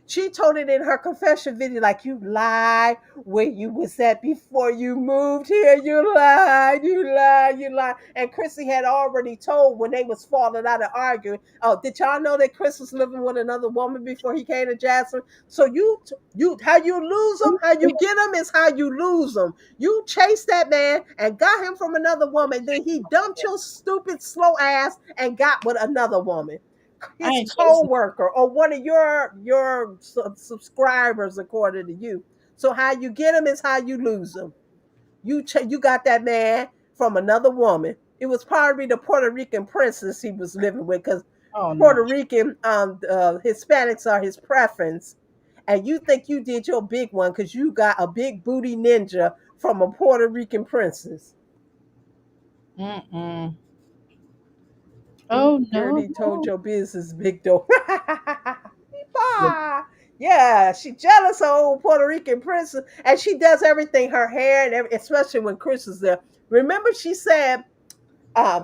She told it in her confession video, like you lied where you was at before you moved here. You lied, you lied, you lied. And Chrissy had already told when they was falling out and arguing. Oh, did y'all know that Chris was living with another woman before he came to Jasmine? So you how you lose them, how you get them is how you lose them. You chased that man and got him from another woman. Then he dumped your stupid slow ass and got with another woman, I his ain't chasing. co-worker or one of your subscribers according to you. So how you get them is how you lose them. You got that man from another woman. It was probably the Puerto Rican princess he was living with because Oh no. Puerto Rican Hispanics are his preference. And you think you did your big one because you got a big booty ninja from a Puerto Rican princess. Mm-mm. You Oh no. already told your business, big dog. Yeah, she jealous of old Puerto Rican princess, and she does everything. Her hair and especially when Chris is there. Remember, she said,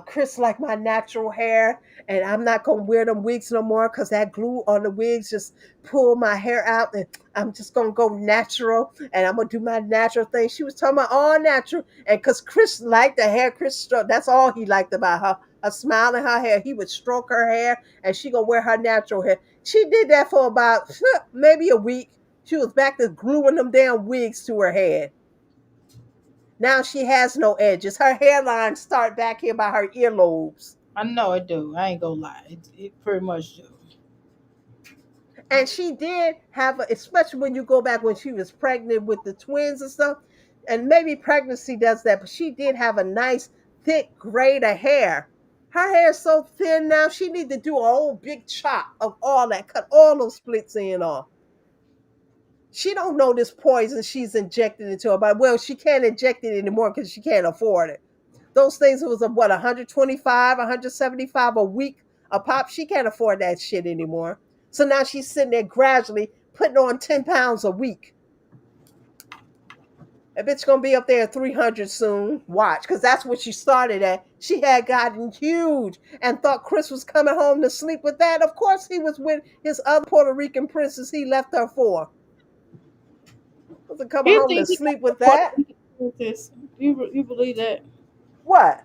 Chris like my natural hair, and I'm not gonna wear them wigs no more because that glue on the wigs just pull my hair out, and I'm just gonna go natural, and I'm gonna do my natural thing. She was talking about all natural, and because Chris liked the hair, Chris stroke. That's all he liked about her. A smile in her hair. He would stroke her hair, and she gonna wear her natural hair. She did that for about maybe a week. She was back to gluing them damn wigs to her head. Now she has no edges. Her hairline start back here by her earlobes. I know it do. I ain't gonna lie. It pretty much do. And she did have especially when you go back when she was pregnant with the twins and stuff. And maybe pregnancy does that, but she did have a nice, thick grade of hair. Her hair is so thin now, she need to do a whole big chop of all that, cut all those splits in off. She don't know this poison she's injected into her body. Well, she can't inject it anymore because she can't afford it. Those things was a what 125, 175 a week a pop. She can't afford that shit anymore. So now she's sitting there gradually putting on 10 pounds a week. That bitch gonna be up there at 300 soon. Watch, because that's what she started at. She had gotten huge and thought Chris was coming home to sleep with that. Of course, he was with his other Puerto Rican princess he left her for. Wasn't coming You home to think he got sleep a with Puerto that. Rican princess? You believe that? What?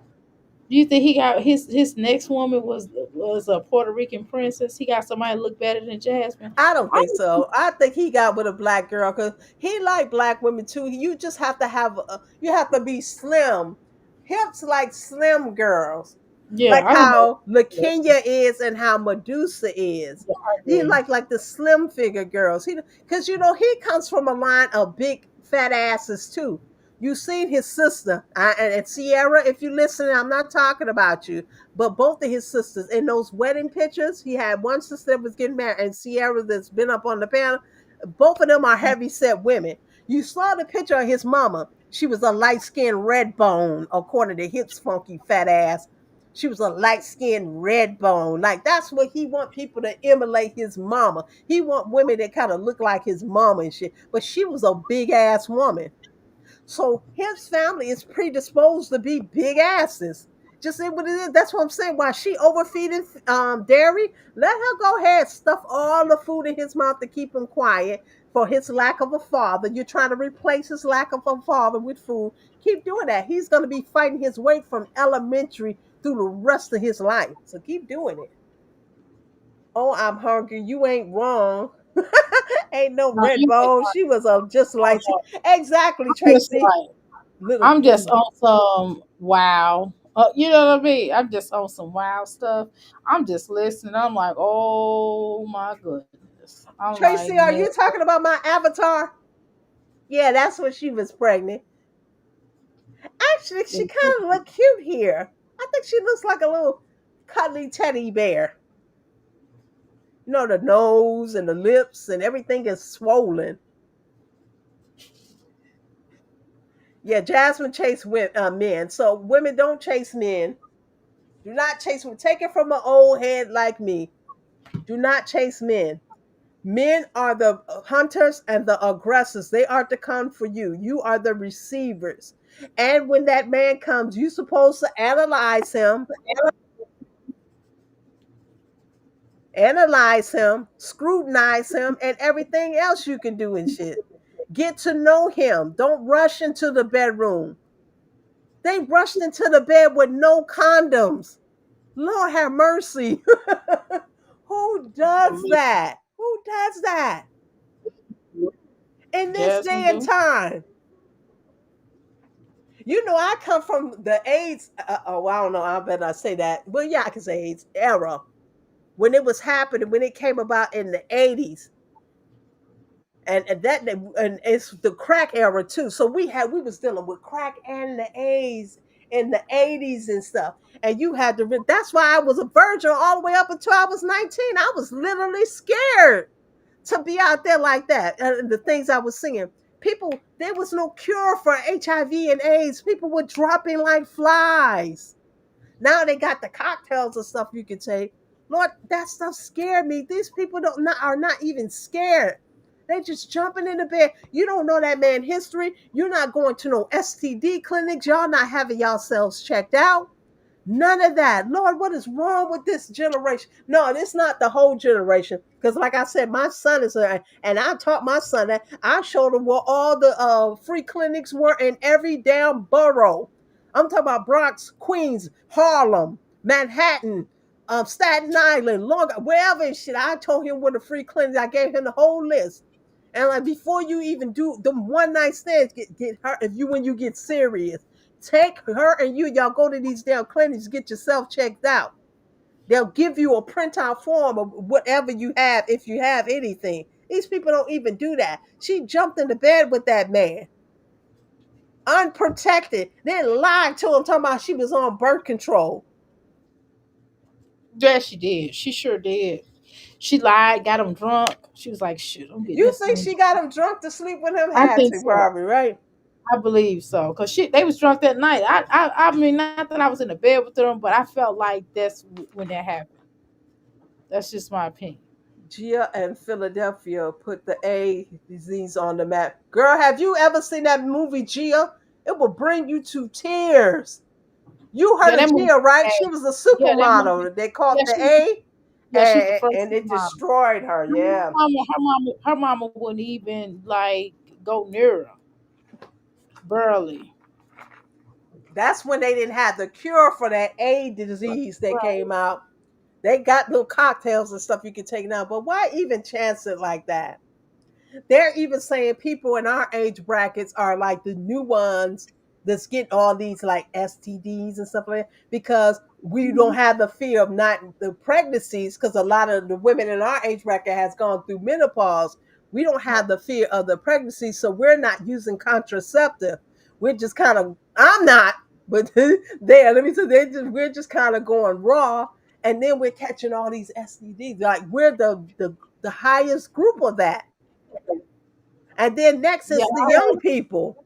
Do you think he got his next woman was a Puerto Rican princess? He got somebody look better than Jasmine. I don't I think so. I think he got with a black girl because he like black women too. You just have to have you have to be slim, hips like slim girls, yeah, like I don't know. how LaKenya is and how Medusa is. Yeah, I He agree. like the slim figure girls. He because he comes from a line of big fat asses too. You seen his sister and Sierra. If you listen, I'm not talking about you, but both of his sisters in those wedding pictures, he had one sister that was getting married, and Sierra that's been up on the panel. Both of them are heavy set women. You saw the picture of his mama. She was a light skinned red bone, according to Hip's funky fat ass. She was a light skinned red bone. Like that's what he want people to emulate his mama. He want women that kind of look like his mama and shit. But she was a big ass woman. So his family is predisposed to be big asses. Just say what it is. That's what I'm saying. Why she overfeeding dairy? Let her go ahead stuff all the food in his mouth to keep him quiet for his lack of a father. You're trying to replace his lack of a father with food. Keep doing that. He's going to be fighting his way from elementary through the rest of his life. So keep doing it. Oh, I'm hungry. You ain't wrong. Ain't no No, red you ain't bone. right. She was just Oh, like no. exactly I'm just Tracy. like Little I'm just on some wow. You know what I mean? I'm just on some wow stuff. I'm just listening. I'm like, oh my goodness. I'm like, Tracy, are no, you talking about my avatar? Yeah, that's when she was pregnant. Actually, she kind of look cute here. I think she looks like a little cuddly teddy bear. The nose and the lips and everything is swollen. Yeah, Jasmine chase men. So women don't chase men. Do not chase men. Take it from an old head like me. Do not chase men. Men are the hunters and the aggressors. They are to come for you. You are the receivers. And when that man comes, you're supposed to analyze him, scrutinize him, and everything else you can do and shit. Get to know him. Don't rush into the bedroom. They rushed into the bed with no condoms. Lord have mercy. Who does that? Who does that in this Jasmine day and do. time? I come from the AIDS. Oh, I don't know. I better not say that. Well, yeah, I can say AIDS era when it was happening, when it came about in the 80s, and it's the crack era too. So we was dealing with crack and the AIDS in the 80s and stuff. And you had to. That's why I was a virgin all the way up until I was 19. I was literally scared to be out there like that. And the things I was seeing, people, there was no cure for HIV and AIDS. People were dropping like flies. Now they got the cocktails and stuff you can take. Lord, that stuff scared me. These people are not even scared. They just jumping in the bed. You don't know that man history. You're not going to no STD clinics. Y'all not having yourselves checked out. None of that. Lord, what is wrong with this generation? No, it's not the whole generation. Because, like I said, my son is and I taught my son that. I showed him where all the free clinics were in every damn borough. I'm talking about Bronx, Queens, Harlem, Manhattan, Staten Island, Long, wherever and shit. I told him where the free clinics. I gave him the whole list. And like before you even do the one night stands, get her if you when you get serious. Take her and y'all go to these damn clinics, get yourself checked out. They'll give you a printout form of whatever you have, if you have anything. These people don't even do that. She jumped into bed with that man, unprotected, then lied to him, talking about she was on birth control. Yeah, she did. She sure did. She lied, got him drunk. She was like, "Shoot, I'm getting You this think man." she got him drunk to sleep with him? I Had think to, so. probably, right? I believe so, cause they was drunk that night. I mean, not that I was in the bed with them, but I felt like that's when that happened. That's just my opinion. Gia and Philadelphia put the A disease on the map. Girl, have you ever seen that movie Gia? It will bring you to tears. You Yeah, heard of that movie. Gia, right? Bad. She was a Yeah, that movie. supermodel. They caught Yeah, the A, she was the first and it supermodel. destroyed her. Yeah. Her mama wouldn't even like go near her. Barely. That's when they didn't have the cure for that A disease that Right. came out. They got little cocktails and stuff you can take now, but why even chance it like that? They're even saying people in our age brackets are like the new ones that's getting all these like STDs and stuff like that because we don't Mhm. have the fear of not the pregnancies because a lot of the women in our age bracket has gone through menopause. We don't have the fear of the pregnancy, so we're not using contraceptive. We're just kind of I'm not, but there. Let me say we're just kind of going raw, and then we're catching all these STDs. Like we're the highest group of that. And then next Yeah, is the young people.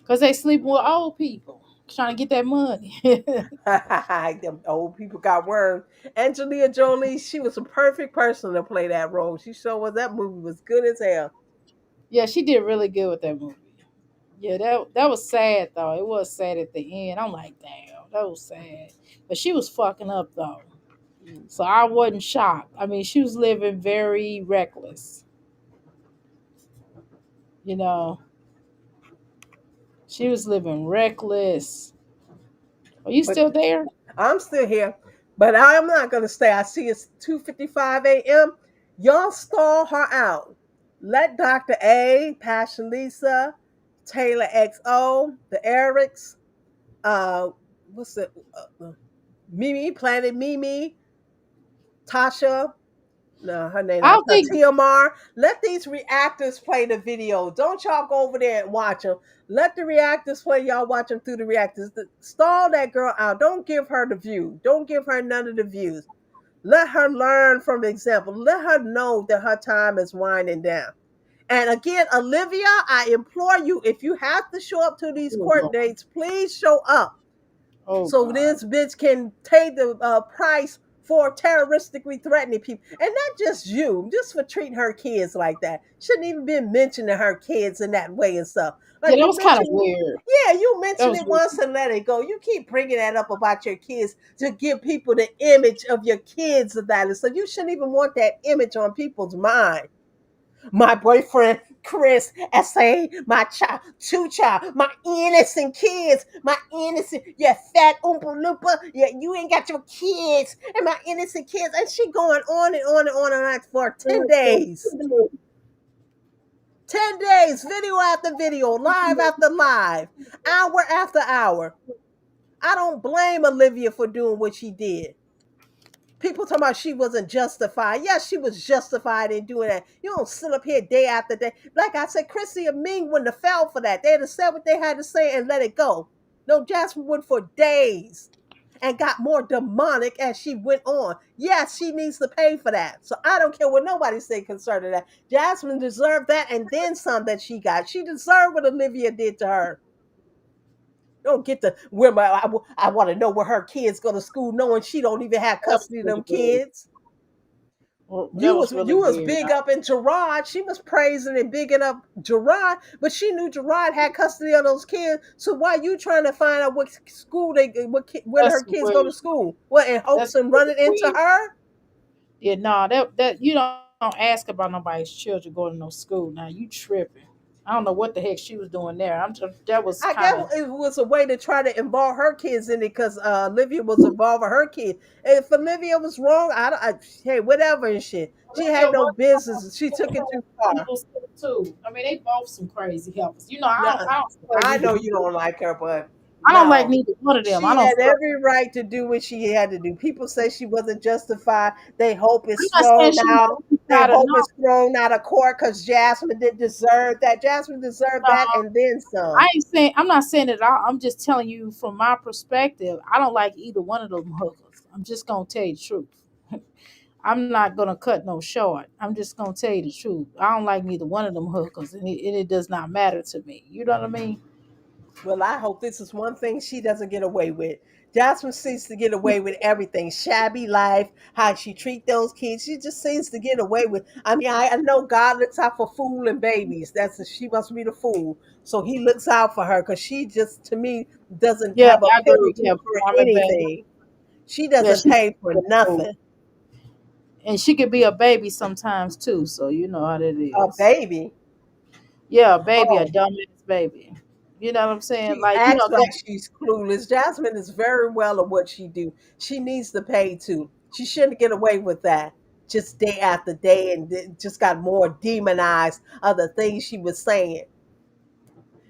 because they sleeping with old people trying to get that money. Them old people got worms. Angelina Jolie, she was a perfect person to play that role. She showed us that movie was good as hell. Yeah, she did really good with that movie. Yeah, that was sad though. It was sad at the end. I'm like, damn, that was sad. But she was fucking up though. So I wasn't shocked. I mean, she was living very reckless. You know, she was living reckless. Are you But still there? I'm still here. But I'm not gonna stay. I see it's 2:55 a.m. Y'all stall her out. Let Dr. A, Passion Lisa, Taylor XO, the Erics, uh, what's it? Mimi, Planet Mimi, Tasha, no, her name I not don't think. Tatia Mar. Let these reactors play the video. Don't y'all go over there and watch them. Let the reactors play. Y'all watch them through the reactors. Stall that girl out. Don't give her the view. Don't give her none of the views. Let her learn from the example. Let her know that her time is winding down. And again, Olivia, I implore you, if you have to show up to these Oh court God. dates, please show up Oh so God. this bitch can pay the price for terroristically threatening people, and not just you, just for treating her kids like that. Shouldn't even been mentioning her kids in that way and stuff. Yeah, Like that you was kind of mentioned, weird. yeah, you That mentioned was it weird. once and let it go. You keep bringing that up about your kids to give people the image of your kids of that, and so you shouldn't even want that image on people's mind. My boyfriend Chris, SA, my child, two child, my innocent kids, my innocent, yeah, fat oompa loompa, yeah, you ain't got your kids, and my innocent kids, and she going on and on and on and on for 10 days. 10 days, video after video, live after live, hour after hour. I don't blame Olivia for doing what she did. People talking about she wasn't justified. Yes, she was justified in doing that. You don't sit up here day after day. Like I said, Chrissy and Ming wouldn't have fell for that. They'd have said what they had to say and let it go. No, Jasmine went for days and got more demonic as she went on. Yes, she needs to pay for that. So I don't care what nobody say concerning that. Jasmine deserved that and then some that she got. She deserved what Olivia did to her. Don't get to where I want to know where her kids go to school, knowing she don't even have That was custody of really them weird. kids. That You was was really you was weird. big up in Gerard. She was praising and bigging up Gerard, but she knew Gerard had custody of those kids. So why you trying to find out what school when her That's kids go to weird. school? What in That's hopes and really running into weird. her? Yeah, no, that you don't ask about nobody's children going to no school. Now you tripping. I don't know what the heck she was doing there. I'm just, that was I kind guess of. it was a way to try to involve her kids in it because Olivia was involving her kid. And if Olivia was wrong, hey, whatever and shit. She Olivia had no was business. She took it too far. little too. I mean, they both some crazy helpers. You know, Nuh-uh. I don't like I neither. know you don't like her, but I don't like no. neither one of them. I She don't. had every right to do what she had to do. People say she wasn't justified. They hope I'm it's not saying thrown she was out. They justified or hope not. it's thrown out of court because Jasmine didn't deserve that. Jasmine deserved that and then some. I ain't saying I'm not saying it all. I'm just telling you from my perspective. I don't like either one of them hookers. I'm just gonna tell you the truth. I'm not gonna cut no short. I'm just gonna tell you the truth. I don't like neither one of them hookers, and it does not matter to me. You know what I mean? Well, I hope this is one thing she doesn't get away with. Jasmine seems to get away with everything. Shabby life, how she treat those kids. She just seems to get away with. I mean, I know God looks out for fool and babies. She must be the fool. So he looks out for her because she just, to me, doesn't Yeah, have a I agree with penalty you. for Army baby. anything. She Yeah, doesn't she pay for nothing. and she could be a baby sometimes too. So you know how that A is. baby. Yeah, a baby, a Oh, dumbass baby. You know what I'm saying? she Like acts like that. she's clueless. Jasmine is very well at what she do. She needs to pay too. She shouldn't get away with that just day after day and just got more demonized of the things she was saying,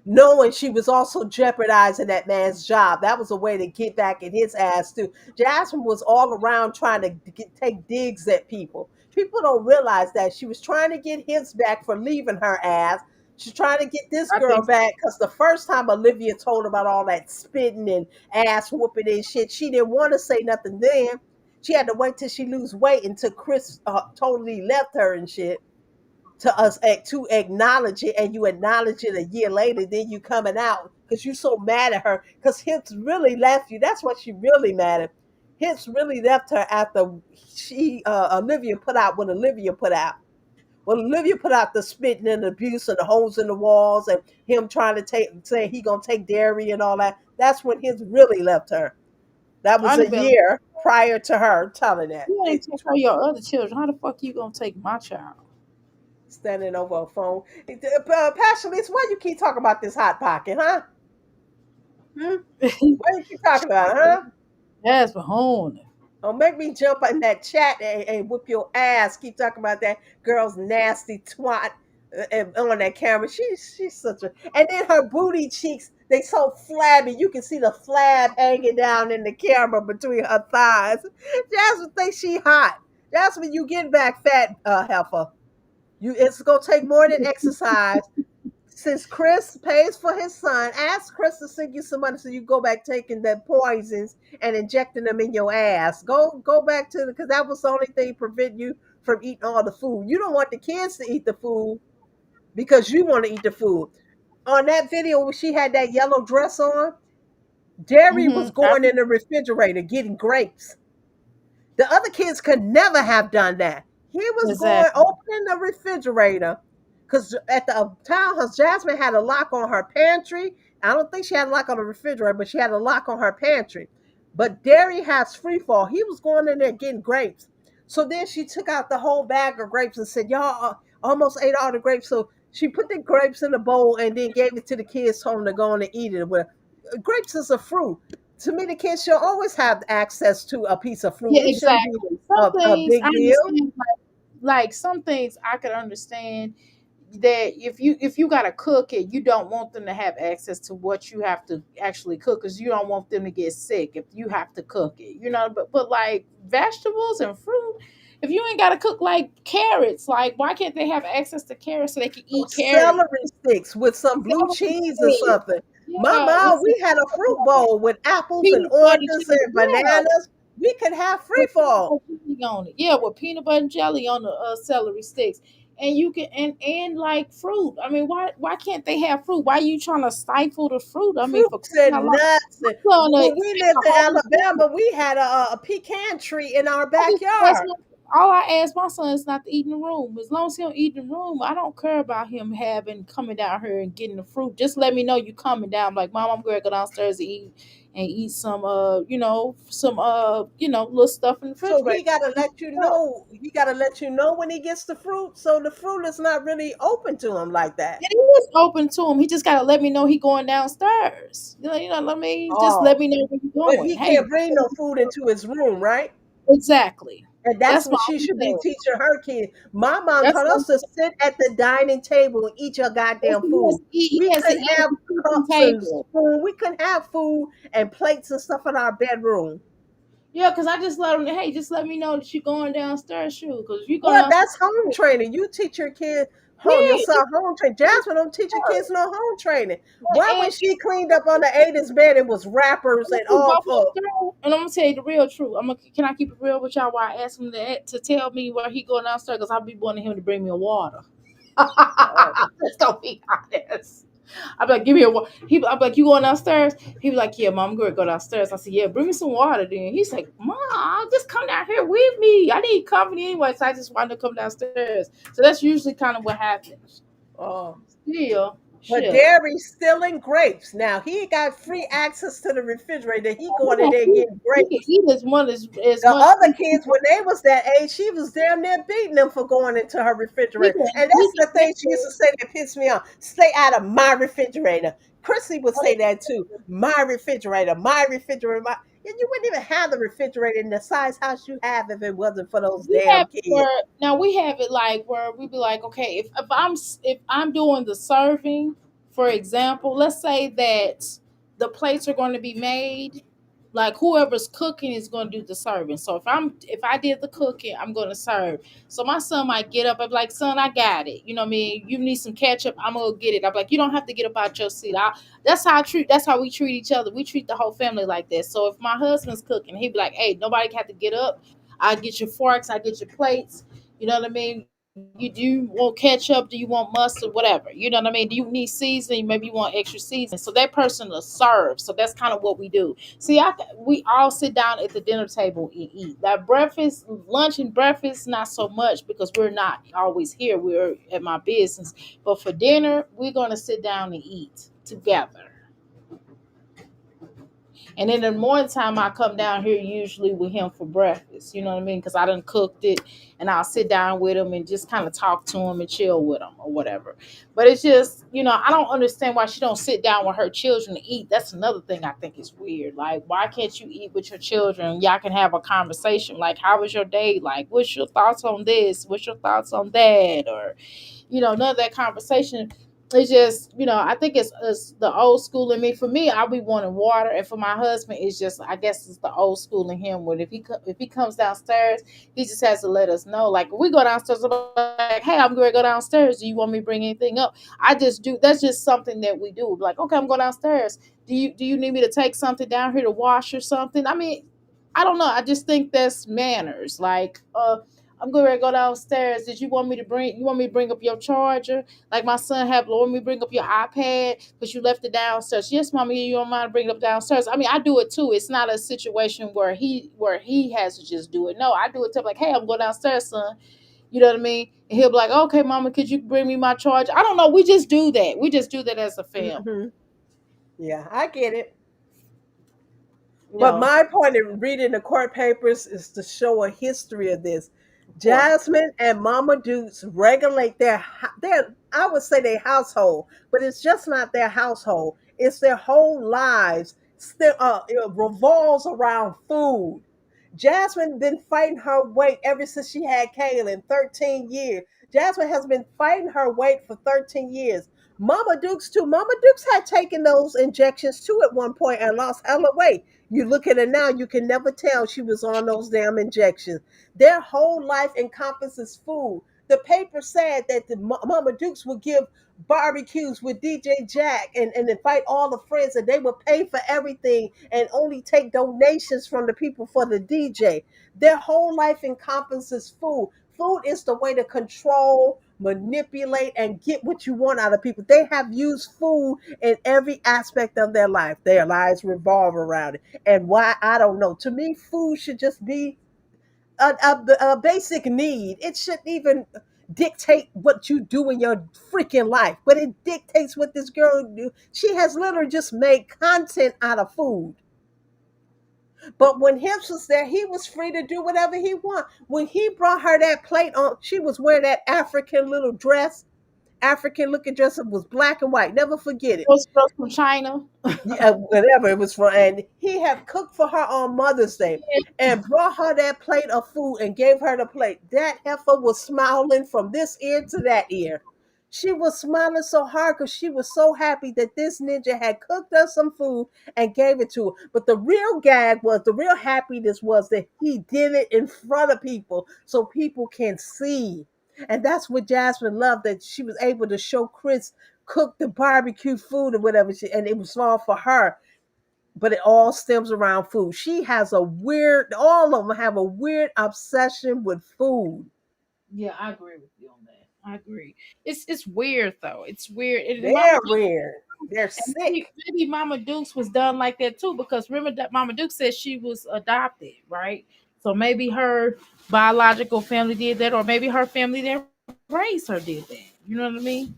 knowing she was also jeopardizing that man's job. That was a way to get back at his ass too. Jasmine was all around trying to take digs at people. People don't realize that she was trying to get his back for leaving her ass. She's trying to get this I girl think back because the first time Olivia told about all that spitting and ass whooping and shit, she didn't want to say nothing then. She had to wait till she lose weight until Chris totally left her and shit to us to acknowledge it, and you acknowledge it a year later, then you coming out because you're so mad at her because Hips really left you. That's what she really mad at. Hips really left her after she Olivia put out what Olivia put out. Well, Olivia put out the spitting and abuse and the holes in the walls and him trying to take say he gonna take dairy and all that. That's when his really left her. That was Army a baby. year prior to her telling that. You ain't take care of your other children. How the fuck you gonna take my child? Standing over a phone. Pastor Lisa, why you keep talking about this hot pocket, huh? Hmm? What you keep talking about, huh? That's for home. Don't make me jump in that chat and whip your ass. Keep talking about that girl's nasty twat on that camera. She's such a, and then her booty cheeks, they so flabby. You can see the flab hanging down in the camera between her thighs. Jasmine thinks she hot. Jasmine, you get back fat, heifer. It's gonna take more than exercise. Since Chris pays for his son, ask Chris to send you some money so you go back taking the poisons and injecting them in your ass. Go back to the because that was the only thing prevent you from eating all the food. You don't want the kids to eat the food because you want to eat the food. On that video where she had that yellow dress on, Derry was Mm-hmm. going in the refrigerator getting grapes. The other kids could never have done that. He was going Exactly. opening the refrigerator because at the townhouse, Jasmine had a lock on her pantry. I don't think she had a lock on the refrigerator, but she had a lock on her pantry. But Derry has free fall. He was going in there getting grapes. So then she took out the whole bag of grapes and said, "Y'all almost ate all the grapes." So she put the grapes in the bowl and then gave it to the kids home to go on and eat it. Well, grapes is a fruit. To me, the kids should always have access to a piece of fruit. Yeah, It shouldn't be exactly. Some a things I big deal. understand. Like some things I could understand that if you gotta cook it, you don't want them to have access to what you have to actually cook because you don't want them to get sick if you have to cook it. But like vegetables and fruit, if you ain't gotta cook like carrots, like why can't they have access to carrots so they can Or eat carrots? celery sticks with some blue Celery cheese or sticks. something. My Yeah, with mom, some we had a fruit bowl with apples and peanut butter oranges jelly. and Yeah, bananas. We could have free with peanut fall. butter jelly on it. Yeah, with peanut butter and jelly on the celery sticks. And you can and like fruit. I mean, why can't they have fruit? Why are you trying to stifle the fruit? I mean, for Fruits crying out and loud, nuts. I'm And gonna when we take lived a in whole Alabama, we had a pecan tree in our I just ask backyard. all I ask my son is not to eat in the room. As long as he don't eat in the room, I don't care about him having coming down here and getting the fruit. Just let me know you coming down. I'm like, Mom, I'm gonna go downstairs and eat some little stuff in the So refrigerator. he gotta let you know when he gets the fruit. So the fruit is not really open to him like that. It is open to him. He just gotta let me know he going downstairs. Let me just Oh, let me know where you but going. he Hey, can't bring no food into his room, right? exactly. And that's That's what what she I'm should be saying. teaching her kids. My mom That's taught what us I'm to saying. sit at the dining table and eat your goddamn food. We He has to couldn't eat at have the kitchen cups and table. spoon. We couldn't have food and plates and stuff in our bedroom. Yeah, because I just let him. Hey, just let me know that you're going downstairs, shoot. Because if you go Well, downstairs, that's home training. You teach your kid home. Your Yeah, son home training. Jasmine don't teach your kids no home training. Why and when she cleaned up on the Aiden's bed, it was wrappers I'm and gonna all go for upstairs, and I'm gonna tell you the real truth. Can I keep it real with y'all? While I ask him to tell me where he going downstairs, because I'll be wanting him to bring me a water. Let's go be honest. I'm like, give me a water. I'm like, you going downstairs? He be like, yeah, mom, I'm gonna go downstairs. I said, yeah, bring me some water. Then he's like, mom, just come down here with me. I need company anyway, so I just wanted to come downstairs. So that's usually kind of what happens. oh. Yeah, But shit. Gary's stealing grapes. Now he got free access to the refrigerator. He going in there getting He can grapes. eat as The much other food. kids, when they was that age, she was damn near beating them for going into her He refrigerator. can And he that's the can thing she used to say that pissed me off. Stay out of my refrigerator. Chrissy would say that too. My refrigerator, my refrigerator. And you wouldn't even have the refrigerator in the size house you have if it wasn't for those we have damn it where kids. now we have it like where we be like, okay, if I'm doing the serving, for example, let's say that the plates are going to be made, like whoever's cooking is going to do the serving. So if I did the cooking, I'm going to serve. So my son might get up and be like, son, I got it. You know what I mean? You need some ketchup, I'm gonna get it. I'm like, you don't have to get up out your seat. That's how we treat each other. We treat the whole family like that. So if my husband's cooking, he'd be like, hey, nobody have to get up. I get your forks, I get your plates. You know what I mean? You do want ketchup? Do you want mustard? Whatever. You know what I mean? Do you need seasoning? Maybe you want extra seasoning. So that person will serve. So that's kind of what we do. See, we all sit down at the dinner table and eat. That breakfast, lunch, and breakfast, not so much because we're not always here. We're at my business. But for dinner, we're gonna sit down and eat together. And in the morning time, I come down here usually with him for breakfast. You know what I mean? Because I done cooked it, and I'll sit down with him and just kind of talk to him and chill with him or whatever. But it's just, I don't understand why she don't sit down with her children to eat. That's another thing I think is weird. Like, why can't you eat with your children? Y'all can have a conversation. Like, how was your day? Like, what's your thoughts on this? What's your thoughts on that? Or none of that conversation. It's just, I think it's the old school in me. For me, I'll be wanting water, and for my husband, it's just, I guess it's the old school in him. When if he comes downstairs, he just has to let us know. Like, if we go downstairs, I'm like, hey, I'm going to go downstairs. Do you want me to bring anything up? I just do. That's just something that we do. Like, okay, I'm going downstairs. Do you need me to take something down here to wash or something? I mean, I don't know. I just think that's manners. Like, I'm going to go downstairs. Did you want me to bring? You want me to bring up your charger? Like my son have, Lord, me bring up your iPad because you left it downstairs. Yes, mommy, you don't mind bringing it up downstairs. I mean, I do it too. It's not a situation where he has to just do it. No, I do it too. Like, hey, I'm going downstairs, son. You know what I mean? And he'll be like, okay, mama, could you bring me my charger? I don't know. We just do that. We just do that as a family. Hmm. Yeah, I get it. You But know, my point in reading the court papers is to show a history of this. of course. Jasmine and Mama Dukes regulate their I would say their household, but it's just not their household. It's their whole lives. Still, it revolves around food. Jasmine been fighting her weight ever since she had Kaylin, 13 years. Jasmine has been fighting her weight for 13 years. Mama Dukes too. Mama Dukes had taken those injections too at one point and lost hella weight. You look at her now, you can never tell she was on those damn injections. Their whole life encompasses food. The paper said that the Mama Dukes would give barbecues with DJ Jack and invite all the friends, and they would pay for everything and only take donations from the people for the DJ. Their whole life encompasses food. Food is the way to control, manipulate, and get what you want out of people. They have used food in every aspect of their life. Their lives revolve around it. And why, I don't know. To me, food should just be a basic need. It shouldn't even dictate what you do in your freaking life, but it dictates what this girl do. She has literally just made content out of food. But when Hips was there, he was free to do whatever he want. When he brought her that plate on, she was wearing that African little dress, African looking dress. It was black and white. Never forget it. Those girls from China. Yeah, whatever it was for, and he had cooked for her on Mother's Day and brought her that plate of food and gave her the plate. That heifer was smiling from this ear to that ear. She was smiling so hard because she was so happy that this ninja had cooked her some food and gave it to her. But the real happiness was that he did it in front of people so people can see. And that's what Jasmine loved, that she was able to show Chris cook the barbecue food or whatever, and it was all for her. But it all stems around food. She has a weird, all of them have a weird obsession with food. Yeah, I agree with you on that. I agree. It's weird though. It's weird. And Mama They're weird. They're and sick. maybe Mama Dukes was done like that too, because remember that Mama Duke said she was adopted, right? So maybe her biological family did that, or maybe her family that raised her did that. You know what I mean?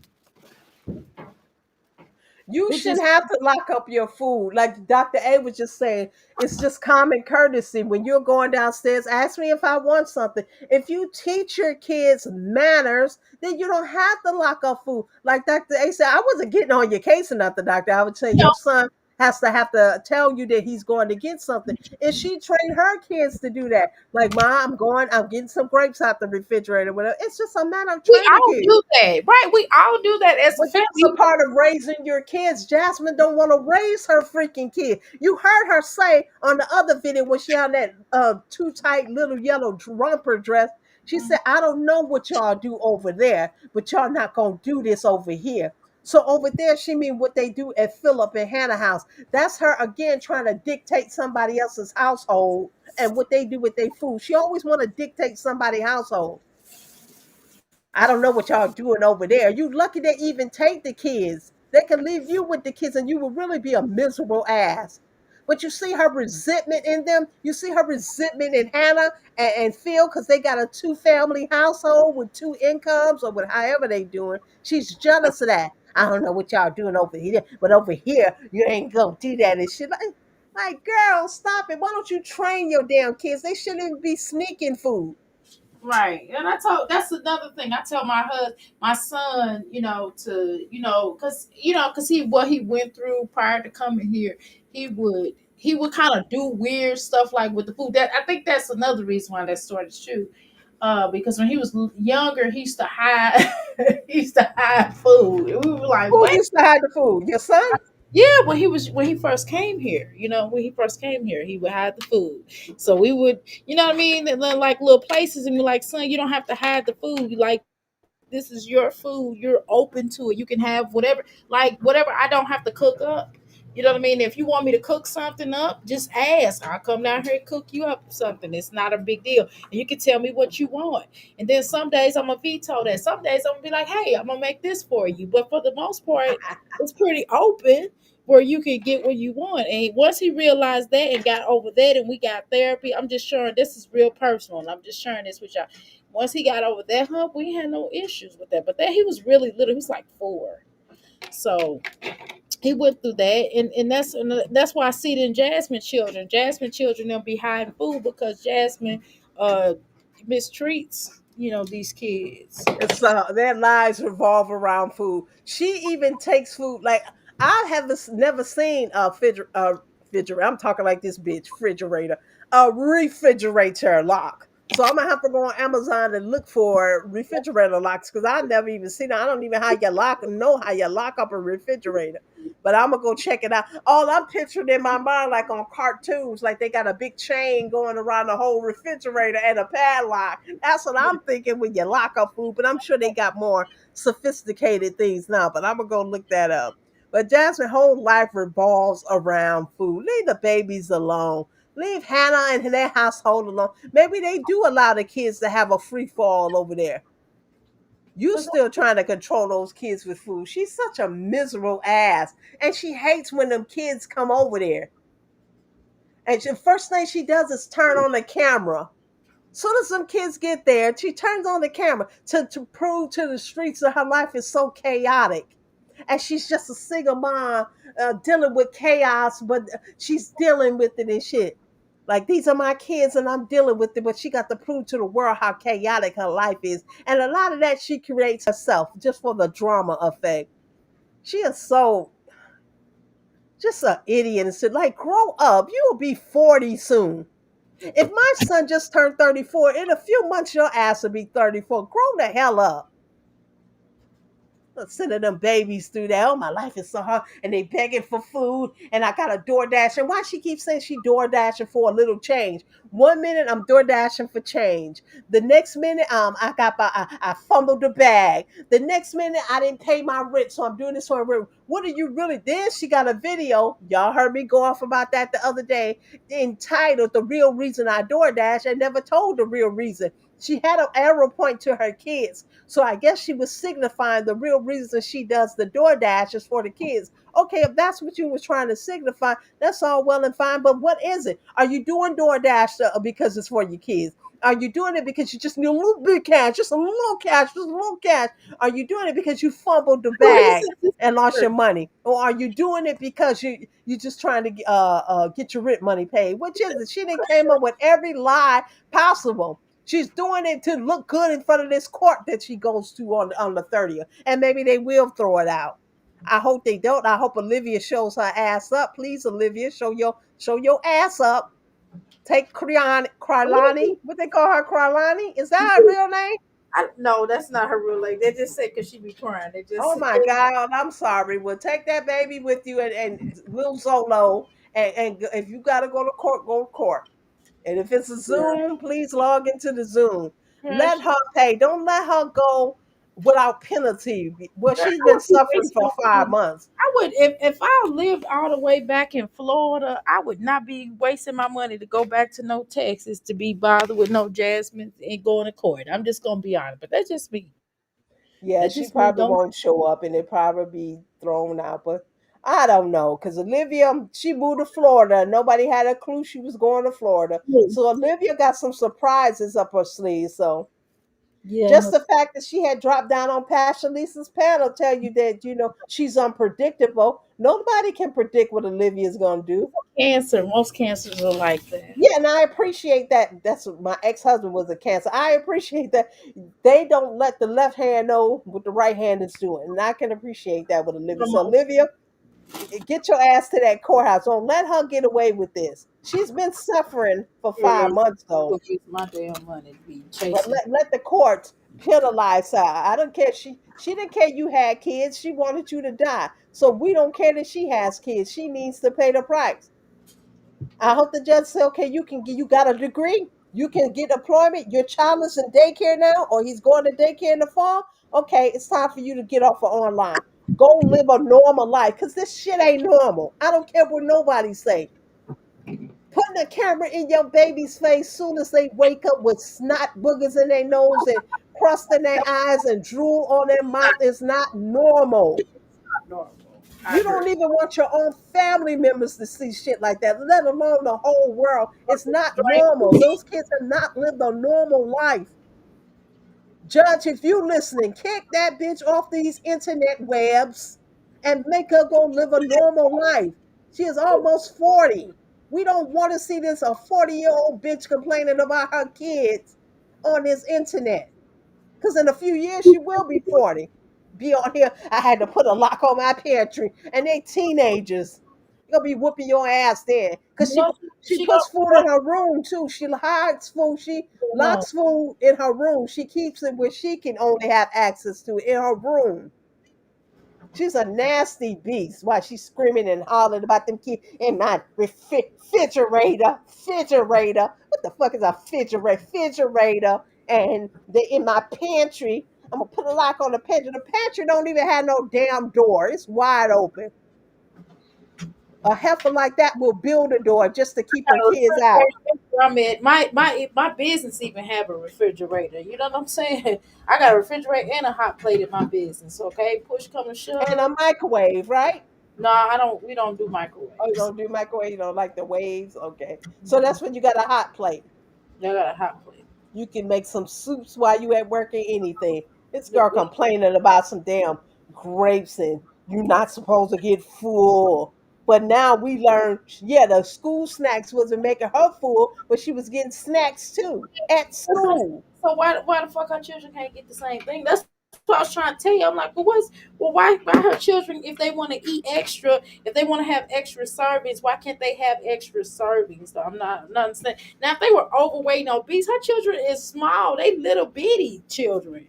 You It just shouldn't have to lock up your food. Like Dr. A was just saying, it's just common courtesy. When you're going downstairs, ask me if I want something. If you teach your kids manners, then you don't have to lock up food. Like Dr. A said, I wasn't getting on your case or nothing, Doctor. I would say you know, your son has to have to tell you that he's going to get something. And she trained her kids to do that. Like, Mom, I'm getting some grapes out the refrigerator. Whatever. It's just a matter of we training all kids. do that, right? We all do that as a But that's a family. part of raising your kids. Jasmine don't want to raise her freaking kid. You heard her say on the other video when she had that too tight little yellow romper dress. She said, I don't know what y'all do over there, but y'all not gonna do this over here. So over there, she mean what they do at Philip and Hannah house. That's her again trying to dictate somebody else's household and what they do with their food. She always want to dictate somebody's household. I don't know what y'all doing over there. You lucky they even take the kids. They can leave you with the kids and you will really be a miserable ass. But you see her resentment in them. You see her resentment in Hannah and Phil because they got a two-family household with two incomes or with however they doing. She's jealous of that. I don't know what y'all doing over here, but over here you ain't gonna do that and shit. Like, girl, stop it. Why don't you train your damn kids? They shouldn't even be sneaking food. Right. And I told that's another thing. I tell my son, cause he what he went through prior to coming here, he would kind of do weird stuff like with the food. That I think that's another reason why that started too. Because when he was younger, he used to hide he used to hide food. And we were like, Who what? used to hide the food? Your son? Yeah, when he first came here, when he first came here, he would hide the food. So we would, you know what I mean, and then, like little places, and be like, son, you don't have to hide the food. Like this is your food. You're open to it. You can have whatever. I don't have to cook up. You know what I mean? If you want me to cook something up, just ask. I'll come down here and cook you up something. It's not a big deal. And you can tell me what you want. And then some days I'm gonna veto that. Some days I'm gonna be like, hey, I'm gonna make this for you. But for the most part, it's pretty open where you can get what you want. And once he realized that and got over that and we got therapy, I'm just sharing this is real personal. And I'm just sharing this with y'all. Once he got over that hump, we had no issues with that. But then he was really little. He was like 4. So he went through that, and that's why I see it in Jasmine children. Jasmine children they'll be hiding food because Jasmine uh mistreats these kids. It's their lives revolve around food. She even takes food like I have never seen a refrigerator. I'm talking like this bitch refrigerator, a refrigerator lock. So I'm gonna have to go on Amazon and look for refrigerator locks because I never even seen it. I don't even know how you lock up a refrigerator. But I'm gonna go check it out. All I'm picturing in my mind, like on cartoons, like they got a big chain going around the whole refrigerator and a padlock. That's what I'm thinking when you lock up food, but I'm sure they got more sophisticated things now. But I'm gonna go look that up. But Jasmine's whole life revolves around food. Leave the babies alone. Leave Hannah and their household alone. Maybe they do allow the kids to have a free fall over there. You still trying to control those kids with food. She's such a miserable ass. And she hates when them kids come over there. And the first thing she does is turn on the camera. Soon as some kids get there, she turns on the camera to prove to the streets that her life is so chaotic. And she's just a single mom dealing with chaos, but she's dealing with it and shit. Like, these are my kids and I'm dealing with it, but she got to prove to the world how chaotic her life is. And a lot of that she creates herself just for the drama effect. She is so just an idiot and said, like, grow up. You'll be 40 soon. If my son just turned 34, in a few months your ass will be 34. Grow the hell up. Sending them babies through there. Oh, my life is so hard. And they begging for food. And I got a door dash. And why she keeps saying she door dashing for a little change? 1 minute I'm door dashing for change. The next minute, I fumbled the bag. The next minute I didn't pay my rent, so I'm doing this for a rent. What are you really? Then she got a video. Y'all heard me go off about that the other day, entitled "The Real Reason I DoorDash," and never told the real reason. She had an arrow point to her kids. So I guess she was signifying the real reason she does the DoorDash is for the kids. Okay, if that's what you was trying to signify, that's all well and fine. But what is it? Are you doing DoorDash because it's for your kids? Are you doing it because you just need a little bit of cash, just a little cash, just a little cash? Are you doing it because you fumbled the bag and lost your money, or are you doing it because you just trying to get your rent money paid? Which is it? She didn't came up with every lie possible. She's doing it to look good in front of this court that she goes to on the 30th. And maybe they will throw it out. I hope they don't. I hope Olivia shows her ass up. Please, Olivia, show your ass up. Take Krylani. What they call her, Krylani? Is that her real name? No, that's not her real name. They just say because she be crying. They just Oh say, my God, I'm sorry. Well, take that baby with you and Lil Zolo. And if you gotta go to court, go to court. And if it's a yeah. Zoom, please log into the Zoom. Girl, Let her pay. Don't let her go without penalty. Well, I she's been would be suffering wasting for my 5 months. I would if I lived all the way back in Florida, I would not be wasting my money to go back to no Texas to be bothered with no Jasmine and going to court. I'm just gonna be honest, but that's just me. Yeah, That's she just me. probably Don't won't show up and it probably be thrown out. But I don't know. Because Olivia, she moved to Florida. Nobody had a clue she was going to Florida. So Olivia got some surprises up her sleeve. So yeah, just no the fact that she had dropped down on Pastor Lisa's panel tell you that, she's unpredictable. Nobody can predict what Olivia's going to do. cancer. Most cancers are like that. Yeah, and I appreciate that. That's what my ex-husband was a cancer. I appreciate that they don't let the left hand know what the right hand is doing. And I can appreciate that with Olivia. So Olivia, get your ass to that courthouse. Don't let her get away with this. She's been suffering for Girl, 5 months though. I'm waste my damn money to be But chasing. let the courts penalize her. I don't care. She didn't care you had kids. She wanted you to die. So we don't care that she has kids. She needs to pay the price. I hope the judge say, okay, you got a degree, you can get employment. Your child is in daycare now, or he's going to daycare in the fall. Okay, it's time for you to get off of online. Go live a normal life, cause this shit ain't normal. I don't care what nobody say. Putting a camera in your baby's face soon as they wake up with snot boogers in their nose and crust in their eyes and drool on their mouth is not normal. Not normal. I You agree. don't even want your own family members to see shit like that, let alone the whole world. It's not normal. Those kids have not lived a normal life. Judge, if you listening, kick that bitch off these internet webs and make her go live a normal life. She is almost 40. We don't want to see this a 40-year-old bitch complaining about her kids on this internet. Because in a few years, she will be 40. Be on here. I had to put a lock on my pantry. And they teenagers. You'll be whooping your ass then. Because You she know, she she puts don't. food in her room too. She hides food. She No, locks food in her room. She keeps it where she can only have access to it in her room. She's a nasty beast. Why she's screaming and hollering about them kids in my refrigerator. Refrigerator. What the fuck is a refrigerator? Refrigerator. And they in my pantry. I'm gonna put a lock on the pantry. The pantry don't even have no damn door. It's wide open. A heifer like that will build a door just to keep her kids out. I mean, my business even have a refrigerator. You know what I'm saying? I got a refrigerator and a hot plate in my business. Okay, push come to And shove. a microwave, right? No, I don't. We don't do Oh, you microwaves. don't do microwave, you don't like the waves? Okay. So that's when you got a hot plate. I got a hot plate. You can make some soups while you at work or anything. This Look, girl complaining about some damn grapes and you're not supposed to get full. But now we learn, yeah, the school snacks wasn't making her full, but she was getting snacks too at school. so why the fuck our children can't get the same thing? That's what I was trying to tell you. I'm like, why her children if they want to eat extra, if they want to have extra servings, why can't they have extra servings? So I'm not understanding. Now if they were overweight and obese, her children is small. They little bitty children.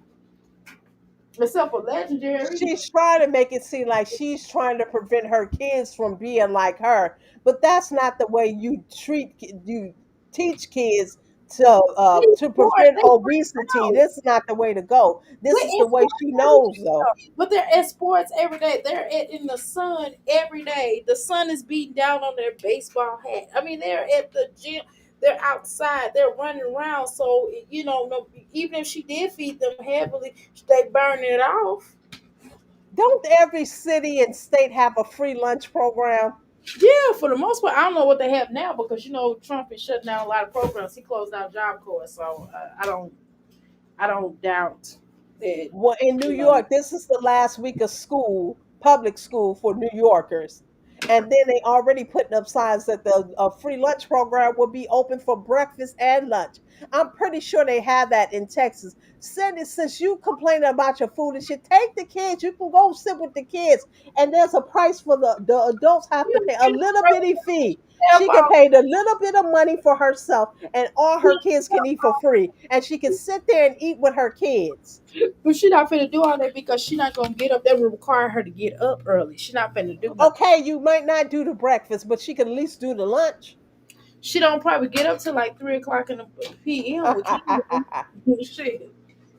Except for legendary. She's trying to make it seem like she's trying to prevent her kids from being like her, but that's not the way you you teach kids to prevent They obesity. out. This is not the way to go. This We're is the in way sports she every knows, day, though. but they're at sports every day. In the sun every day. The sun is beating down on their baseball hat. I mean, they're at the gym. They're outside. They're running around. So no, even if she did feed them heavily, they burn it off. Don't every city and state have a free lunch program? Yeah, for the most part, I don't know what they have now because Trump is shutting down a lot of programs. He closed down Job Corps, so I don't doubt that. Well, in New You know, York, this is the last week of school, public school for New Yorkers. And then they already putting up signs that the free lunch program will be open for breakfast and lunch. I'm pretty sure they have that in Texas. Cindy, since you complaining about your food and shit, take the kids. You can go sit with the kids. And there's a price for the adults have to pay a little bitty fee. She can pay the little bit of money for herself, and all her kids can eat for free. And she can sit there and eat with her kids. but she not finna do all that because she not gonna get up. That would require her to get up early. She not finna do nothing. Okay, you might not do the breakfast, but she can at least do the lunch. She don't probably get up till like 3 o'clock in the p.m. with Kendall. Shit,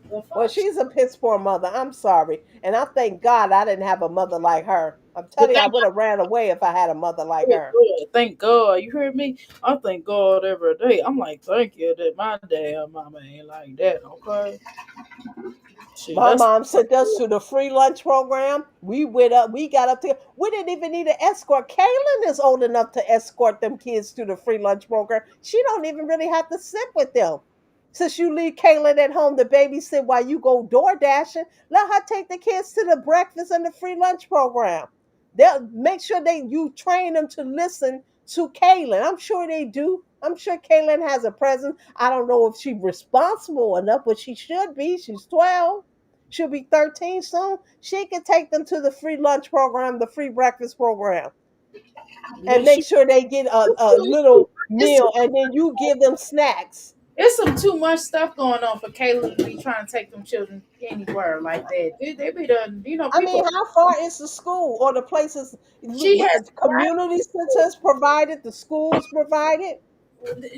the Well, fuck. she's a piss poor mother. I'm sorry. And I thank God I didn't have a mother like her. I'm But telling you, I would have ran away if I had a mother like her. thank God. You heard me? I thank God every day. I'm like, thank you that my damn mama ain't like that. Okay, shit, My that's mom sent us to the free lunch program. We went up, we got up there. We didn't even need an escort. Kaylin is old enough to escort them kids to the free lunch program. She don't even really have to sit with them. Since you leave Kaylin at home to babysit while you go door dashing, let her take the kids to the breakfast and the free lunch program. They'll make sure you train them to listen to Kaylin. I'm sure they do. I'm sure Kaylin has a presence. I don't know if she's responsible enough, but she should be. She's 12. She'll be 13 soon. She can take them to the free lunch program, the free breakfast program, yeah. and make She sure they get a little it's meal, and then you give them snacks. it's some too much stuff going on for Kayla to be trying to take them children anywhere like that. They be done. I mean, People. how far is the school or the places? She has to Community centers provided, the schools provided.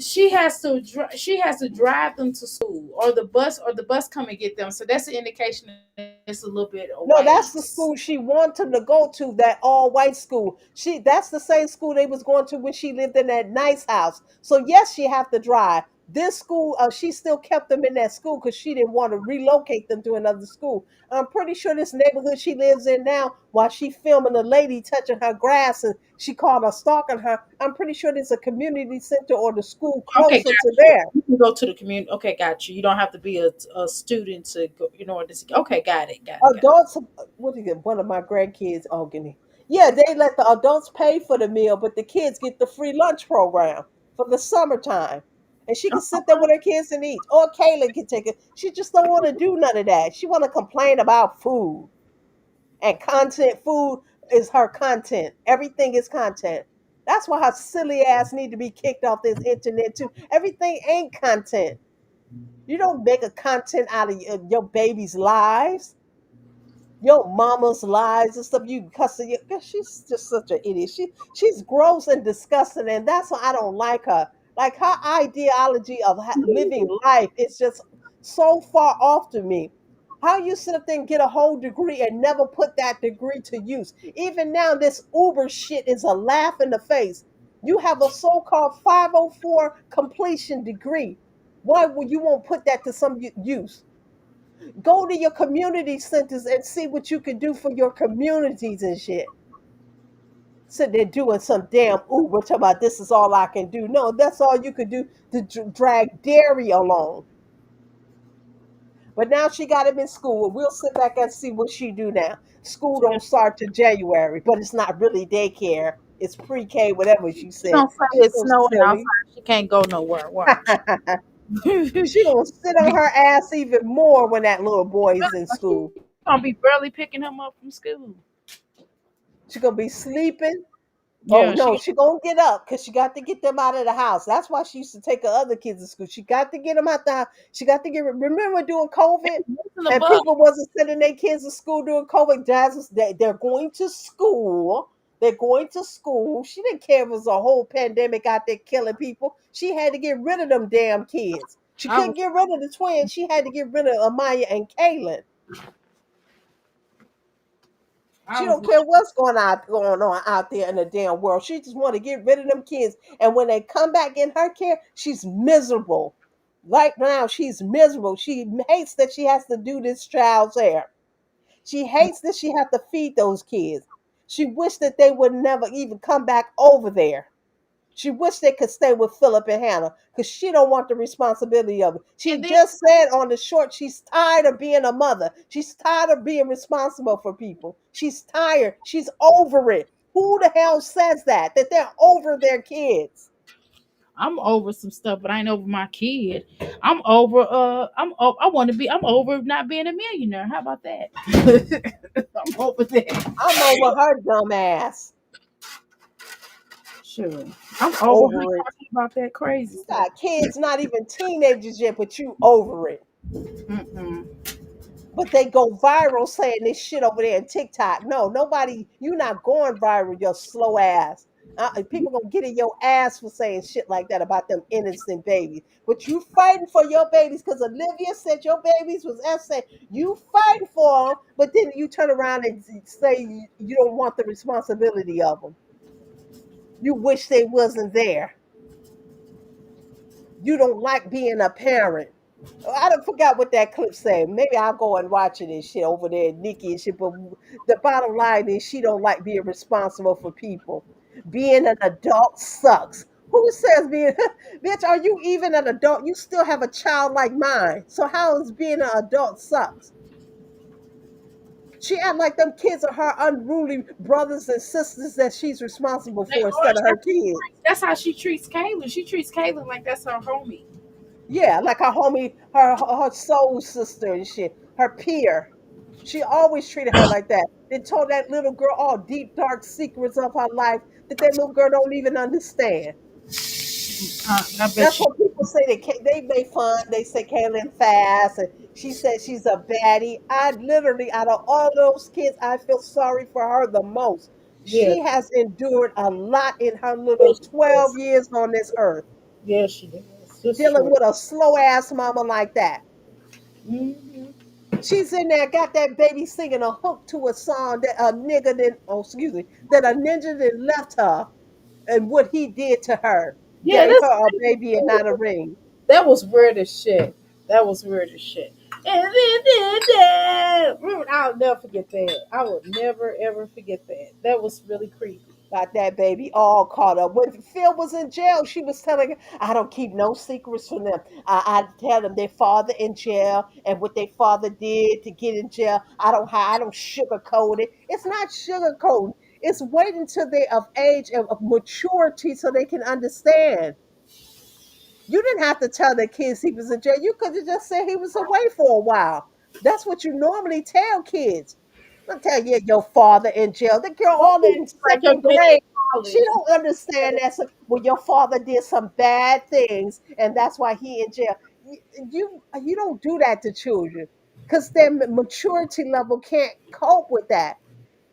she has to drive them to school, or the bus come and get them. So that's an indication that it's a little bit a No, ways. that's the school she wanted to go to, that all white school. That's the same school they was going to when she lived in that nice house. So yes, she have to drive. This school, she still kept them in that school because she didn't want to relocate them to another school. I'm pretty sure this neighborhood she lives in now, while she filming a lady touching her grass and she called her stalking her, I'm pretty sure there's a community center or the school Okay, closer to got you. there. You can go to the community. Okay, got you. You don't have to be a student to go. Okay, got it, got it, got it. Adults, what do you get? One of my grandkids, oh, guinea. Yeah, they let the adults pay for the meal, but the kids get the free lunch program for the summertime. And she can sit there with her kids and eat. Or Kayla can take it. She just don't want to do none of that. She want to complain about food. And content, food is her content. Everything is content. That's why her silly ass need to be kicked off this internet too. Everything ain't content. You don't make a content out of your baby's lives, your mama's lies and stuff. You cussing. She's just such an idiot. She's gross and disgusting, and that's why I don't like her. Like her ideology of living life is just so far off to me. How you sit up there and get a whole degree and never put that degree to use? Even now, this Uber shit is a laugh in the face. You have a so-called 504 completion degree. Why would you won't put that to some use? Go to your community centers and see what you can do for your communities and shit. Sitting there doing some damn Uber talking about this is all I can do. No, that's all you could do to drag dairy along. But now she got him in school. We'll sit back and see what she do now. School She don't start till January, but it's not really daycare. It's pre-K, whatever she said. don't say She's it's so snowing outside. silly. She can't go nowhere. Watch. She gonna sit on her ass even more when that little boy is in She school. gonna be barely picking him up from school. She gonna be sleeping. Oh Yeah, no, she. she gonna get up because she got to get them out of the house. That's why she used to take her other kids to school. She got to get them out the house. She got to get. Remember during COVID, In the and bus. people wasn't sending their kids to school during COVID. Jazz was they're going to school. They're going to school. She didn't care if it was a whole pandemic out there killing people. She had to get rid of them damn kids. She I was. couldn't get rid of the twins. She had to get rid of Amaya and Kaylin. I She was don't like, care what's going on out there in the damn world. She just want to get rid of them kids. And when they come back in her care, she's miserable. Right now, she's miserable. She hates that she has to do this child's hair. She hates that she has to feed those kids. She wished that they would never even come back over there. She wished they could stay with Philip and Hannah because she don't want the responsibility of it. She and then just said on the short she's tired of being a mother. She's tired of being responsible for people. She's tired. She's over it. Who the hell says that? That they're over their kids. I'm over some stuff, but I ain't over my kid. I'm over. I want to be. I'm over not being a millionaire. How about that? I'm over that. I'm over her dumb ass. Sure. I'm over her Over it. talking about that crazy You stuff. got kids not even teenagers yet, but you over it. Mm-mm. But they go viral saying this shit over there in TikTok. No, nobody, you not going viral, your slow ass. People gonna get in your ass for saying shit like that about them innocent babies. But you fighting for your babies because Olivia said your babies was essay. You fighting for them, but then you turn around and say you don't want the responsibility of them. You wish they wasn't there. You don't like being a parent. I don't forgot what that clip said. Maybe I'll go and watch it and shit over there, Nikki and shit. But the bottom line is she don't like being responsible for people. Being an adult sucks. Who says being bitch, are you even an adult? You still have a child like mine. So how is being an adult sucks? She act like them kids are her unruly brothers and sisters that she's responsible They for are. instead of her kids. That's how she treats Kaylin. She treats Kaylin like that's her homie. Yeah, like her homie, her soul sister and shit, her peer. She always treated her like that. They told that little girl all deep, dark secrets of her life that that little girl don't even understand. I bet That's you. what people say. They make fun. They say Kaylin fast, and she said she's a baddie. I literally, out of all those kids, I feel sorry for her the most. Yeah. She has endured a lot in her little Yes, she 12 does. years on this earth, Yes, she does. It's dealing true. with a slow ass mama like that. Hmm. She's in there, got that baby singing a hook to a song that a nigga did, oh, excuse me, that a ninja that left her and what he did to her. Yeah, Gave that's her a baby and not a ring. that was weird as shit. That was weird as shit. And then that. I'll never forget that. I would never ever forget that. That was really creepy. Got that baby all caught up. When Phil was in jail, she was telling her, I don't keep no secrets from them. I tell them their father in jail and what their father did to get in jail. I don't sugarcoat it. It's not sugarcoating. It's waiting till they're of age and of maturity so they can understand. You didn't have to tell the kids he was in jail. You could have just said he was away for a while. That's what you normally tell kids. I'll tell you your father in jail. The girl all in Like your second daddy in grade. She college. don't understand that. So, well, your father did some bad things, and that's why he in jail. You don't do that to children because their maturity level can't cope with that.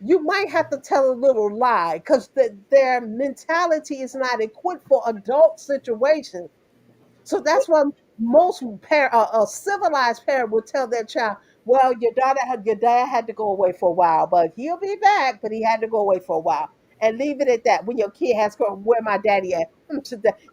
You might have to tell a little lie because their mentality is not equipped for adult situations. So that's why most a civilized parent will tell their child, "Well, your dad had to go away for a while, but he'll be back. But he had to go away for a while." And leave it at that. When your kid has to go, where my daddy at?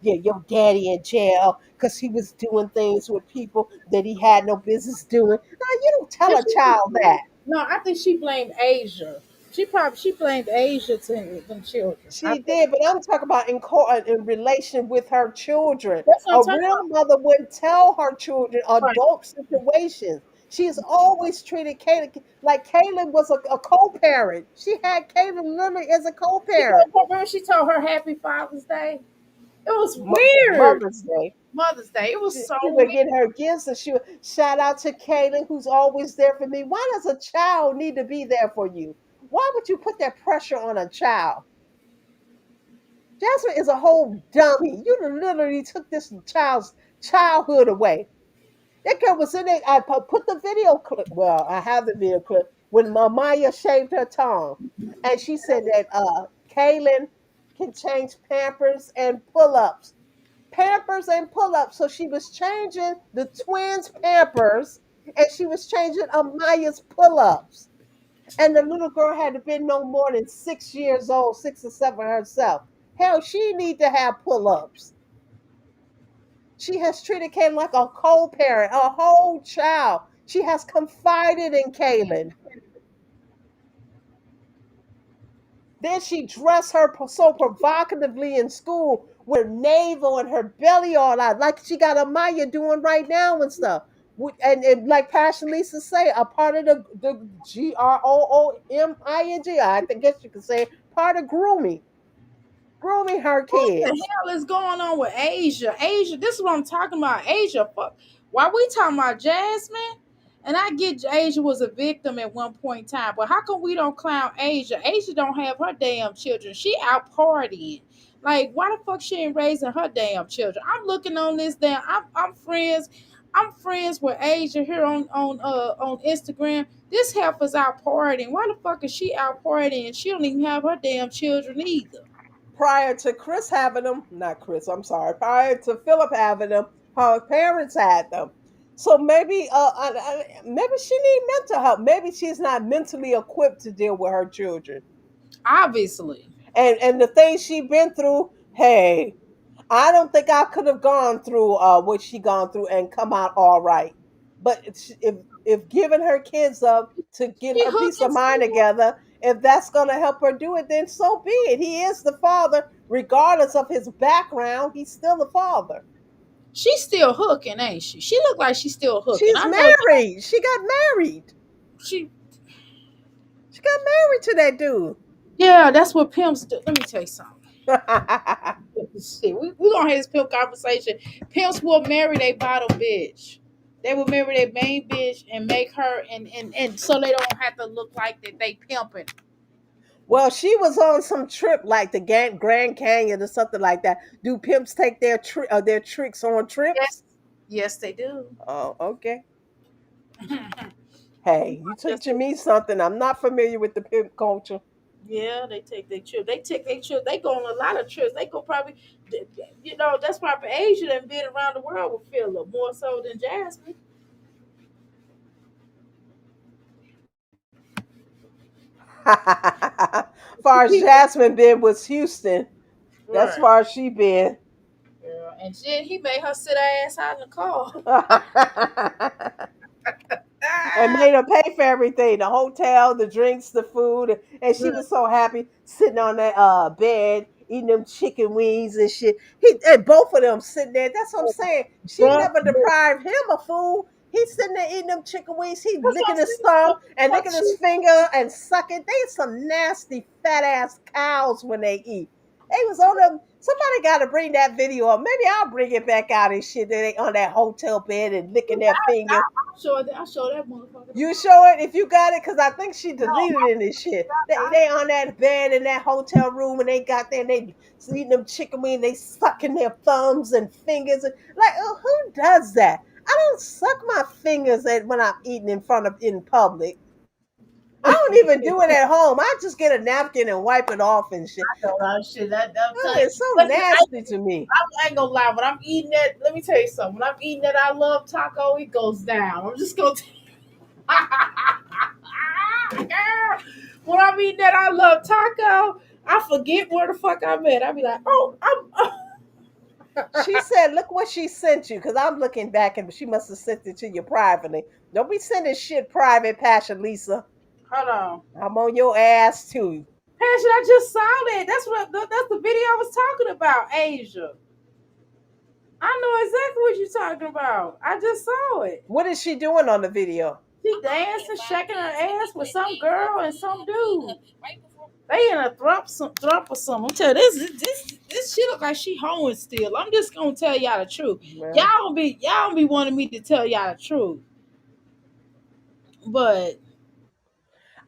Yeah, your daddy in jail because he was doing things with people that he had no business doing. No, you don't tell And a child that. no, I think she blamed Asia. She blamed Asia to them children. I She think did, but I'm talking about in relation with her children. that's what I'm A talking real mother wouldn't tell her children about. adult situations. She's always treated Kaylin like Kaylin was a co-parent. She had Kaylin literally as a co-parent. Remember she told her Happy Father's Day. It was weird. Mother's Day. Mother's Day. It was so She would weird. get her gifts and she would shout out to Kaylin, who's always there for me. Why does a child need to be there for you? Why would you put that pressure on a child? Jasmine is a whole dummy. You literally took this child's childhood away. That girl was in it. I put the video clip. Well, I have the video clip when Maya shaved her tongue, and she said that Kaylin can change pampers and pull-ups. So she was changing the twins' pampers, and she was changing Amaya's pull-ups. And the little girl had to been no more than 6 years old, 6 or 7 herself. Hell, she need to have pull-ups. She has treated Kaylin like a co-parent, a whole child. She has confided in Kaylin. Then she dressed her so provocatively in school with her navel and her belly all out, like she got Amaya doing right now and stuff. And like Passion Lisa say, a part of the GROOMING, I guess you could say, part of grooming her What the kids. hell is going on with Asia? Asia, this is what I'm talking about. Asia, fuck. Why we talking about Jasmine? And I get Asia was a victim at one point in time, but how come we don't clown Asia? Asia don't have her damn children. She out partying. Like, why the fuck she ain't raising her damn children? I'm looking on this damn. I'm friends. I'm friends with Asia here on Instagram. This heifer's out partying. Why the fuck is she out partying? She don't even have her damn children either. Prior to Chris having them, not Chris, I'm sorry, prior to Philip having them, her parents had them. So maybe she need mental help. Maybe she's not mentally equipped to deal with her children. Obviously. And the things she been through, hey, I don't think I could have gone through what she gone through and come out all right. But if giving her kids up to get She her peace hooking of mind still. together, if that's gonna help her do it, then so be it. He is the father, regardless of his background. He's still the father. She's still hooking, ain't she? She look like she's still hooking. She's I know married. She got married. she. She got married to that dude. Yeah, that's what pimps do. Let me tell you something. Shit, we gonna have this pimp conversation. Pimps will marry their bottom bitch. They will marry their main bitch and make her and so they don't have to look like that they pimping. Well, she was on some trip like the Grand Canyon or something like that. Do pimps take their tricks on Yes, trips? yes, they do. Oh, okay. Hey, you Yes, teaching me something. I'm not familiar with the pimp culture. yeah, they take their trip. They take their trip. They go on a lot of trips. They go probably, that's why Asia done been around the world with Philip more so than Jasmine. Far as People, Jasmine been was Houston. That's right? far as she been. Yeah, and then he made her sit her ass out in the car. And Ah, made her pay for everything, the hotel, the drinks, the food. And she was so happy sitting on that bed eating them chicken wings and shit. And both of them sitting there. That's what I'm saying. She bruh, never deprived him of food. He's sitting there eating them chicken wings. He that's what licking I'm his saying. thumb What the and fuck licking his she? finger and sucking. They some nasty fat ass cows when they eat. They was on them. Somebody got to bring that video up. Maybe I'll bring it back out and shit. They on that hotel bed and licking their finger. I show that motherfucker You tomorrow. show it if you got it, cause I think she No, deleted it and shit. They I, they on that bed in that hotel room and they got there and they eating them chicken wings. They sucking their thumbs and fingers and like who does that? I don't suck my fingers when I'm eating in public. I don't even do it at home. I just get a napkin and wipe it off and shit. know that shit. I'm Oh, telling you. it's so But nasty to me. I ain't gonna lie. When I'm eating that, let me tell you something. When I'm eating that, I love taco. It goes down. I'm just gonna. When I'm eating that, I love taco. I forget where the fuck I'm at. I be like, oh, I'm. She said, "Look what she sent you." Because I'm looking back and she must have sent it to you privately. Don't be sending shit private, Passion Lisa. Hold on. I'm on your ass too. Passion, I just saw that. That's the video I was talking about, Asia. I know exactly what you're talking about. I just saw it. What is she doing on the video? She dancing, shaking her ass with some girl and some dude. They in a thrump or something. I'm telling you, this shit look like she hoeing still. I'm just gonna tell y'all the truth. Yeah. Y'all don't be wanting me to tell y'all the truth. But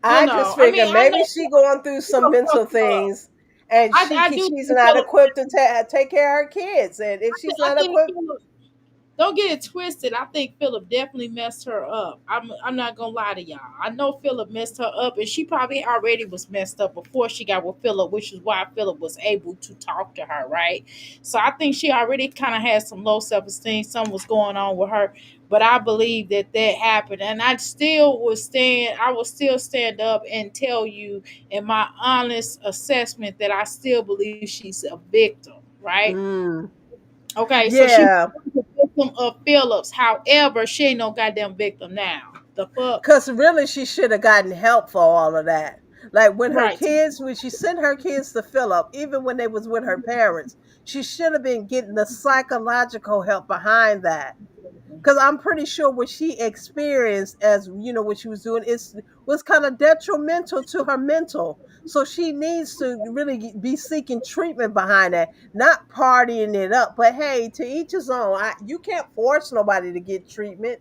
I just I figure mean I know maybe she going through she some gonna fuck mental him up. things and I do she's think not Philip. equipped to take care of her kids. And if she's I not think equipped, Philip. Don't get it twisted. I think Philip definitely messed her up. I'm not gonna lie to y'all. I know Philip messed her up, and she probably already was messed up before she got with Philip, which is why Philip was able to talk to her, right? So I think she already kind of had some low self esteem. Something was going on with her, but I believe that that happened, and I still would stand. I will still stand up and tell you, in my honest assessment, that I still believe she's a victim, right? mm, Okay, so she yeah, was the victim of Phillips. However, she ain't no goddamn victim now. The fuck? because really she should have gotten help for all of that. Like Right. when she sent her kids to Philip, even when they was with her parents, she should have been getting the psychological help behind that. Because I'm pretty sure what she experienced, as you know, what she was doing is was kind of detrimental to her mental. So she needs to really be seeking treatment behind that, not partying it up. But hey, to each his own. You can't force nobody to get treatment.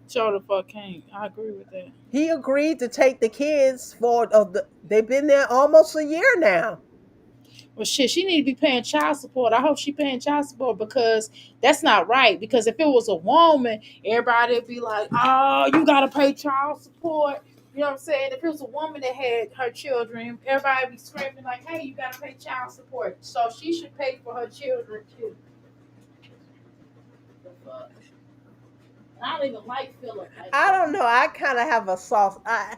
Show the fuck can't. I agree with that. He agreed to take the kids for they've been there almost a year now. Well, shit, she need to be paying child support. I hope she paying child support because that's not right. Because if it was a woman, everybody would be like, "Oh, you gotta pay child support." You know what I'm saying? If it was a woman that had her children, everybody would be screaming like, "Hey, you gotta pay child support." So she should pay for her children too. The fuck? And I don't even like Philip like I that. don't know. I kind of have a soft, I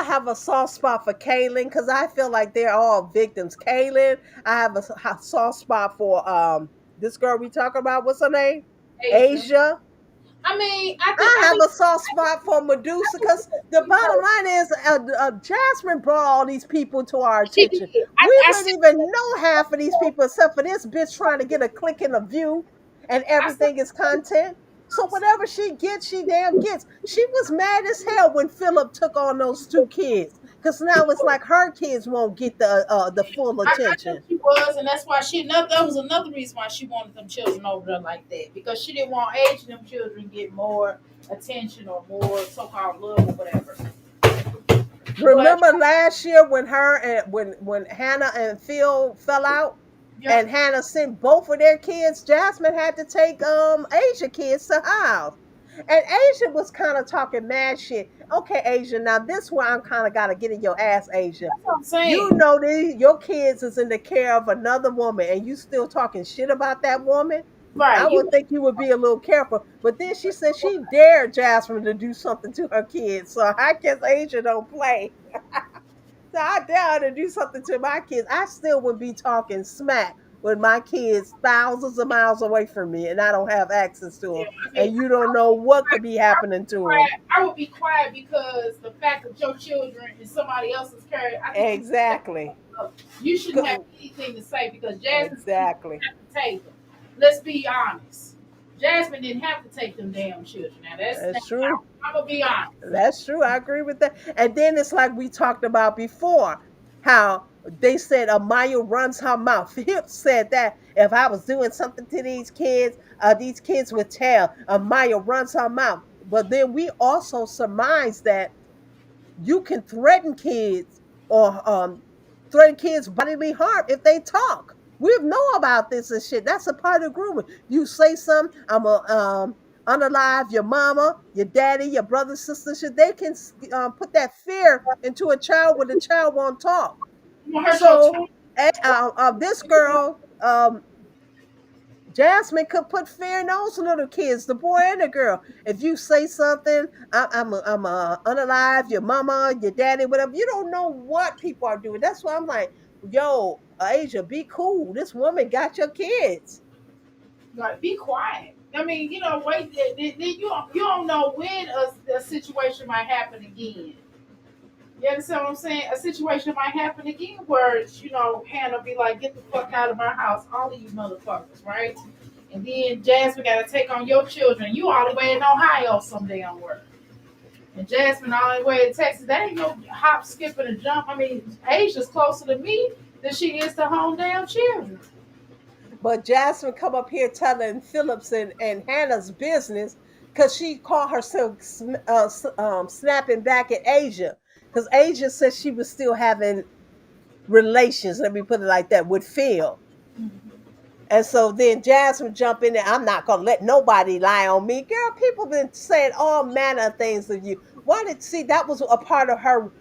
have a soft spot for Kaylin because I feel like they're all victims. Kaylin, I have a soft spot for this girl we talk about. What's her name? Asia. Asia. I mean, I think I I have think a soft spot for Medusa because the you bottom know, line is Jasmine brought all these people to our she did. attention. We I wouldn't still even know half of these people except for this bitch trying to get a click and a view, and I still everything is content. So whatever she gets, she damn gets. She was mad as hell when Philip took on those two kids because now it's like her kids won't get the full I think attention. she was, and that's why that was another reason why she wanted them children over there like that because she didn't want age of them children get more attention or more so called love or whatever. But Remember last year when her and when Hannah and Phil fell out, yeah, and Hannah sent both of their kids. Jasmine had to take Asia kids to her house, and Asia was kind of talking mad shit. Okay, Asia, now this one I'm kind of gotta get in your ass, Asia. that's what I'm You saying. know your kids is in the care of another woman, and you still talking shit about that woman. I Right, would you think you would be a little careful. But then she said she dared Jasmine to do something to her kids. So I guess Asia don't play. So I dare her to do something to my kids. I still would be talking smack with my kids thousands of miles away from me and I don't have access to them. yeah, I mean, And you don't know what could be happening to them. I would be quiet because the fact that your children is somebody else's care, I think Exactly. you shouldn't have anything to say because Jasmine didn't Exactly. have to take them. Let's be honest. Jasmine didn't have to take them damn children. Now That's true. I'm gonna be honest. That's true. I agree with that. And then it's like we talked about before, how they said Amaya runs her mouth. Hip said that if I was doing something to these kids would tell. Amaya runs her mouth. But then we also surmise that you can threaten kids bodily harm if they talk. We know about this and shit. That's a part of grooming. You say something, I'm a unalive your mama, your daddy, your brother, sister. Shit, they can put that fear into a child when the child won't talk. You want to hurt your So twin? this girl, Jasmine could put fear in those little kids, the boy and the girl. If you say something, I'm unalive, your mama, your daddy, whatever. You don't know what people are doing. That's why I'm like, yo, Asia, be cool. This woman got your kids. Like, be quiet. I mean, wait. You don't know when a situation might happen again. You understand what I'm saying? A situation might happen again where Hannah be like, "Get the fuck out of my house, all of you motherfuckers," right? And then Jasmine got to take on your children. You all the way in Ohio some damn work. And Jasmine all the way in Texas. That ain't no hop, skip, and a jump. I mean, Asia's closer to me than she is to home damn children. But Jasmine come up here telling Phillips and Hannah's business because she called herself snapping back at Asia because Asia said she was still having relations, let me put it like that, with Phil. And so then Jasmine jump in there. I'm not gonna let nobody lie on me, girl. People been saying all manner of things of you. Why did see that was a part of her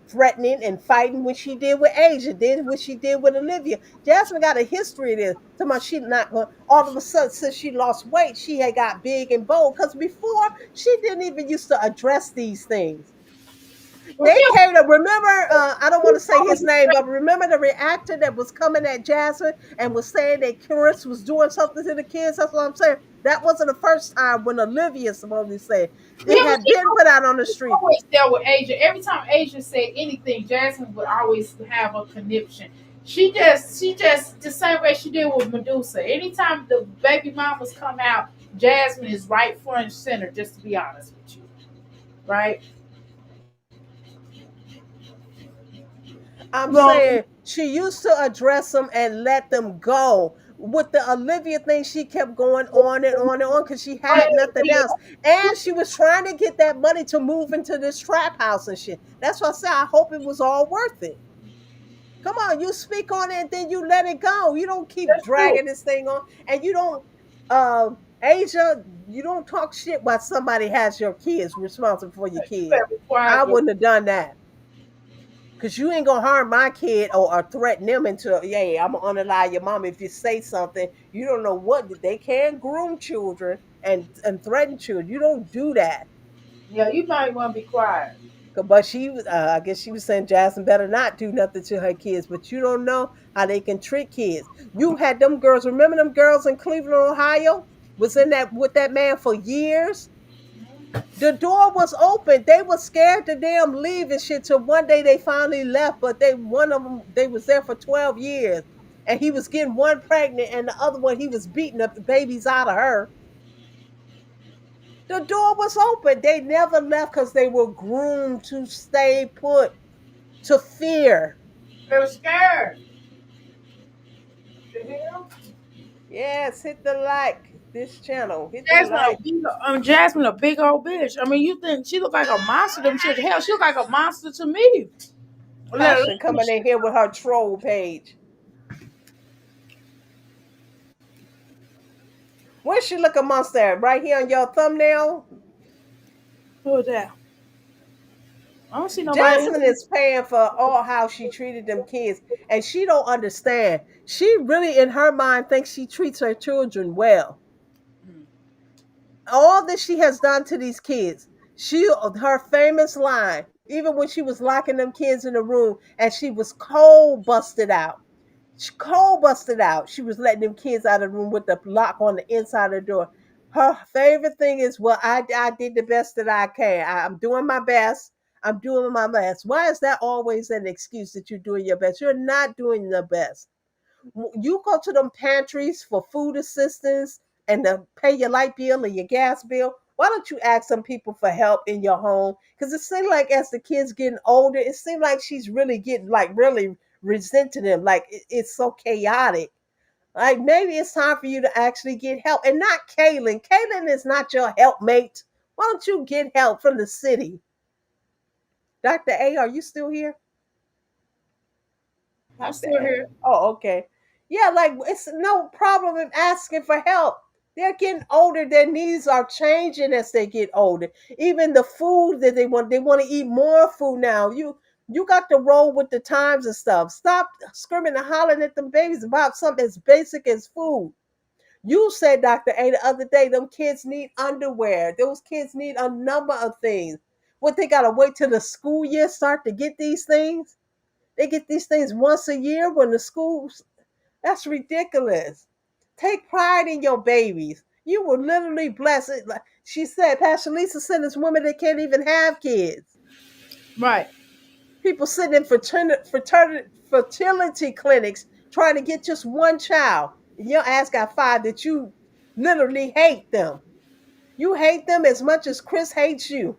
threatening and fighting when she did with Asia, then what she did with Olivia. Jasmine got a history of this. Talking about she not going. All of a sudden, since she lost weight, she had got big and bold. Because before she didn't even used to address these things. Well, They yeah, came to remember. I don't want to say his name, but remember the reactor that was coming at Jasmine and was saying that Chris was doing something to the kids. That's what I'm saying. That wasn't the first time when Olivia supposedly said it yeah, but had been put out on the she street. always dealt with Asia. Every time Asia said anything, Jasmine would always have a conniption. She just the same way she did with Medusa. Anytime the baby mamas come out, Jasmine is right front and center. Just to be honest with you, right? I'm Well, saying she used to address them and let them go. With the Olivia thing, she kept going on and on and on because she had nothing else. And she was trying to get that money to move into this trap house and shit. That's why I said I hope it was all worth it. Come on, you speak on it and then you let it go. You don't keep that's true. dragging this thing on. And you don't Asia, you don't talk shit while somebody has your kids responsible for your You kids. better be quiet. I wouldn't have done that. Cause you ain't gonna harm my kid or threaten them into yeah, I'm gonna unalive your mom if you say something. You don't know what they can groom children and threaten children. You don't do that. Yeah, you might want to be quiet. But she was, I guess she was saying Jasmine better not do nothing to her kids. But you don't know how they can trick kids. You had them girls. Remember them girls in Cleveland, Ohio, was in that with that man for years. The door was open. They were scared to damn leave and shit till one day they finally left. But they one of them they was there for 12 years, and he was getting one pregnant, and the other one he was beating up the babies out of her. The door was open. They never left because they were groomed to stay put, to fear. They were scared. The hell? Yes, hit the like this channel. Hit the Jasmine, like. Jasmine, a big old bitch. I mean, you think she look like a monster? Them shit. Hell, she look like a monster to me. Let Passion coming in here with her troll page. Where's she look a monster? Right here on your thumbnail. who is that? I don't see nobody. Jasmine is paying for all how she treated them kids, and she don't understand. She really, in her mind, thinks she treats her children well. All that she has done to these kids, she her famous line, even when she was locking them kids in the room, and she was cold busted out. She cold busted out. She was letting them kids out of the room with the lock on the inside of the door. Her favorite thing is, well, I did the best that I can. I'm doing my best. I'm doing my best. Why is that always an excuse that you're doing your best? You're not doing the best. You go to them pantries for food assistance and to pay your light bill or your gas bill. Why don't you ask some people for help in your home? Because it seems like as the kids getting older, it seems like she's really getting like really resenting them. Like it's so chaotic. Like maybe it's time for you to actually get help. And not Kaylin. Kaylin is not your helpmate. Why don't you get help from the city? Dr. A, are you still here? I'm Dr. still A. here. Oh, okay. Yeah, like it's no problem in asking for help. They're getting older, their needs are changing as they get older. Even the food that they want to eat more food now. You got to roll with the times and stuff. Stop screaming and hollering at them babies about something as basic as food. You said, Dr. A, the other day, them kids need underwear. Those kids need a number of things. What they gotta wait till the school year start to get these things? They get these things once a year when the schools. That's ridiculous. Take pride in your babies. You were literally blessed. Like she said, Pastor Lisa said, there's women that can't even have kids. Right. People sitting in fertility clinics trying to get just one child. And your ass got five that you literally hate them. You hate them as much as Chris hates you.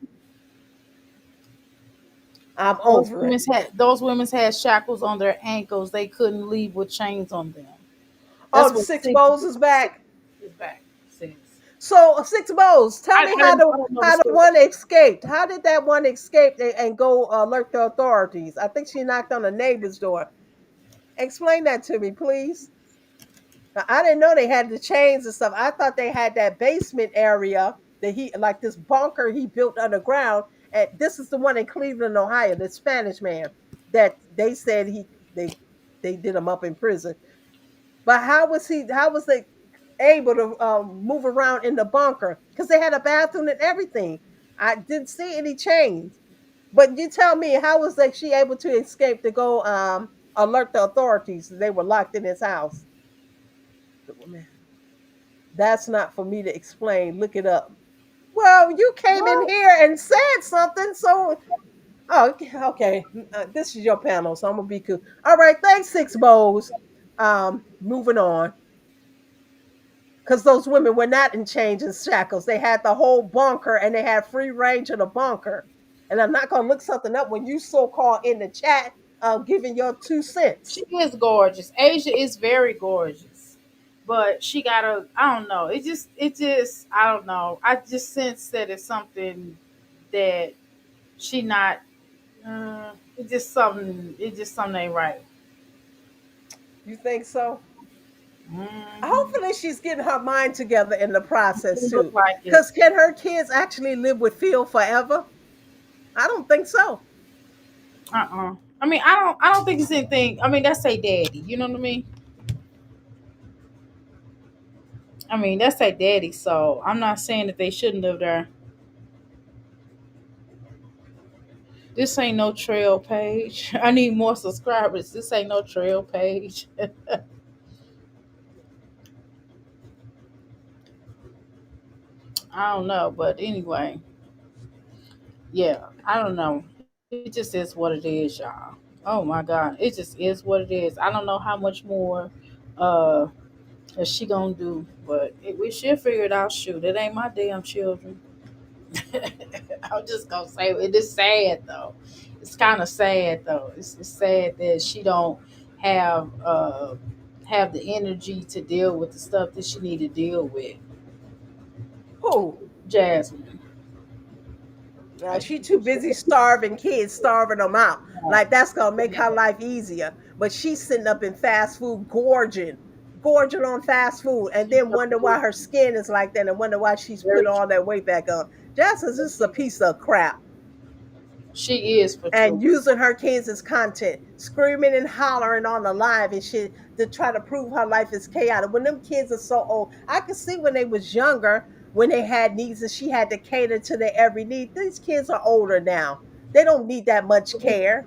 I'm over it. Those women's had shackles on their ankles. They couldn't leave with chains on them. Oh, That's the what six bowls is back. is back. Sis. So six bows. Tell me I don't know the how the story. one escaped. How did that one escape and go alert the authorities? I think she knocked on a neighbor's door. Explain that to me, please. Now, I didn't know they had the chains and stuff. I thought they had that basement area that he like this bunker he built underground. And this is the one in Cleveland, Ohio, the Spanish man that they said they they did him up in prison. But how was they able to move around in the bunker? Because they had a bathroom and everything. I didn't see any chains. But you tell me, how was that she able to escape to go alert the authorities? They were locked in his house. That's not for me to explain. Look it up. Well, you came in What? here and said something, so oh, okay. Okay. This is your panel, so I'm gonna be cool. All right, thanks, Six Bows. Moving on, because those women were not in chains and shackles. They had the whole bunker, and they had free range of the bunker. And I'm not gonna look something up when you so called in the chat, giving your 2 cents. She is gorgeous. Asia is very gorgeous, but she got a. I don't know. It just. I don't know. I just sense that it's something that she not. It just something. It just something ain't right. You think so? Hmm. Hopefully she's getting her mind together in the process It look too. like it. Because can her kids actually live with Phil forever? I don't think so. I mean, I don't think it's anything. I mean, that's a daddy. You know what I mean? I mean, that's a daddy. So I'm not saying that they shouldn't live there. This ain't no trail page. I need more subscribers. This ain't no trail page. I don't know, but anyway, yeah, I don't know. It just is what it is, y'all. Oh my God, it just is what it is. I don't know how much more uh is she gonna do, but we should figure it out. Shoot, it ain't my damn children. I'm just gonna say it is sad though. It's kind of sad though. It's sad that she don't have have the energy to deal with the stuff that she need to deal with. Who? Jasmine. She too busy starving kids, starving them out. Like that's gonna make her life easier. But she's sitting up in fast food, gorging on fast food, and then wonder why her skin is like that, and wonder why she's put Very all that weight back on. Jasmine's just a piece of crap. She is for And true. using her kids as content, screaming and hollering on the live and shit to try to prove her life is chaotic. When them kids are so old, I could see when they was younger, when they had needs and she had to cater to their every need. These kids are older now. They don't need that much care.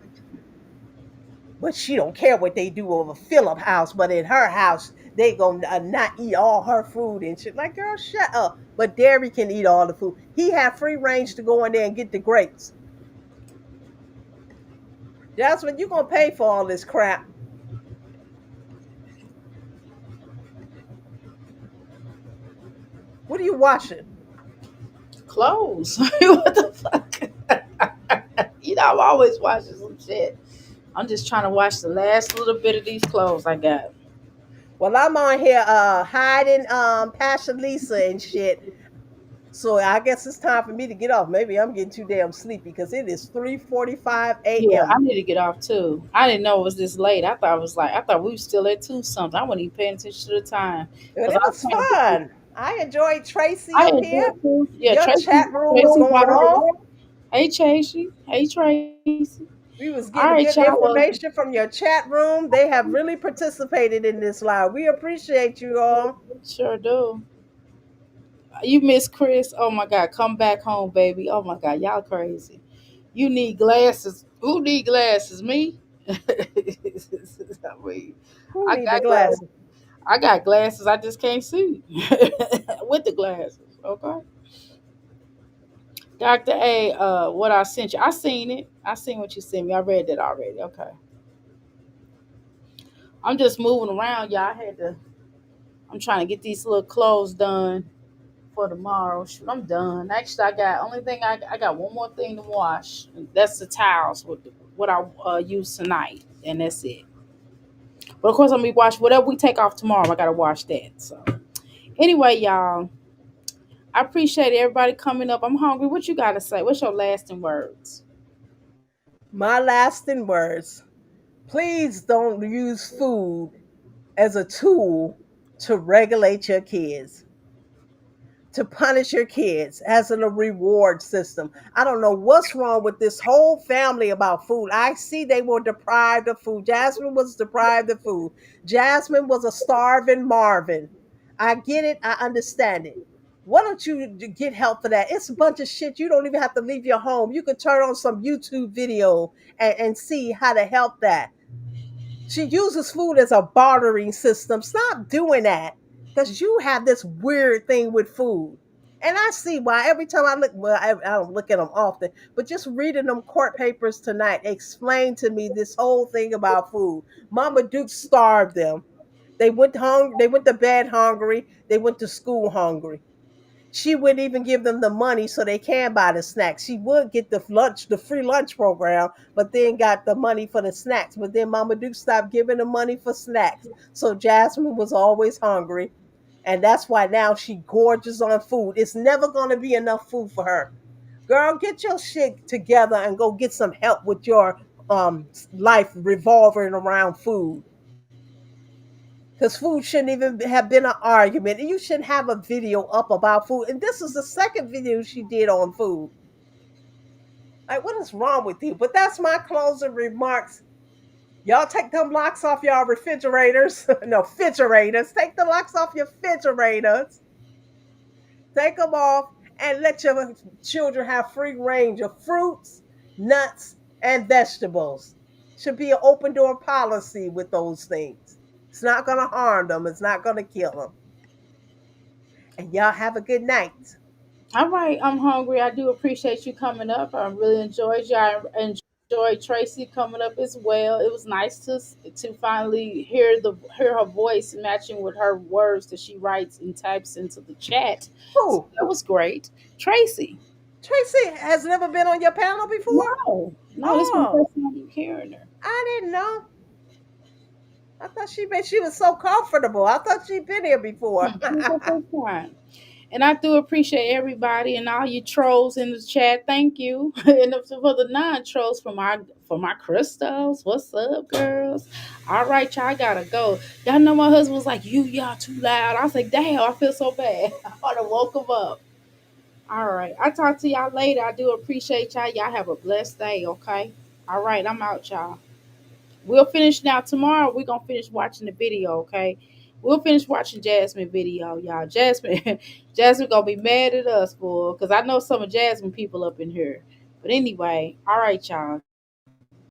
But she don't care what they do over Philip house, but in her house, they gonna not eat all her food and shit. Like, girl, shut up. But Derry can eat all the food. He had free range to go in there and get the grapes. That's what you gonna pay for all this crap. What are you watching? Clothes. What the fuck? You know, I'm always watching some shit. I'm just trying to watch the last little bit of these clothes I got. Well, I'm on here hiding Passion Lisa and shit. So I guess it's time for me to get off. Maybe I'm getting too damn sleepy because it is 3:45 Yeah, I a.m. need to get off too. I didn't know it was this late. I thought we were still at two something. I wasn't even paying attention to the time But because it I was was trying to get this. fun. I enjoyed Tracy I up enjoyed here. it too. Yeah, Your chat room was Tracy got going on off. there. Hey Tracy. Hey Tracy. We was All right, getting good y'all. Well, information from your chat room. They have really participated in this live. We appreciate you all. sure do. You miss Chris? Oh my God, come back home, baby. Oh my God, y'all crazy. You need glasses. Who need glasses? Me? I mean, Who I need the got glasses. glasses? I got glasses. I just can't see with the glasses. Okay. Dr. A, what I sent you. I seen it. I seen what you sent me. I read that already. Okay. I'm just moving around, y'all. I'm trying to get these little clothes done for tomorrow. Shoot, I'm done. Actually, I got one more thing to wash. That's the towels with what I use tonight, and that's it. But of course, I'm gonna wash whatever we take off tomorrow. I gotta wash that. So anyway, y'all, I appreciate everybody coming up. I'm hungry. What you got to say? What's your lasting words? My lasting words: please don't use food as a tool to regulate your kids, to punish your kids as in a reward system. I don't know what's wrong with this whole family about food. I see they were deprived of food. Jasmine was deprived of food. Jasmine was a starving Marvin. I get it. I understand it. Why don't you get help for that? It's a bunch of shit. You don't even have to leave your home. You could turn on some YouTube video and see how to help that. She uses food as a bartering system. Stop doing that because you have this weird thing with food. And I see why every time I look, well, I don't look at them often, but just reading them court papers tonight explained to me this whole thing about food. Mama Duke starved them. They went to bed hungry. They went to school hungry. She wouldn't even give them the money so they can buy the snacks. She would get the free lunch program, but then got the money for the snacks. But then Mama Duke stopped giving the money for snacks. So Jasmine was always hungry. And that's why now she gorges on food. It's never going to be enough food for her. Girl, get your shit together and go get some help with your life revolving around food. Because food shouldn't even have been an argument. And you shouldn't have a video up about food. And this is the second video she did on food. Like, what is wrong with you? But that's my closing remarks. Y'all take them locks off y'all refrigerators. No, refrigerators. Take the locks off your refrigerators. Take them off and let your children have free range of fruits, nuts, and vegetables. Should be an open door policy with those things. It's not going to harm them. It's not going to kill them. And y'all have a good night. All right, I'm hungry. I do appreciate you coming up. I really enjoyed you. I enjoyed Tracy coming up as well. It was nice to finally hear her voice matching with her words that she writes and types into the chat. So Who? that was great. Tracy. Tracy has never been on your panel before? No, no, this is my Oh, first time hearing her. I didn't know. I thought she was so comfortable. I thought she'd been here before. This is her first time. And I do appreciate everybody and all you trolls in the chat. Thank you. And for the non-trolls for my crystals. What's up, girls? All right, y'all gotta go. Y'all know my husband was like, y'all too loud. I was like, damn, I feel so bad. I ought to woke him up. All right. I talk to y'all later. I do appreciate y'all. Y'all have a blessed day, okay? All right, I'm out, y'all. We'll finish now. Tomorrow we're gonna finish watching the video, okay? We'll finish watching Jasmine video, y'all. Jasmine, Jasmine gonna be mad at us for because I know some of Jasmine people up in here. But anyway, all right, y'all.